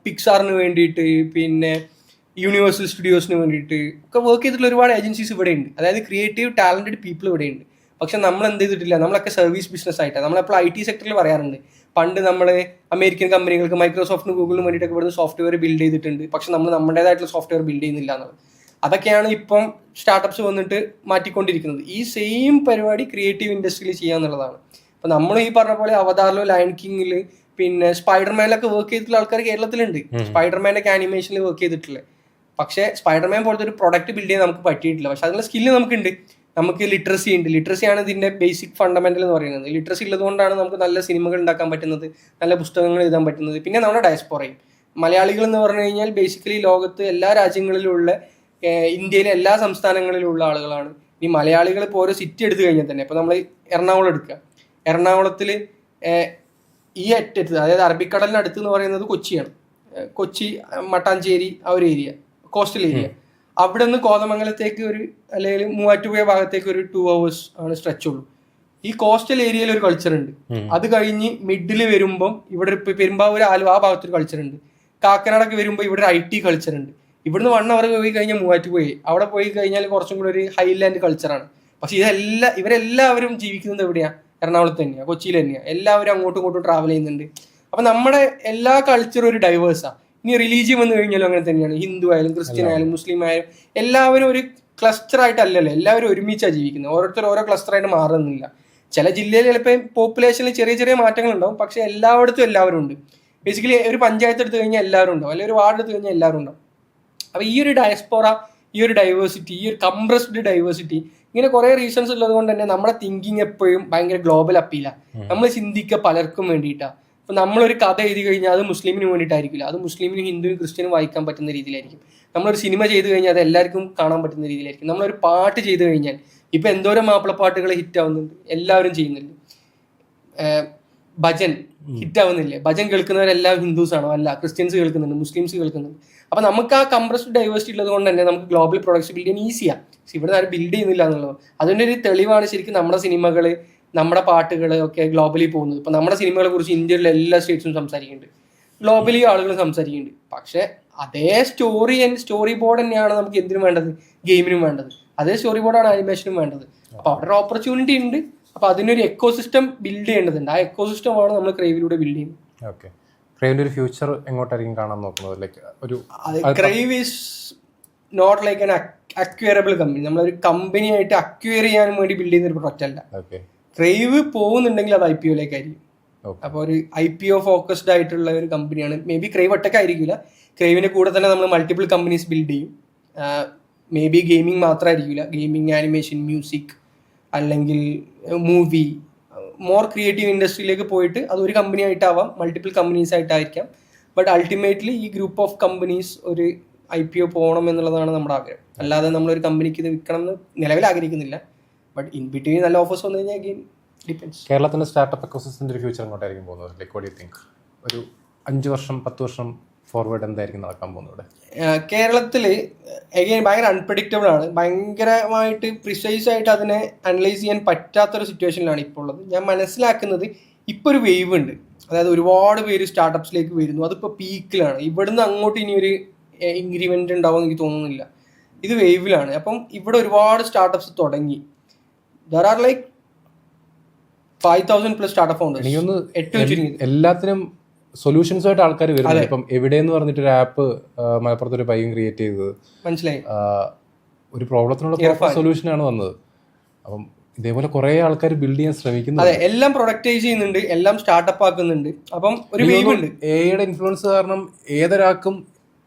പിക്സാറിന് വേണ്ടിയിട്ട്, പിന്നെ യൂണിവേഴ്സൽ സ്റ്റുഡിയോസിന് വേണ്ടിയിട്ട് ഒക്കെ വർക്ക് ചെയ്തിട്ടുള്ള ഒരുപാട് ഏജൻസീസ് ഇവിടെ ഉണ്ട്. അതായത് ക്രിയേറ്റീവ് ടാലന്റഡ് പീപ്പിൾ ഇവിടെ ഉണ്ട്. പക്ഷെ നമ്മൾ എന്ത് ചെയ്തിട്ടില്ല, നമ്മളൊക്കെ സർവീസ് ബിസിനസ് ആയിട്ടാണ്. നമ്മളെപ്പോൾ IT സെക്ടറിൽ പറയാറുണ്ട്, പണ്ട് നമ്മൾ അമേരിക്കൻ കമ്പനികൾക്ക്, മൈക്രോസോഫ്റ്റിനും ഗൂഗിളിനും വേണ്ടിയിട്ടൊക്കെ ഇവിടുന്ന് സോഫ്റ്റ്വെയർ ബിൽഡ് ചെയ്തിട്ടുണ്ട്. പക്ഷെ നമ്മൾ നമ്മുടേതായിട്ടുള്ള സോഫ്റ്റ്വെയർ ബിൽഡ് ചെയ്യുന്നില്ല എന്നുള്ളത്. അതൊക്കെയാണ് ഇപ്പം സ്റ്റാർട്ടപ്സ് വന്നിട്ട് മാറ്റിക്കൊണ്ടിരിക്കുന്നത്. ഈ സെയിം പരിപാടി ക്രിയേറ്റീവ് ഇൻഡസ്ട്രിയിൽ ചെയ്യാന്നുള്ളതാണ്. അപ്പം നമ്മൾ ഈ പറഞ്ഞ പോലെ അവതാറിലോ, ലയൺ കിങ്ങിൽ, പിന്നെ സ്പൈഡർമാനിലൊക്കെ വർക്ക് ചെയ്തിട്ടുള്ള ആൾക്കാർ കേരളത്തിലുണ്ട്. സ്പൈഡർമാൻ്റെ ഒക്കെ ആനിമേഷനിൽ വർക്ക് ചെയ്തിട്ടുള്ളത്. പക്ഷേ സ്പൈഡർമാൻ പോലത്തെ ഒരു പ്രൊഡക്റ്റ് ബിൽഡ് ചെയ്യാൻ നമുക്ക് പറ്റിയിട്ടില്ല. പക്ഷെ അതിനുള്ള സ്കില്ല് നമുക്കുണ്ട്. നമുക്ക് ലിറ്ററസി ഉണ്ട്. ലിറ്ററസിയാണ് ഇതിന്റെ ബേസിക് ഫണ്ടമെന്റൽ എന്ന് പറയുന്നത്. ലിറ്ററസി ഉള്ളതുകൊണ്ടാണ് നമുക്ക് നല്ല സിനിമകൾ ഉണ്ടാക്കാൻ പറ്റുന്നത്, നല്ല പുസ്തകങ്ങൾ എഴുതാൻ പറ്റുന്നത്. പിന്നെ നമ്മുടെ ഡയസ്പോറയും മലയാളികൾ എന്ന് പറഞ്ഞു കഴിഞ്ഞാൽ ബേസിക്കലി ലോകത്ത് എല്ലാ രാജ്യങ്ങളിലുള്ള, ഇന്ത്യയിലെ എല്ലാ സംസ്ഥാനങ്ങളിലുള്ള ആളുകളാണ്. ഈ മലയാളികൾ ഇപ്പോൾ ഓരോ സിറ്റി എടുത്തു കഴിഞ്ഞാൽ തന്നെ, ഇപ്പോൾ നമ്മൾ എറണാകുളം എടുക്കുക, എറണാകുളത്തിൽ ഈ അറ്റത്ത്, അതായത് അറബിക്കടലിനടുത്ത് എന്ന് പറയുന്നത് കൊച്ചിയാണ്. കൊച്ചി, മട്ടാഞ്ചേരി, ആ ഒരു ഏരിയ, കോസ്റ്റൽ ഏരിയ. അവിടെ നിന്ന് കോതമംഗലത്തേക്ക് അല്ലെങ്കിൽ മൂവാറ്റുപുഴ ഭാഗത്തേക്ക് ഒരു 2 hours ആണ് സ്ട്രെച്ച് ഉള്ളൂ. ഈ കോസ്റ്റൽ ഏരിയയിൽ ഒരു കൾച്ചർ ഉണ്ട്. അത് കഴിഞ്ഞ് മിഡിൽ വരുമ്പം ഇവിടെ പെരുമ്പാവൂർ ആലുവ ആ ഭാഗത്തൊരു കൾച്ചർ ഉണ്ട്. കാക്കനാടൊക്കെ വരുമ്പോൾ ഇവിടെ ഒരു IT കൾച്ചർ ഉണ്ട്. ഇവിടുന്ന് 1 hour പോയി കഴിഞ്ഞാൽ മൂവാറ്റുപുഴ, അവിടെ പോയി കഴിഞ്ഞാൽ കുറച്ചും കൂടെ ഒരു ഹൈലാൻഡ് കൾച്ചറാണ്. പക്ഷെ ഇവരെല്ലാവരും ജീവിക്കുന്നത് എവിടെയാ? എറണാകുളത്ത് തന്നെയാണ്, കൊച്ചിയിൽ തന്നെയാണ്. എല്ലാവരും അങ്ങോട്ടും ഇങ്ങോട്ടും ട്രാവൽ ചെയ്യുന്നുണ്ട്. അപ്പൊ നമ്മുടെ എല്ലാ കൾച്ചറും ഒരു ഡൈവേഴ്സാണ്. ഇനി റിലീജിയൻ വന്നു കഴിഞ്ഞാലും അങ്ങനെ തന്നെയാണ്. ഹിന്ദു ആയാലും ക്രിസ്ത്യൻ ആയാലും മുസ്ലിം ആയാലും എല്ലാവരും ഒരു ക്ലസ്റ്റർ ആയിട്ടല്ലല്ലോ, എല്ലാവരും ഒരുമിച്ചാണ് ജീവിക്കുന്നത്. ഓരോരുത്തർ ഓരോ ക്ലസ്റ്ററായിട്ട് മാറുന്നില്ല. ചില ജില്ലയിൽ ചിലപ്പോൾ പോപ്പുലേഷനിൽ ചെറിയ ചെറിയ മാറ്റങ്ങൾ ഉണ്ടാവും, പക്ഷെ എല്ലായിടത്തും എല്ലാവരും ഉണ്ട്. ബേസിക്കലി ഒരു പഞ്ചായത്ത് എടുത്തു കഴിഞ്ഞാൽ എല്ലാവരും ഉണ്ടാവും, അല്ലെങ്കിൽ ഒരു വാർഡ് എടുത്തു കഴിഞ്ഞാൽ എല്ലാവരും ഉണ്ടാവും. അപ്പൊ ഈ ഒരു ഡയസ്പോറ, ഈ ഒരു ഡൈവേഴ്സിറ്റി, ഈ ഒരു കംപ്രസ്ഡ് ഡൈവേഴ്സിറ്റി, ഇങ്ങനെ കുറെ റീസൺസ് ഉള്ളത് കൊണ്ട് തന്നെ നമ്മുടെ തിങ്കിങ് എപ്പോഴും ഭയങ്കര ഗ്ലോബൽ അപ്പീലാണ്. നമ്മൾ ചിന്തിക്കുക പലർക്കും വേണ്ടിയിട്ടാണ്. ഇപ്പൊ നമ്മളൊരു കഥ എഴുതി കഴിഞ്ഞാൽ അത് മുസ്ലിമിന് വേണ്ടിയിട്ടായിരിക്കില്ല, അത് മുസ്ലിമിനും ഹിന്ദുവിനും ക്രിസ്ത്യനും വായിക്കാൻ പറ്റുന്ന രീതിയിലായിരിക്കും. നമ്മളൊരു സിനിമ ചെയ്തു കഴിഞ്ഞാൽ അത് എല്ലാവർക്കും കാണാൻ പറ്റുന്ന രീതിയിലായിരിക്കും. നമ്മളൊരു പാട്ട് ചെയ്തു കഴിഞ്ഞാൽ ഇപ്പൊ എന്തോരം മാപ്പിളപ്പാട്ടുകൾ ഹിറ്റ് ആവുന്നുണ്ട്, എല്ലാവരും ചെയ്യുന്നുണ്ട്. ഭജൻ ഹിറ്റ് ആവുന്നില്ലേ? ഭജൻ കേൾക്കുന്നവരെല്ലാം ഹിന്ദുസ് ആണോ? അല്ല, ക്രിസ്ത്യൻസ് കേൾക്കുന്നുണ്ട്, മുസ്ലിംസ് കേൾക്കുന്നുണ്ട്. അപ്പൊ നമുക്ക് ആ കംപ്രസ്ഡ് ഡൈവേഴ്സിറ്റി ഉള്ളത് കൊണ്ട് തന്നെ നമുക്ക് ഗ്ലോബൽ പ്രൊഡക്ട്സ് ബിൽഡ് ചെയ്യാൻ ഈസിയാണ്. ഇവിടെ ആരും ബിൽഡ് ചെയ്യുന്നില്ല എന്നുള്ളത് അതിൻ്റെ ഒരു തെളിവാണ് ശരിക്കും നമ്മുടെ സിനിമകള്, നമ്മുടെ പാട്ടുകൾ ഒക്കെ ഗ്ലോബലി പോകുന്നത്. ഇപ്പൊ നമ്മുടെ സിനിമകളെ കുറിച്ച് ഇന്ത്യയിലെ എല്ലാ സ്റ്റേറ്റ്സും സംസാരിക്കുന്നുണ്ട്, ഗ്ലോബലി ആളുകൾ സംസാരിക്കുന്നുണ്ട്. പക്ഷെ അതേ സ്റ്റോറി ബോർഡ് തന്നെയാണ് നമുക്ക് എന്തിനും വേണ്ടത്, ഗെയിമിനും വേണ്ടത്. അതേ സ്റ്റോറി ബോർഡാണ് ആനിമേഷനും വേണ്ടത്. അപ്പൊ അവിടെ ഒരു ഓപ്പർച്യൂണിറ്റി ഉണ്ട്. അപ്പൊ അതിനൊരു എക്കോസിസ്റ്റം ബിൽഡ് ചെയ്യേണ്ടതുണ്ട്. ആ എക്കോസിസ്റ്റമാണ് നമ്മൾ ക്രൈവിലൂടെ ബിൽഡ് ചെയ്യുന്നത്. ഓക്കെ, ക്രൈവിന്റെ ഒരു ഫ്യൂച്ചർ എങ്ങോട്ടായിരിക്കും കാണാൻ നോക്കുന്നത്? ലൈക്ക് ഒരു Kraive is not like an acquirable company. നമ്മളൊരു കമ്പനി ആയിട്ട് അക്വയർ ചെയ്യാനും വേണ്ടി ബിൽഡ് ചെയ്യുന്ന ഒരു പ്രൊഡക്റ്റ് അല്ല. ക്രൈവ് പോകുന്നുണ്ടെങ്കിൽ അത് IPO ആയിരിക്കും. അപ്പോൾ ഒരു IPO ഫോക്കസ്ഡ് ആയിട്ടുള്ള ഒരു കമ്പനിയാണ്. മേ ബി ക്രൈവ് ഒറ്റക്കായിരിക്കില്ല, ക്രൈവിന്റെ കൂടെ തന്നെ നമ്മൾ മൾട്ടിപ്പിൾ കമ്പനീസ് ബിൽഡ് ചെയ്യും. മേ ബി ഗെയിമിംഗ് മാത്രമായിരിക്കില്ല, ഗെയിമിംഗ്, ആനിമേഷൻ, മ്യൂസിക്, അല്ലെങ്കിൽ മൂവി, മോർ ക്രിയേറ്റീവ് ഇൻഡസ്ട്രിയിലേക്ക് പോയിട്ട് അതൊരു കമ്പനി ആയിട്ടാവാം, മൾട്ടിപ്പിൾ കമ്പനീസ് ആയിട്ടായിരിക്കാം. ബട്ട് അൾട്ടിമേറ്റ്ലി ഈ ഗ്രൂപ്പ് ഓഫ് കമ്പനീസ് ഒരു IPO പോകണം എന്നുള്ളതാണ് നമ്മുടെ ആഗ്രഹം. അല്ലാതെ നമ്മളൊരു കമ്പനിക്ക് ഇത് വിൽക്കണം എന്ന് നിലവിൽ ആഗ്രഹിക്കുന്നില്ല. ബട്ട് ഇൻ ബിറ്റ്വീൻ നല്ല ഓഫേഴ്സ് വന്നു കഴിഞ്ഞാൽ അഗെയിൻ ഡിപ്പെൻഡ്സ്. കേരളത്തിന്റെ സ്റ്റാർട്ടപ്പ് എക്കോസിസ്റ്റത്തിന്റെ ഒരു ഫ്യൂച്ചർ എങ്ങോട്ടായിരിക്കും പോകുന്നത്? Like what you think? ഒരു 5 വർഷം 10 വർഷം ഫോർവേഡ് എന്തായിരിക്കും നടക്കാൻ പോകുന്നത്? കേരളത്തിൽ അഗെയിൻ ഭയങ്കര അൺപ്രഡിക്റ്റബിൾ ആണ്. ഭയങ്കരമായിട്ട് പ്രിസൈസ് ആയിട്ട് അതിനെ അനലൈസ് ചെയ്യാൻ പറ്റാത്തൊരു സിറ്റുവേഷനിലാണ് ഇപ്പോൾ ഉള്ളത്. ഞാൻ മനസ്സിലാക്കുന്നത് ഇപ്പോൾ ഒരു വേവ് ഉണ്ട്, അതായത് ഒരുപാട് പേര് സ്റ്റാർട്ടപ്സിലേക്ക് വരുന്നു. അതിപ്പോൾ പീക്കിലാണ്. ഇവിടുന്ന് അങ്ങോട്ട് ഇനി ഒരു ഇൻക്രിമെന്റ് ഉണ്ടാവും എനിക്ക് തോന്നുന്നില്ല. ഇത് വേവിലാണ്. അപ്പം ഇവിടെ ഒരുപാട് സ്റ്റാർട്ടപ്സ് തുടങ്ങി. There are like 5,000+ startup founders. എല്ലാത്തിനും സൊല്യൂഷൻസുമായിട്ട് ആൾക്കാർ വരുന്നത്. ഇപ്പം എവിടെയെന്ന് പറഞ്ഞിട്ട് ഒരു ആപ്പ് മലപ്പുറത്ത് ഒരു പയ്യൻ ക്രിയേറ്റ് ചെയ്തത്, മനസ്സിലായി, ഒരു പ്രോബ്ലത്തിനുള്ള സൊല്യൂഷനാണ് വന്നത്. അപ്പം ഇതേപോലെ കുറെ ആൾക്കാർ ബിൽഡ് ചെയ്യാൻ ശ്രമിക്കുന്നു. അതെ, എല്ലാം പ്രൊഡക്റ്റൈസ് ചെയ്യുന്നുണ്ട്, എല്ലാം സ്റ്റാർട്ടപ്പ് ആക്കുന്നുണ്ട്. അപ്പം ഒരു വേവ് ഉണ്ട്. എയുടെ ഇൻഫ്ലുവൻസ് കാരണം ഏതൊരാൾക്കും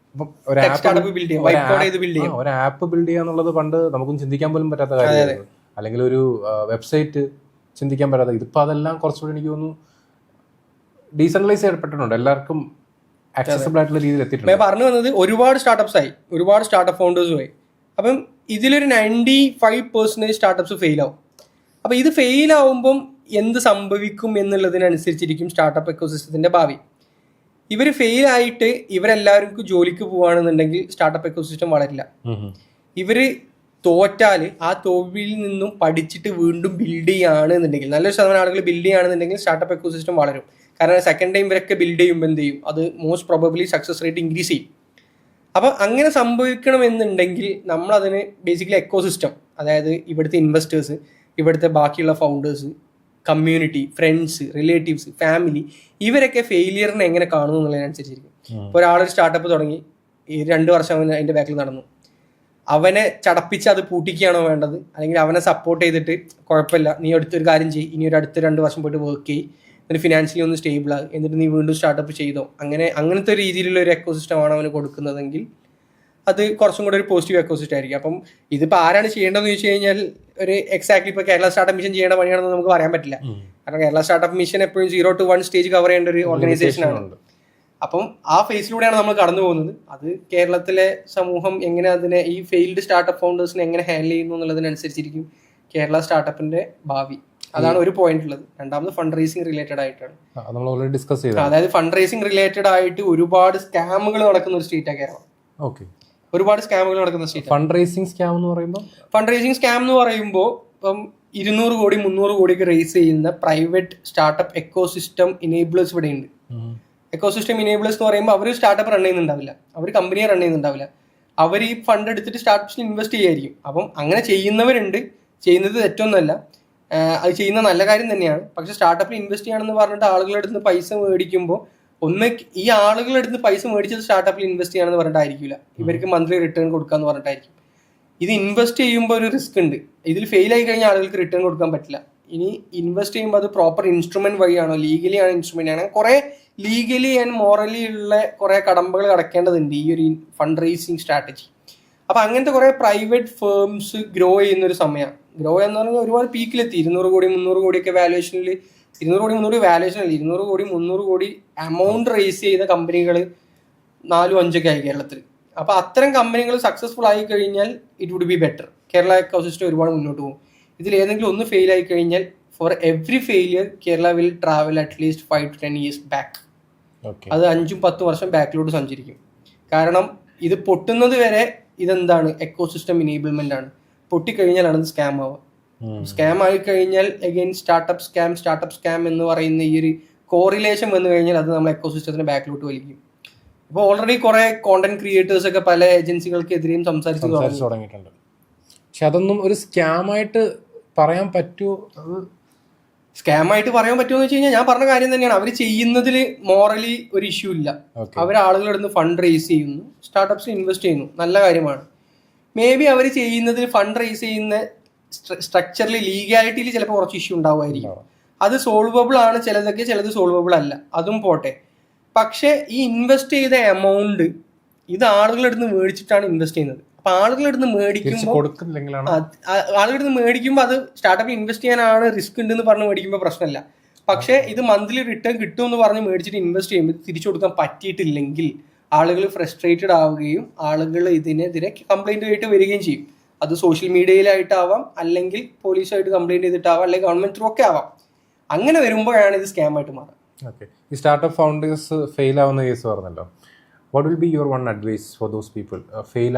ഒരു ആപ്പ് ബിൽഡ് ചെയ്യാന്നുള്ളത് പണ്ട് നമുക്കൊന്നും ചിന്തിക്കാൻ പോലും പറ്റാത്ത കാര്യമായിരുന്നു. അല്ലെങ്കിൽ ഒരു വെബ്സൈറ്റ് ചിന്തിക്കാൻ പറ്റാത്ത. ഇതിപ്പോ അതെല്ലാം കുറച്ചുകൂടി എനിക്ക് തോന്നുന്നു ഡീസെൻട്രലൈസ് ചെയ്യപ്പെട്ടിട്ടുണ്ട്, എല്ലാവർക്കും ആക്സസിബിൾ ആയിട്ടുള്ള രീതിയിൽ എത്തിയിട്ടുണ്ട്. പറഞ്ഞു വന്നത് ഒരുപാട് സ്റ്റാർട്ടപ്സ് ആയി, ഒരുപാട് സ്റ്റാർട്ടപ്പ് ഫൗണ്ടേഴ്സും ആയി. അപ്പം ഇതിലൊരു 95% സ്റ്റാർട്ടപ്സ് ഫെയിൽ ആവും. അപ്പം ഇത് ഫെയിൽ ആവുമ്പം എന്ത് സംഭവിക്കും എന്നുള്ളതിനനുസരിച്ചിരിക്കും സ്റ്റാർട്ടപ്പ് എക്കോസിസ്റ്റത്തിന്റെ ഭാവി. ഇവർ ഫെയിൽ ആയിട്ട് ഇവരെല്ലാവർക്കും ജോലിക്ക് പോവുകയാണെന്നുണ്ടെങ്കിൽ സ്റ്റാർട്ടപ്പ് എക്കോസിസ്റ്റം വളരില്ല. ഇവര് തോറ്റാൽ ആ തോൽവിയിൽ നിന്നും പഠിച്ചിട്ട് വീണ്ടും ബിൽഡ് ചെയ്യുകയാണെന്നുണ്ടെങ്കിൽ, നല്ലൊരു ശതമാനം ആളുകൾ ബിൽഡ് ചെയ്യുകയാണെന്നുണ്ടെങ്കിൽ സ്റ്റാർട്ടപ്പ് എക്കോസിസ്റ്റം വളരും. കാരണം സെക്കൻഡ് ടൈം ഇവരൊക്കെ ബിൽഡ് ചെയ്യുമ്പോൾ എന്ത് ചെയ്യും, അത് most probably success rate increase ചെയ്യും. അപ്പം അങ്ങനെ സംഭവിക്കണമെന്നുണ്ടെങ്കിൽ നമ്മളതിന് ബേസിക്കലി എക്കോസിസ്റ്റം, അതായത് ഇവിടുത്തെ ഇൻവെസ്റ്റേഴ്സ്, ഇവിടുത്തെ ബാക്കിയുള്ള founders, community, friends, relatives, family, ഇവരൊക്കെ ഫെയിലിയറിനെ എങ്ങനെ കാണുന്നു എന്നുള്ളതിനനുസരിച്ചിരിക്കും. ഇപ്പോൾ ഒരാളൊരു സ്റ്റാർട്ടപ്പ് തുടങ്ങി, 2 വർഷം അവൻ അതിൻ്റെ ബാക്കിൽ നടന്നു, അവനെ ചടപ്പിച്ച് അത് പൂട്ടിക്കുകയാണോ വേണ്ടത്, അല്ലെങ്കിൽ അവനെ സപ്പോർട്ട് ചെയ്തിട്ട് കുഴപ്പമില്ല, നീ അടുത്തൊരു കാര്യം ചെയ്യും, ഇനി ഒരു അടുത്ത 2 വർഷം പോയിട്ട് വർക്ക് ചെയ്യും, എന്നിട്ട് ഫിനാൻഷ്യലി ഒന്ന് സ്റ്റേബിൾ ആകും, എന്നിട്ട് നീ വീണ്ടും സ്റ്റാർട്ടപ്പ് ചെയ്തോ, അങ്ങനത്തെ രീതിയിലുള്ള ഒരു എക്കോസിസ്റ്റമാണ് അവന് കൊടുക്കുന്നതെങ്കിൽ അത് കുറച്ചും കൂടെ ഒരു പോസിറ്റീവ് എക്കോസിസ്റ്റം ആയിരിക്കും. അപ്പം ഇതിപ്പോൾ ആരാണ് ചെയ്യേണ്ടതെന്ന് ചോദിച്ചു കഴിഞ്ഞാൽ ഒരു എക്സാക്ട്ലി ഇപ്പോൾ കേരള സ്റ്റാർട്ടപ്പ് മിഷൻ ചെയ്യേണ്ട പണിയാണെന്ന് നമുക്ക് പറയാൻ പറ്റില്ല. കാരണം കേരള സ്റ്റാർട്ടപ്പ് മിഷൻ എപ്പോഴും 0 to 1 സ്റ്റേജ് കവർ ചെയ്യേണ്ട ഒരു ഓർഗനൈസേഷനാണ്. അപ്പം ആ ഫേസിലൂടെയാണ് നമ്മൾ കടന്നു പോകുന്നത്. അത് കേരളത്തിലെ സമൂഹം എങ്ങനെ അതിനെ, ഈ ഫെയിൽഡ് സ്റ്റാർട്ടപ്പ് ഫൗണ്ടേഴ്സിനെ എങ്ങനെ ഹാൻഡിൽ ചെയ്യുന്നു എന്നുള്ളതിനനുസരിച്ചിരിക്കും കേരള സ്റ്റാർട്ടപ്പിന്റെ ഭാവി. അതാണ് ഒരു പോയിന്റ് ഉള്ളത്. രണ്ടാമത് ഫണ്ട് റേസിംഗ് റിലേറ്റഡ് ആയിട്ടാണ്. അതായത് ഫണ്ട് റേസിംഗ് റിലേറ്റഡ് ആയിട്ട് ഒരുപാട് സ്കാമുകൾ നടക്കുന്ന ഒരു സ്റ്റേറ്റാണ് കേരളം. ഒരുപാട് സ്കാമുകൾ നടക്കുന്ന സ്റ്റേറ്റ്. ഫണ്ട് റേസിംഗ് സ്കാം എന്ന് പറയുമ്പോൾ ഇപ്പം 200 കോടി 300 കോടിയൊക്കെ റേസ് ചെയ്യുന്ന പ്രൈവറ്റ് സ്റ്റാർട്ടപ്പ് എക്കോസിസ്റ്റം ഇനേബിളേഴ്സ് ഇവിടെ ഉണ്ട്. എക്കോസിസ്റ്റം ഇനേബിളേഴ്സ് എന്ന് പറയുമ്പോൾ അവർ സ്റ്റാർട്ടപ്പ് റൺ ചെയ്യുന്നുണ്ടാവില്ല, അവർ കമ്പനിയെ റൺ ചെയ്യുന്നുണ്ടാവില്ല, അവർ ഈ ഫണ്ട് എടുത്തിട്ട് സ്റ്റാർട്ടപ്സിൽ ഇൻവെസ്റ്റ് ചെയ്യായിരിക്കും. അപ്പം അങ്ങനെ ചെയ്യുന്നവരുണ്ട്, ചെയ്യുന്നത് തെറ്റൊന്നുമല്ല, അത് ചെയ്യുന്ന നല്ല കാര്യം തന്നെയാണ്. പക്ഷെ സ്റ്റാർട്ടപ്പിൽ ഇൻവെസ്റ്റ് ചെയ്യണമെന്ന് പറഞ്ഞിട്ട് ആളുകളുടെ അടുത്ത് പൈസ മേടിക്കുമ്പോൾ ഈ ആളുകളുടെ അടുത്ത് പൈസ മേടിച്ചത് സ്റ്റാർട്ടപ്പിൽ ഇൻവെസ്റ്റ് ചെയ്യണമെന്ന് പറഞ്ഞിട്ടായിരിക്കില്ല, ഇവർക്ക് മന്ത്ലി റിട്ടേൺ കൊടുക്കാന്ന് പറഞ്ഞിട്ടായിരിക്കും. ഇത് ഇൻവെസ്റ്റ് ചെയ്യുമ്പോൾ ഒരു റിസ്ക് ഉണ്ട്. ഇതിൽ ഫെയിൽ ആയി കഴിഞ്ഞാൽ ആളുകൾക്ക് റിട്ടേൺ കൊടുക്കാൻ പറ്റില്ല. ഇനി ഇൻവെസ്റ്റ് ചെയ്യുമ്പോൾ അത് പ്രോപ്പർ ഇൻസ്ട്രുമെന്റ് വഴിയാണോ, ലീഗലി ആണ് ഇൻസ്ട്രുമെന്റ് ആണ്, കുറെ ലീഗലി ആൻഡ് മോറലി ഉള്ള കുറെ കടമ്പകൾ അടക്കേണ്ടതുണ്ട് ഈ ഒരു ഫണ്ട് റേസിങ് സ്ട്രാറ്റജി. അപ്പൊ അങ്ങനത്തെ കുറെ പ്രൈവറ്റ് ഫേംസ് ഗ്രോ ചെയ്യുന്ന ഒരു സമയമാണ്. ഗ്രോ എന്ന് പറഞ്ഞാൽ ഒരുപാട് പീക്കിലെത്തി. 200 കോടി 300 കോടിയൊക്കെ വാല്യുവേഷനിൽ, 200 കോടി 300 വാല്യുവേഷൻ അല്ല, 200 കോടി 300 കോടി എമൗണ്ട് റേസ് ചെയ്ത കമ്പനികൾ 4-5 ഒക്കെ ആയി കേരളത്തിൽ. അപ്പൊ അത്തരം കമ്പനികൾ സക്സസ്ഫുൾ ആയി കഴിഞ്ഞാൽ it would be better. Kerala ecosystem ഒരുപാട് മുന്നോട്ട് പോകും. ഇതിൽ ഏതെങ്കിലും ഒന്ന് ഫെയിൽ ആയി കഴിഞ്ഞാൽ for every failure Kerala will travel at least 5 to 10 years back. അത് 5-10 വർഷം ബാക്കിലോട്ട് സഞ്ചരിക്കും. കാരണം ഇത് പൊട്ടുന്നത് വരെ ഇതെന്താണ്, എക്കോസിസ്റ്റം ഇനേബിൾമെന്റ് ആണ്. പൊട്ടിക്കഴിഞ്ഞാലാണ് ഇത് സ്കാം ആവുക. സ്കാം ആയി കഴിഞ്ഞാൽ അഗൈൻ സ്റ്റാർട്ടപ്പ് സ്കാം എന്ന് പറയുന്ന ഈ ഒരു കോറിലേഷൻ വന്നു കഴിഞ്ഞാൽ അത് നമ്മൾ എക്കോസിസ്റ്റത്തിന് ബാക്കിലോട്ട് വലിക്കും. ഇപ്പോൾ ഓൾറെഡി കുറെ കോണ്ടന്റ് ക്രിയേറ്റേഴ്സ് ഒക്കെ പല ഏജൻസികൾക്കെതിരെയും സംസാരിച്ചു തുടങ്ങിയിട്ടുണ്ട്. പക്ഷെ അതൊന്നും ഒരു സ്കാം ആയിട്ട് പറയാൻ പറ്റുമോ? സ്കാം ആയിട്ട് പറയാൻ പറ്റുമെന്ന് വെച്ച് കഴിഞ്ഞാൽ ഞാൻ പറഞ്ഞ കാര്യം തന്നെയാണ്. അവർ ചെയ്യുന്നതിൽ മോറലി ഒരു ഇഷ്യൂ ഇല്ല. അവർ ആളുകളുടെ അടുത്ത് ഫണ്ട് റേസ് ചെയ്യുന്നു, സ്റ്റാർട്ടപ്സ് ഇൻവെസ്റ്റ് ചെയ്യുന്നു, നല്ല കാര്യമാണ്. മേ ബി അവർ ചെയ്യുന്നതിൽ ഫണ്ട് റേസ് ചെയ്യുന്ന സ്ട്രക്ചറിൽ ലീഗാലിറ്റിയിൽ ചിലപ്പോൾ കുറച്ച് ഇഷ്യൂ ഉണ്ടാവുമായിരിക്കും. അത് സോൾവബിൾ ആണ് ചിലതൊക്കെ, ചിലത് സോൾവബിൾ അല്ല, അതും പോട്ടെ. പക്ഷെ ഈ ഇൻവെസ്റ്റ് ചെയ്ത എമൗണ്ട് ഇത് ആളുകളുടെ അടുത്ത് മേടിച്ചിട്ടാണ് ഇൻവെസ്റ്റ് ചെയ്യുന്നത്. അപ്പൊ ആളുകളുടെ അടുത്ത് മേടിക്കുമ്പോൾ അത് സ്റ്റാർട്ടപ്പിൽ ഇൻവെസ്റ്റ് ചെയ്യാനാണ് റിസ്ക് ഉണ്ടെന്ന് പറഞ്ഞ് മേടിക്കുമ്പോൾ പ്രശ്നമല്ല. പക്ഷെ ഇത് മന്ത്ലി റിട്ടേൺ കിട്ടും എന്ന് പറഞ്ഞ് മേടിച്ചിട്ട് ഇൻവെസ്റ്റ് ചെയ്യുമ്പോൾ തിരിച്ചു കൊടുക്കാൻ പറ്റിയിട്ടില്ലെങ്കിൽ ആളുകൾ ഫ്രസ്ട്രേറ്റഡ് ആവുകയും ആളുകൾ ഇതിനെതിരെ കംപ്ലൈന്റ് ആയിട്ട് വരികയും ചെയ്യും. അത് സോഷ്യൽ മീഡിയയിലായിട്ടാവാം, അല്ലെങ്കിൽ പോലീസായിട്ട് കംപ്ലൈന്റ് ചെയ്തിട്ടാവാം, അല്ലെങ്കിൽ ഗവൺമെന്റ് ത്രൂ ഒക്കെ ആവാം. അങ്ങനെ വരുമ്പോഴാണ് ഇത് സ്കാം ആയിട്ട് മാറുക. ഓക്കെ, ഈ സ്റ്റാർട്ടപ്പ് ഫൗണ്ടേഴ്സ് ഫെയിൽ ആവുന്ന കേസ് പറഞ്ഞല്ലോ. What will be your one advice for those people? Fail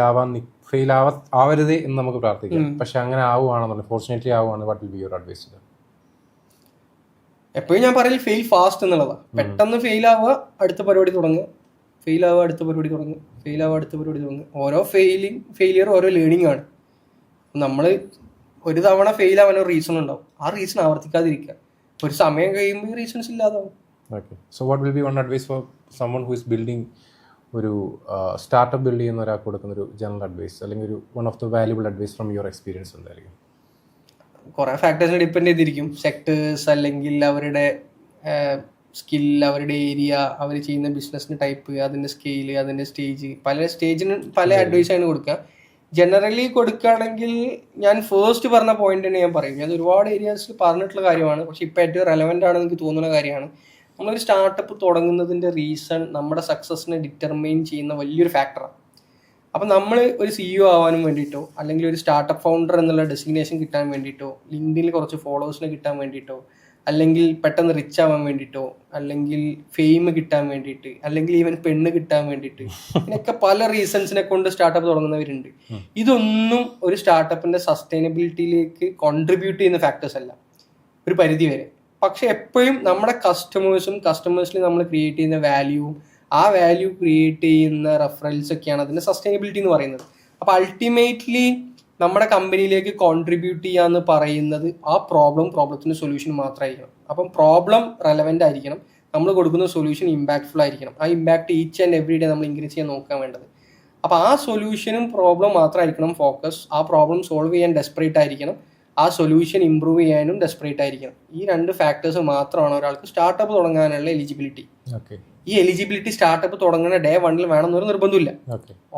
ആവരുതേ എന്ന് നമുക്ക് പ്രാർത്ഥിക്കാം. പക്ഷെ അങ്ങനെ ആവുകയാണെന്നുള്ളത്, ഫോർച്ചുനേറ്റ്ലി ആവുകയാണ്, what will be your advice? എപ്പോഴും ഞാൻ പറയൽ ഫെയിൽ ഫാസ്റ്റ് എന്നുള്ളതാണ്. പെട്ടെന്ന് ഫെയിൽ ആവുക, അടുത്ത പരിപാടി തുടങ്ങുക, ഫെയിൽ ആവുക, അടുത്ത പരിപാടി തുടങ്ങുക, ഫെയിൽ ആവുക, അടുത്ത പരിപാടി തുടങ്ങുക. ഓരോ ഫെയിലിയർ ഓരോ ലേണിംഗ് ആണ്. നമ്മൾ ഒരു തവണ ഫെയിൽ ആവാൻ ഒരു റീസൺ ഉണ്ടാവും, ആ റീസൺ ആവർത്തിക്കാതിരിക്കുക. ഒരു സമയം കഴിയുമ്പോൾ റീസൺസ് ഇല്ലാതാവും. Okay, so what will be one advice for someone who is building ഒരു സ്റ്റാർട്ടപ്പ് ബിൽഡ് ചെയ്യുന്ന ഒരാൾക്ക് കൊടുക്കുന്ന ഒരു ജനറൽ അഡ്വൈസ്, അല്ലെങ്കിൽ ഒരു one of the valuable advice from your experience എന്തായിരിക്കും? കുറേ ഫാക്ടേഴ്സിനെ ഡിപ്പെൻഡ് ചെയ്തിരിക്കും. സെക്ടേഴ്സ്, അല്ലെങ്കിൽ അവരുടെ സ്കിൽ, അവരുടെ ഏരിയ, അവർ ചെയ്യുന്ന ബിസിനസ്സിൻ്റെ ടൈപ്പ്, അതിൻ്റെ സ്കെയില്, അതിൻ്റെ സ്റ്റേജ്, പല സ്റ്റേജിന് പല അഡ്വൈസാണ് കൊടുക്കുക. ജനറലി കൊടുക്കുകയാണെങ്കിൽ ഞാൻ ഫസ്റ്റ് പറഞ്ഞ പോയിന്റ് തന്നെ ഞാൻ പറയും. ഞാൻ ഒരുപാട് ഏരിയാസിൽ പറഞ്ഞിട്ടുള്ള കാര്യമാണ്, പക്ഷെ ഇപ്പോൾ ഏറ്റവും റെലവൻ്റ് ആണെന്ന് എനിക്ക് തോന്നുന്ന കാര്യമാണ്. നമ്മളൊരു സ്റ്റാർട്ടപ്പ് തുടങ്ങുന്നതിൻ്റെ റീസൺ നമ്മുടെ സക്സസിനെ ഡിറ്റർമൈൻ ചെയ്യുന്ന വലിയൊരു ഫാക്ടറാണ്. അപ്പം നമ്മൾ ഒരു CEO ആവാനും വേണ്ടിയിട്ടോ, അല്ലെങ്കിൽ ഒരു സ്റ്റാർട്ടപ്പ് ഫൗണ്ടർ എന്നുള്ള ഡെസിഗ്നേഷൻ കിട്ടാൻ വേണ്ടിയിട്ടോ, ലിങ്ക്ഡിനിൽ കുറച്ച് ഫോളോവേഴ്സിനെ കിട്ടാൻ വേണ്ടിയിട്ടോ, അല്ലെങ്കിൽ പെട്ടെന്ന് റിച്ച് ആവാൻ വേണ്ടിയിട്ടോ, അല്ലെങ്കിൽ ഫെയിം കിട്ടാൻ വേണ്ടിയിട്ട്, അല്ലെങ്കിൽ ഈവൻ പെണ്ണ് കിട്ടാൻ വേണ്ടിയിട്ട്, ഇതിനൊക്കെ പല റീസൺസിനെ കൊണ്ട് സ്റ്റാർട്ടപ്പ് തുടങ്ങുന്നവരുണ്ട്. ഇതൊന്നും ഒരു സ്റ്റാർട്ടപ്പിന്റെ സസ്റ്റൈനബിലിറ്റിയിലേക്ക് കോൺട്രിബ്യൂട്ട് ചെയ്യുന്ന ഫാക്ടേഴ്സ് അല്ല ഒരു പരിധി വരെ. പക്ഷെ എപ്പോഴും നമ്മുടെ കസ്റ്റമേഴ്സിൽ നമ്മൾ ക്രിയേറ്റ് ചെയ്യുന്ന വാല്യൂവും ആ വാല്യൂ ക്രിയേറ്റ് ചെയ്യുന്ന റെഫറൻസ് ഒക്കെയാണ് അതിന്റെ സസ്റ്റൈനബിലിറ്റി എന്ന് പറയുന്നത്. അപ്പൊ അൾട്ടിമേറ്റ്ലി നമ്മുടെ കമ്പനിയിലേക്ക് കോൺട്രിബ്യൂട്ട് ചെയ്യാന്ന് പറയുന്നത് ആ പ്രോബ്ലത്തിന് സൊല്യൂഷൻ മാത്രമായിരിക്കണം. അപ്പം പ്രോബ്ലം റെലവെന്റ് ആയിരിക്കണം, നമ്മൾ കൊടുക്കുന്ന സൊല്യൂഷൻ ഇമ്പാക്ട്ഫുൾ ആയിരിക്കണം. ആ impact each and every day നമ്മൾ ഇൻക്രീസ് ചെയ്യാൻ നോക്കാൻ വേണ്ടത്. അപ്പോൾ ആ സൊല്യൂഷനും പ്രോബ്ലം മാത്രമായിരിക്കണം ഫോക്കസ്. ആ പ്രോബ്ലം സോൾവ് ചെയ്യാൻ ഡെസ്പറേറ്റ് ആയിരിക്കണം, ആ സൊല്യൂഷൻ ഇമ്പ്രൂവ് ചെയ്യാനും ഡെസ്പറേറ്റ് ആയിരിക്കണം. ഈ 2 ഫാക്ടേഴ്സ് മാത്രമാണ് ഒരാൾക്ക് സ്റ്റാർട്ടപ്പ് തുടങ്ങാനുള്ള എലിജിബിലിറ്റി. ഈ എലിജിബിലിറ്റി സ്റ്റാർട്ടപ്പ് തുടങ്ങുന്ന ഡേ 1 വേണമെന്നൊരു നിർബന്ധമില്ല.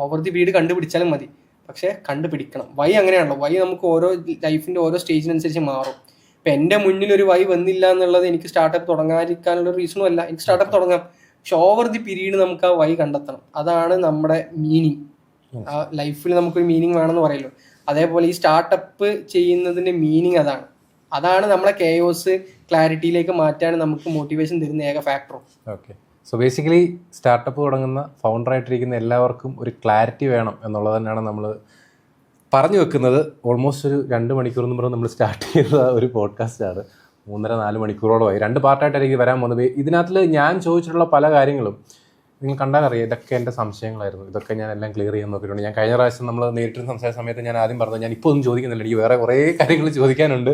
ഓവർ ദി പീരീഡ് കണ്ടുപിടിച്ചാലും മതി, പക്ഷെ കണ്ടുപിടിക്കണം. വൈ അങ്ങനെയാണല്ലോ, വൈ നമുക്ക് ഓരോ ലൈഫിന്റെ ഓരോ സ്റ്റേജിനനുസരിച്ച് മാറും. ഇപ്പം എൻ്റെ മുന്നിൽ ഒരു വൈ വന്നില്ല എന്നുള്ളത് എനിക്ക് സ്റ്റാർട്ടപ്പ് തുടങ്ങാതിരിക്കാനുള്ള റീസണും അല്ല. എനിക്ക് സ്റ്റാർട്ടപ്പ് തുടങ്ങാം, പക്ഷെ ഓവർ ദി പീരീഡ് നമുക്ക് ആ വൈ കണ്ടെത്തണം. അതാണ് നമ്മുടെ മീനിങ്. ആ ലൈഫിൽ നമുക്കൊരു മീനിങ് വേണമെന്ന് പറയല്ലോ, അതേപോലെ ഈ സ്റ്റാർട്ടപ്പ് ചെയ്യുന്നതിന്റെ മീനിങ് അതാണ് നമ്മളെ കെയോസ് ക്ലാരിറ്റിയിലേക്ക് മാറ്റാൻ നമുക്ക് മോട്ടിവേഷൻ തരുന്ന ഏക ഫാക്ടറും. ഓക്കെ, സോ ബേസിക്കലി സ്റ്റാർട്ടപ്പ് തുടങ്ങുന്ന ഫൗണ്ടറായിട്ടിരിക്കുന്ന എല്ലാവർക്കും ഒരു ക്ലാരിറ്റി വേണം എന്നുള്ളത് തന്നെയാണ് നമ്മൾ പറഞ്ഞു വെക്കുന്നത് ഓൾമോസ്റ്റ് ഒരു 2 മണിക്കൂർ എന്ന് പറഞ്ഞ് നമ്മൾ സ്റ്റാർട്ട് ചെയ്ത ഒരു പോഡ്കാസ്റ്റാണ്. 3.5-4 മണിക്കൂറോളമായി 2 പാർട്ടായിട്ടായിരിക്കും വരാൻ പോകുന്നത്. ഇതിനകത്ത് ഞാൻ ചോദിച്ചിട്ടുള്ള പല കാര്യങ്ങളും നിങ്ങൾ കണ്ടാൽ അറിയാം, ഇതൊക്കെ എൻ്റെ സംശയങ്ങളായിരുന്നു. ഇതൊക്കെ ഞാൻ എല്ലാം ക്ലിയർ ചെയ്യാൻ നോക്കിയിട്ടുണ്ട്. ഞാൻ കഴിഞ്ഞ പ്രാവശ്യം നമ്മൾ നേരിട്ട് സംസാരിച്ച സമയത്ത് ഞാൻ ആദ്യം പറഞ്ഞു, ഞാൻ ഇപ്പോൾ ഒന്നും ചോദിക്കുന്നില്ല, എനിക്ക് വേറെ കുറേ കാര്യങ്ങൾ ചോദിക്കാനുണ്ട്,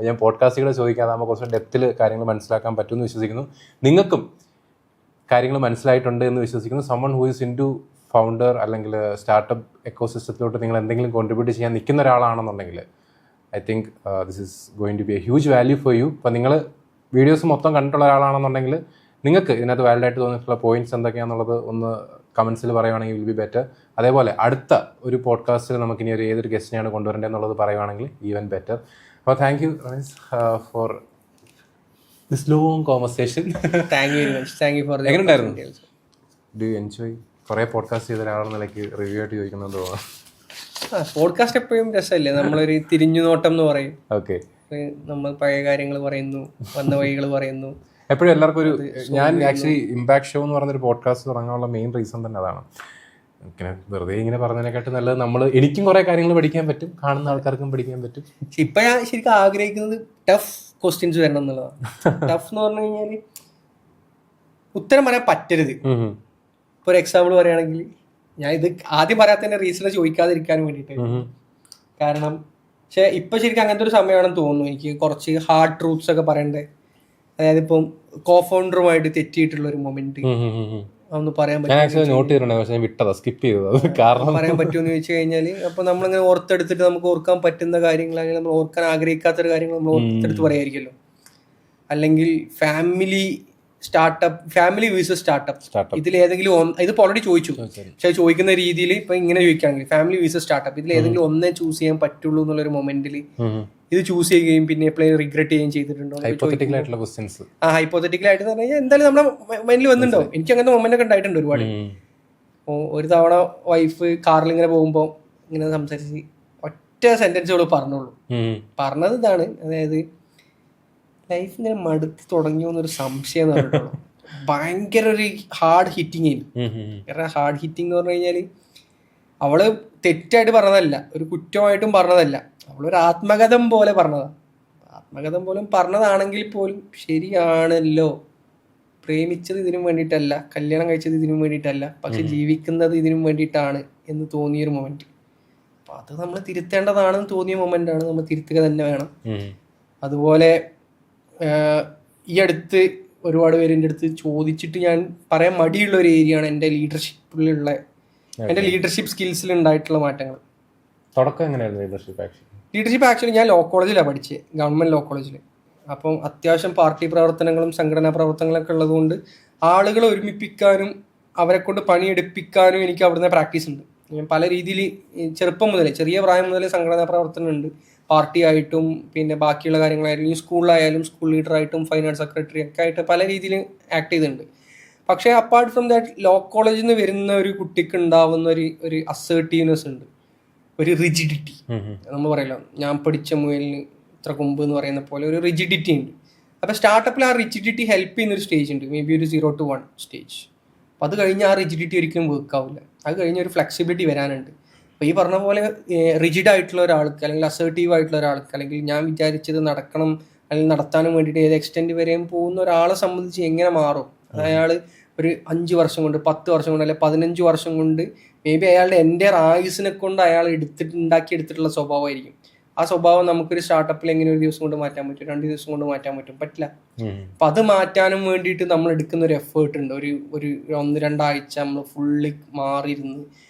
ഞാൻ പോഡ്കാസ്റ്റുകൾ ചോദിക്കാതാകുമ്പോൾ കുറച്ച് ഡെപ്തിൽ കാര്യങ്ങൾ മനസ്സിലാക്കാൻ പറ്റുമെന്ന് വിശ്വസിക്കുന്നു. നിങ്ങൾക്കും കാര്യങ്ങൾ മനസ്സിലായിട്ടുണ്ട് എന്ന് വിശ്വസിക്കുന്നു. Someone who is into founder അല്ലെങ്കിൽ സ്റ്റാർട്ടപ്പ് എക്കോസിസ്റ്റത്തിലോട്ട് നിങ്ങൾ എന്തെങ്കിലും കോൺട്രിബ്യൂട്ട് ചെയ്യാൻ നിൽക്കുന്ന ഒരാളാണെന്നുണ്ടെങ്കിൽ I think this is going to be a huge value for you. അപ്പോൾ നിങ്ങൾ വീഡിയോസ് മൊത്തം കണ്ടിട്ടുള്ള ഒരാളാണെന്നുണ്ടെങ്കിൽ നിങ്ങൾക്ക് ഇതിനകത്ത് വാലിഡായിട്ട് തോന്നിയിട്ടുള്ള പോയിന്റ്സ് എന്തൊക്കെയാണെന്നുള്ളത് ഒന്ന് കമൻസിൽ പറയുവാണെങ്കിൽ വിൽ ബി ബെറ്റർ. അതേപോലെ അടുത്ത ഒരു പോഡ്കാസ്റ്റിൽ നമുക്കിനി ഏതൊരു ഗസ്റ്റിനെയാണ് കൊണ്ടുവരേണ്ടത് എന്നുള്ളത് പറയുവാണെങ്കിൽ ഈവൻ ബെറ്റർ. അപ്പോൾ thank you Rameez for this long conversation. എങ്ങനെയുണ്ടായിരുന്നു? Do you enjoy? കുറേ പോഡ്കാസ്റ്റ് ചെയ്ത ഒരാളെന്ന നിലയ്ക്ക് റിവ്യൂ ആയിട്ട് ചോദിക്കുന്നത് തോന്നുന്നു. പോഡ്കാസ്റ്റ് എപ്പോഴും രസമല്ലേ, നമ്മളൊരു തിരിഞ്ഞു നോട്ടം എന്ന് പറയും. ഓക്കെ, നമ്മൾ പഴയ കാര്യങ്ങൾ പറയുന്നു, വന്ന വഴികൾ പറയുന്നു. എപ്പോഴും എല്ലാവർക്കും ഒരു, ഞാൻ ആക്ച്വലി ഇമ്പാക്ട് ഷോ എന്ന് പറഞ്ഞൊരു പോഡ്കാസ്റ്റ് തുടങ്ങാനുള്ള മെയിൻ റീസൺ തന്നെ അതാണ്. ഇങ്ങനെ വെറുതെ ഇങ്ങനെ പറഞ്ഞതിനെക്കാട്ടും നല്ലത് എനിക്കും കുറേ കാര്യങ്ങൾ പഠിക്കാൻ പറ്റും, കാണുന്ന ആൾക്കാർക്കും പഠിക്കാൻ പറ്റും. ഇപ്പൊ ഞാൻ ശരിക്കും ആഗ്രഹിക്കുന്നത് ടഫ് ക്വസ്റ്റ്യൻസ് വരണം എന്നുള്ളതാണ്. ടഫ് എന്ന് പറഞ്ഞു കഴിഞ്ഞാൽ ഉത്തരം പറയാൻ പറ്റരുത്. ഇപ്പൊ ഒരു എക്സാമ്പിൾ പറയുകയാണെങ്കിൽ, ഞാൻ ഇത് ആദ്യം പറയാത്തതിന്റെ റീസൺ ചോദിക്കാതിരിക്കാൻ വേണ്ടിയിട്ട്. കാരണം പക്ഷെ ഇപ്പൊ ശരിക്കും അങ്ങനത്തെ ഒരു സമയമാണെന്ന് തോന്നുന്നു എനിക്ക്. കുറച്ച് ഹാർഡ് ട്രൂത്ത്സ് ഒക്കെ പറയണ്ടേ. അതായത് ഇപ്പം കോ ഫൗണ്ടറുമായിട്ട് തെറ്റിയിട്ടുള്ള ഒരു മൊമെന്റ് അതൊന്ന് പറയാൻ പറയാൻ പറ്റുമെന്ന് ചോദിച്ചു കഴിഞ്ഞാല്, അപ്പൊ നമ്മളിങ്ങനെ ഓർത്തെടുത്തിട്ട് നമുക്ക് ഓർക്കാൻ പറ്റുന്ന കാര്യങ്ങൾ, അല്ലെങ്കിൽ നമ്മൾ ഓർക്കാൻ ആഗ്രഹിക്കാത്ത കാര്യങ്ങൾ നമ്മൾ ഓർത്തെടുത്ത് പറയായിരിക്കുമല്ലോ. അല്ലെങ്കിൽ ഫാമിലി വേഴ്സസ് സ്റ്റാർട്ടപ്പ്, ഇതിൽ ഏതെങ്കിലും ഇതിപ്പോ ഓൾറെഡി ചോദിച്ചു, പക്ഷെ ചോദിക്കുന്ന രീതിയിൽ ഇപ്പൊ ഇങ്ങനെ ചോദിക്കുകയാണെങ്കിൽ ഫാമിലി വേഴ്സസ് സ്റ്റാർട്ടപ്പ്, ഇതിൽ ഏതെങ്കിലും ഒന്നേ ചൂസ് ചെയ്യാൻ പറ്റുള്ളൂ എന്നുള്ളൊരു മൊമെന്റിൽ ഇത് ചൂസ് ചെയ്യുകയും പിന്നെ എപ്പോഴും റിഗ്രറ്റ് ചെയ്യുകയും ചെയ്തിട്ടുണ്ടോ? ഹൈപ്പോത്തറ്റിക്കൽ ആയിട്ട് പറഞ്ഞാൽ എന്തായാലും നമ്മുടെ മൈൻഡിൽ വന്നിട്ടുണ്ടോ? എനിക്ക് അങ്ങനത്തെ മൊമെന്റ് ഒക്കെ ഉണ്ടായിട്ടുണ്ട് ഒരുപാട്. ഒരു തവണ വൈഫ് കാറിൽ ഇങ്ങനെ പോകുമ്പോൾ ഇങ്ങനെ സംസാരിച്ച് ഒറ്റ സെന്റൻസുകൾ പറഞ്ഞത് ഇതാണ്, അതായത് ലൈഫ് ഇങ്ങനെ മടുത്ത് തുടങ്ങിയോ എന്നൊരു സംശയം എന്ന് പറഞ്ഞിട്ടുള്ളൂ. ഭയങ്കര ഒരു ഹാർഡ് ഹിറ്റിങ് ആയിരുന്നു. ഹാർഡ് ഹിറ്റിംഗ് എന്ന് പറഞ്ഞു കഴിഞ്ഞാല് അവള് തെറ്റായിട്ട് പറഞ്ഞതല്ല, ഒരു കുറ്റമായിട്ടും പറഞ്ഞതല്ല, അവളൊരു ആത്മകഥം പോലെ പറഞ്ഞതാണ്. ആത്മകഥം പോലും പറഞ്ഞതാണെങ്കിൽ പോലും ശരിയാണല്ലോ, പ്രേമിച്ചത് ഇതിനും വേണ്ടിയിട്ടല്ല, കല്യാണം കഴിച്ചത് ഇതിനും വേണ്ടിയിട്ടല്ല, പക്ഷെ ജീവിക്കുന്നത് ഇതിനും വേണ്ടിയിട്ടാണ് എന്ന് തോന്നിയൊരു മൊമെന്റ്. അപ്പൊ അത് നമ്മൾ തിരുത്തേണ്ടതാണെന്ന് തോന്നിയ മൊമെന്റാണ്, നമ്മൾ തിരുത്തുക തന്നെ വേണം. അതുപോലെ ഈ അടുത്ത് ഒരുപാട് പേര് എൻ്റെ അടുത്ത് ചോദിച്ചിട്ട് ഞാൻ പറയാൻ മടിയുള്ള ഒരു ഏരിയയാണ് എൻ്റെ ലീഡർഷിപ്പ് സ്കിൽസിൽ ഉണ്ടായിട്ടുള്ള മാറ്റങ്ങൾ. തുടക്കം എങ്ങനെയായിരുന്നു ലീഡർഷിപ്പ്? ആക്ച്വലി ഞാൻ ലോ കോളേജിലാണ് പഠിച്ചത്, ഗവൺമെന്റ് ലോ കോളേജിൽ. അപ്പം അത്യാവശ്യം പാർട്ടി പ്രവർത്തനങ്ങളും സംഘടനാ പ്രവർത്തനങ്ങളൊക്കെ ഉള്ളതുകൊണ്ട് ആളുകളെ ഒരുമിപ്പിക്കാനും അവരെ കൊണ്ട് പണിയെടുപ്പിക്കാനും എനിക്ക് അവിടുന്ന് പ്രാക്ടീസ് ഉണ്ട്. ഞാൻ പല രീതിയിൽ ചെറുപ്പം മുതലേ, ചെറിയ പ്രായം മുതലേ സംഘടനാ പ്രവർത്തനം ഉണ്ട്. പാർട്ടി ആയിട്ടും പിന്നെ ബാക്കിയുള്ള കാര്യങ്ങളായാലും, സ്കൂളിലായാലും സ്കൂൾ ലീഡറായിട്ടും ഫൈനാൻസ് സെക്രട്ടറി ഒക്കെ ആയിട്ട് പല രീതിയിൽ ആക്ട് ചെയ്തിട്ടുണ്ട്. പക്ഷേ അപ്പാർട്ട് ഫ്രം ദാറ്റ് ലോ കോളേജിൽ നിന്ന് വരുന്ന ഒരു കുട്ടിക്ക് ഉണ്ടാവുന്ന ഒരു അസേർട്ടീവ്നെസ് ഉണ്ട്, ഒരു റിജിഡിറ്റി. നമ്മൾ പറയല്ലോ, ഞാൻ പഠിച്ച മുയലിന് ഇത്ര കൊമ്പ് എന്ന് പറയുന്ന പോലെ ഒരു റിജിഡിറ്റി ഉണ്ട്. അപ്പോൾ സ്റ്റാർട്ടപ്പിൽ ആ റിജിഡിറ്റി ഹെൽപ്പ് ചെയ്യുന്നൊരു സ്റ്റേജ് ഉണ്ട്, മേ ബി ഒരു 0 to 1 സ്റ്റേജ്. അപ്പോൾ അത് കഴിഞ്ഞ് ആ റിജിഡിറ്റി ഒരിക്കലും വർക്ക് ആവില്ല. അത് കഴിഞ്ഞ് ഒരു ഫ്ലെക്സിബിലിറ്റി വരാനുണ്ട്. അപ്പോൾ ഈ പറഞ്ഞ പോലെ റിജിഡ് ആയിട്ടുള്ള ഒരാൾക്ക്, അല്ലെങ്കിൽ അസേർട്ടീവ് ആയിട്ടുള്ള ഒരാൾക്ക്, അല്ലെങ്കിൽ ഞാൻ വിചാരിച്ചത് നടക്കണം അല്ലെങ്കിൽ നടത്താനും വേണ്ടിയിട്ട് ഏത് എക്സ്റ്റെൻഡ് വരെയും പോകുന്ന ഒരാളെ സംബന്ധിച്ച് എങ്ങനെ മാറും? അയാൾ ഒരു 5 വർഷം കൊണ്ട്, 10 വർഷം കൊണ്ട്, അല്ലെങ്കിൽ 15 വർഷം കൊണ്ട് മേ ബി അയാളുടെ എൻ്റെ ആയുസിനെ കൊണ്ട് അയാൾ ഉണ്ടാക്കിയെടുത്തിട്ടുള്ള സ്വഭാവമായിരിക്കും. ആ സ്വഭാവം നമുക്കൊരു സ്റ്റാർട്ടപ്പിൽ എങ്ങനെ ഒരു ദിവസം കൊണ്ട് മാറ്റാൻ പറ്റും, 2 ദിവസം കൊണ്ട് മാറ്റാൻ പറ്റും? പറ്റില്ല. അപ്പം അത് മാറ്റാനും വേണ്ടിയിട്ട് നമ്മൾ എടുക്കുന്ന ഒരു എഫേർട്ട് ഉണ്ട്. ഒരു 1-2 ആഴ്ച നമ്മൾ ഫുള്ളി മാറിയിരുന്ന്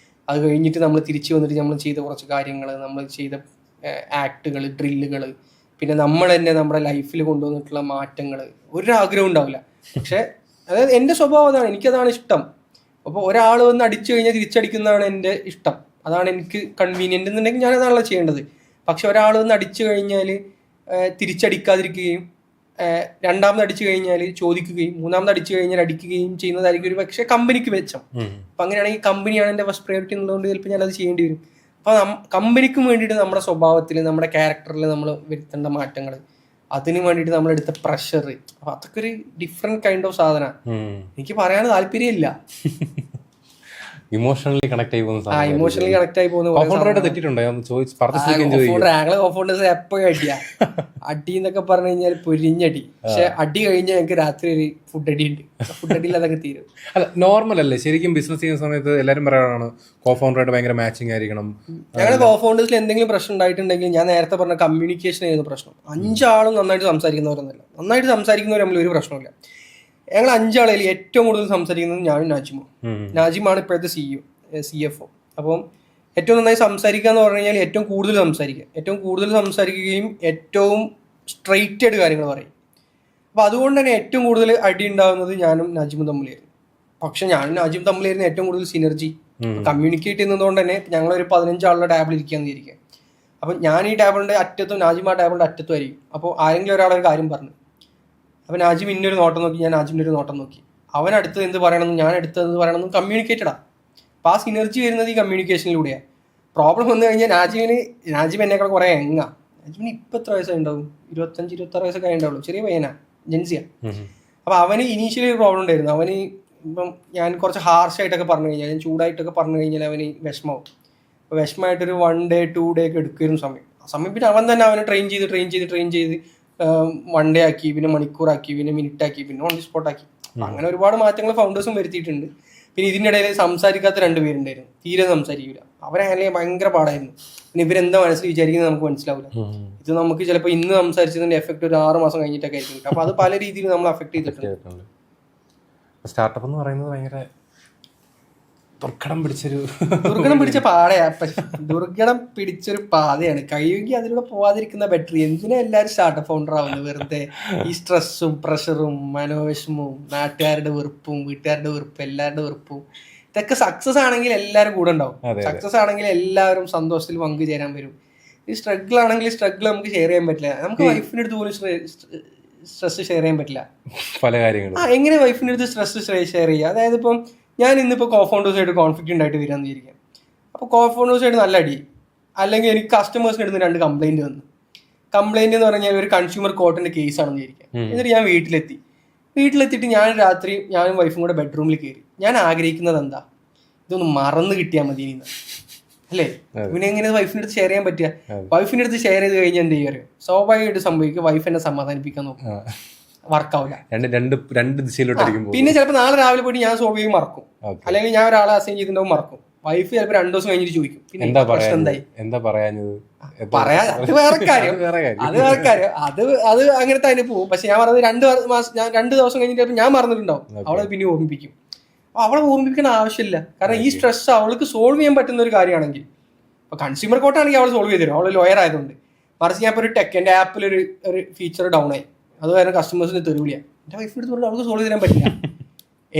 അത് കഴിഞ്ഞിട്ട് നമ്മൾ തിരിച്ചു വന്നിട്ട് നമ്മൾ ചെയ്ത കുറച്ച് കാര്യങ്ങൾ, നമ്മൾ ചെയ്ത ആക്ടുകൾ, ഡ്രില്ലുകൾ, പിന്നെ നമ്മൾ തന്നെ നമ്മുടെ ലൈഫിൽ കൊണ്ടുവന്നിട്ടുള്ള മാറ്റങ്ങൾ, ഒരാഗ്രഹം ഉണ്ടാവില്ല. പക്ഷെ അതായത് എൻ്റെ സ്വഭാവം അതാണ്, എനിക്കതാണ് ഇഷ്ടം. അപ്പോൾ ഒരാൾ വന്ന് അടിച്ചു കഴിഞ്ഞാൽ തിരിച്ചടിക്കുന്നതാണ് എൻ്റെ ഇഷ്ടം, അതാണ് എനിക്ക് കൺവീനിയൻ്റ് എന്നുണ്ടെങ്കിൽ ഞാനതാണല്ലോ ചെയ്യേണ്ടത്. പക്ഷെ ഒരാൾ വന്ന് അടിച്ചു കഴിഞ്ഞാൽ തിരിച്ചടിക്കാതിരിക്കുകയും, രണ്ടാമത് അടിച്ചു കഴിഞ്ഞാൽ ചോദിക്കുകയും, മൂന്നാമത് അടിച്ചു കഴിഞ്ഞാൽ അടിക്കുകയും ചെയ്യുന്നതായിരിക്കും ഒരു പക്ഷേ കമ്പനിക്ക് മെച്ചം. അപ്പം അങ്ങനെയാണെങ്കിൽ കമ്പനിയാണ് എൻ്റെ ഫസ്റ്റ് പ്രയോറിറ്റി എന്നുള്ളതുകൊണ്ട് ചിലപ്പോൾ ഞാനത് ചെയ്യേണ്ടി വരും. അപ്പോൾ കമ്പനിക്കും വേണ്ടിയിട്ട് നമ്മുടെ സ്വഭാവത്തിൽ, നമ്മുടെ ക്യാരക്ടറിൽ നമ്മൾ വരുത്തേണ്ട മാറ്റങ്ങൾ, അതിന് വേണ്ടിയിട്ട് നമ്മൾ എടുത്ത പ്രഷർ, അപ്പോൾ അതൊക്കെ ഒരു ഡിഫറെന്റ് കൈൻഡ് ഓഫ് സാധനമാണ്. എനിക്ക് പറയാൻ താല്പര്യമില്ല. ഇമോഷണലി കണക്ട് ആയി പോകുന്ന സാധനം. ഇമോഷണലി കണക്ട് ആയി പോകുന്ന കോഫൗണ്ടറായിട്ട് തെറ്റിട്ടുണ്ടോ? ഞങ്ങളെ കോഫൗണ്ടേഴ്സ് എപ്പോഴും അടിയാ. അടി എന്നൊക്കെ പറഞ്ഞു കഴിഞ്ഞാൽ പൊരിഞ്ഞടി. പക്ഷെ അടി കഴിഞ്ഞാൽ ഞങ്ങൾക്ക് രാത്രി ഒരു ഫുഡ് അടി ഉണ്ട്. ഫുഡ് അടിയിൽ അതൊക്കെ തീരും. അല്ല, നോർമൽ അല്ലേ ശരിക്കും ബിസിനസ് ചെയ്യുന്ന സമയത്ത് എല്ലാവരും പറയാനാണ് കോഫൗണ്ടറായിട്ട് ഭയങ്കര മാച്ചിങ് ആയിരിക്കണം. ഞങ്ങളുടെ കോഫൗണ്ടേഴ്സിൽ എന്തെങ്കിലും പ്രശ്നം ഉണ്ടായിട്ടുണ്ടെങ്കിൽ ഞാൻ നേരത്തെ പറഞ്ഞ കമ്മ്യൂണിക്കേഷൻ ആയിരുന്നു പ്രശ്നം. 5 ആളും നന്നായിട്ട് സംസാരിക്കുന്നവരൊന്നുമല്ല. നന്നായിട്ട് സംസാരിക്കുന്നവർ തമ്മിൽ ഒരു പ്രശ്നമില്ല. ഞങ്ങൾ 5 ആളിൽ ഏറ്റവും കൂടുതൽ സംസാരിക്കുന്നത് ഞാനും നാജിമും. നാജിമാണ് ഇപ്പോഴത്തെ CFO. അപ്പം ഏറ്റവും നന്നായി സംസാരിക്കുക എന്ന് പറഞ്ഞു കഴിഞ്ഞാൽ ഏറ്റവും കൂടുതൽ സംസാരിക്കുകയും ഏറ്റവും സ്ട്രെയിറ്റ് ആയിട്ട് കാര്യങ്ങൾ പറയും. അപ്പോൾ അതുകൊണ്ട് തന്നെ ഏറ്റവും കൂടുതൽ അടി ഉണ്ടാകുന്നത് ഞാനും നാജിമും തമ്മിലായിരുന്നു. പക്ഷെ ഞാനും നാജിമും തമ്മിലായിരുന്നു ഏറ്റവും കൂടുതൽ സിനർജി. കമ്മ്യൂണിക്കേറ്റ് ചെയ്യുന്നതുകൊണ്ട് തന്നെ ഞങ്ങളൊരു 15 ആളുടെ ടേബിൾ ഇരിക്കാന്ന് ഇരിക്കുക. അപ്പം ഞാൻ ഈ ടേബിളിൻ്റെ അറ്റത്തും നാജിം ആ ടേബിളിൻ്റെ അറ്റത്തും ആയിരിക്കും. അപ്പോൾ ആരെങ്കിലും ഒരാളൊരു കാര്യം പറഞ്ഞു, അപ്പോൾ നാജിം ഇന്നൊരു നോട്ടം നോക്കി, ഞാൻ നാജിമിൻ്റെ ഒരു നോട്ടം നോക്കി. അവൻ അടുത്തത് എന്ത് പറയണമെന്നും ഞാൻ അടുത്തത് എന്ത് പറയണമെന്നും കമ്മ്യൂണിക്കേറ്റഡാ. അപ്പോൾ ആ സിനർജി വരുന്നത് ഈ കമ്മ്യൂണിക്കേഷനിലൂടെയാണ്. പ്രോബ്ലം വന്നു കഴിഞ്ഞാൽ നാജിം എന്നേക്കാൾ കുറേ നാജിമിന് ഇപ്പം എത്ര വയസ്സായി ഉണ്ടാവും? 25-26 വയസ്സൊക്കെ ആയിട്ടുണ്ടാവുള്ളൂ. ചെറിയ പയ്യനാ, ജെൻസിയാണ്. അപ്പോൾ അവന് ഇനീഷ്യലി ഒരു പ്രോബ്ലം ഉണ്ടായിരുന്നു. അവന് ഇപ്പം ഞാൻ കുറച്ച് ഹാർഷായിട്ടൊക്കെ പറഞ്ഞു കഴിഞ്ഞാൽ, ഞാൻ ചൂടായിട്ടൊക്കെ പറഞ്ഞു കഴിഞ്ഞാൽ അവന് വിഷമമാവും. അപ്പോൾ വിഷമമായിട്ടൊരു 1 day 2 day ഒക്കെ എടുക്കുന്ന സമയം. ആ സമയം പിന്നെ അവൻ തന്നെ അവനെ ട്രെയിൻ ചെയ്ത് 1 day ആക്കി, പിന്നെ മണിക്കൂറാക്കി, പിന്നെ മിനിറ്റ് ആക്കി, പിന്നെ ഓൺ ദി സ്പോട്ട് ആക്കി. അങ്ങനെ ഒരുപാട് മാറ്റങ്ങൾ ഫൗണ്ടേഴ്സും വരുത്തിയിട്ടുണ്ട്. പിന്നെ ഇതിൻ്റെ ഇടയിൽ സംസാരിക്കാത്ത 2 പേരുണ്ടായിരുന്നു. തീരെ സംസാരിക്കില്ല. അവരങ്ങനെ ഭയങ്കര പാടായിരുന്നു. പിന്നെ ഇവരെന്താ മനസ്സിൽ വിചാരിക്കുന്നത് നമുക്ക് മനസ്സിലാവില്ല. ഇത് നമുക്ക് ചിലപ്പോൾ ഇന്ന് സംസാരിച്ചതിന്റെ എഫക്ട് ഒരു 6 മാസം കഴിഞ്ഞിട്ടൊക്കെ ആയിരിക്കും. അപ്പോൾ അത് പല രീതിയിൽ നമ്മൾ അഫക്ട് ചെയ്തിട്ടുണ്ട്. സ്റ്റാർട്ടപ്പ് എന്ന് പറയുന്നത് ഭയങ്കര ദുർഘടം പിടിച്ചൊരു പാതയാണ്. കഴിയുമെങ്കിൽ അതിലൂടെ പോവാതിരിക്കുന്ന ബെറ്റർ. എന്തിനാ എല്ലാവരും സ്റ്റാർട്ടപ്പ് ഫൗണ്ടർ ആവുന്നത്? വെറുതെ ഈ സ്ട്രെസ്സും പ്രഷറും മനോവിഷമവും നാട്ടുകാരുടെ വെറുപ്പും വീട്ടുകാരുടെ വെറുപ്പും എല്ലാവരുടെ വെറുപ്പും ഇതൊക്കെ സക്സസ് ആണെങ്കിൽ എല്ലാവരും കൂടെ ഉണ്ടാവും. സക്സസ് ആണെങ്കിൽ എല്ലാവരും സന്തോഷത്തിൽ പങ്കുചേരാൻ വരും. ഈ സ്ട്രഗിൾ ആണെങ്കിൽ സ്ട്രഗിൾ നമുക്ക് ഷെയർ ചെയ്യാൻ പറ്റില്ല. നമുക്ക് വൈഫിൻ്റെ അടുത്ത് പോലും സ്ട്രെസ് ഷെയർ ചെയ്യാൻ പറ്റില്ല. പല കാര്യങ്ങളും എങ്ങനെ വൈഫിൻ്റെ അടുത്ത് സ്ട്രെസ് ഷെയർ ചെയ്യുക? അതായത് ഇപ്പം ഞാൻ ഇന്നിപ്പോൾ കോഫൗണ്ടേഴ്സായിട്ട് കോൺഫ്ലിക്റ്റ് ഉണ്ടായിട്ട് വരാമെന്ന് വിചാരിക്കാം. അപ്പോൾ കോഫൗണ്ടേഴ്സായിട്ട് നല്ല അടി, അല്ലെങ്കിൽ എനിക്ക് കസ്റ്റമേഴ്സിൻ്റെ അടുത്ത് 2 കംപ്ലൈൻറ്റ് വന്നു. കംപ്ലൈൻറ്റ് എന്ന് പറഞ്ഞാൽ ഒരു കൺസ്യൂമർ കോർട്ടിൻ്റെ കേസാണെന്ന് വിചാരിക്കാം. എന്നിട്ട് ഞാൻ വീട്ടിലെത്തിയിട്ട് ഞാൻ രാത്രി ഞാനും വൈഫും കൂടെ ബെഡ്റൂമിൽ കയറി. ഞാൻ ആഗ്രഹിക്കുന്നത് എന്താ? ഇതൊന്ന് മറന്ന് കിട്ടിയാൽ മതി അല്ലേ? പിന്നെ എങ്ങനെ വൈഫിൻ്റെ അടുത്ത് ഷെയർ ചെയ്യാൻ പറ്റുക? വൈഫിൻ്റെ അടുത്ത് ഷെയർ ചെയ്ത് കഴിഞ്ഞാൽ എന്ത് ചെയ്യുക? സ്വാഭാവികമായിട്ട് സംഭവിക്കുക വൈഫ് എന്നെ സമാധാനിപ്പിക്കാൻ നോക്കും. വർക്കാവില്ല. പിന്നെ ചിലപ്പോൾ നാളെ രാവിലെ പോയിട്ട് ഞാൻ സ്വാഭാവികം മറക്കും, അല്ലെങ്കിൽ ഞാൻ ഒരാളെ അസൈൻ ചെയ്തിട്ടുണ്ടാവും മറക്കും. വൈഫ് ചിലപ്പോൾ 2 ദിവസം കഴിഞ്ഞിട്ട് ചോദിക്കും പിന്നെ പ്രശ്നം എന്തായി പറയാ. അത് വേറെ കാര്യം. അത് അങ്ങനത്തെ അതിന് പോകും. പക്ഷെ ഞാൻ പറഞ്ഞത് 2 ദിവസം കഴിഞ്ഞിട്ട് ഞാൻ മറന്നിട്ടുണ്ടാവും. അവളെ പിന്നെ ഓർമ്മിപ്പിക്കും. അവളെ ഓർമ്മിപ്പിക്കേണ്ട ആവശ്യമില്ല. കാരണം ഈ സ്ട്രെസ് അവൾക്ക് സോൾവ് ചെയ്യാൻ പറ്റുന്ന ഒരു കാര്യമാണെങ്കിൽ, ഇപ്പൊ കൺസ്യൂമർ കോർട്ടാണെങ്കിൽ അവൾ സോൾവ് ചെയ്തു തരും, അവൾ ലോയർ ആയതുകൊണ്ട്. മറിച്ച് ഞാൻ ഇപ്പോൾ ഒരു ടെക്കിന്റെ ആപ്പിൽ ഒരു ഫീച്ചർ ഡൗൺ ആയി, അത് കാരണം കസ്റ്റമേഴ്സിന് തരൂല. എൻ്റെ വൈഫിൻ്റെ അടുത്ത് പറഞ്ഞാൽ അവൾക്ക് സോൾവ് ചെയ്യാൻ പറ്റില്ല.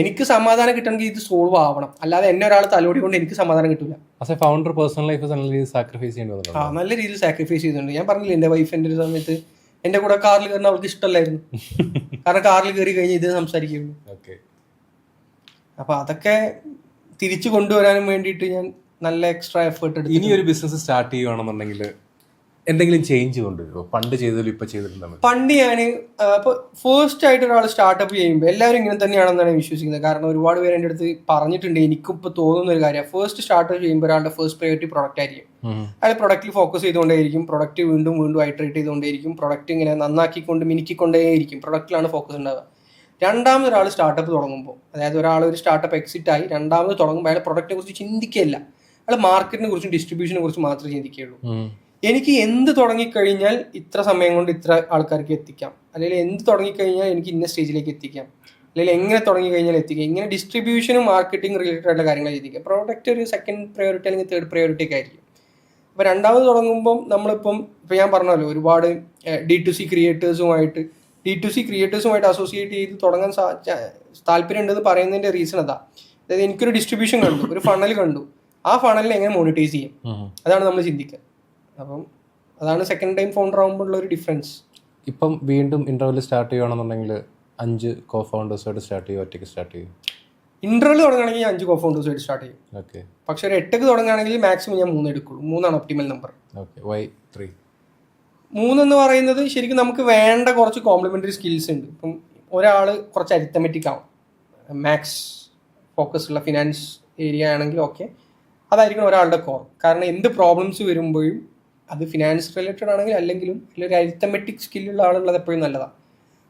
എനിക്ക് സമാധാനം കിട്ടണമെങ്കിൽ ഇത് സോൾവ് ആവണം, അല്ലാതെ എന്നെ ഒരാൾ തലോടി കൊണ്ട് എനിക്ക് സമാധാനം കിട്ടില്ല. ഫൗണ്ടർ പേഴ്സണൽ ലൈഫ് നല്ല രീതിയിൽ സാക്രിഫൈസ് ചെയ്യേണ്ടി നല്ല രീതിയിൽ സാക്രിഫൈസ് ചെയ്തിട്ടുണ്ട്. ഞാൻ പറഞ്ഞില്ല, എൻ്റെ വൈഫിൻ്റെ ഒരു സമയത്ത് എൻ്റെ കൂടെ കാറിൽ കയറുന്ന അവൾക്ക് ഇഷ്ടമല്ലായിരുന്നു. കാരണം കാറിൽ കയറി കഴിഞ്ഞാൽ ഇത് സംസാരിക്കുള്ളൂ. അപ്പൊ അതൊക്കെ തിരിച്ചു കൊണ്ടുവരാനും വേണ്ടിയിട്ട് ഞാൻ നല്ല എക്സ്ട്രാ എഫേർട്ട് എടുത്തു. ഇനി ഒരു ബിസിനസ് സ്റ്റാർട്ട് ചെയ്യുകയാണെന്നുണ്ടെങ്കിൽ എന്തെങ്കിലും ചേഞ്ച് കൊണ്ടുവരുമോ? പണ്ട് ചെയ്തതിലും ഇപ്പൊ ചെയ്തിട്ടുണ്ടാവും. പണ്ട് ഞാൻ ഇപ്പോൾ ഫസ്റ്റ് ആയിട്ട് ഒരാൾ സ്റ്റാർട്ടപ്പ് ചെയ്യുമ്പോൾ എല്ലാവരും ഇങ്ങനെ തന്നെയാണെന്നാണ് വിശ്വസിക്കുന്നത്. കാരണം ഒരുപാട് പേര് എൻ്റെ അടുത്ത് പറഞ്ഞിട്ടുണ്ട്. എനിക്കും ഇപ്പോൾ തോന്നുന്ന ഒരു കാര്യം, ഫസ്റ്റ് സ്റ്റാർട്ടപ്പ് ചെയ്യുമ്പോൾ ഒരാളുടെ ഫസ്റ്റ് പ്രയോറിറ്റി പ്രൊഡക്റ്റ് ആയിരിക്കും. അയാൾ പ്രൊഡക്റ്റിൽ ഫോക്കസ് ചെയ്തുകൊണ്ടേയിരിക്കും. പ്രൊഡക്റ്റ് വീണ്ടും ഐറ്ററേറ്റ് ചെയ്തുകൊണ്ടേയിരിക്കും. പ്രൊഡക്റ്റ് ഇങ്ങനെ നന്നാക്കിക്കൊണ്ട് മിനുക്കിക്കൊണ്ടേയിരിക്കും. പ്രൊഡക്റ്റിലാണ് ഫോക്കസ് ഉണ്ടാവുക. രണ്ടാമത് ഒരാൾ സ്റ്റാർട്ടപ്പ് തുടങ്ങുമ്പോൾ, അതായത് ഒരാൾ ഒരു സ്റ്റാർട്ടപ്പ് എക്സിറ്റ് ആയി രണ്ടാമത് തുടങ്ങുമ്പോൾ അയാൾ പ്രൊഡക്റ്റിനെ കുറിച്ച് ചിന്തിക്കുകയില്ല. അയാൾ മാർക്കറ്റിനെ കുറിച്ചും ഡിസ്ട്രിബ്യൂഷനെ കുറിച്ച് മാത്രമേ ചിന്തിക്കുകയുള്ളൂ. എനിക്ക് എന്ത് തുടങ്ങിക്കഴിഞ്ഞാൽ ഇത്ര സമയം കൊണ്ട് ഇത്ര ആൾക്കാർക്ക് എത്തിക്കാം, അല്ലെങ്കിൽ എന്ത് തുടങ്ങിക്കഴിഞ്ഞാൽ എനിക്ക് ഇന്ന സ്റ്റേജിലേക്ക് എത്തിക്കാം, അല്ലെങ്കിൽ എങ്ങനെ തുടങ്ങിക്കഴിഞ്ഞാൽ എത്തിക്കാം, ഇങ്ങനെ ഡിസ്ട്രിബ്യൂഷനും മാർക്കറ്റിംഗ് റിലേറ്റഡ് ആയിട്ടുള്ള കാര്യങ്ങൾ ചിന്തിക്കാം. പ്രോഡക്റ്റ് ഒരു സെക്കൻഡ് പ്രയോറിറ്റി അല്ലെങ്കിൽ തേർഡ് പ്രയോറിറ്റി ഒക്കെ ആയിരിക്കും. അപ്പോൾ രണ്ടാമത് തുടങ്ങുമ്പം നമ്മളിപ്പം ഞാൻ പറഞ്ഞല്ലോ, ഒരുപാട് D2C ക്രിയേറ്റേഴ്സുമായിട്ട് അസോസിയേറ്റ് ചെയ്ത് തുടങ്ങാൻ താല്പര്യം ഉണ്ടെന്ന് പറയുന്നതിൻ്റെ റീസൺ അതാ. അതായത് എനിക്കൊരു ഡിസ്ട്രിബ്യൂഷൻ കണ്ടു, ഒരു ഫണൽ കണ്ടു, ആ ഫണലിനെ എങ്ങനെ മോണിറ്റൈസ് ചെയ്യും, അതാണ് നമ്മൾ ചിന്തിക്കുക. അപ്പം അതാണ് സെക്കൻഡ് ടൈം ഫൗണ്ടർ ആകുമ്പോഴുള്ള ഒരു ഡിഫറൻസ്. ഇപ്പം വീണ്ടും ഇന്റർവ്യൂവിൽ സ്റ്റാർട്ട് ചെയ്യുകയാണെന്നുണ്ടെങ്കിൽ 5 കോ ഫൗണ്ടേഴ്സായിട്ട് സ്റ്റാർട്ട് ചെയ്യും, ഒറ്റയ്ക്ക് സ്റ്റാർട്ട് ചെയ്യും? ഇന്റർവ്യൂവിൽ തുടങ്ങുകയാണെങ്കിൽ 5 കോ ഫൗണ്ടേഴ്സായിട്ട് സ്റ്റാർട്ട് ചെയ്യും. ഓക്കെ. പക്ഷെ ഒരു 8 തുടങ്ങുകയാണെങ്കിൽ മാക്സിമം ഞാൻ 3 എടുക്കുള്ളൂ. 3 ഒപ്റ്റിമൽ നമ്പർ. ഓക്കെ. വൈ 3? 3 എന്ന് പറയുന്നത് ശരിക്കും നമുക്ക് വേണ്ട കുറച്ച് കോംപ്ലിമെന്ററി സ്കിൽസ് ഉണ്ട്. ഇപ്പം ഒരാൾ കുറച്ച് അരിത്തമെറ്റിക് ആവും, മാത്സ് ഫോക്കസ് ഉള്ള, ഫിനാൻസ് ഏരിയ ആണെങ്കിൽ ഓക്കെ, അതായിരിക്കണം ഒരാളുടെ കോർ. കാരണം എന്ത് പ്രോബ്ലംസ് വരുമ്പോഴും അത് ഫിനാൻസ് റിലേറ്റഡ് ആണെങ്കിൽ അല്ലെങ്കിലും ഒരു അരിത്തമെറ്റിക് സ്കില്ലുള്ള ആളുള്ളത് എപ്പോഴും നല്ലതാണ്.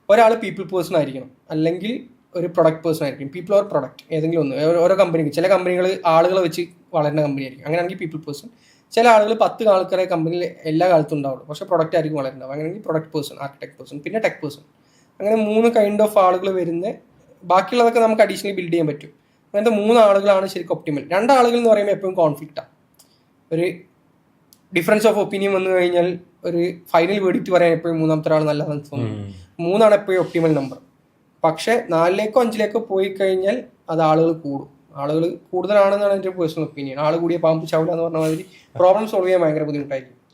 ഒരാൾ പീപ്പിൾ പേഴ്സൺ ആയിരിക്കണം, അല്ലെങ്കിൽ ഒരു പ്രൊഡക്റ്റ് പേഴ്സൺ ആയിരിക്കും. പീപ്പിൾ ഓർ പ്രൊഡക്റ്റ് ഏതെങ്കിലും ഒന്ന്. ഓരോ കമ്പനിക്ക് ചില കമ്പനികൾ ആളുകളെ വെച്ച് വളരുന്ന കമ്പനി ആയിരിക്കും, അങ്ങനെയാണെങ്കിൽ പീപ്പിൾ പേഴ്സൺ. ചില ആളുകൾ 10 ആൾക്കാരെ കമ്പനിയിൽ എല്ലാ കാലത്തും ഉണ്ടാവുള്ളൂ, പക്ഷേ പ്രൊഡക്റ്റ് ആയിരിക്കും വളരുന്നത്, അങ്ങനെയെങ്കിൽ പ്രൊഡക്റ്റ് പേഴ്സൺ, ആർക്കിടെക്ട് പേഴ്സൺ, പിന്നെ ടെക് പേഴ്സൺ. അങ്ങനെ 3 കൈൻഡ് ഓഫ് ആളുകൾ വരുന്ന, ബാക്കിയുള്ളതൊക്കെ നമുക്ക് അഡീഷണലി ബിൽഡ് ചെയ്യാൻ പറ്റും. അങ്ങനത്തെ 3 ആളുകളാണ് ശരിക്കും ഒപ്റ്റിമൽ. 2 ആളുകൾ എന്ന് പറയുമ്പോൾ എപ്പോഴും കോൺഫ്ലിക്റ്റാണ്. ഒരു ഡിഫറൻസ് ഓഫ് ഒപ്പീനിയൻ വന്നു കഴിഞ്ഞാൽ ഒരു ഫൈനൽ വേർഡിക്റ്റ് പറയാൻ എപ്പോഴും 3ാമത്തെ ആൾ നല്ലതെന്ന് തോന്നുന്നു. 3 എപ്പോഴും ഒപ്റ്റിമൽ നമ്പർ. പക്ഷേ 4ലേക്കോ 5ലേക്കോ പോയി കഴിഞ്ഞാൽ അത് ആളുകൾ കൂടും. ആളുകൾ കൂടുതലാണെന്നാണ് എൻ്റെ പേഴ്സണൽ ഒപ്പീനിയൻ. ആൾ കൂടിയ പാമ്പ് ചാവില്ല എന്ന് പറഞ്ഞ മാതിരി പ്രോബ്ലം സോൾവ് ചെയ്യാൻ ഭയങ്കര ബുദ്ധിമുട്ടായിരിക്കും.